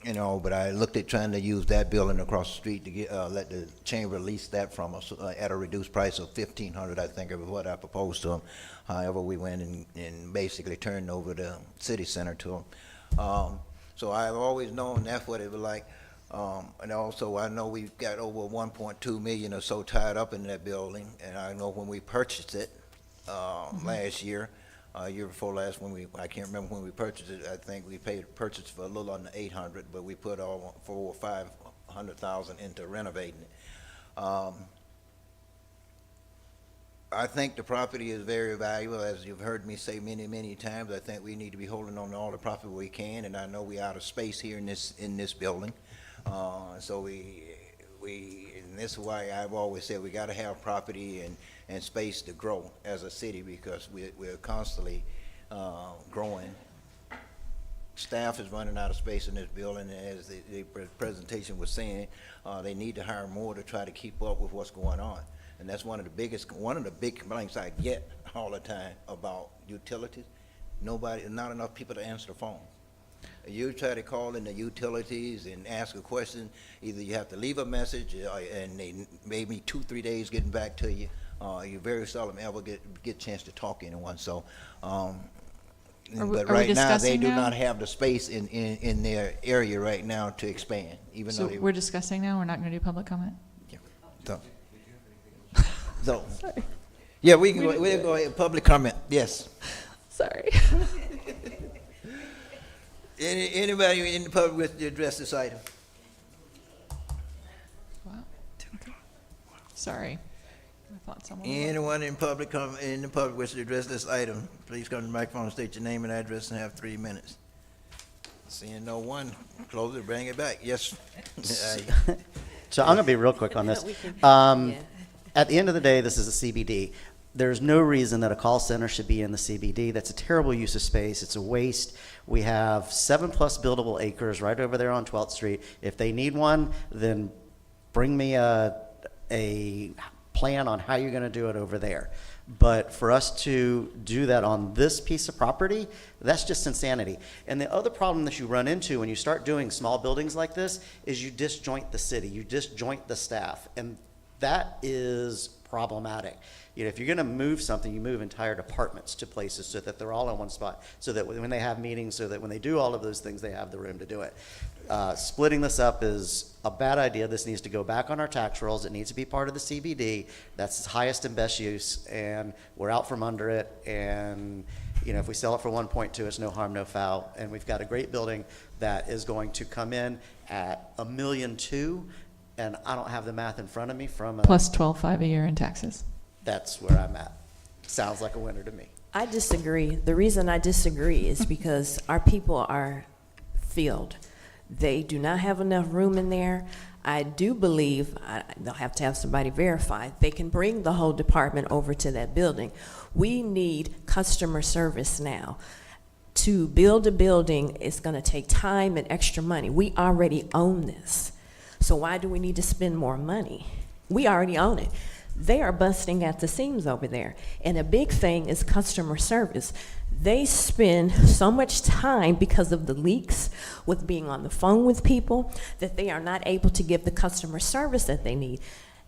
You know, but I looked at trying to use that building across the street to get, let the chamber lease that from us at a reduced price of $1,500, I think, is what I proposed to them. However, we went and basically turned over the city center to them. So I've always known that's what it was like. And also, I know we've got over 1.2 million or so tied up in that building, and I know when we purchased it last year, year before last, I can't remember when we purchased it. I think we purchased for a little under 800, but we put all 400,000 or 500,000 into renovating it. I think the property is very valuable, as you've heard me say many, many times. I think we need to be holding on to all the property we can, and I know we're out of space here in this building. So and this is why I've always said we got to have property and space to grow as a city, because we're constantly growing. Staff is running out of space in this building, and as the presentation was saying, they need to hire more to try to keep up with what's going on. And that's one of the big complaints I get all the time about utilities. Not enough people to answer the phone. You try to call in the utilities and ask a question, either you have to leave a message and they maybe 2-3 days getting back to you. You very seldom ever get a chance to talk to anyone. So, but right now they do not have the space in their area right now to expand. Even So though we're discussing now. We're not going to do public comment. So, yeah, we'll go ahead. Public comment. Yes. Sorry. Anybody in the public wish to address this item? Wow. Sorry. I thought someone. Anyone in the public wish to address this item, please come to the microphone, state your name and address, and have 3 minutes. Seeing no one, close it, bring it back. Yes. So I'm going to be real quick on this. At the end of the day, this is a CBD. There's no reason that a call center should be in the CBD. That's a terrible use of space. It's a waste. We have 7+ buildable acres right over there on 12th Street. If they need one, then bring me a plan on how you're going to do it over there. But for us to do that on this piece of property, that's just insanity. And the other problem that you run into when you start doing small buildings like this is you disjoint the city, you disjoint the staff, and that is problematic. You know, if you're going to move something, you move entire departments to places so that they're all in one spot, so that when they have meetings, so that when they do all of those things, they have the room to do it. Splitting this up is a bad idea. This needs to go back on our tax rolls. It needs to be part of the CBD. That's its highest and best use, and we're out from under it. And you know, if we sell it for 1.2, it's no harm, no foul. And we've got a great building that is going to come in at $1.2 million, and I don't have the math in front of me from Plus 12.5 a year in taxes. That's where I'm at. Sounds like a winner to me. I disagree. The reason I disagree is because our people are filled. They do not have enough room in there. I do believe, they'll have to have somebody verify, they can bring the whole department over to that building. We need customer service now. To build a building is going to take time and extra money. We already own this. So why do we need to spend more money? We already own it. They are busting at the seams over there. And a big thing is customer service. They spend so much time because of the leaks with being on the phone with people that they are not able to give the customer service that they need.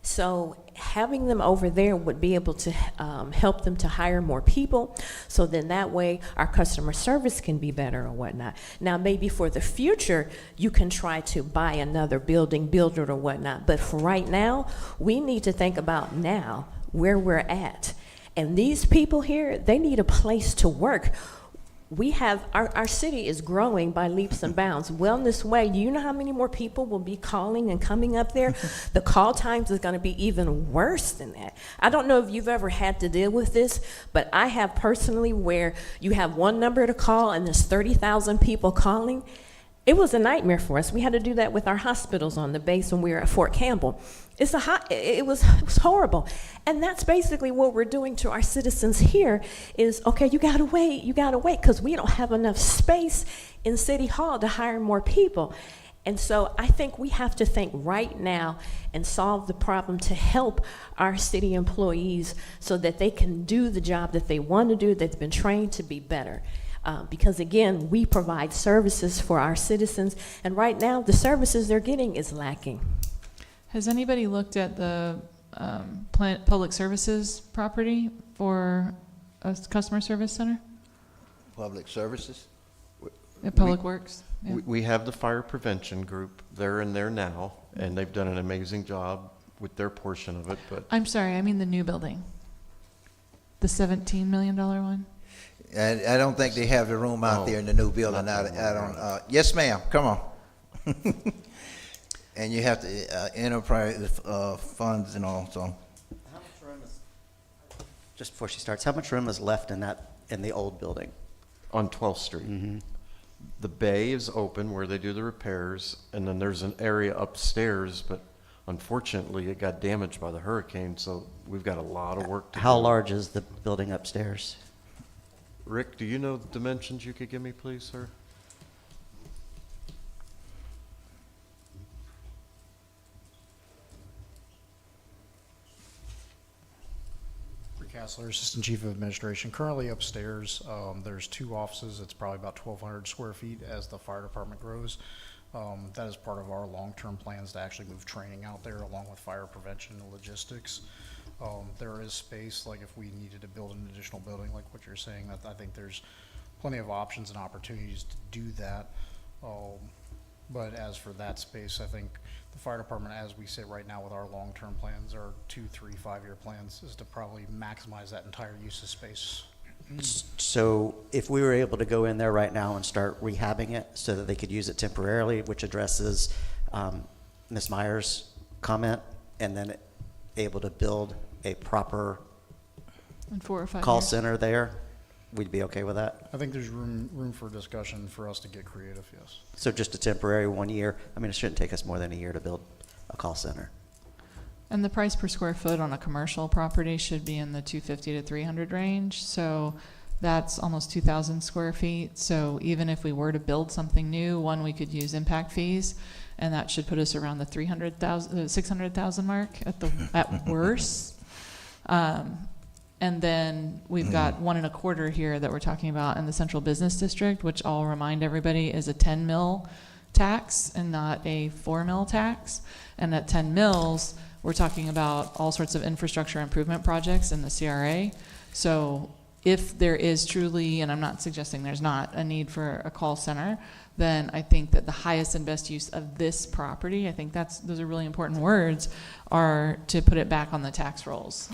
So having them over there would be able to help them to hire more people, so then that way our customer service can be better or whatnot. Now maybe for the future you can try to buy another building, build it or whatnot, but for right now we need to think about now where we're at. And these people here, they need a place to work. We have, our city is growing by leaps and bounds. Wellness Way, do you know how many more people will be calling and coming up there? The call times is going to be even worse than that. I don't know if you've ever had to deal with this, but I have personally, where you have one number to call and there's 30,000 people calling. It was a nightmare for us. We had to do that with our hospitals on the base when we were at Fort Campbell. It was horrible. And that's basically what we're doing to our citizens here is, okay, you gotta wait, because we don't have enough space in City Hall to hire more people. And so I think we have to think right now and solve the problem to help our city employees so that they can do the job that they want to do, they've been trained to be better. Because again, we provide services for our citizens, and right now the services they're getting is lacking. Has anybody looked at the public services property for a customer service center? Public services? Public Works? Yeah. We have the fire prevention group. They're in there now, and they've done an amazing job with their portion of it, but I'm sorry, I mean the new building. The $17 million one? I don't think they have the room out there in the new building. Yes, ma'am, come on. And you have to, enterprise, funds and all, so. How much room is, just before she starts, how much room is left in the old building? on 12th Street. The bay is open where they do the repairs, and then there's an area upstairs, but unfortunately it got damaged by the hurricane, so we've got a lot of work to do. How large is the building upstairs? Rick, do you know the dimensions you could give me, please, sir? Castler, Assistant Chief of Administration. Currently upstairs, there's 2 offices. It's probably about 1,200 square feet as the fire department grows. That is part of our long-term plans to actually move training out there along with fire prevention and logistics. There is space, like if we needed to build an additional building, like what you're saying, that I think there's plenty of options and opportunities to do that. But as for that space, I think the fire department, as we sit right now with our long-term plans, our 2, 3, 5-year plans, is to probably maximize that entire use of space. So if we were able to go in there right now and start rehabbing it so that they could use it temporarily, which addresses Ms. Meyer's comment, and then able to build a proper In 4 or 5 call years. center there, we'd be okay with that? I think there's room for discussion for us to get creative, yes. So just a temporary 1 year? I mean, it shouldn't take us more than a year to build a call center. And the price per square foot on a commercial property should be in the 250 to 300 range. So that's almost 2,000 square feet. So even if we were to build something new, one, we could use impact fees, and that should put us around the 300,000, 600,000 mark at worst. And then we've got 1 1/4 here that we're talking about in the central business district, which I'll remind everybody is a 10 mil tax and not a 4 mil tax. And at 10 mils, we're talking about all sorts of infrastructure improvement projects in the CRA. So if there is truly, and I'm not suggesting there's not, a need for a call center, then I think that the highest and best use of this property, I think those are really important words, are to put it back on the tax rolls.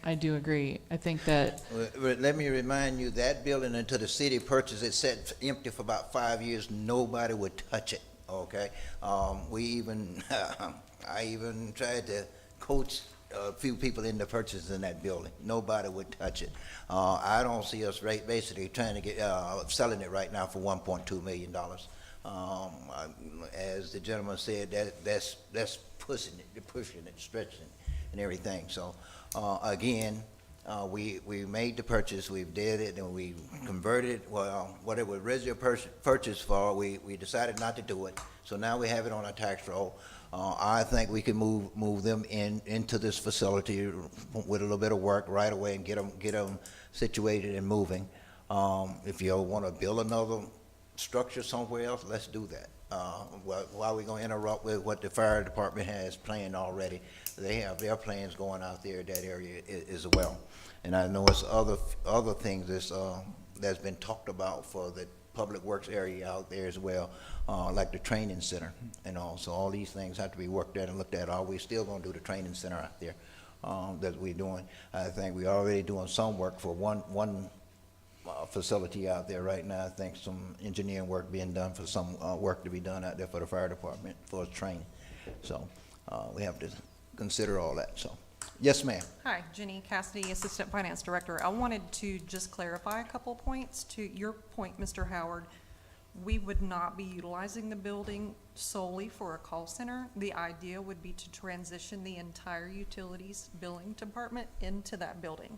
I do agree. I think that. Let me remind you, that building until the city purchased it sat empty for about 5 years. Nobody would touch it, okay? I even tried to coach a few people into purchasing that building. Nobody would touch it. I don't see us basically trying to get, selling it right now for $1.2 million. As the gentleman said, that's pushing it, stretching it, and everything. So, again, we made the purchase, we did it, and we converted it. Well, what it was originally purchased for, we decided not to do it. So now we have it on our tax roll. I think we can move them into this facility with a little bit of work right away and get them situated and moving. If you want to build another structure somewhere else, let's do that. Why are we going to interrupt with what the fire department has planned already? They have their plans going out there in that area as well. And I know it's other things that's been talked about for the public works area out there as well, like the training center and all. So all these things have to be worked at and looked at. Are we still going to do the training center out there that we're doing? I think we're already doing some work for one facility out there right now. I think some engineering work being done for some work to be done out there for the fire department for training. So we have to consider all that. So yes, ma'am. Hi, Jenny Cassidy, Assistant Finance Director. I wanted to just clarify a couple points. To your point, Mr. Howard, we would not be utilizing the building solely for a call center. The idea would be to transition the entire utilities billing department into that building.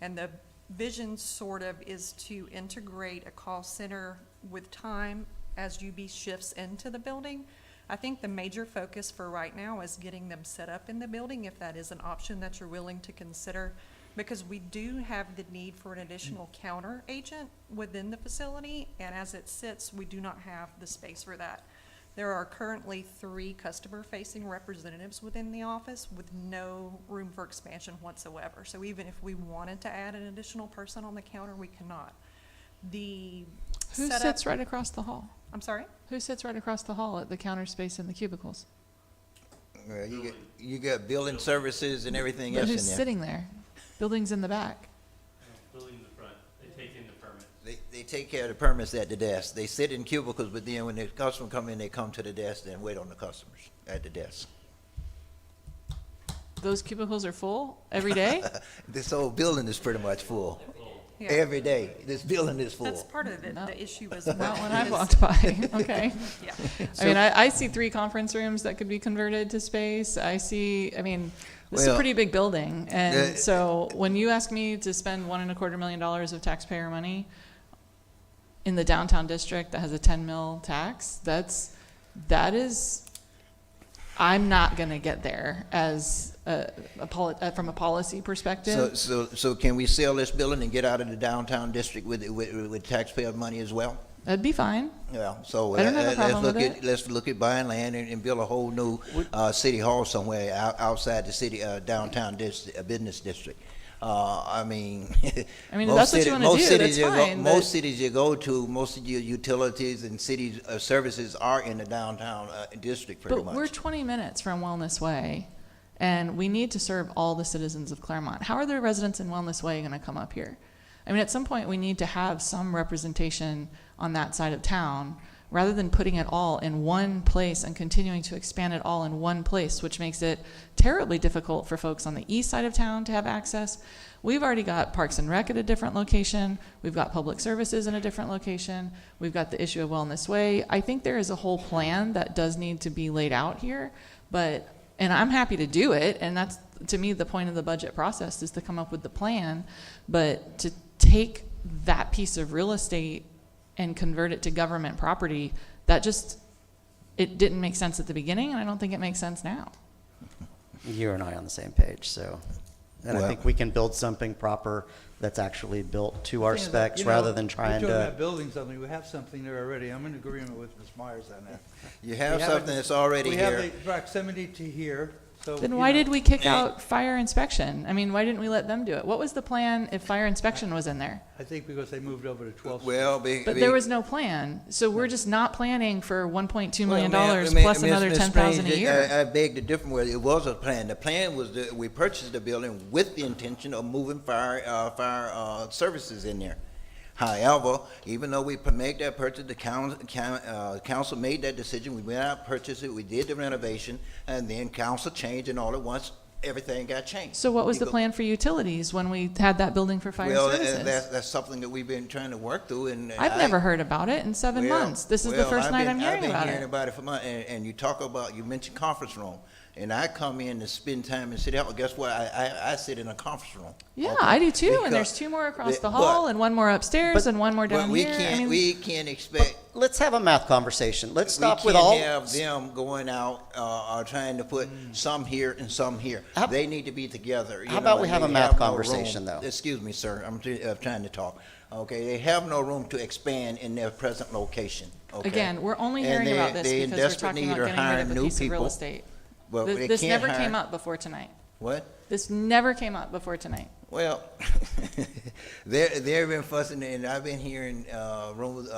And the vision sort of is to integrate a call center with time as UB shifts into the building. I think the major focus for right now is getting them set up in the building, if that is an option that you're willing to consider, because we do have the need for an additional counter agent within the facility, and as it sits, we do not have the space for that. There are currently 3 customer-facing representatives within the office with no room for expansion whatsoever. So even if we wanted to add an additional person on the counter, we cannot. The Who setup- sits right across the hall? I'm sorry? Who sits right across the hall at the counter space in the cubicles? Well, you got building services and everything But else in who's there. sitting there? Buildings in the back. Building in the front, they take in the permit. They take care of the permits at the desk. They sit in cubicles, but then when the customer come in, they come to the desk and wait on the customers at the desk. Those cubicles are full every day? This whole building is pretty much full. Yeah. Every day, this building is full. That's part of it. No. The issue is. Not when I walked by, okay. Yeah. I mean, I see 3 conference rooms that could be converted to space. this is a Well, pretty big building. And uh, so when you ask me to spend $1.25 million of taxpayer money in the downtown district that has a 10 mil tax, that is, I'm not gonna get there as from a policy perspective. So can we sell this building and get out of the downtown district with taxpayer money as well? That'd be fine. Yeah, so I don't have a problem with it. let's look at buying land and build a whole new city hall somewhere outside the city downtown business district. I mean, that's what you wanna do, that's fine, but- most cities you go to, most of your utilities and city services are in the downtown district pretty But much. we're 20 minutes from Wellness Way, and we need to serve all the citizens of Clermont. How are the residents in Wellness Way going to come up here? I mean, at some point, we need to have some representation on that side of town, rather than putting it all in one place and continuing to expand it all in one place, which makes it terribly difficult for folks on the east side of town to have access. We've already got Parks and Rec at a different location. We've got public services in a different location. We've got the issue of Wellness Way. I think there is a whole plan that does need to be laid out here, and I'm happy to do it, and that's, to me, the point of the budget process is to come up with the plan, but to take that piece of real estate and convert it to government property, it didn't make sense at the beginning, and I don't think it makes sense now. You and I on the same page, so. And I Well- think we can build something proper that's actually built to our Thing is that, specs rather than trying You're talking to. about building something, we have something there already. I'm in agreement with Ms. Myers on that. You have We have something that's already We here. have the proximity to here, so. Then you why know. did we kick out fire inspection? I mean, why didn't we let them do it? What was the plan if fire inspection was in there? I think because they moved over to 12th. Well, But there was no plan, so we're just not planning for $1.2 million Well, plus Ms. another Ms. 10,000 a Strange, year. I beg to differ with, it was a plan. The plan was that we purchased the building with the intention of moving fire services in there. However, even though we made that purchase, the council made that decision, we went out, purchased it, we did the renovation, and then council changed, and all at once, everything got changed. So what was the plan for utilities when we had that building for fire Well, services? that's something that we've been trying to work through, and I've never heard about it in 7 months. This is the first night I'm hearing about I've been hearing it. about it for months, and you mentioned conference room, and I come in to spend time in City Hall. Guess what? I sit in a conference room. Yeah, okay? I do too, Because- and there's 2 more across the but- hall, and 1 more upstairs, and 1 more But down we here. can't, we can't expect. Let's have a math conversation. Let's stop we with can't all. have them going out trying to put some here and some here. They need to be together. How about we and have a they math no conversation, room. though? Excuse me, sir. I'm trying to talk. Okay, they have no room to expand in their present location. Okay? Again, we're only And hearing about this they in because we're desperate talking need about of getting rid hiring of a new piece of real people. estate. Well, they This can't never hire- came up before tonight. What? This never came up before tonight. Well, they've been fussing, and I've been hearing rumors,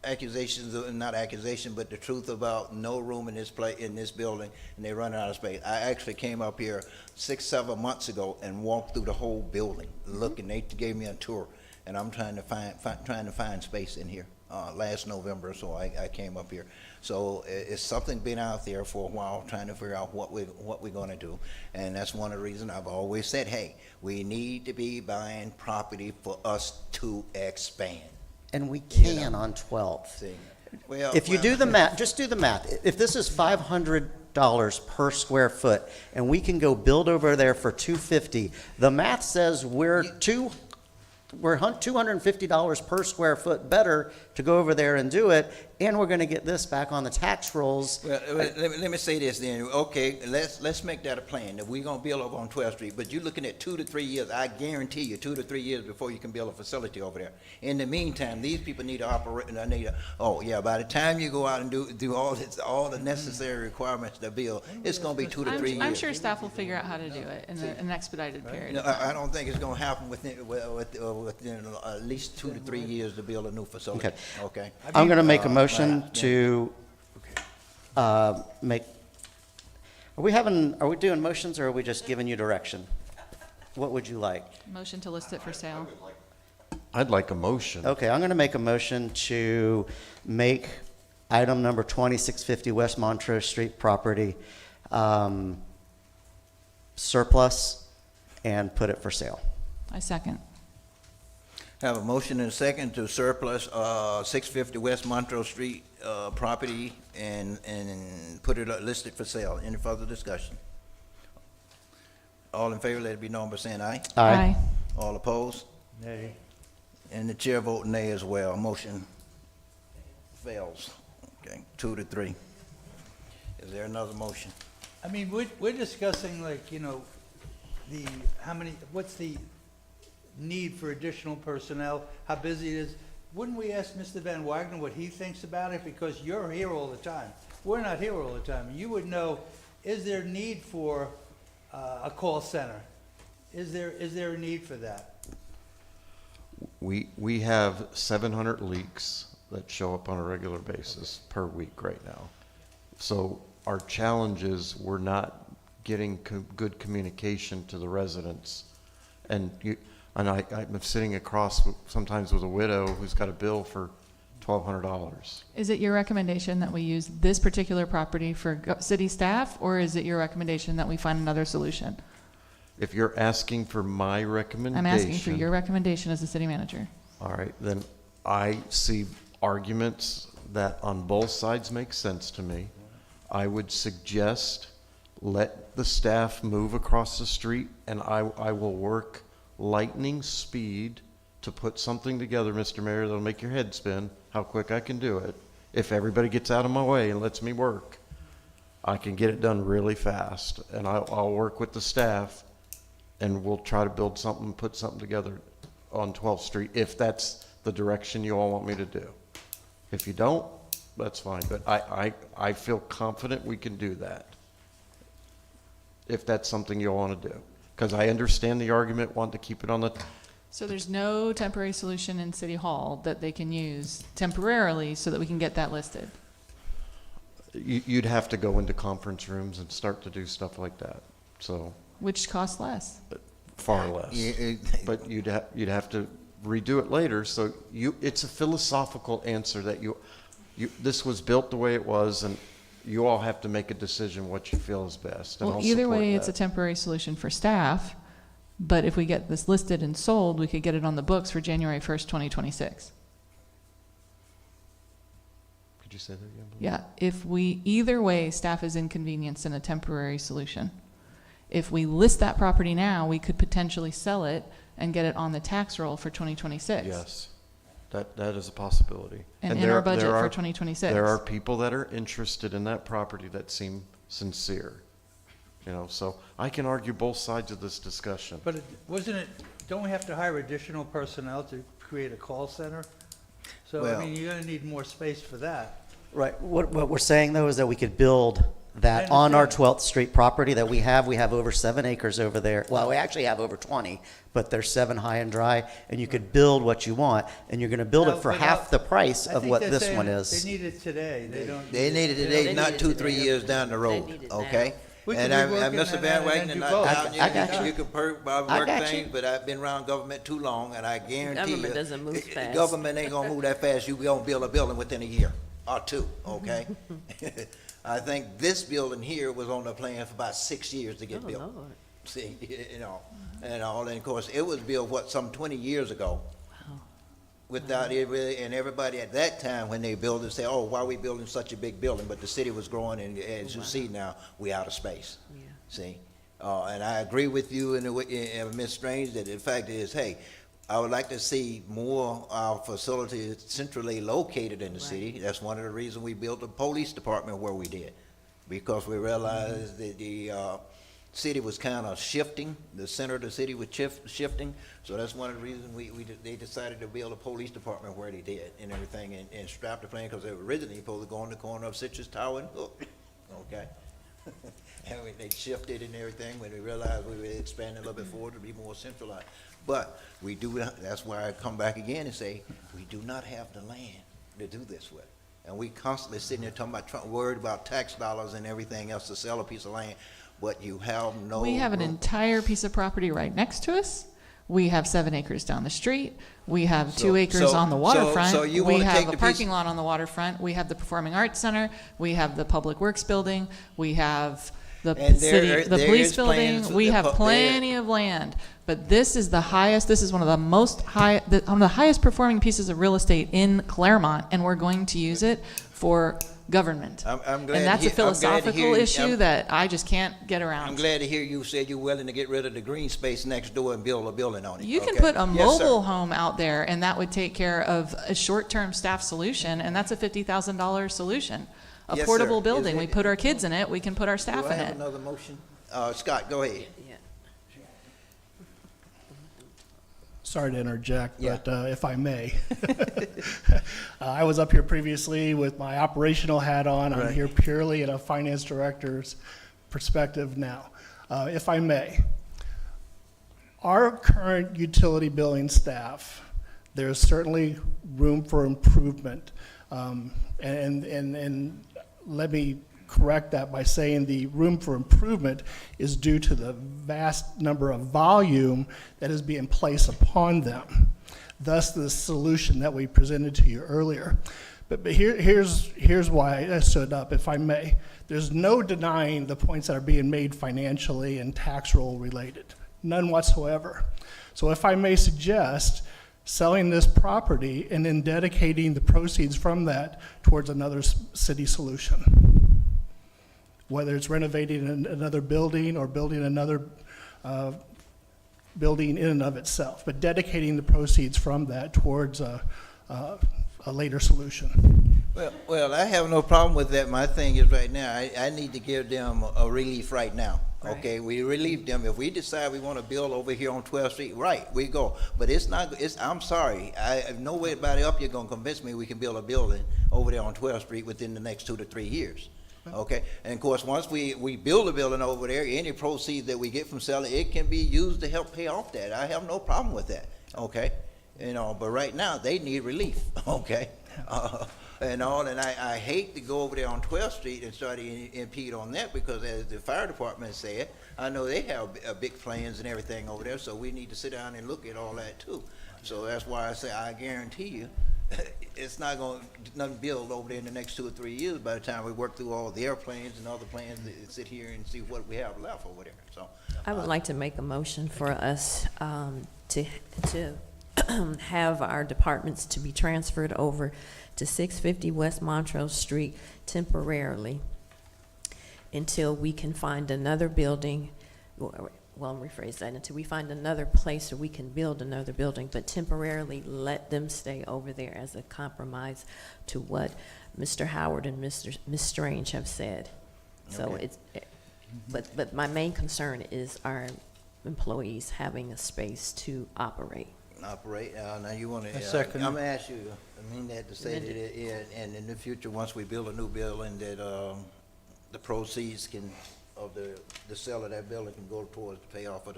accusations, not accusation, but the truth about no room in this in this building, and they run out of space. I actually came up here 6-7 months ago and walked through the whole building, looking. They gave me a tour, and I'm trying to find space in here. Last November, so I came up here. So it's something been out there for a while, trying to figure out what we're going to do, and that's one of the reasons I've always said, hey, we need to be buying property for us to expand. And we can on 12th. See, well. If you well- do the math, just do the math. If this is $500 per square foot, and we can go build over there for $250, the math says we're $250 per square foot better to go over there and do it, and we're gonna get this back on the tax rolls. Well, let me say this then. Okay, let's make that a plan. That we're gonna build over on 12th Street, but you're looking at 2 to 3 years. I guarantee you, 2 to 3 years before you can build a facility over there. In the meantime, these people need to operate. By the time you go out and do all the necessary requirements to build, it's gonna be 2 to 3 years. I'm sure staff will figure out how to do it in an expedited period. No, I don't think it's gonna happen within at least 2 to 3 years to build a new facility. Okay. I'm gonna make a motion to make, are we doing motions, or are we just giving you direction? What would you like? Motion to list it for sale. I'd like a motion. Okay, I'm gonna make a motion to make item number 2650 West Montrose Street property surplus and put it for sale. I second. Have a motion and a second to surplus 650 West Montrose Street property and put it listed for sale. Any further discussion? All in favor, let it be known by saying aye. Aye. All opposed? Nay. And the chair vote nay as well. Motion fails. Okay, 2 to 3. Is there another motion? I mean, we're discussing like, what's the need for additional personnel, how busy it is. Wouldn't we ask Mr. Van Wagner what he thinks about it? Because you're here all the time. We're not here all the time. You would know, is there need for a call center? Is there a need for that? We have 700 leaks that show up on a regular basis per week right now. So our challenge is we're not getting good communication to the residents. And I'm sitting across sometimes with a widow who's got a bill for $1,200. Is it your recommendation that we use this particular property for city staff, or is it your recommendation that we find another solution? If you're asking for my recommendation. I'm asking for your recommendation as the city manager. All right, then I see arguments that on both sides make sense to me. I would suggest let the staff move across the street, and I will work lightning speed to put something together, Mr. Mayor, that'll make your head spin how quick I can do it. If everybody gets out of my way and lets me work, I can get it done really fast, and I'll work with the staff, and we'll try to build something, put something together on 12th Street, if that's the direction you all want me to do. If you don't, that's fine, but I feel confident we can do that, if that's something you all want to do. Because I understand the argument, want to keep it on the. So there's no temporary solution in City Hall that they can use temporarily so that we can get that listed? You'd have to go into conference rooms and start to do stuff like that, so. Which costs less? Far less. But you'd have to redo it later, so it's a philosophical answer that this was built the way it was, and you all have to make a decision what you feel is best. And Well, I'll either support way, it's a that. temporary solution for staff, but if we get this listed and sold, we could get it on the books for January 1st, 2026. Could you say that again, please? Yeah, either way, staff is inconvenienced in a temporary solution. If we list that property now, we could potentially sell it and get it on the tax roll for 2026. Yes, that is a possibility. And in our budget for 2026. There are people that are interested in that property that seem sincere, so I can argue both sides of this discussion. But don't we have to hire additional personnel to create a call center? So, Well- you're gonna need more space for that. Right, what we're saying though is that we could build that on our 12th Street property that we have over 7 acres over there. Well, we actually have over 20, but there's 7 high and dry, and you could build what you want, and you're gonna build it for half the price of what this one is. They need it today, they don't. They need it today, not 2-3 years down the road, okay? And Mr. Van Wagner, not down, you can work things, but I've been around government too long, and I guarantee you. Government doesn't move fast. Government ain't gonna move that fast. You gonna build a building within a year or 2, okay? I think this building here was on the plan for about 6 years to get built. Lord. See, and of course, it was built, some 20 years ago. Wow. without it really, and everybody at that time when they built it say, oh, why are we building such a big building? But the city was growing, and as you see now, we out of space. Yeah. See? And I agree with you and Ms. Strange that the fact is, hey, I would like to see more our facilities centrally located in the city. That's one of the reasons we built the police department where we did, because we realized that the city was kind of shifting, the center of the city was shifting, so that's one of the reasons they decided to build a police department where they did and everything, and strap the plan, because they were originally supposed to go on the corner of Citrus Tower and Hook, okay? And they shifted and everything when we realized we were expanding a little bit forward to be more centralized. But we do, that's why I come back again and say, we do not have the land to do this with. And we constantly sitting there talking about, worried about tax dollars and everything else to sell a piece of land, but you have no. We have an entire piece of property right next to us. We have 7 acres down the street. We have 2 acres on the waterfront. So you we wanna have take a the parking piece- lot on the waterfront. We have the Performing Arts Center. We have the Public Works Building. We have the And city, there the is police plans building. We for have the plenty of land. But this is the highest, this is one of the most high, one of the highest performing pieces of real estate in Clermont, and we're going to use it for government. I'm glad And that's to a hear- I'm glad to philosophical hear you- issue that I just can't get around. I'm glad to hear you said you're willing to get rid of the green space next door and build a building on it. You can okay? put a Yes, sir. mobile home out there, and that would take care of a short-term staff solution, and that's a $50,000 solution. A Yes, sir. portable Is building. it- We put our kids in it. We can put our Do staff I in have it. another motion? Scott, go ahead. Sorry to interject, Yeah. but if I may. I was up here previously with my operational hat on. I'm Right. here purely in a finance director's perspective now. If I may, our current utility billing staff, there's certainly room for improvement. And let me correct that by saying the room for improvement is due to the vast number of volume that is being placed upon them. Thus, the solution that we presented to you earlier. But here's why I stood up, if I may. There's no denying the points that are being made financially and tax roll related. None whatsoever. So if I may suggest selling this property and then dedicating the proceeds from that towards another city solution. Whether it's renovating another building or building another building in and of itself, but dedicating the proceeds from that towards a later solution. Well, I have no problem with that. My thing is right now, I need to give them a relief right now. Right. Okay, we relieve them. If we decide we want to build over here on 12th Street, right, we go. But it's not, I'm sorry, no way about it up you're going to convince me we can build a building over there on 12th Street within the next 2 to 3 years. Okay, and of course, once we build a building over there, any proceeds that we get from selling, it can be used to help pay off that. I have no problem with that, okay? You know, but right now, they need relief, okay? And I hate to go over there on 12th Street and start to impede on that, because as the fire department said, I know they have big plans and everything over there, so we need to sit down and look at all that too. So that's why I say, I guarantee you, it's not going to build over there in the next 2 or 3 years by the time we work through all the airplanes and other plans that sit here and see what we have left over there. So I would like to make a motion for us to have our departments to be transferred over to 650 West Montrose Street temporarily until we can find another building. Well, rephrase that, until we find another place where we can build another building, but temporarily let them stay over there as a compromise to what Mr. Howard and Ms. Strange have said. So Okay. but my main concern is our employees having a space to operate. now you want to, I second I'm it. going to ask you, I mean that to say that, and in the future, once we build a new building, that the proceeds of the sale of that building can go towards the payoff of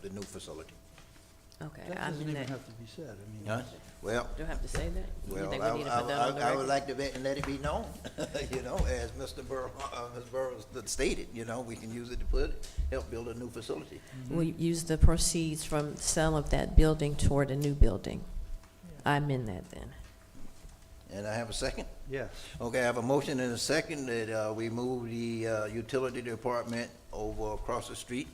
the new facility. Okay, That I'm doesn't in even that. have to be said. I mean, Huh? Well, Do I have to say that? You well, think we need to put that on the I would record? like to let it be known, you know, as Ms. Burrows stated, you know, we can use it to help build a new facility. We'll use the proceeds from the sale of that building toward a new building. I'm in that then. And I have a second? yes. Okay, I have a motion and a second that we move the utility department over across the street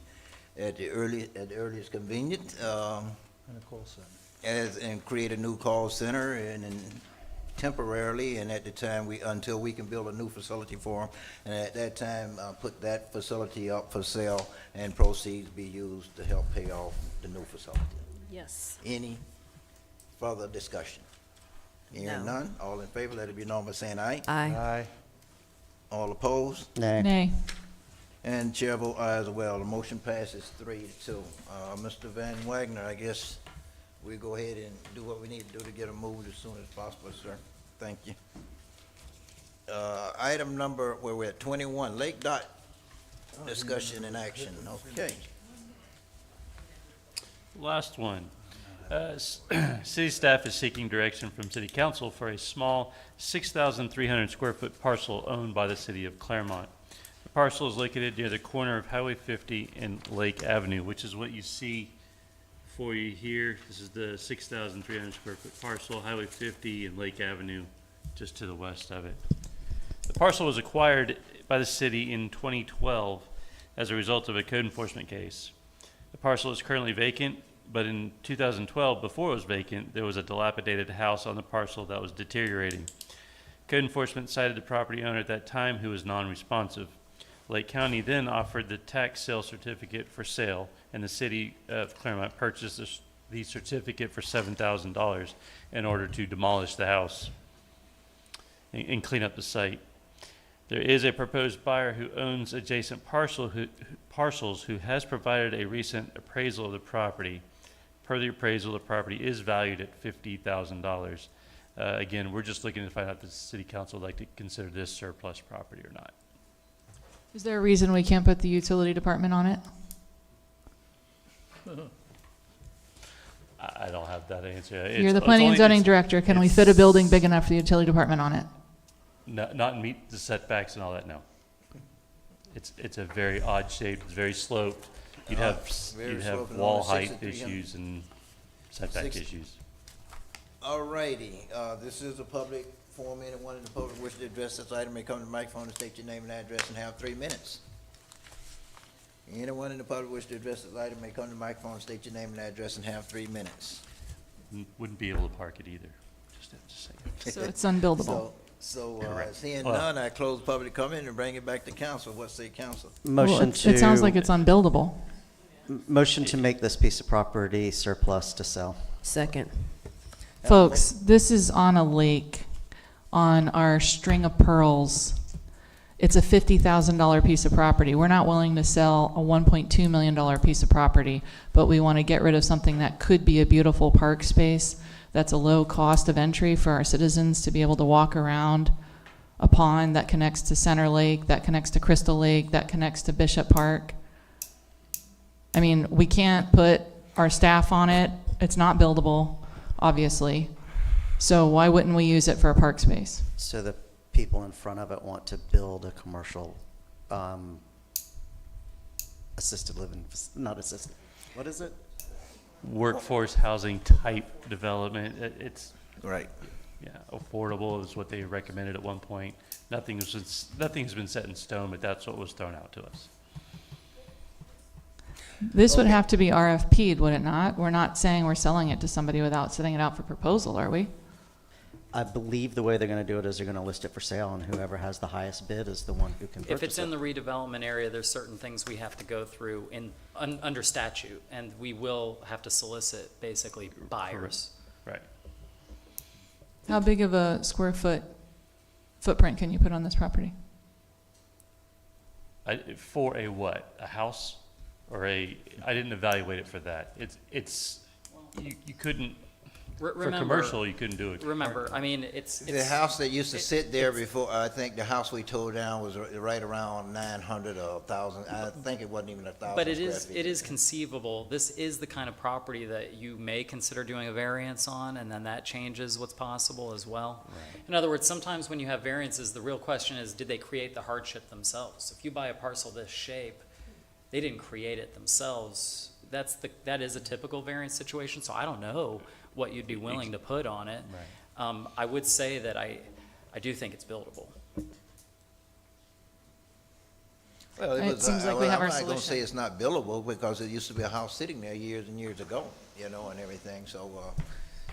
at the earliest convenience. And a call center. and create a new call center and temporarily, and at the time until we can build a new facility for them. And at that time, put that facility up for sale and proceeds be used to help pay off the new facility. Yes. Any further discussion? Hearing No. none, all in favor, let it be known by saying aye. Aye. All opposed? Nay. And chair vote aye as well. The motion passes 3-2. Mr. Van Wagner, I guess we go ahead and do what we need to do to get them moved as soon as possible, sir. Thank you. Item number, where we're at 21, Lake Dot discussion and action. Okay. Last one. City staff is seeking direction from City Council for a small 6,300 square foot parcel owned by the City of Clermont. The parcel is located near the corner of Highway 50 and Lake Avenue, which is what you see for you here. This is the 6,300 square foot parcel, Highway 50 and Lake Avenue, just to the west of it. The parcel was acquired by the city in 2012 as a result of a code enforcement case. The parcel is currently vacant, but in 2012, before it was vacant, there was a dilapidated house on the parcel that was deteriorating. Code enforcement cited the property owner at that time, who was non-responsive. Lake County then offered the tax sale certificate for sale, and the City of Clermont purchased the certificate for $7,000 in order to demolish the house and clean up the site. There is a proposed buyer who owns adjacent parcels who has provided a recent appraisal of the property. Per the appraisal, the property is valued at $50,000. Again, we're just looking to find out if the City Council would like to consider this surplus property or not. Is there a reason we can't put the utility department on it? I don't have that answer. You're the planning and zoning director. Can we fit a building big enough for the utility department on it? Not meet the setbacks and all that, no. It's a very odd shape, it's very sloped. You'd have wall height issues and setback issues. All righty, this is a public forum. Anyone in the public wish to address this item may come to the microphone and state your name and address and have 3 minutes. Anyone in the public wish to address this item may come to the microphone and state your name and address and have 3 minutes. Wouldn't be able to park it either, just have to say. So it's unbuildable. Seeing none, I close public comment and bring it back to council. What say council? Motion to. It sounds like it's unbuildable. Motion to make this piece of property surplus to sell. Second. Folks, this is on a lake, on our string of pearls. It's a $50,000 piece of property. We're not willing to sell a $1.2 million piece of property, but we want to get rid of something that could be a beautiful park space. That's a low cost of entry for our citizens to be able to walk around a pond that connects to Center Lake, that connects to Crystal Lake, that connects to Bishop Park. I mean, we can't put our staff on it. It's not buildable, obviously. So why wouldn't we use it for a park space? So the people in front of it want to build a commercial assisted living, not assisted, what is it? Workforce housing type development. It's right. Yeah, affordable is what they recommended at one point. Nothing's been set in stone, but that's what was thrown out to us. This would have to be RFP'd, would it not? We're not saying we're selling it to somebody without setting it out for proposal, are we? I believe the way they're going to do it is they're going to list it for sale, and whoever has the highest bid is the one who can purchase it. If it's in the redevelopment area, there's certain things we have to go through under statute, and we will have to solicit basically buyers. Right. How big of a square footprint can you put on this property? For a what? A house? Or I didn't evaluate it for that. You couldn't, for commercial, you couldn't do it. Remember, I mean, it's the house that used to sit there before. I think the house we tore down was right around 900 or 1,000. I think it wasn't even 1,000. But it is conceivable. This is the kind of property that you may consider doing a variance on, and then that changes what's possible as well. Right. In other words, sometimes when you have variances, the real question is, did they create the hardship themselves? If you buy a parcel this shape, they didn't create it themselves. That is a typical variance situation. So I don't know what you'd be willing to put on it. Right. I would say that I do think it's buildable. Well, It seems like we have our I'm not gonna say solution. it's not buildable, because it used to be a house sitting there years and years ago, you know, and everything, so,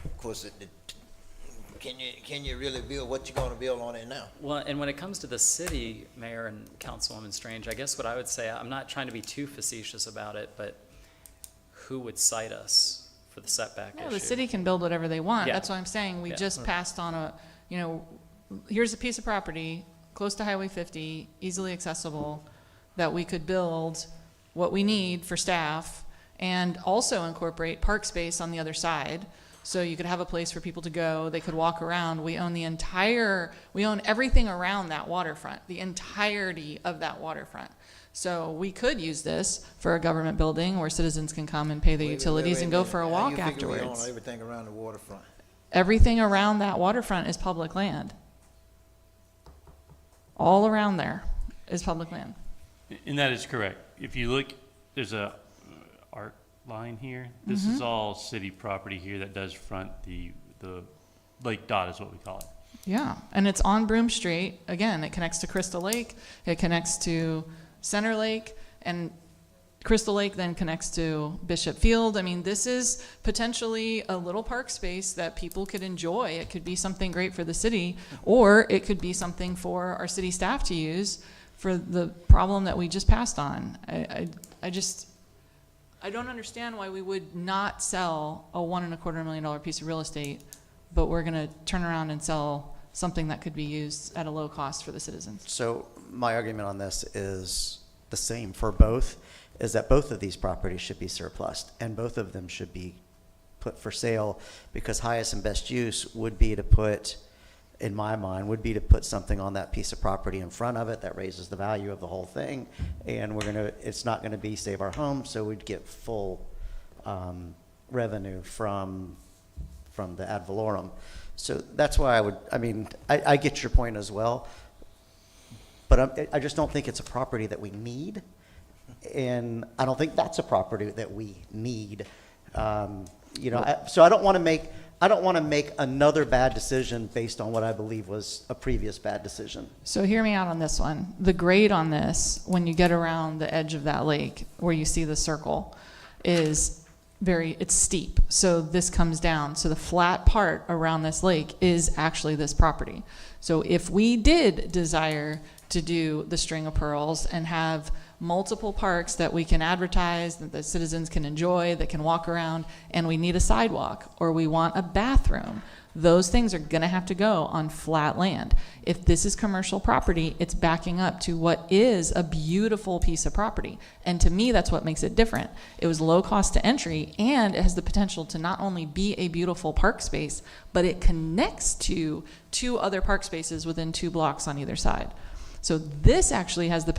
of course, can you really build what you're gonna build on it now? Well, and when it comes to the city, Mayor and Councilwoman Strange, I guess what I would say, I'm not trying to be too facetious about it, but who would cite us for the setback issue? No, the city can build whatever they want. Yeah. That's what I'm saying. We Yeah. just passed on a, here's a piece of property close to Highway 50, easily accessible, that we could build what we need for staff and also incorporate park space on the other side. So you could have a place for people to go, they could walk around. We own everything around that waterfront, the entirety of that waterfront. So we could use this for a government building where citizens can come and pay their utilities and go for a How walk you figure we afterwards. own everything around the waterfront? Everything around that waterfront is public land. All around there is public land. And that is correct. If you look, there's a art line here. This is all city property here that does front the Lake Dot is what we call it. Yeah, and it's on Broom Street. Again, it connects to Crystal Lake, it connects to Center Lake, and Crystal Lake then connects to Bishop Field. I mean, this is potentially a little park space that people could enjoy. It could be something great for the city, or it could be something for our city staff to use for the problem that we just passed on. I don't understand why we would not sell a $1.25 million piece of real estate, but we're going to turn around and sell something that could be used at a low cost for the citizens. So my argument on this is the same for both, is that both of these properties should be surplused and both of them should be put for sale, because highest and best use would be to put, in my mind, would be to put something on that piece of property in front of it that raises the value of the whole thing. And it's not gonna be Save Our Home, so we'd get full revenue from the ad valorem. So that's why I get your point as well, but I just don't think it's a property that we need. And I don't think that's a property that we need. So I don't want to make another bad decision based on what I believe was a previous bad decision. So hear me out on this one. The grade on this, when you get around the edge of that lake where you see the circle, it's steep. So this comes down. So the flat part around this lake is actually this property. So if we did desire to do the String of Pearls and have multiple parks that we can advertise, that the citizens can enjoy, that can walk around, and we need a sidewalk, or we want a bathroom, those things are gonna have to go on flat land. If this is commercial property, it's backing up to what is a beautiful piece of property. And to me, that's what makes it different. It was low cost to entry, and it has the potential to not only be a beautiful park space, but it connects to 2 other park spaces within 2 blocks on either side. So this actually has the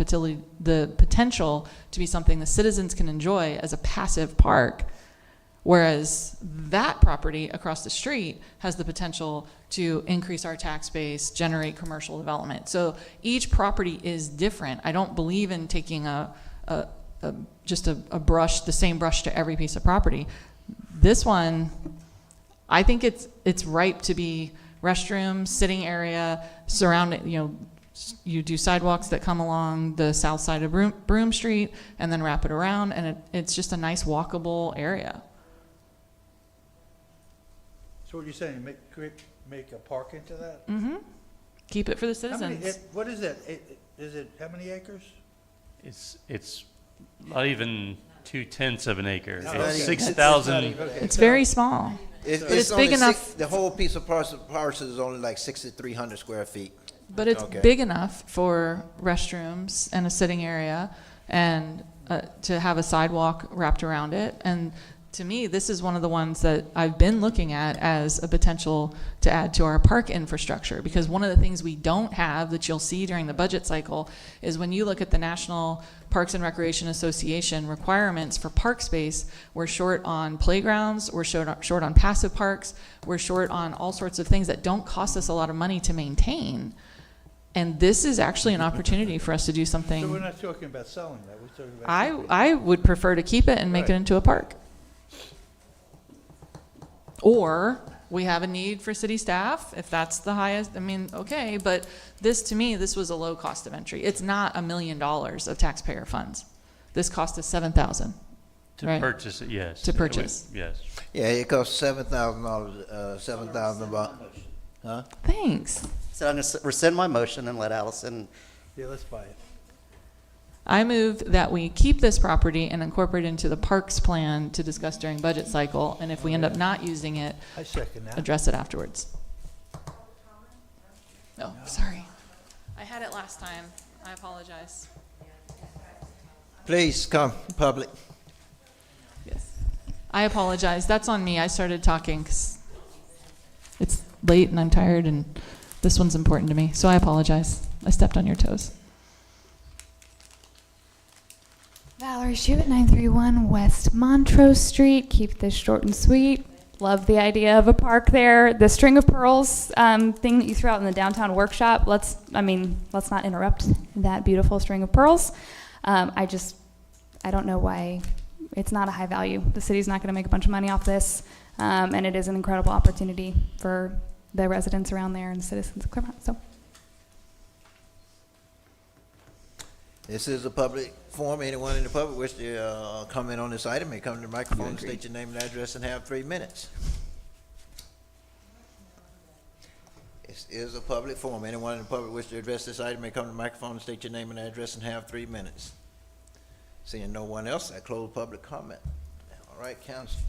potential to be something the citizens can enjoy as a passive park, whereas that property across the street has the potential to increase our tax base, generate commercial development. So each property is different. I don't believe in taking just a brush, the same brush to every piece of property. This one, I think it's ripe to be restrooms, sitting area, surrounding, you do sidewalks that come along the south side of Broom Street and then wrap it around, and it's just a nice walkable area. So what you're saying, make a park into that? Mm-hmm. Keep it for the How many- citizens. What is it? Is it how many acres? It's not even 2/10 of an acre. Oh, It's okay. 6,000. It's very small. But it's only big enough. The whole piece of parcel is only like 6,300 square feet. But it's Okay. big enough for restrooms and a sitting area and to have a sidewalk wrapped around it. And to me, this is one of the ones that I've been looking at as a potential to add to our park infrastructure. Because one of the things we don't have that you'll see during the budget cycle is when you look at the National Parks and Recreation Association requirements for park space, we're short on playgrounds, we're short on passive parks, we're short on all sorts of things that don't cost us a lot of money to maintain. And this is actually an opportunity for us to do something. So we're not talking about selling that, we're talking about. keeping it. I would prefer to keep it and make it Right. into a park. Or we have a need for city staff, if that's the highest, I mean, okay, but this, to me, this was a low cost of entry. It's not $1 million of taxpayer funds. This cost us $7,000. To right? purchase it, yes. To purchase. Yes. Yeah, it costs $7,000, $7,000 about, huh? Thanks. So I'm going to rescind my motion and let Allison. Yeah, let's buy it. I move that we keep this property and incorporate it into the parks plan to discuss during budget cycle, and if we end up not using it, I second that. address it afterwards. Oh, sorry. I had it last time. I apologize. Please come, public. Yes. I apologize. That's on me. I started talking 'cause it's late and I'm tired and this one's important to me. So I apologize. I stepped on your toes. Valerie Schuett, 931 West Montrose Street. Keep this short and sweet. Love the idea of a park there. The string of pearls thing that you threw out in the downtown workshop, let's not interrupt that beautiful string of pearls. I don't know why it's not a high value. The city's not going to make a bunch of money off this, and it is an incredible opportunity for the residents around there and the citizens of Clermont. So. This is a public forum. Anyone in the public wish to comment on this item may come to the microphone, state your name and address, and have 3 minutes. This is a public forum. Anyone in the public wish to address this item may come to the microphone, state your name and address, and have 3 minutes. Seeing no one else, I close public comment. All right, council.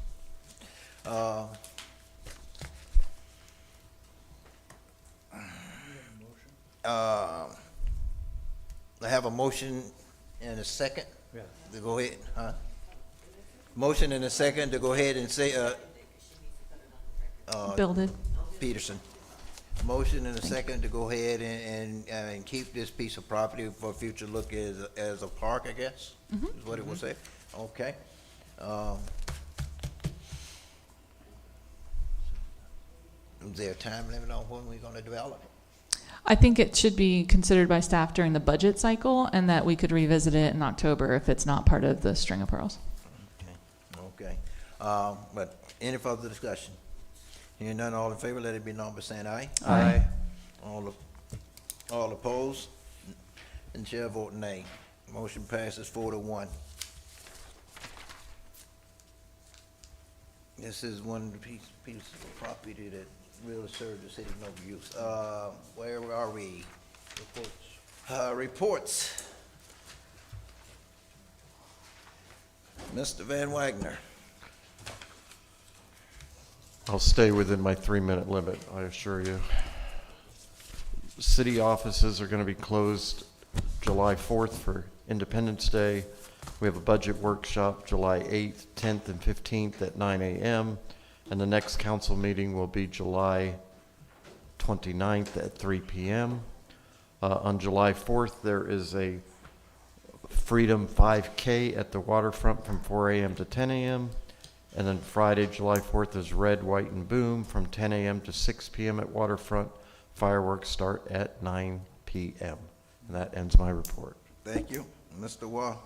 I have a motion and a second to go ahead, huh? Motion and a second to go ahead and say, Builded. Peterson. Motion and a second to go ahead and keep this piece of property for future look as a park, I guess, is what it will say. Okay. Is there a time limit on when we're gonna develop it? I think it should be considered by staff during the budget cycle and that we could revisit it in October if it's not part of the string of pearls. Okay. But any further discussion? Hearing none, all in favor, let it be known by saying aye. Aye. All opposed? And chair vote nay. Motion passes 4-1. This is one piece of property that really served the city no use. Where are we? Reports. Reports. Mr. Van Wagner. I'll stay within my 3-minute limit, I assure you. City offices are going to be closed July 4th for Independence Day. We have a budget workshop July 8th, 10th, and 15th at 9 a.m. And the next council meeting will be July 29th at 3 p.m. On July 4th, there is a Freedom 5K at the waterfront from 4 a.m. to 10 a.m. And then Friday, July 4th is Red, White, and Boom from 10 a.m. to 6 p.m. at Waterfront. Fireworks start at 9 p.m. And that ends my report. Thank you. Mr. Wall.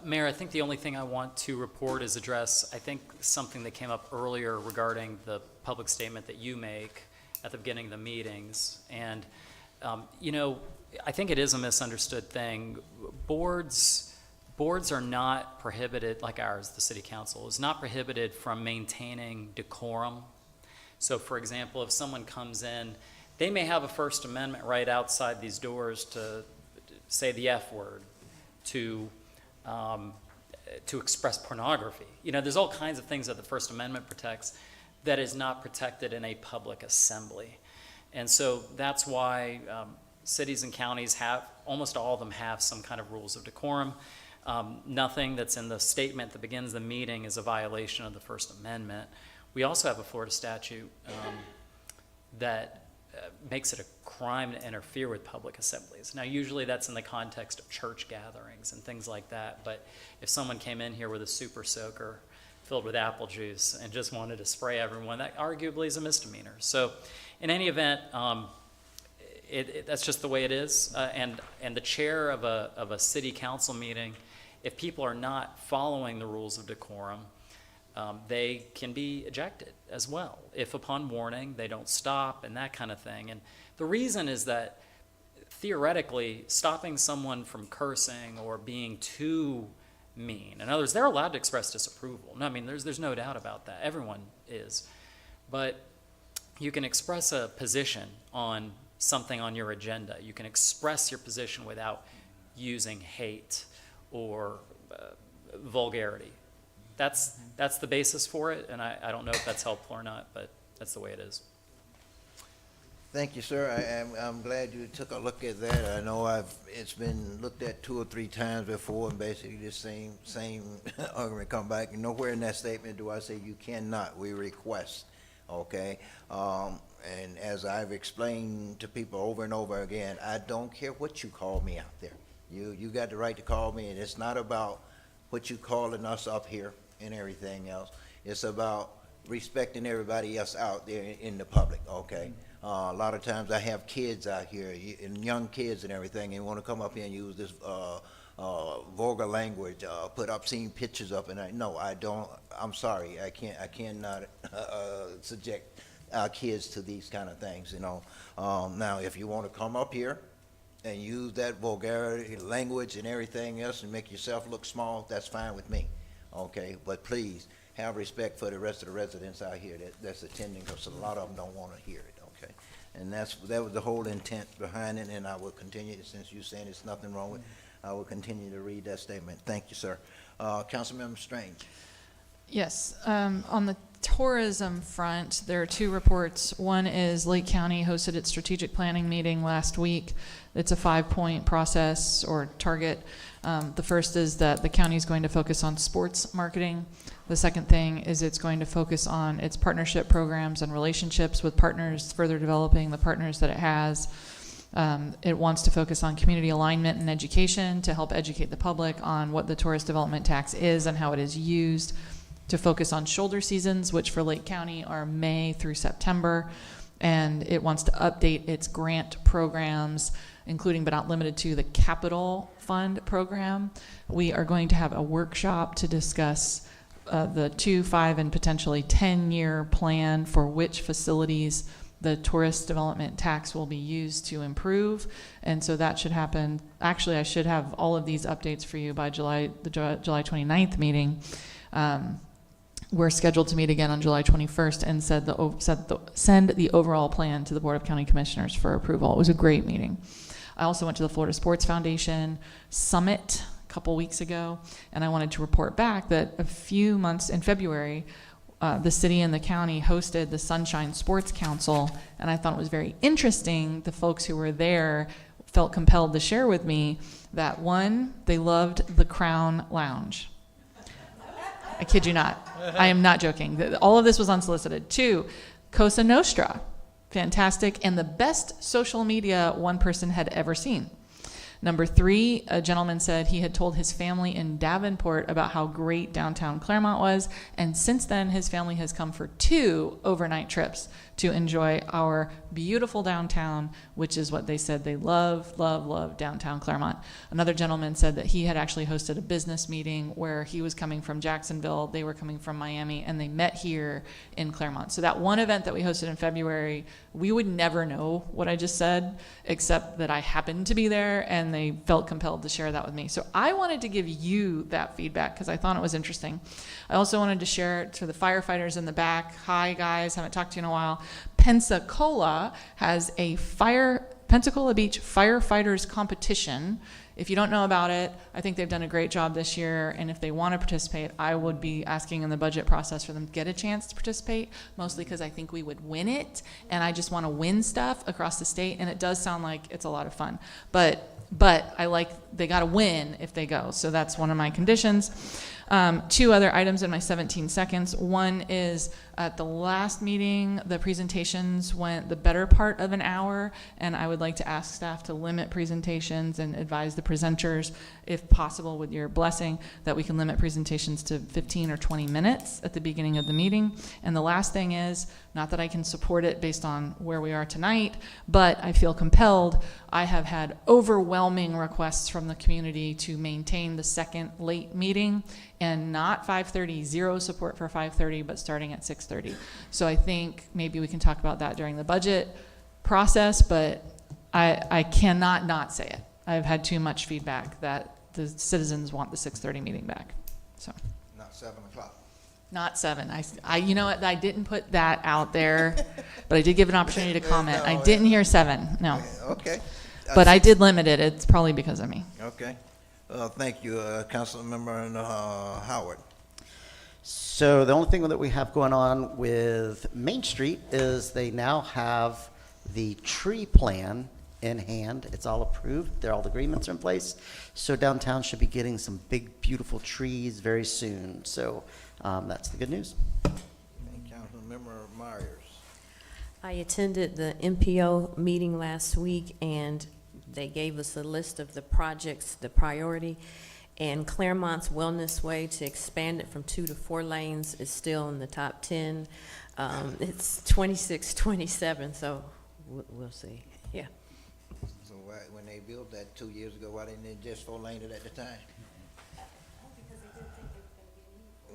Mayor, I think the only thing I want to report is address, I think, something that came up earlier regarding the public statement that you make at the beginning of the meetings. And, you know, I think it is a misunderstood thing. Boards are not prohibited, like ours, the city council, is not prohibited from maintaining decorum. So, for example, if someone comes in, they may have a First Amendment right outside these doors to say the F word, to express pornography. You know, there's all kinds of things that the First Amendment protects that is not protected in a public assembly. And so that's why cities and counties have, almost all of them have some kind of rules of decorum. Nothing that's in the statement that begins the meeting is a violation of the First Amendment. We also have a Florida statute that makes it a crime to interfere with public assemblies. Now, usually that's in the context of church gatherings and things like that, but if someone came in here with a super soaker filled with apple juice and just wanted to spray everyone, that arguably is a misdemeanor. So in any event, that's just the way it is. And the chair of a city council meeting, if people are not following the rules of decorum, they can be ejected as well if upon warning they don't stop and that kind of thing. And the reason is that theoretically stopping someone from cursing or being too mean, in other words, they're allowed to express disapproval. No, I mean, there's no doubt about that. Everyone is. But you can express a position on something on your agenda. You can express your position without using hate or vulgarity. That's the basis for it, and I don't know if that's helpful or not, but that's the way it is. Thank you, sir. I'm glad you took a look at that. I know it's been looked at 2 or 3 times before, and basically the same argument come back. And nowhere in that statement do I say you cannot. We request, okay? And as I've explained to people over and over again, I don't care what you call me out there. You got the right to call me, and it's not about what you calling us up here and everything else. It's about respecting everybody else out there in the public, okay? A lot of times I have kids out here, and young kids and everything, and want to come up here and use this vulgar language, put obscene pictures up, and no, I don't. I'm sorry, I cannot subject our kids to these kind of things, you know. Now, if you want to come up here and use that vulgarity language and everything else and make yourself look small, that's fine with me, okay? But please have respect for the rest of the residents out here that's attending, because a lot of them don't want to hear it. Okay, and that was the whole intent behind it, and I will continue, since you're saying there's nothing wrong with it, I will continue to read that statement. Thank you, sir. Councilmember Strange. Yes, on the tourism front, there are 2 reports. One is Lake County hosted its strategic planning meeting last week. It's a 5-point process or target. The first is that the county is going to focus on sports marketing. The second thing is it's going to focus on its partnership programs and relationships with partners, further developing the partners that it has. It wants to focus on community alignment and education to help educate the public on what the tourist development tax is and how it is used. To focus on shoulder seasons, which for Lake County are May through September. And it wants to update its grant programs, including but not limited to the Capital Fund program. We are going to have a workshop to discuss the 2, 5, and potentially 10-year plan for which facilities the tourist development tax will be used to improve. And so that should happen. Actually, I should have all of these updates for you by the July 29th meeting. We're scheduled to meet again on July 21st and send the overall plan to the Board of County Commissioners for approval. It was a great meeting. I also went to the Florida Sports Foundation Summit a couple weeks ago, and I wanted to report back that a few months in February, the city and the county hosted the Sunshine Sports Council, and I thought it was very interesting. The folks who were there felt compelled to share with me that, 1, they loved the Crown Lounge. I kid you not. I am not joking. All of this was unsolicited. 2, Cosa Nostra, fantastic, and the best social media one person had ever seen. Number 3, a gentleman said he had told his family in Davenport about how great downtown Clermont was, and since then his family has come for 2 overnight trips to enjoy our beautiful downtown, which is what they said they love downtown Clermont. Another gentleman said that he had actually hosted a business meeting where he was coming from Jacksonville, they were coming from Miami, and they met here in Clermont. So that one event that we hosted in February, we would never know what I just said, except that I happened to be there and they felt compelled to share that with me. So I wanted to give you that feedback because I thought it was interesting. I also wanted to share it to the firefighters in the back. Hi guys, haven't talked to you in a while. Pensacola has a Pensacola Beach firefighters competition. If you don't know about it, I think they've done a great job this year, and if they want to participate, I would be asking in the budget process for them to get a chance to participate, mostly because I think we would win it, and I just want to win stuff across the state, and it does sound like it's a lot of fun. But they got to win if they go, so that's one of my conditions. 2 other items in my 17 seconds. One is at the last meeting, the presentations went the better part of an hour, and I would like to ask staff to limit presentations and advise the presenters, if possible with your blessing, that we can limit presentations to 15 or 20 minutes at the beginning of the meeting. And the last thing is, not that I can support it based on where we are tonight, but I feel compelled. I have had overwhelming requests from the community to maintain the second late meeting. and not 5:30, zero support for 5:30, but starting at 6:30. So I think maybe we can talk about that during the budget process, but I cannot not say it. I've had too much feedback that the citizens want the 6:30 meeting back, so. Not 7 o'clock. Not 7. You know what, I didn't put that out there, but I did give an opportunity to comment. I didn't hear 7, no. Okay. But I did limit it. It's probably because of me. Okay. Thank you, Councilmember Howard. So the only thing that we have going on with Main Street is they now have the tree plan in hand. It's all approved. All the agreements are in place. So downtown should be getting some big, beautiful trees very soon. So that's the good news. Councilmember Myers. I attended the MPO meeting last week, and they gave us a list of the projects, the priority, and Clermont's Wellness Way to expand it from 2 to 4 lanes is still in the top 10. It's 26, 27, so we'll see. Yeah. So when they built that 2 years ago, why didn't they just 4-lane it at the time?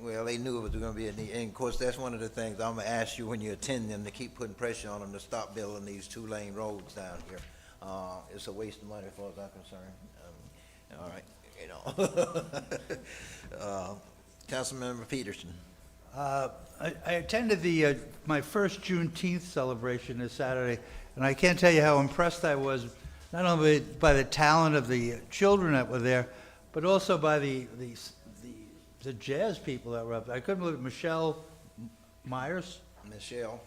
Well, they knew it was going to be a need, and of course, that's one of the things I'm going to ask you when you attend them, to keep putting pressure on them to stop building these 2-lane roads down here. It's a waste of money as far as I'm concerned. All right, you know. Councilmember Peterson. I attended my first Juneteenth celebration this Saturday, and I can't tell you how impressed I was, not only by the talent of the children that were there, but also by the jazz people that were up there. I couldn't believe it. Michelle Myers. Michelle.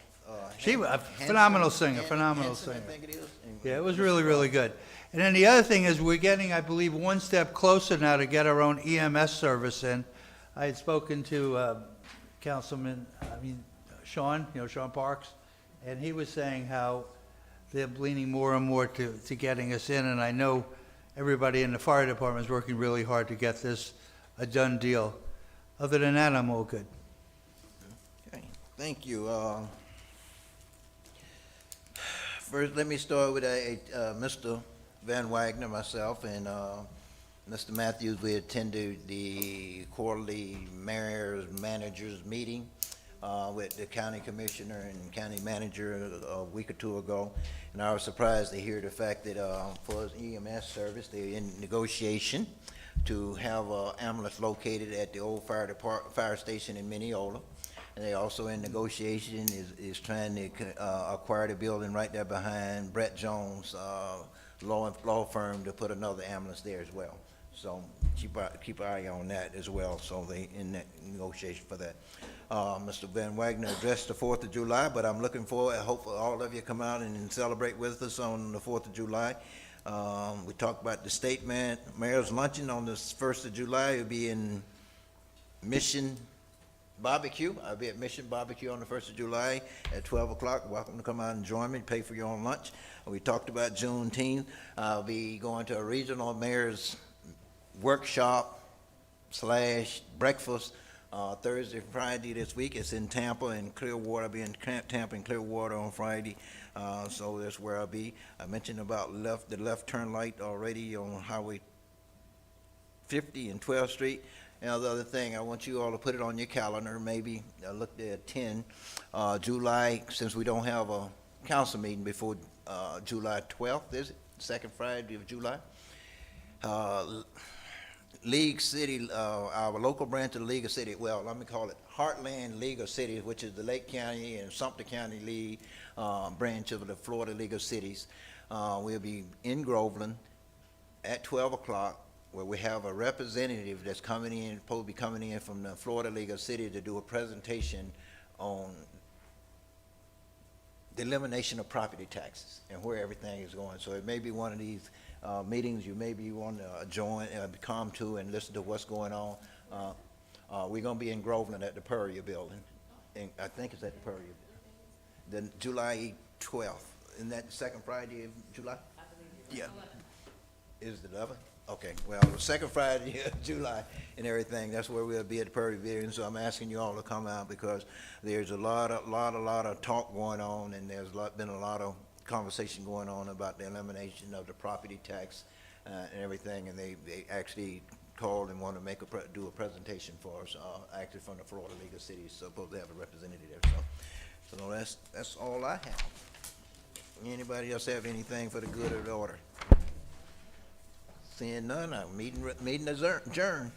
She was a phenomenal singer, phenomenal singer. I think it is. Yeah, it was really, really good. And then the other thing is we're getting, I believe, one step closer now to get our own EMS service in. I had spoken to Sean, Sean Parks, and he was saying how they're leaning more and more to getting us in, and I know everybody in the fire department is working really hard to get this a done deal. Other than that, I'm all good. Okay, thank you. First, let me start with Mr. Van Wagner, myself, and Mr. Matthews. We attended the quarterly mayor's managers meeting with the county commissioner and county manager a week or two ago, and I was surprised to hear the fact that for EMS service, they're in negotiation to have an ambulance located at the old fire station in Mineola. And they also in negotiation is trying to acquire the building right there behind Brett Jones' law firm to put another ambulance there as well. So keep an eye on that as well. So they in that negotiation for that. Mr. Van Wagner addressed the 4th of July, but I'm looking forward. I hope all of you come out and celebrate with us on the 4th of July. We talked about the statement, mayor's luncheon on the 1st of July. It'll be in Mission Barbecue. I'll be at Mission Barbecue on the 1st of July at 12 o'clock. Welcome to come out and join me, pay for your own lunch. We talked about Juneteenth. I'll be going to a regional mayor's workshop / breakfast Thursday, Friday this week. It's in Tampa and Clearwater. I'll be in Tampa and Clearwater on Friday. So that's where I'll be. I mentioned about the left turn light already on Highway 50 and 12th Street. Now, the other thing, I want you all to put it on your calendar, maybe look there at 10. July, since we don't have a council meeting before July 12th, is it? Second Friday of July? League City, our local branch of the League of City, well, let me call it Heartland League of Cities, which is the Lake County and Sumter County League branch of the Florida League of Cities. We'll be in Groveland at 12 o'clock, where we have a representative that's supposed to be coming in from the Florida League of Cities to do a presentation on the elimination of property taxes and where everything is going. So it may be one of these meetings you maybe want to join, come to and listen to what's going on. We're going to be in Groveland at the Purrier Building. And I think it's at the Purrier. The July 12th. Isn't that the second Friday of July? I believe it is. Yeah. Is it the 11th? Okay, well, the second Friday of July and everything, that's where we'll be at the Purrier Building. So I'm asking you all to come out because there's a lot of talk going on, and there's been a lot of conversation going on about the elimination of the property tax and everything, and they actually called and wanted to make do a presentation for us, actually from the Florida League of Cities, supposed to have a representative there, so that's all I have. Anybody else have anything for the good of the order? Seeing none, meeting adjourned.